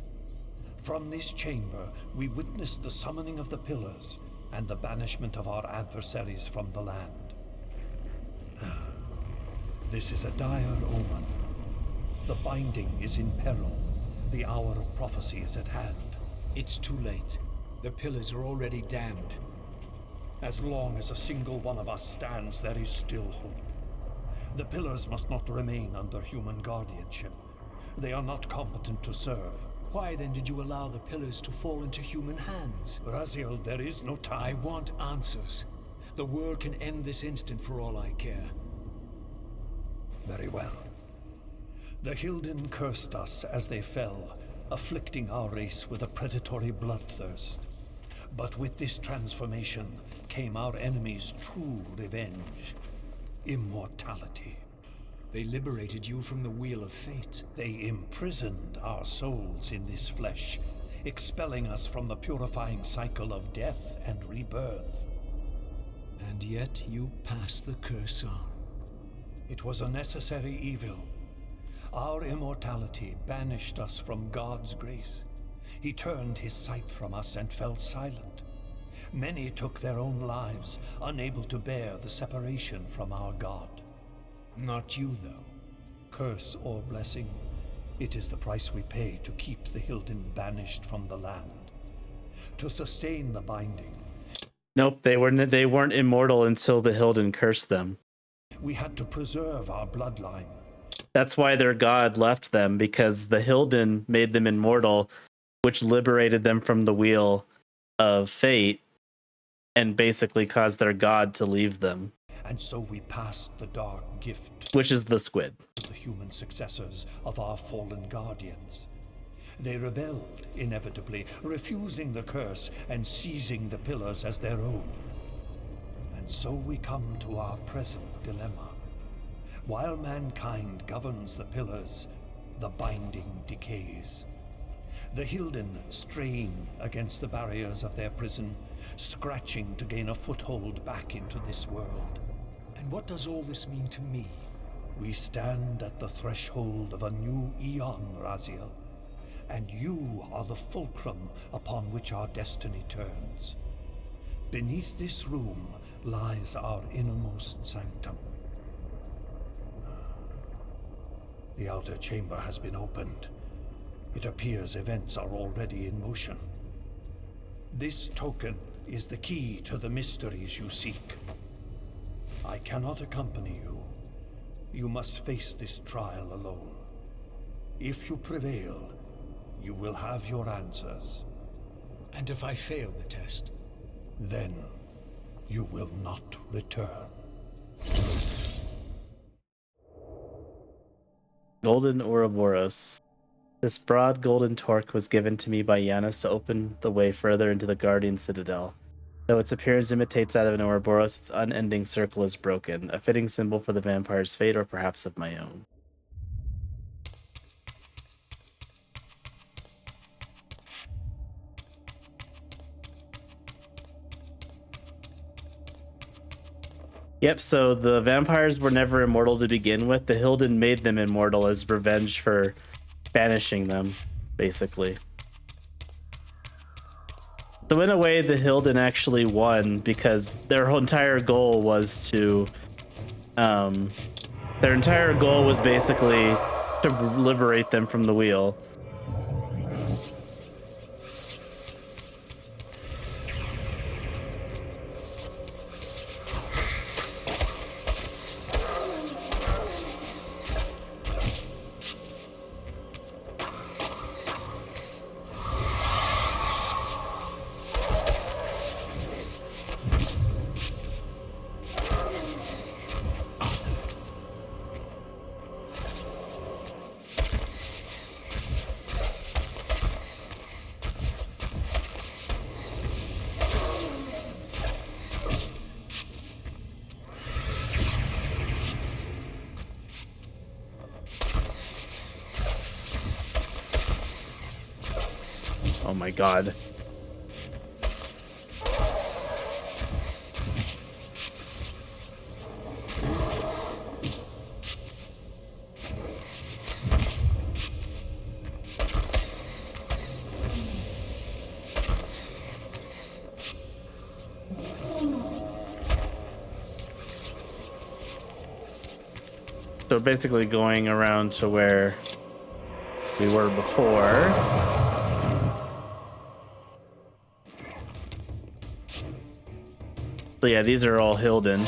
From this chamber, we witnessed the summoning of the Pillars and the banishment of our adversaries from the land. This is a dire omen. The binding is in peril. The hour of prophecy is at hand.
It's too late. The pillars are already damned.
As long as a single one of us stands, there is still hope. The pillars must not remain under human guardianship. They are not competent to serve.
Why then did you allow the pillars to fall into human hands?
Raziel, there is no
I
time.
want answers. The world can end this instant for all I care.
Very well. The Hilden cursed us as they fell, afflicting our race with a predatory bloodthirst. But with this transformation came our enemy's true revenge. Immortality.
They liberated you from the Wheel of Fate.
They imprisoned our souls in this flesh, expelling us from the purifying cycle of death and rebirth.
And yet you pass the curse on.
It was a necessary evil. Our immortality banished us from God's grace. He turned his sight from us and fell silent. Many took their own lives, unable to bear the separation from our God.
Not you, though.
Curse or blessing, it is the price we pay to keep the Hilden banished from the land. To sustain the binding,
Nope, they weren't immortal until the Hilden cursed them.
we had to preserve our bloodline.
That's why their god left them, because the Hilden made them immortal, which liberated them from the Wheel of Fate and basically caused their god to leave them,
And so we passed the dark gift
which is the squid.
to the human successors of our fallen guardians. They rebelled, inevitably, refusing the curse and seizing the pillars as their own. And so we come to our present dilemma. While mankind governs the pillars, the binding decays. The Hilden strain against the barriers of their prison, scratching to gain a foothold back into this world.
And what does all this mean to me?
We stand at the threshold of a new eon, Raziel, and you are the fulcrum upon which our destiny turns. Beneath this room lies our innermost sanctum. The outer chamber has been opened. It appears events are already in motion. This token is the key to the mysteries you seek. I cannot accompany you. You must face this trial alone. If you prevail, you will have your answers.
And if I fail the test?
Then you will not return.
Golden Ouroboros. This broad golden torque was given to me by Yanis to open the way further into the Guardian Citadel. Though its appearance imitates that of an Ouroboros, its unending circle is broken, a fitting symbol for the vampire's fate or perhaps of my own. Yep, so the vampires were never immortal to begin with. The Hilden made them immortal as revenge for banishing them, basically. So in a way, the Hilden actually won because their entire goal was to... their entire goal was basically to liberate them from the wheel. Oh my god. So basically going around to where we were before. So yeah, these are all Hilden.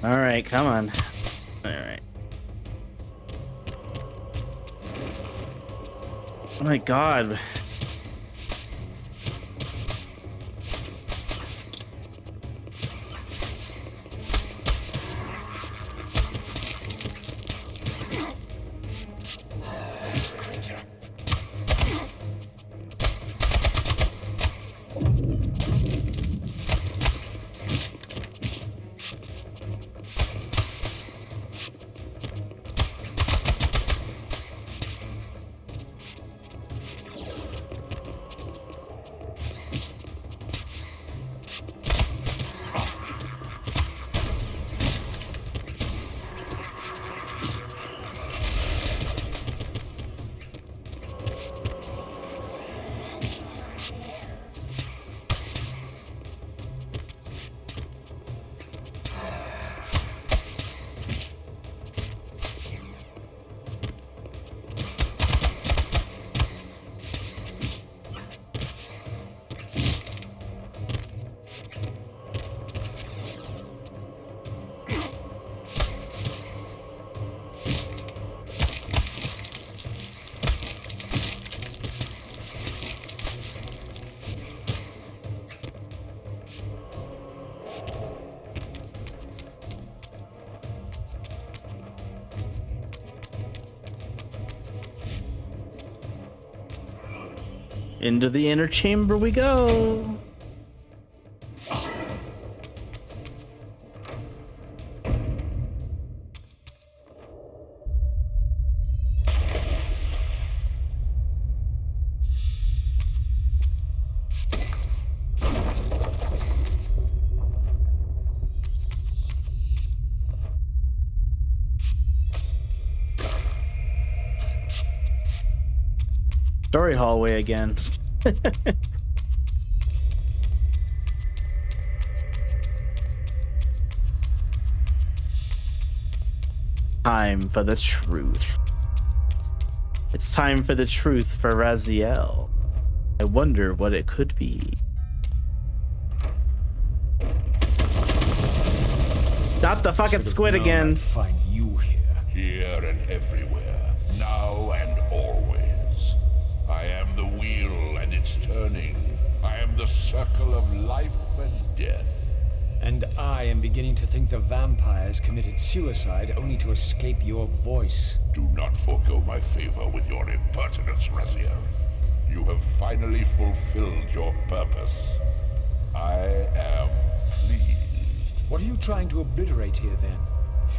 All right, come on. All right. Oh my God. Into the inner chamber we go. Story hallway again. Time for the truth. It's time for the truth for Raziel. I wonder what it could be. Not the fucking squid again.
I'd find you here.
Here and everywhere, now and always. I am the wheel and its turning. I am the circle of life and death.
And I am beginning to think the vampires committed suicide only to escape your voice.
Do not forego my favor with your impertinence, Raziel. You have finally fulfilled your purpose. I am pleased.
What are you trying to obliterate here, then?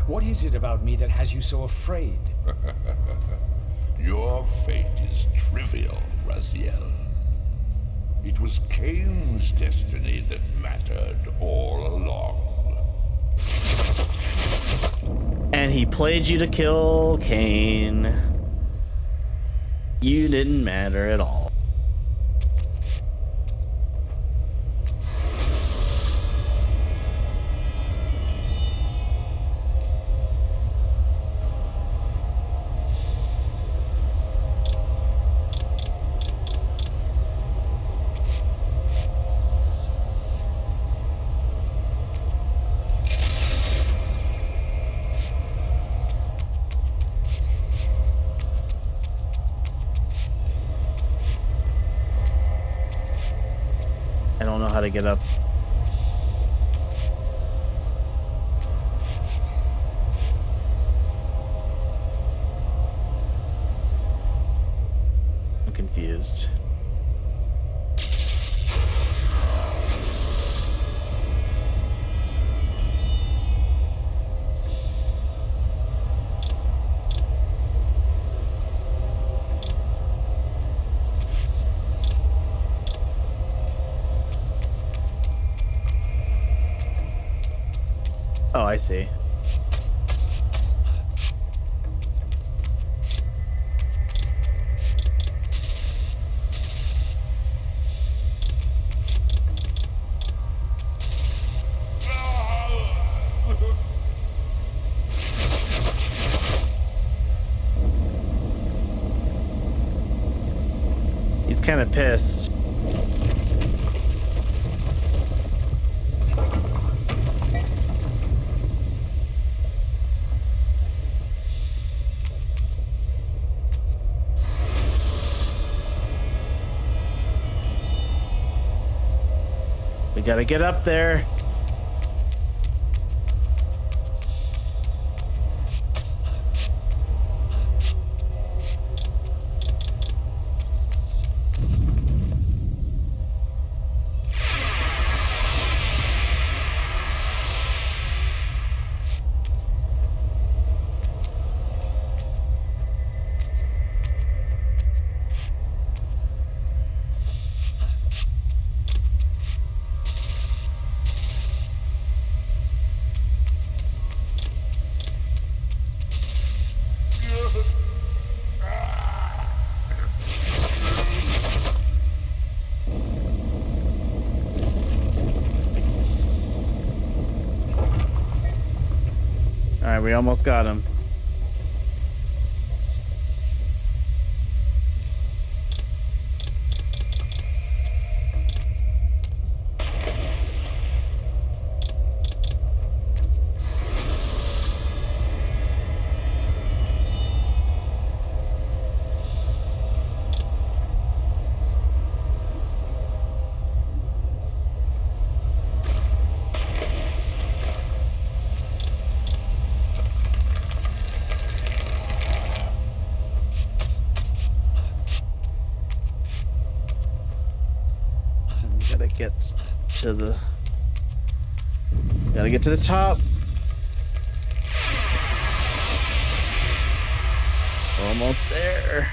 What is it about me that has you so afraid?
Your fate is trivial, Raziel. It was Kain's destiny that mattered all along.
And he played you to kill Kain. You didn't matter at all. I don't know how to get up. I'm confused. I see. He's kind of pissed. We gotta get up there. All right, we almost got him. Gotta get to the top. Almost there.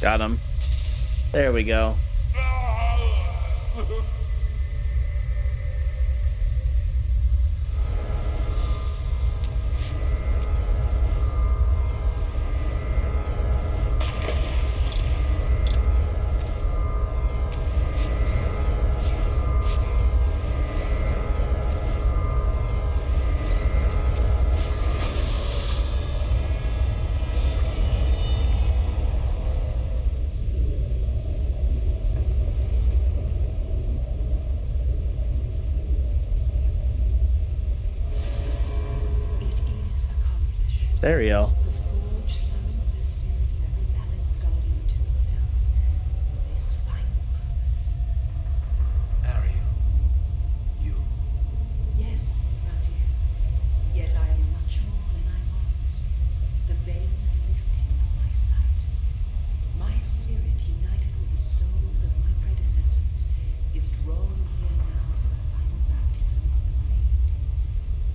Got him. There we go. There we go.
The Forge summons the spirit of every balanced guardian to itself for this final purpose.
Ariel, you.
Yes, Raziel. Yet I am much more than I was. The veil is lifted from my sight. My spirit, united with the souls of my predecessors, is drawn here now for the final baptism of the blade.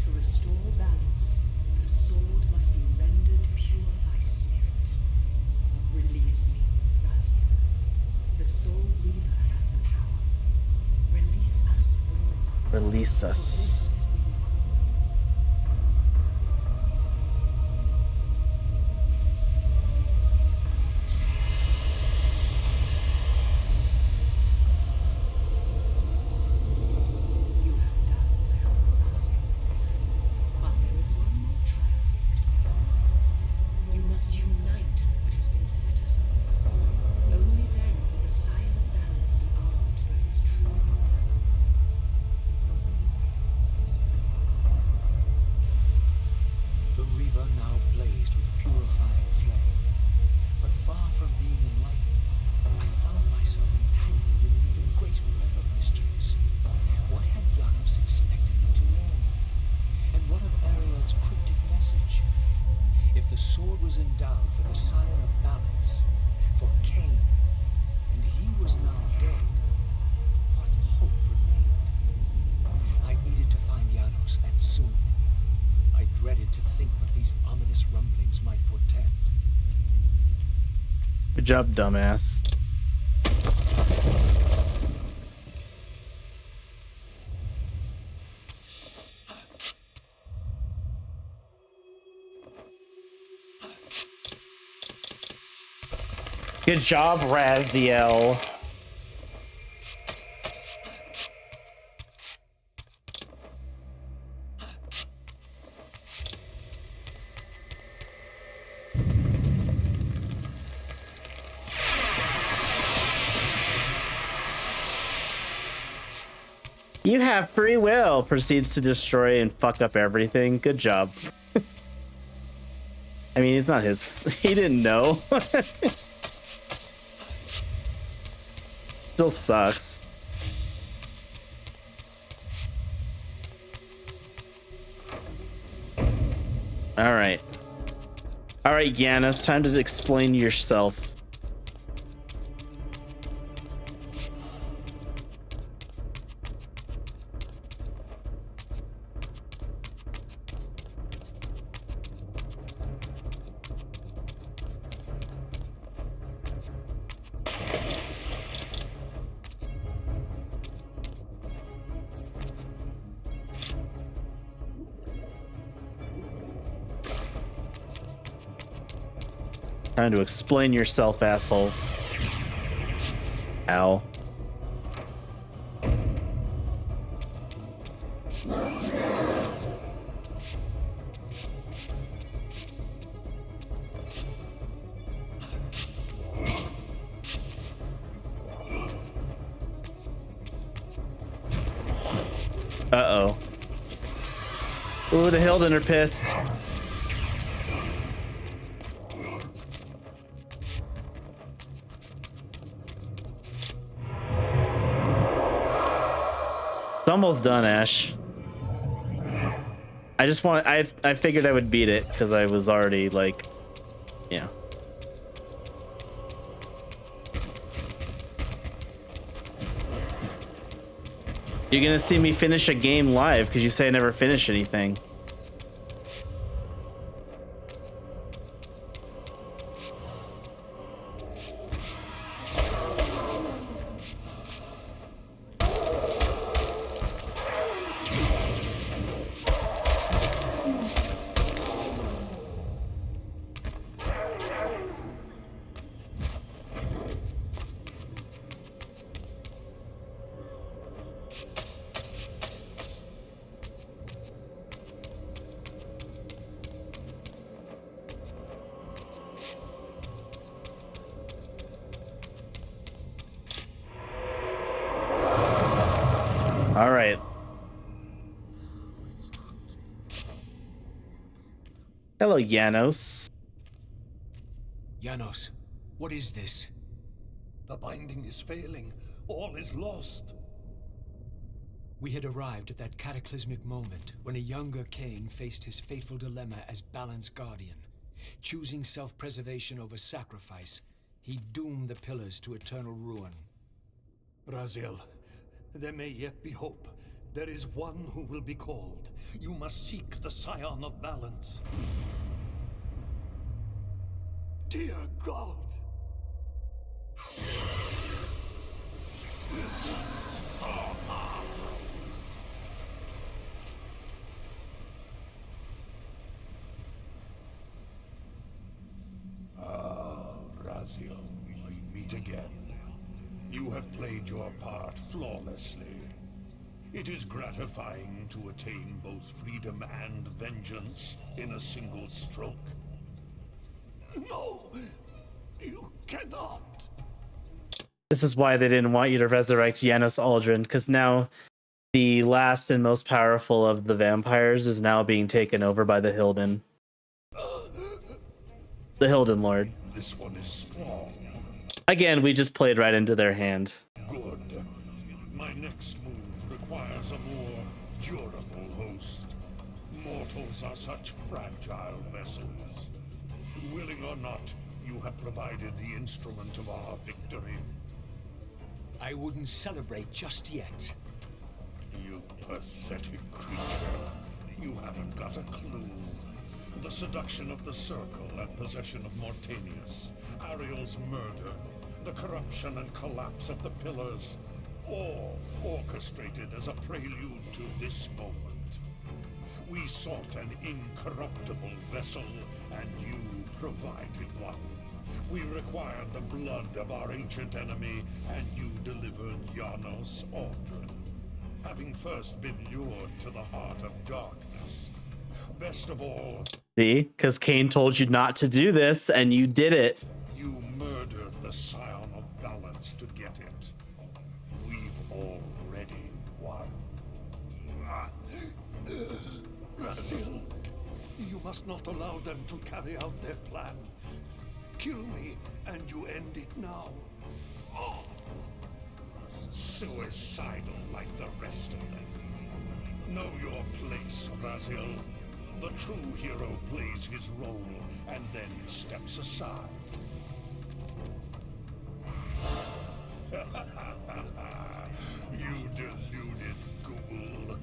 To restore balance, the sword must be rendered pure by spirit. Release me, Raziel. The Soul Reaver has the power. Release us all.
Release us.
For this we were called. You have done well, Raziel. But there is one more trial for you to do. You must unite what has been set aside. Only then will the Scion of Balance be armed for his true endeavor.
Good job, dumbass. Good job, Raziel. You have free will. Proceeds to destroy and fuck up everything. Good job. I mean, it's not his. He didn't know. Still sucks. All right. All right, Yanis, time to explain yourself. Trying to explain yourself, asshole. Ow. Uh-oh. Ooh, the Hilden are pissed. It's almost done, Ash. I figured I would beat it because I was already like, yeah. You're gonna see me finish a game live because you say I never finish anything. All right. Hello, Janos.
Janos, what is this?
The binding is failing. All is lost.
We had arrived at that cataclysmic moment when a younger Kain faced his fateful dilemma as Balance Guardian. Choosing self-preservation over sacrifice, he doomed the pillars to eternal ruin.
Raziel, there may yet be hope. There is one who will be called. You must seek the Scion of Balance. Dear God!
Raziel, we meet again. You have played your part flawlessly. It is gratifying to attain both freedom and vengeance in a single stroke.
No! You cannot!
This is why they didn't want you to resurrect Janos Aldrin, because now the last and most powerful of the vampires is now being taken over by the Hilden. The Hilden Lord.
This one is strong.
Again, we just played right into their hand.
Good. My next move requires a more durable host. Mortals are such fragile vessels. Willing or not, you have provided the instrument of our victory.
I wouldn't celebrate just yet.
You pathetic creature. You haven't got a clue.
The seduction of the Circle and possession of Mortanius, Ariel's murder, the corruption and collapse of the Pillars, all orchestrated as a prelude to this moment. We sought an incorruptible vessel, and you provided one. We required the blood of our ancient enemy, and you delivered Janos Audron, having first been lured to the heart of darkness. Best of all,
See, because Kain told you not to do this, and you did it.
you murdered the Scion of Balance to get it. We've already won. Raziel, you must not allow them to carry out their plan. Kill me, and you end it now. Oh. Suicidal like the rest of them. Know your place, Raziel. The true hero plays his role and then steps aside. You deluded ghoul.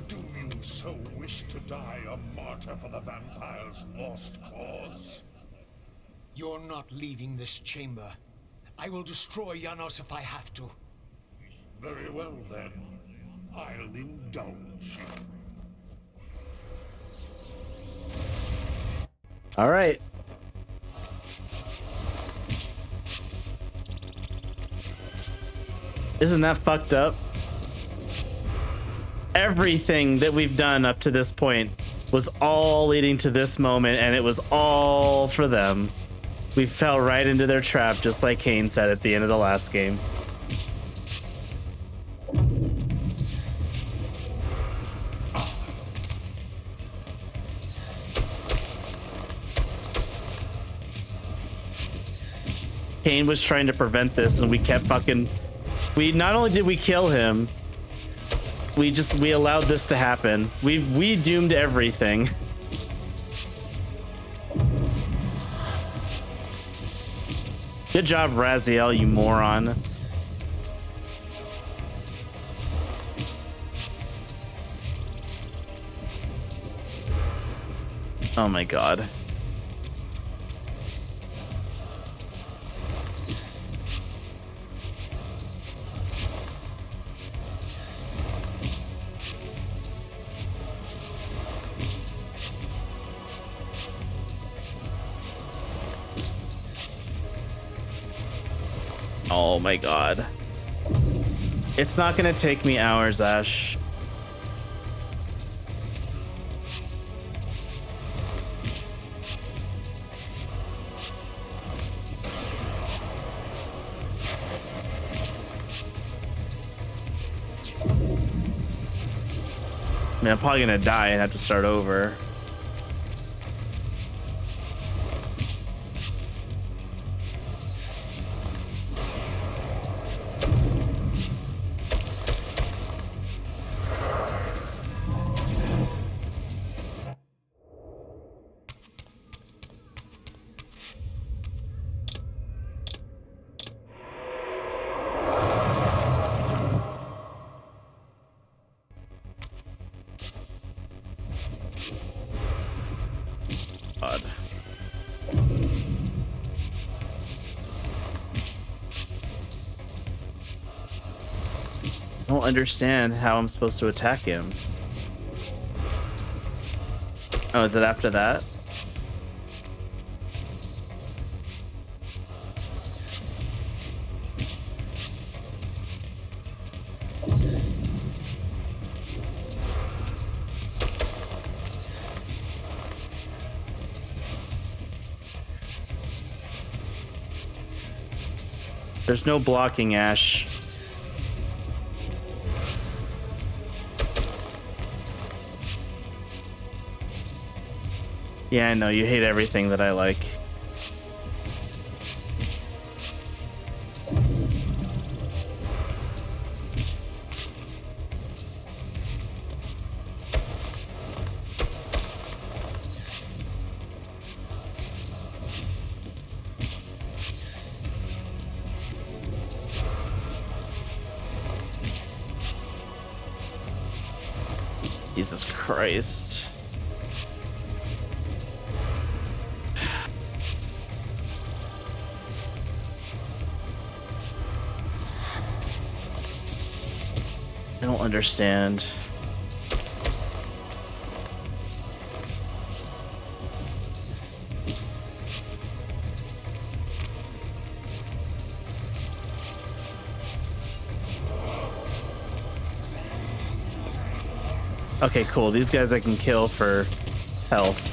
Do you so wish to die a martyr for the vampire's lost cause?
You're not leaving this chamber. I will destroy Janos if I have to.
Very well then. I'll indulge you.
All right. Isn't that fucked up? Everything that we've done up to this point was all leading to this moment, and it was all for them. We fell right into their trap, just like Kain said at the end of the last game. Kain was trying to prevent this, and we kept fucking... We not only did we kill him, we allowed this to happen. We doomed everything. Good job, Raziel, you moron. Oh my god. Oh my god. It's not gonna take me hours, Ash. I mean, I'm probably gonna die and have to start over. God. I don't understand how I'm supposed to attack him. Oh, is it after that? There's no blocking, Ash. Yeah, I know, you hate everything that I like. Jesus Christ. don't understand. Okay, cool. These guys I can kill for health.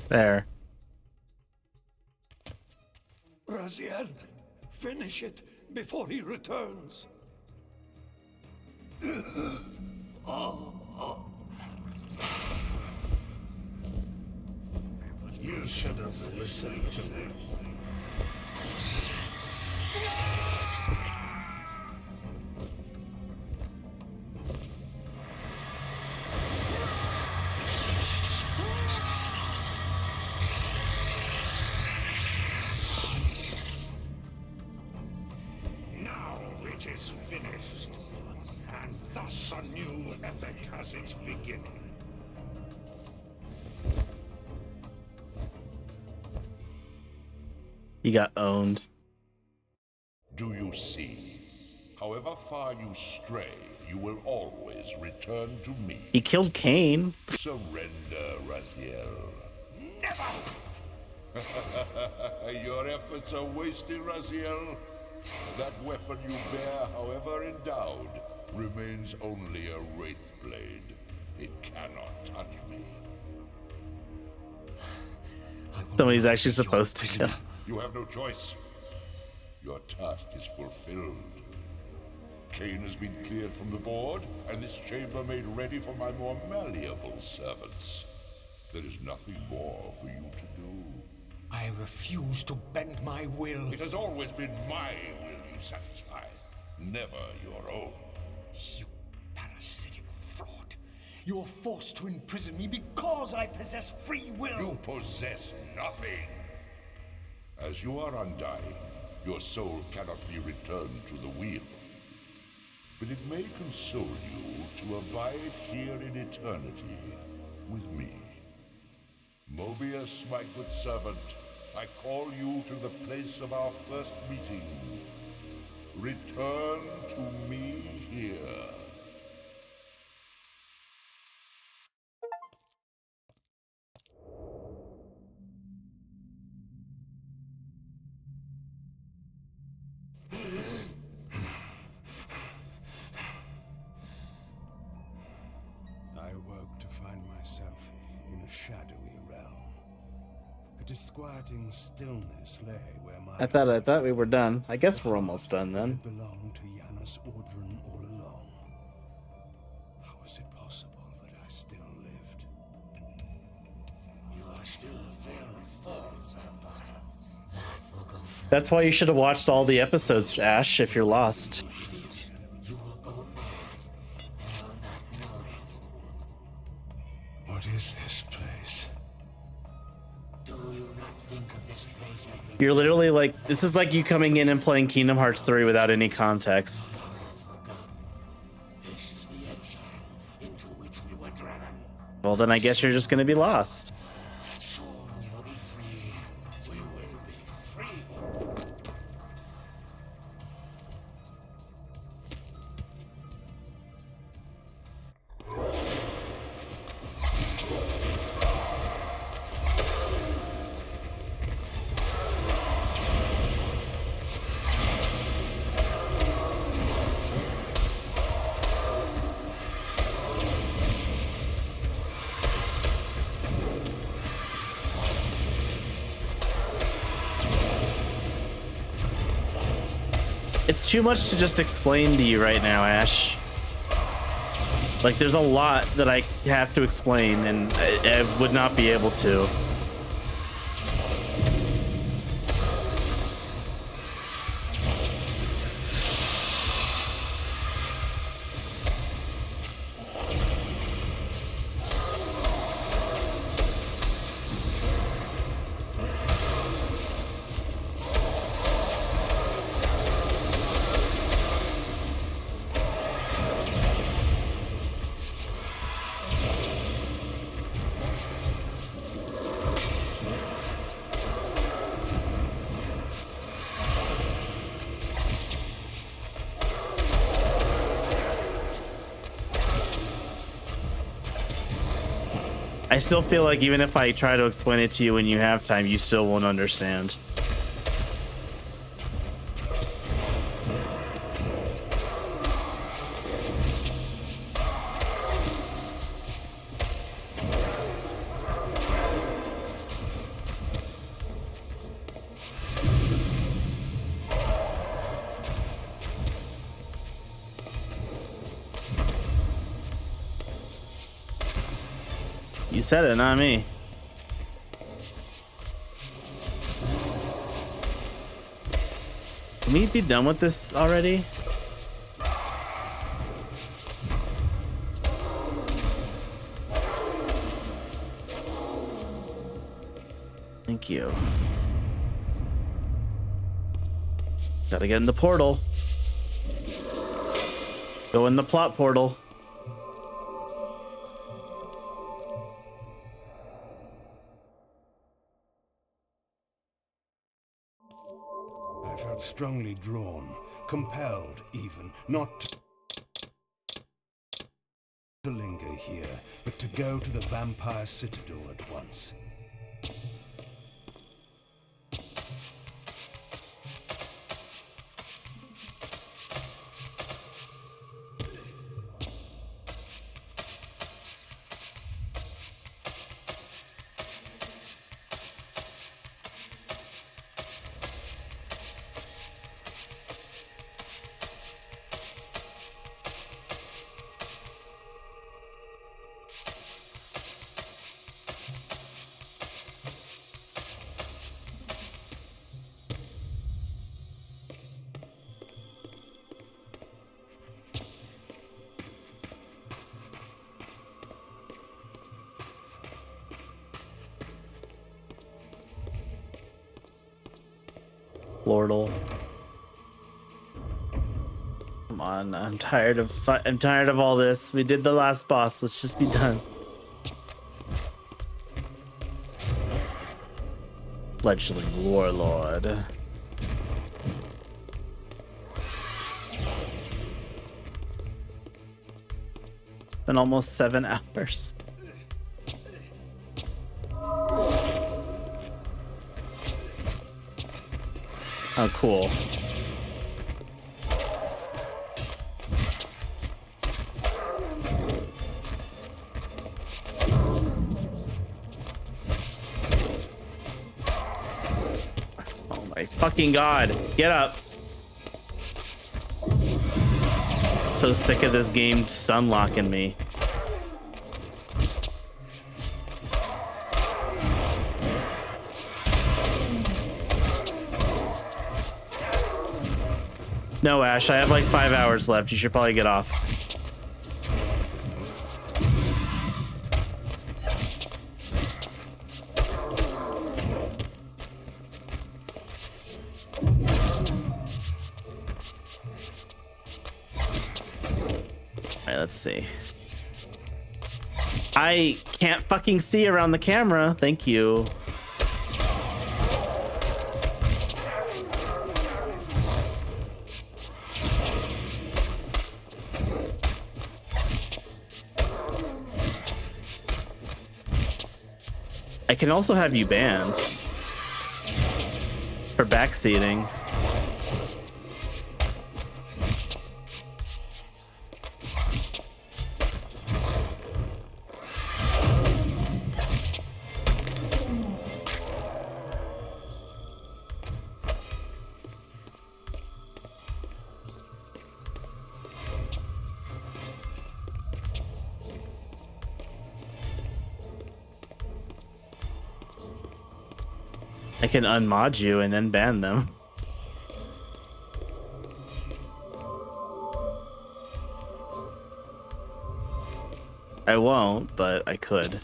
There.
Raziel, finish it before he returns.
You should have listened to me.
Now it is finished, and thus a new epic has its beginning.
He got owned.
Do you see? However far you stray, you will always return to me.
He killed Kain.
Surrender, Raziel.
Never!
Your efforts are wasted, Raziel. That weapon you bear, however endowed, remains only a wraith blade. It cannot touch me.
Somebody's actually supposed to kill.
You have no choice. Your task is fulfilled. Kain has been cleared from the board, and this chamber made ready for my more malleable servants. There is nothing more for you to do.
I refuse to bend my will.
It has always been my will you satisfy, never your own.
You parasitic fraud. You are forced to imprison me because I possess free will.
You possess nothing. As you are undying, your soul cannot be returned to the wheel. But it may console you to abide here in eternity with me. Mobius, my good servant, I call you to the place of our first meeting. Return to me here.
myself in a shadowy realm. A disquieting stillness lay where my...
I thought we were done. I guess we're almost done then.
It belonged to Janus Ordran all along. How was it possible that I still lived?
You are still very full, vampire.
That's why you should have watched all the episodes, Ash, if you're lost.
You will go mad. Not knowing.
What is this place?
Do you not think of this place as
You're literally like, this is like you coming in and playing Kingdom Hearts 3 without any context.
this is the exile into which we were driven?
Well, then I guess you're just gonna be lost.
Soon we will be free. We will be free.
It's too much to just explain to you right now, Ash. Like, there's a lot that I have to explain, and I would not be able to. I still feel like even if I try to explain it to you when you have time, you still won't understand. You said it, not me. Can we be done with this already? Thank you. Gotta get in the portal. Go in the plot portal.
I felt strongly drawn, compelled even, not to linger here, but to go to the vampire citadel at once.
Lordle. Come on, I'm tired of all this. We did the last boss. Let's just be done. Fledgling warlord. Been almost 7 hours. Oh, cool. My fucking god. Get up. So sick of this game stun locking me. No, Ash, I have like 5 hours left. You should probably get off. Alright, let's see. I can't fucking see around the camera. Thank you. I can also have you banned for backseating. I can unmod you and then ban them. I won't, but I could.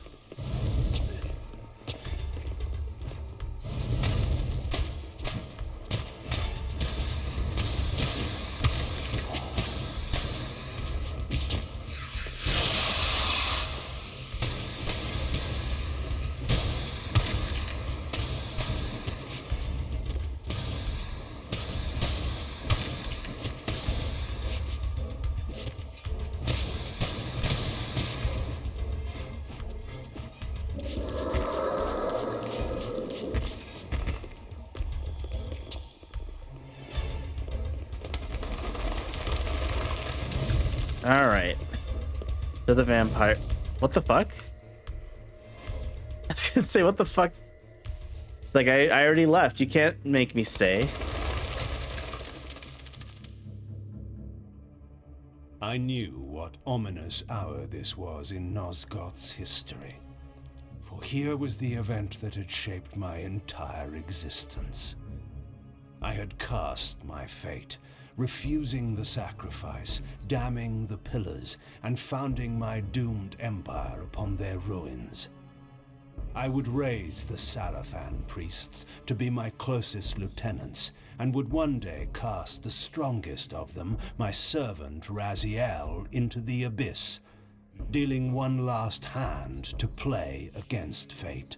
All right. To the vampire. What the fuck? I was gonna say, what the fuck? Like, I already left. You can't make me stay.
I knew what ominous hour this was in Nosgoth's history. For here was the event that had shaped my entire existence. I had cast my fate, refusing the sacrifice, damning the pillars, and founding my doomed empire upon their ruins. I would raise the Sarafan priests to be my closest lieutenants, and would one day cast the strongest of them, my servant Raziel, into the abyss, dealing one last hand to play against fate.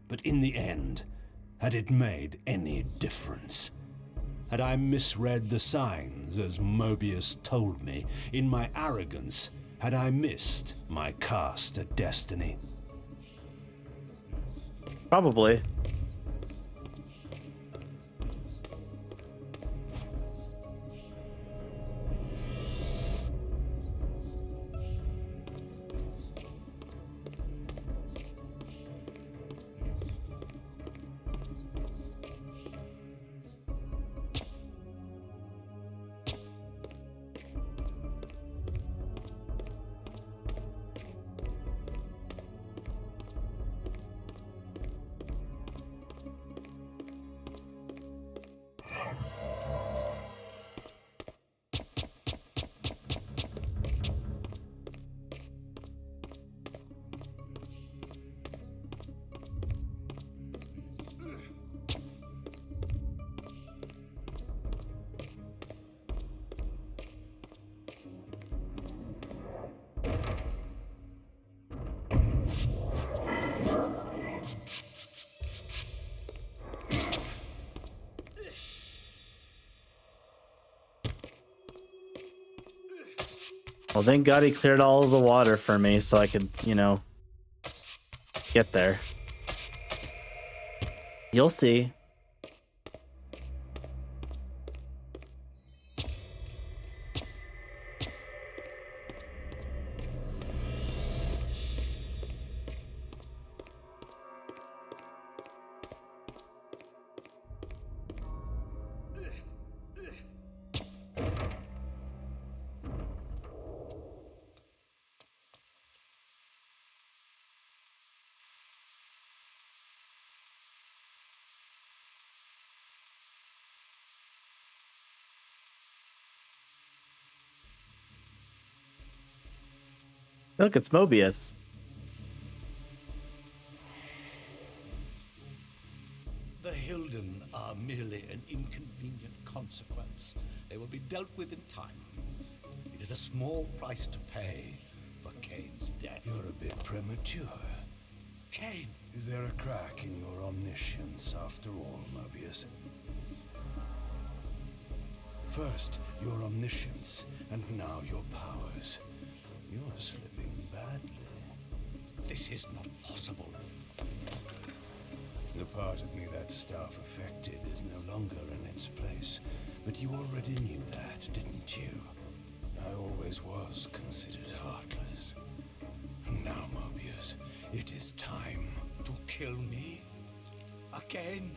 But in the end, had it made any difference? Had I misread the signs, as Mobius told me? In my arrogance, had I missed my cast at destiny?
Probably. Well, thank God he cleared all of the water for me so I could, you know, get there. You'll see. Look, it's Mobius.
The Hilden are merely an inconvenient consequence. They will be dealt with in time. It is a small price to pay for Kain's death.
You're a bit premature.
Kain!
Is there a crack in your omniscience after all, Mobius? First, your omniscience, and now your powers. You're slipping badly.
This is not possible.
The part of me that staff affected is no longer in its place. But you already knew that, didn't you? I always was considered heartless. And now, Mobius, it is time.
To kill me? Again?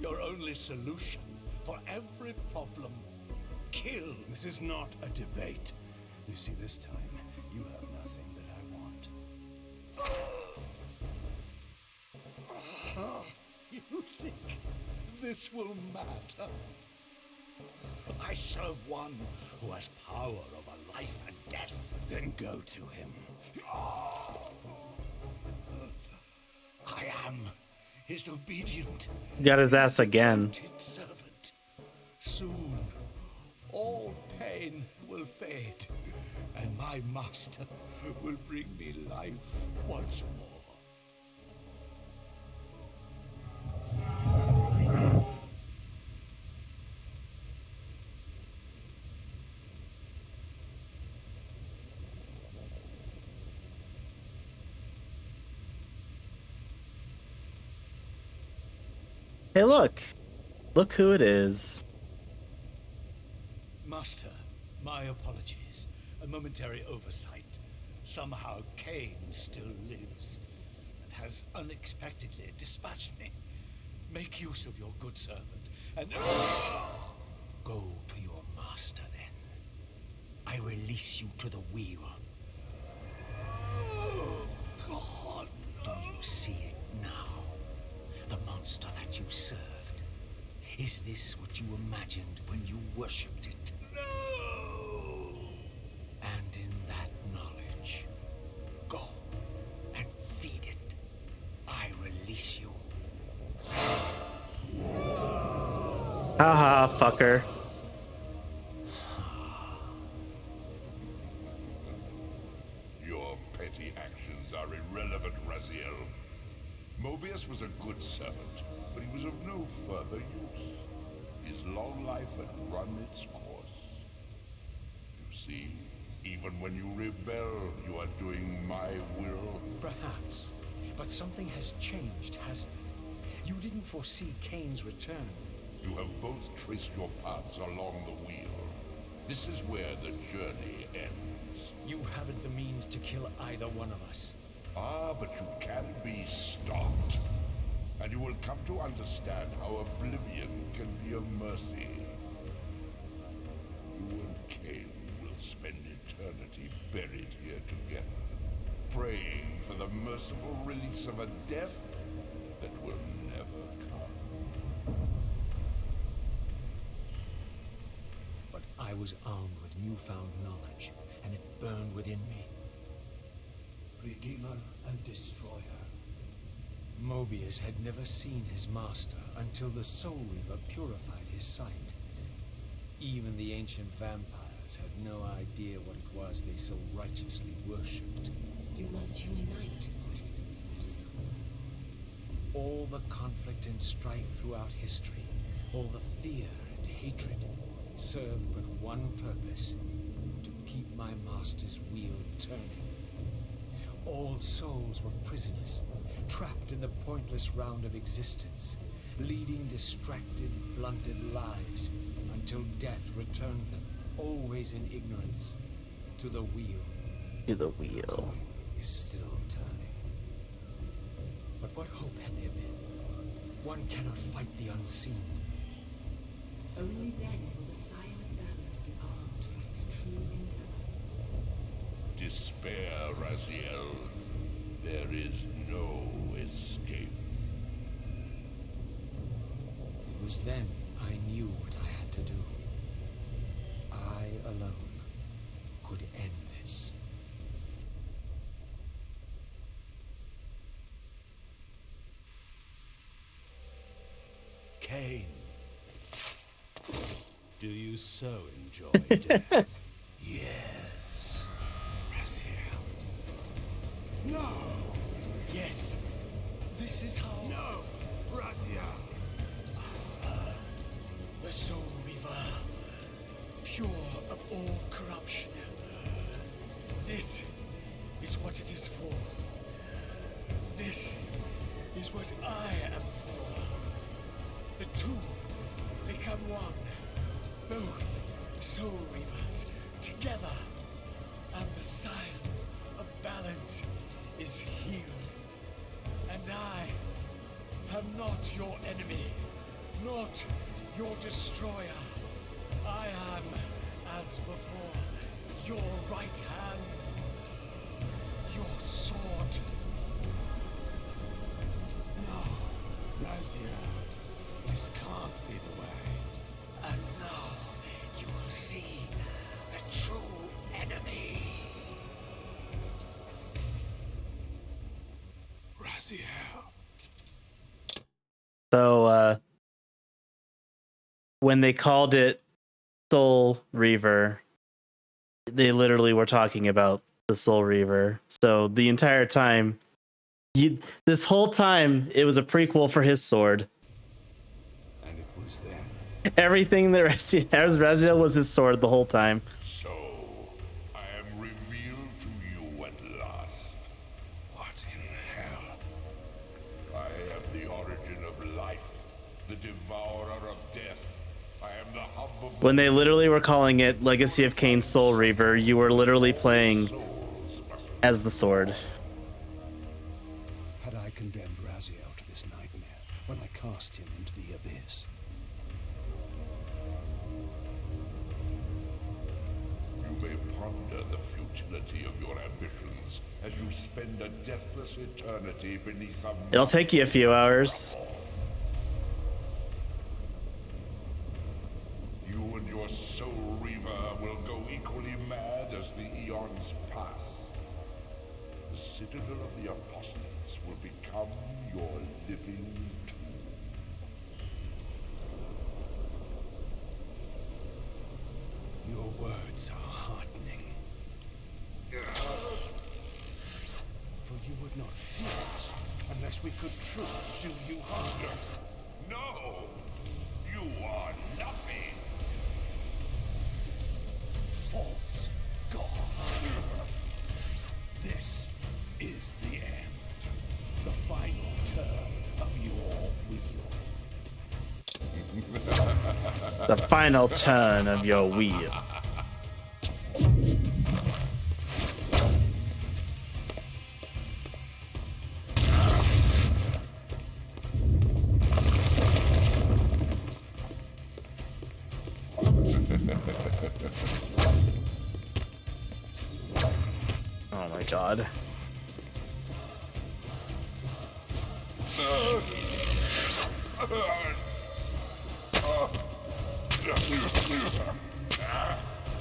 Your only solution for every problem. Kill.
This is not a debate. You see, this time, you have nothing that I want.
You think this will matter? I serve one who has power over life and death.
Then go to him.
I am his obedient,
Got his ass again.
devoted servant. Soon, all pain will fade, and my master will bring me life once more.
Hey, look. Look who it is.
Master, my apologies. A momentary oversight. Somehow Kain still lives and has unexpectedly dispatched me. Make use of your good servant and go to your master then. I release you to the wheel. Oh, God. Do you see it now? The monster that you served. Is this what you imagined when you worshipped it? No! And in that knowledge, go and feed it. I release you.
Haha, fucker.
Your petty actions are irrelevant, Raziel. Mobius was a good servant, but he was of no further use. His long life had run its course. You see, even when you rebel, you are doing my will.
Perhaps. But something has changed, hasn't it? You didn't foresee Kain's return.
You have both traced your paths along the wheel. This is where the journey ends.
You haven't the means to kill either one of us.
Ah, but you can be stopped. And you will come to understand how oblivion can be a mercy. You and Kain will spend eternity buried here together, praying for the merciful release of a death that will never come.
But I was armed with newfound knowledge, and it burned within me.
Redeemer and Destroyer.
Mobius had never seen his master until the Soul Reaver purified his sight. Even the ancient vampires had no idea what it was they so righteously worshipped.
You must unite resistance.
All the conflict and strife throughout history, all the fear and hatred, served but one purpose: to keep my master's wheel turning. All souls were prisoners, trapped in the pointless round of existence, leading distracted, blunted lives until death returned them, always in ignorance, to the wheel.
To the wheel.
Is still turning.
But what hope had there been? One cannot fight the unseen.
Only then will the Scion of Balance be armed for his true endeavor.
Despair, Raziel. There is no escape.
It was then I knew what I had to do. I alone could end this.
Kain, do you so enjoy death? Yes. Raziel. No! Yes. This is how... No! Raziel! The Soul Weaver, pure of all corruption. This is what it is for. This is what I am for. The two become one. Both Soul Weavers together. And the sign of balance is healed. And I am not your enemy, not your destroyer. I am, as before, your right hand, your sword. No, Raziel, this can't be the way. And now you will see the true enemy. Raziel.
So, when they called it Soul Reaver, they literally were talking about the Soul Reaver. So the entire time, this whole time, it was a prequel for his sword.
And it was then.
Everything that Raziel was his sword the whole time.
So, I am revealed to you at last.
What in hell?
I am the origin of life, the devourer of death. I am the hub of...
When they literally were calling it Legacy of Kain Soul Reaver, you were literally playing as the sword.
Had I condemned Raziel to this nightmare when I cast him into the abyss?
You may ponder the futility of your ambitions as you spend a deathless eternity beneath a...
It'll take you a few hours.
You and your Soul Reaver will go equally mad as the eons pass. The Citadel of the Apostates will become your living tomb.
Your words are heartening. For you would not fear us unless we could truly do you harm.
No! You are nothing!
False God. This is the end. The final turn of your wheel.
The final turn of your wheel. Oh my god.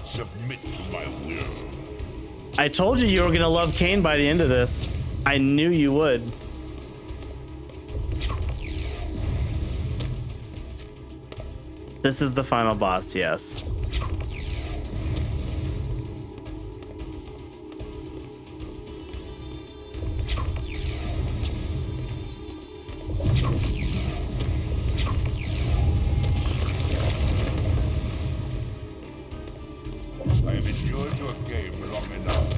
Submit to my will.
I told you were gonna love Kain by the end of this. I knew you would. This is the final boss, yes.
I have endured your game long enough.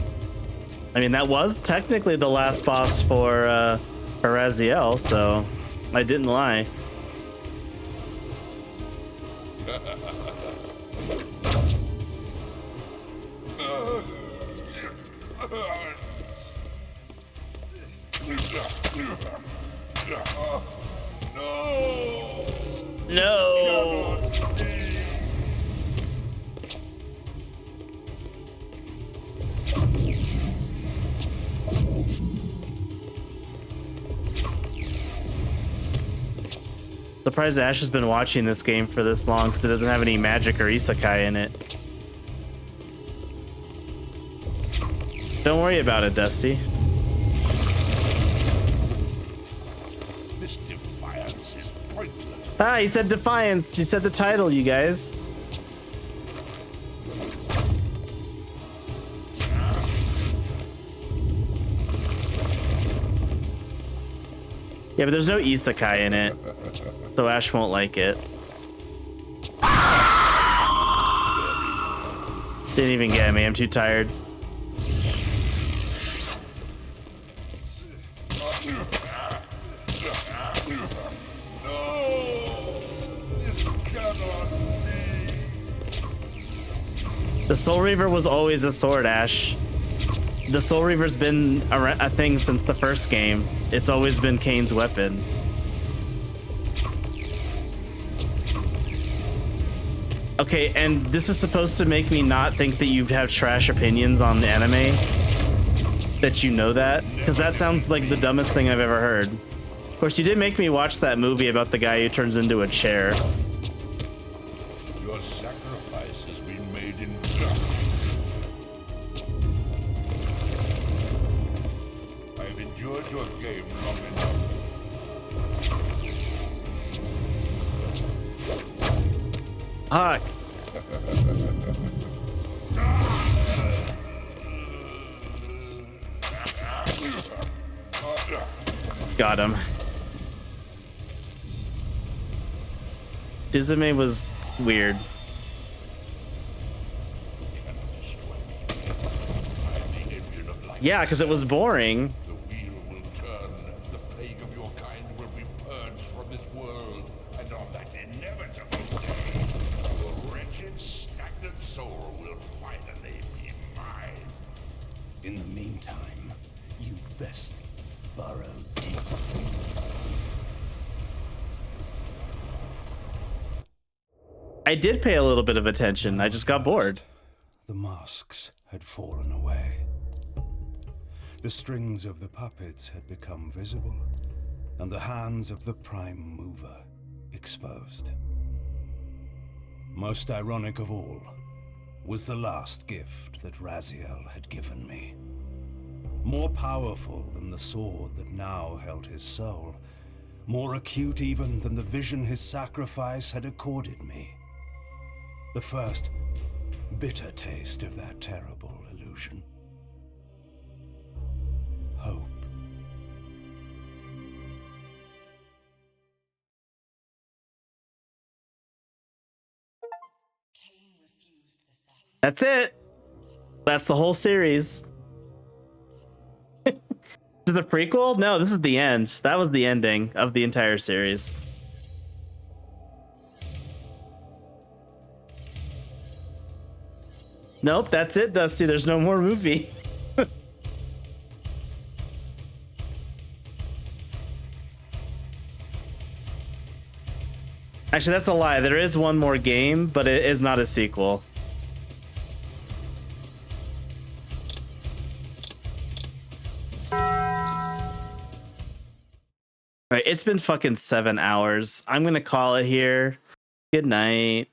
I mean, that was technically the last boss for Raziel, so I didn't lie. No! Surprised Ash has been watching this game for this long because it doesn't have any magic or isekai in it. Don't worry about it, Dusty.
This defiance is pointless.
Ah, he said Defiance. He said the title, you guys. Yeah, but there's no isekai in it, so Ash won't like it. Didn't even get me. I'm too tired. The Soul Reaver was always a sword, Ash. The Soul Reaver's been a thing since the first game. It's always been Kain's weapon. Okay, and this is supposed to make me not think that you have trash opinions on the anime. That you know that? Because that sounds like the dumbest thing I've ever heard. Of course, you did make me watch that movie about the guy who turns into a chair.
Your sacrifice has been made in blood. I've endured your game long enough.
Fuck. Got him. Dizume was weird. Yeah, because it was boring.
The wheel will turn. The plague of your kind will be purged from this world. And on that inevitable day, your wretched, stagnant soul will finally be mine.
In the meantime, you'd best burrow deep.
I did pay a little bit of attention. I just got bored.
The masks had fallen away. The strings of the puppets had become visible, and the hands of the Prime Mover exposed. Most ironic of all was the last gift that Raziel had given me. More powerful than the sword that now held his soul, more acute even than the vision his sacrifice had accorded me. The first bitter taste of that terrible illusion. Hope.
That's it. That's the whole series. This is the prequel? No, this is the end. That was the ending of the entire series. Nope, that's it, Dusty. There's no more movie. Actually, that's a lie. There is one more game, but it is not a sequel. All right, it's been fucking 7 hours. I'm gonna call it here. Good night.